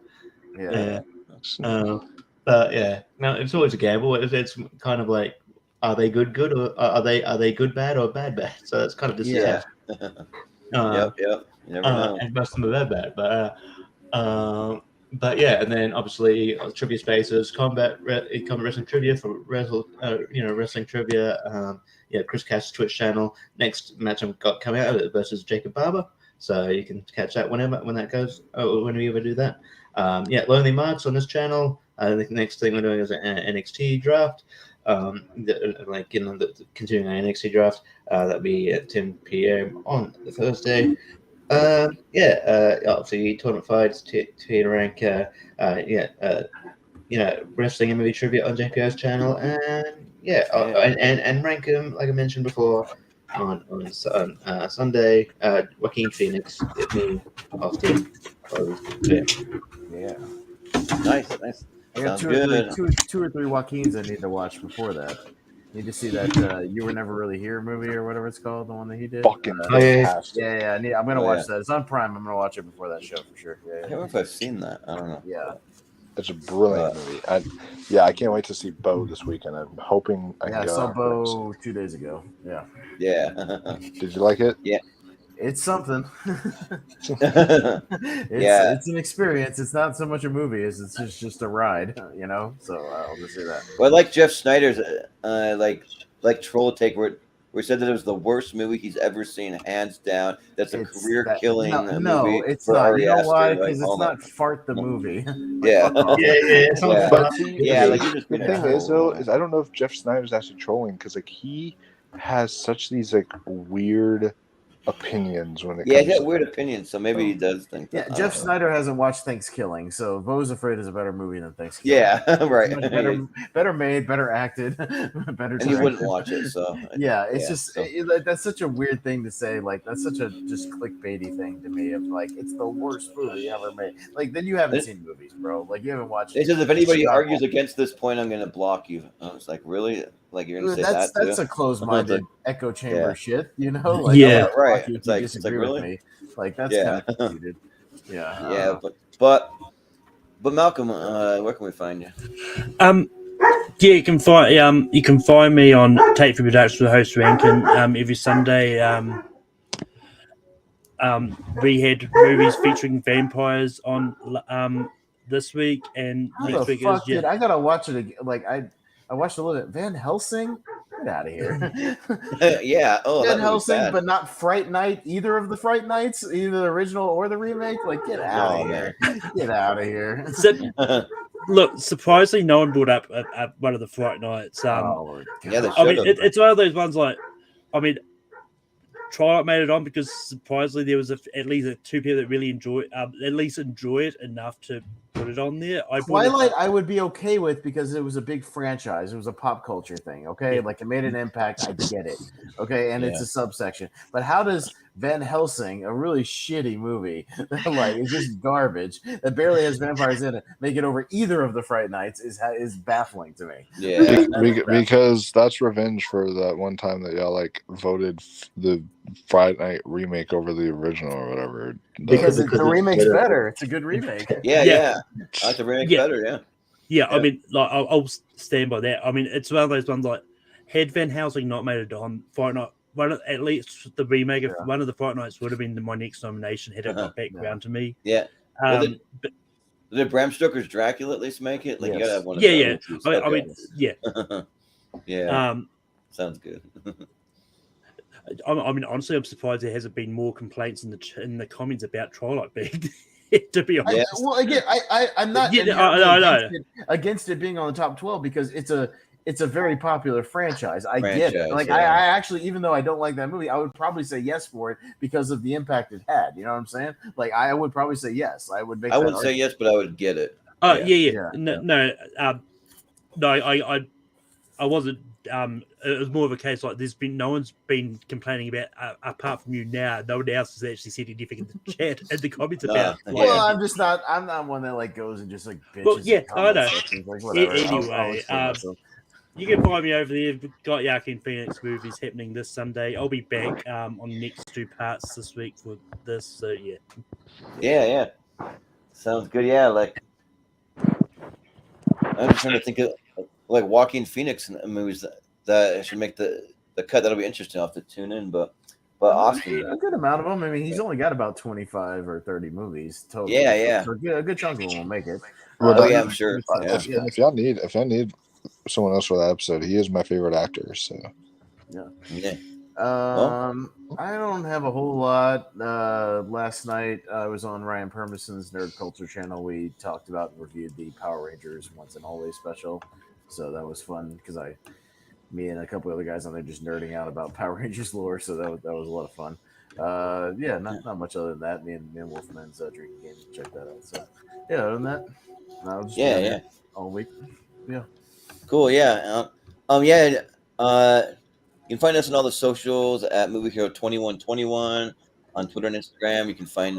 S5: No, it's always a gamble. It's kind of like, are they good, or are they good, bad, or bad? So that's kind of just
S2: Yep. You never know.
S5: And most of them are bad, but and then obviously trivia spaces, combat wrestling trivia for wrestling trivia. Chris Cash's Twitch channel. Next match I've got coming out versus Jacob Barber, so you can catch that when that goes. When we ever do that. Lonely Marks on this channel. The next thing we're doing is an NXT draft. The continuing our NXT draft. That'll be at 10 p.m. on the Thursday. Obviously tournament fights, tier rank. Wrestling and movie trivia on JPO's channel, and rank them like I mentioned before on Sunday. Joaquin Phoenix, Austin.
S2: Yeah. Nice.
S3: I got two or three Joaquins I need to watch before that. Need to see that You Were Never Really Here movie or whatever it's called, the one that he did.
S10: Fucking
S3: I'm gonna watch that. It's on Prime. I'm gonna watch it before that show for sure.
S2: I don't know if I've seen that. I don't know.
S3: Yeah.
S10: It's a brilliant movie. I can't wait to see Bo this weekend. I'm hoping I can go.
S3: I saw Bo 2 days ago. Yeah.
S2: Yeah.
S10: Did you like it?
S2: Yeah.
S3: It's something.
S2: Yeah.
S3: It's an experience. It's not so much a movie as it's just a ride, you know. So I'll just say that.
S2: Well, I like Jeff Snyder's like Troll Take where he said that it was the worst movie he's ever seen, hands down. That's a career-killing movie
S3: it's
S2: for
S3: not.
S2: Ari
S3: You know
S2: Aster.
S3: why?
S2: Like,
S3: Because it's
S2: oh my-
S3: not Fart the movie.
S2: Yeah.
S3: Fuck off.
S2: Yeah.
S10: But see,
S2: Yeah, like,
S10: the
S2: you just
S10: thing is though, is I don't know if Jeff Snyder's actually trolling because like he has such these like weird opinions when it
S2: Yeah,
S10: comes
S2: he got
S10: to
S2: weird opinions, so maybe he does think that.
S3: Yeah, Jeff Snyder hasn't watched Thanksgiving, so Beau's Afraid is a better movie than Thanksgiving.
S2: Yeah, right.
S3: Much better made, better acted, better.
S2: And you wouldn't watch it, so
S3: yeah, it's
S2: yeah,
S3: just
S2: so.
S3: That's such a weird thing to say. Like that's such a just clickbaity thing to me. Of like it's the worst movie ever made. Like then you haven't seen movies, bro. Like you haven't watched.
S2: It says if anybody argues against this point, I'm gonna block you. I was like, really? Like you're gonna say that too?
S3: That's a closed-minded echo chamber
S2: Yeah.
S3: shit, you know? Like,
S4: Yeah,
S2: right.
S3: You
S2: It's like
S3: disagree
S2: really?
S3: with me. Like that's
S2: Yeah.
S3: kind of conceited. Yeah.
S2: Yeah, but Malcolm, where can we find you?
S4: Yeah, you can find me on Tape for Productions with host Rankin every Sunday. We had movies featuring vampires on this week, and next week is
S3: dude, I gotta watch it again. Like I watched a little bit. Van Helsing, get out of here.
S2: Yeah. Oh,
S3: Van
S2: that
S3: Helsing,
S2: bad.
S3: but not Fright Night. Either of the Fright Nights, either the original or the remake. Like, get out of here. Get out of here.
S4: Look, surprisingly, no one brought up one of the Fright Nights.
S2: Yeah, they
S4: I mean,
S2: should've.
S4: it's one of those ones like, I mean, Twilight made it on because surprisingly there was at least two people that really enjoy it enough to put it on there.
S3: Twilight, I would be okay with because it was a big franchise. It was a pop culture thing. Okay, like it made an impact. I get it. Okay, and it's a subsection. But how does Van Helsing, a really shitty movie, like it's just garbage that barely has vampires in it, make it over either of the Fright Nights is baffling to me.
S2: Yeah,
S10: because that's revenge for that one time that y'all like voted the Friday Night remake over the original or whatever.
S3: Because the remake's better. It's a good remake.
S2: Yeah. I like the remake better. Yeah.
S4: Yeah, I mean, like I'll stand by that. I mean, it's one of those ones like had Van Helsing not made it on Fright Night. At least the remake of one of the Fright Nights would have been my next nomination had it got back around to me.
S2: Yeah. Did Bram Stoker's Dracula at least make it? Like you gotta have one of
S4: yeah.
S2: those.
S4: I mean, yeah.
S2: Yeah. Sounds good.
S4: I mean, honestly, I'm surprised there hasn't been more complaints in the comments about Twilight being. To be honest,
S3: well, again, I'm not against it being on the top 12 because it's a very popular franchise. I get it. Like I actually, even though I don't like that movie, I would probably say yes for it because of the impact it had. You know what I'm saying? Like I would probably say yes. I would make.
S2: I wouldn't say yes, but I would get it.
S4: Oh yeah. No, I wasn't. It was more of a case like there's been no one's been complaining about apart from you now. No one else has actually said anything in the chat and the comments about. Like,
S3: well, I'm not one that like goes and just like bitches.
S4: Well, yeah, I know.
S3: Like, whatever.
S4: Anyway, you can find me over there. We've got Joaquin Phoenix movies happening this Sunday. I'll be back on the next two parts this week for this. So yeah.
S2: Yeah. Sounds good. Yeah, like I'm just trying to think of like Joaquin Phoenix movies that should make the cut. That'll be interesting. I'll have to tune in, but Austin,
S3: a good amount of them. I mean, he's only got about 25 or 30 movies total.
S2: Yeah.
S3: So a good chunk of them will make it.
S2: I'm sure.
S10: If y'all need someone else for that episode, he is my favorite actor. So
S2: yeah.
S3: I don't have a whole lot. Last night I was on Ryan Permison's Nerd Culture channel. We talked about and reviewed the Power Rangers Once and Always special, so that was fun because me and a couple other guys on there just nerding out about Power Rangers lore. So that was a lot of fun. Not much other than that. Me and Wolfman's drinking game. Check that out. So other than that, I'll just all week. Yeah.
S2: Cool. Yeah. You can find us on all the socials at Movie Hero 2121 on Twitter and Instagram. You can find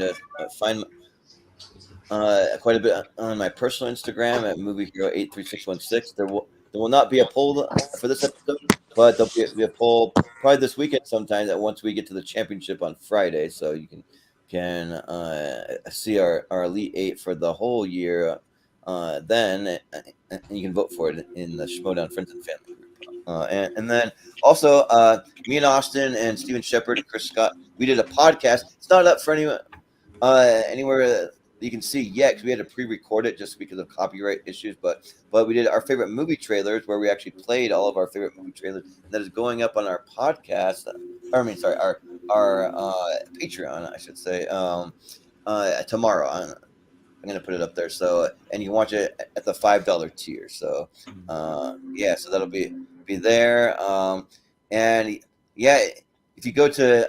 S2: quite a bit on my personal Instagram at Movie Hero 83616. There will not be a poll for this episode, but there'll be a poll probably this weekend sometime. That once we get to the championship on Friday, so you can see our Elite Eight for the whole year. Then you can vote for it in the Schmodown Friends and Family group. And then also me and Austin and Steven Shepard and Chris Scott we did a podcast. It's not up for anyone anywhere you can see yet because we had to pre-record it just because of copyright issues. But we did our favorite movie trailers where we actually played all of our favorite movie trailers. That is going up on our podcast. Our Patreon, I should say, tomorrow. I'm gonna put it up there. So and you can watch it at the $5 tier. So yeah, so that'll be there. And yeah, if you go to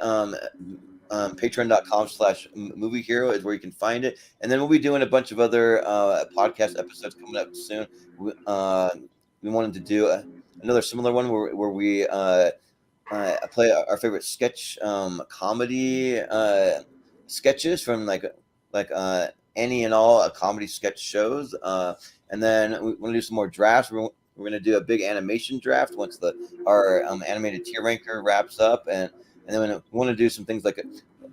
S2: patreon.com/movie hero is where you can find it. And then we'll be doing a bunch of other podcast episodes coming up soon. We wanted to do another similar one where we play our favorite sketch comedy sketches from like any and all comedy sketch shows. And then we want to do some more drafts. We're going to do a big animation draft once our animated tier ranker wraps up. And then we want to do some things like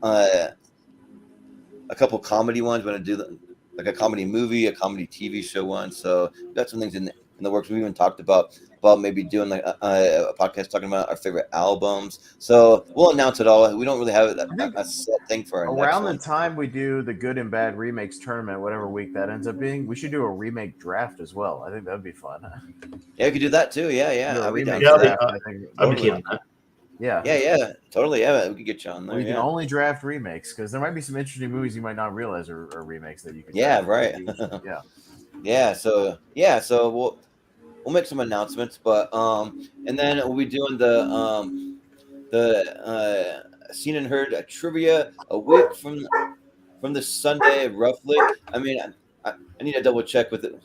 S2: a couple comedy ones. We want to do like a comedy movie, a comedy TV show one. So we've got some things in the works. We even talked about maybe doing like a podcast talking about our favorite albums. So we'll announce it all. We don't really have a set thing for our
S3: around
S2: next
S3: the time we do the good and bad remakes tournament, whatever week that ends up being. We should do a remake draft as well. I think that'd be fun.
S2: Yeah, we could do that too. Yeah.
S3: I'll be down
S5: Yeah,
S3: for that.
S5: I'm keen on that.
S3: Yeah,
S2: totally. Yeah, we could get you on there.
S3: We can only draft remakes because there might be some interesting movies you might not realize are remakes that you can.
S2: Yeah,
S3: draft.
S2: right.
S3: Yeah.
S2: So we'll make some announcements, but and then we'll be doing the seen and heard trivia a week from this Sunday, roughly. I mean, I need to double check with the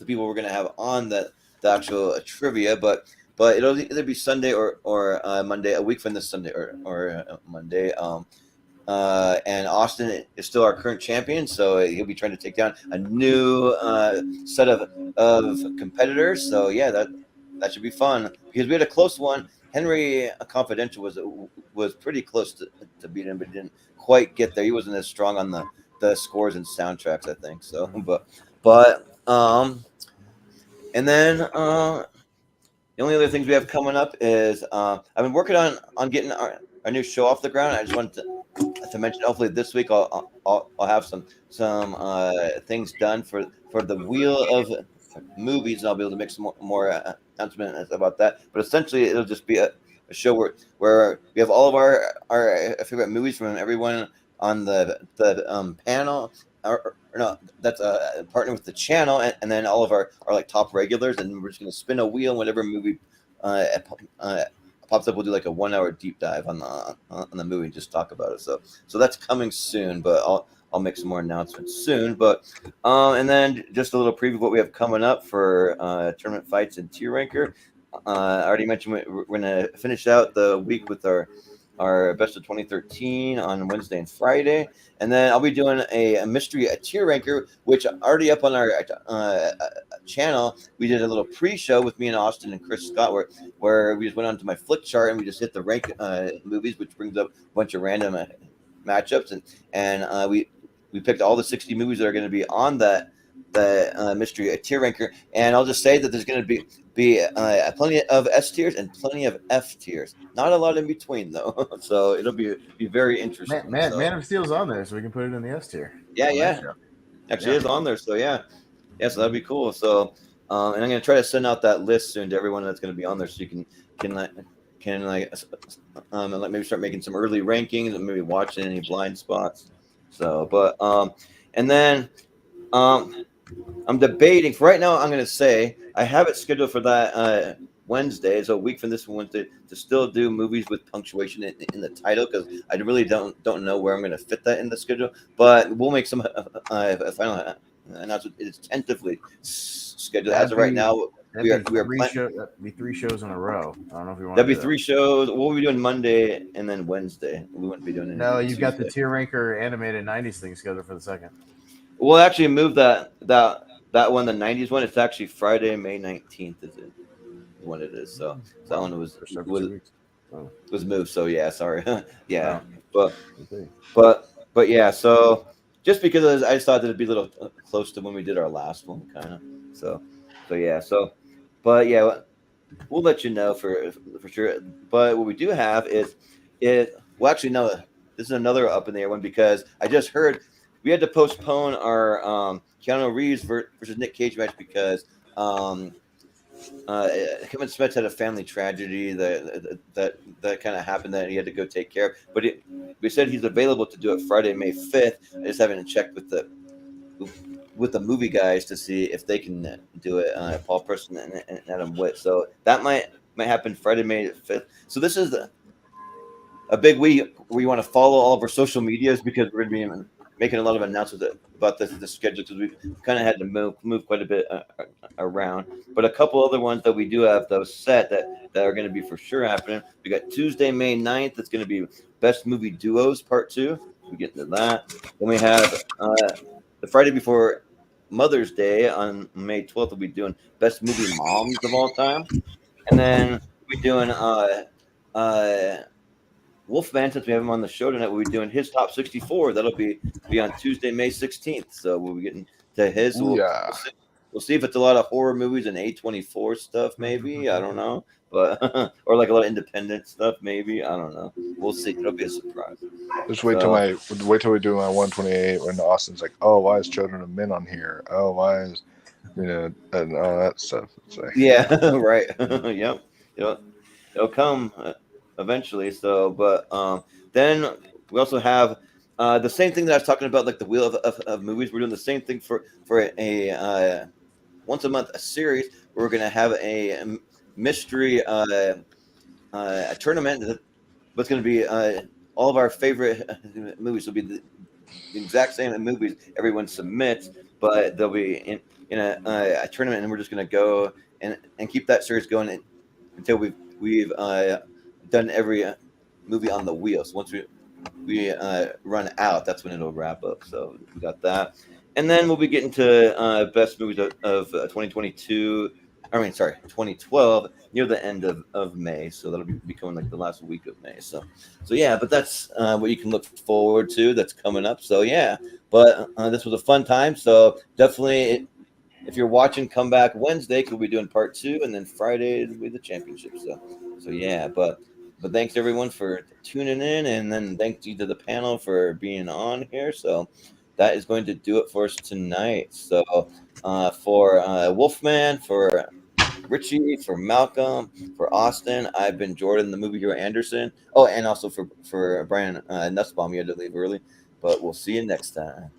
S2: people we're gonna have on the actual trivia, but it'll either be Sunday or Monday, a week from this Sunday or Monday. And Austin is still our current champion, so he'll be trying to take down a new set of competitors. So yeah, that should be fun because we had a close one. Henry Confidential was pretty close to beat him, but didn't quite get there. He wasn't as strong on the scores and soundtracks, I think. So, but and then the only other things we have coming up is I've been working on getting our new show off the ground. I just wanted to mention, hopefully this week I'll have some things done for the Wheel of Movies, and I'll be able to make some more announcements about that. But essentially, it'll just be a show where we have all of our favorite movies from everyone on the panel. Or no, that's a partner with the channel, and then all of our like top regulars, and we're just gonna spin a wheel, and whatever movie pops up, we'll do like a 1 hour deep dive on the movie and just talk about it. So that's coming soon, but I'll make some more announcements soon. But and then just a little preview of what we have coming up for tournament fights and tier ranker. I already mentioned we're gonna finish out the week with our best of 2013 on Wednesday and Friday, and then I'll be doing a mystery tier ranker, which already up on our channel. We did a little pre-show with me and Austin and Chris Scott, where we just went onto my flick chart and we just hit the rank movies, which brings up a bunch of random matchups, and we picked all the 60 movies that are going to be on the mystery tier ranker. And I'll just say that there's going to be plenty of S tiers and plenty of F tiers. Not a lot in between though, so it'll be very interesting.
S3: Man of Steel's on there, so we can put it in the S tier.
S2: Yeah. Actually, is on there, so yeah, so that'd be cool. So, and I'm gonna try to send out that list soon to everyone that's gonna be on there, so you can maybe start making some early rankings and maybe watching any blind spots. So, but and then I'm debating for right now. I'm going to say I have it scheduled for that Wednesday, so a week from this Wednesday, to still do movies with punctuation in the title, because I really don't know where I'm going to fit that in the schedule. But we'll make some final announcement. It's tentatively scheduled as of right now. We are
S3: that'd be 3 shows in a row. I don't know if you want.
S2: That'd be 3 shows. We'll be doing Monday and then Wednesday. We wouldn't be doing anything.
S3: No, you've got the tier ranker animated 90s thing scheduled for the 2nd.
S2: We'll actually move that one, the 90s one. It's actually Friday, May 19th is it when it is. So that one was moved. So yeah, sorry. Yeah. But yeah, so just because I just thought that it'd be a little close to when we did our last one, kind of. So yeah. But yeah, we'll let you know for sure. But what we do have is Well, actually, no. This is another up in the air one because I just heard we had to postpone our Keanu Reeves versus Nick Cage match because Kevin Smith had a family tragedy that kind of happened that he had to go take care of. But we said he's available to do it Friday, May 5th. I just haven't checked with the movie guys to see if they can do it. Paul Preston and Adam Witt. So that might happen Friday, May 5th. So this is a big week where you want to follow all of our social medias because we're going to be making a lot of announcements about the schedule because we've kind of had to move quite a bit around. But a couple other ones that we do have those set that are going to be for sure happening. We got Tuesday, May 9th. It's going to be Best Movie Duos Part 2. We get into that. Then we have the Friday before Mother's Day on May 12th. We'll be doing Best Movie Moms of all time. And then we're doing Wolfman, since we have him on the show tonight, we'll be doing his top 64. That'll be on Tuesday, May 16th. So we'll be getting to his. So we'll see if it's a lot of horror movies and A24 stuff, maybe. I don't know. But or like a lot of independent stuff, maybe. I don't know. We'll see. It'll be a surprise.
S10: Just wait till we do my 128 when Austin's like, oh, why is Children of Men on here? Oh, why is and all that stuff. It's like,
S2: yeah, right. Yep. It'll come eventually. So, but then we also have the same thing that I was talking about, like the wheel of movies. We're doing the same thing for a once a month a series. We're going to have a mystery a tournament that's going to be all of our favorite movies. Will be the exact same movies everyone submits, but they'll be in a tournament, and we're just going to go and keep that series going until we've done every movie on the wheel. So once we run out, that's when it'll wrap up. So we got that, and then we'll be getting to best movies of 2022. 2012 near the end of May. So that'll be coming like the last week of May. So yeah, but that's what you can look forward to. That's coming up. So yeah, but this was a fun time. So definitely, if you're watching, come back Wednesday because we'll be doing part 2, and then Friday will be the championship. So yeah, but thanks everyone for tuning in, and then thank you to the panel for being on here. So that is going to do it for us tonight. So for Wolfman, for Richie, for Malcolm, for Austin, I've been Jordan, the movie hero Anderson. Oh, and also for Brian Nussbaum, you had to leave early, but we'll see you next time.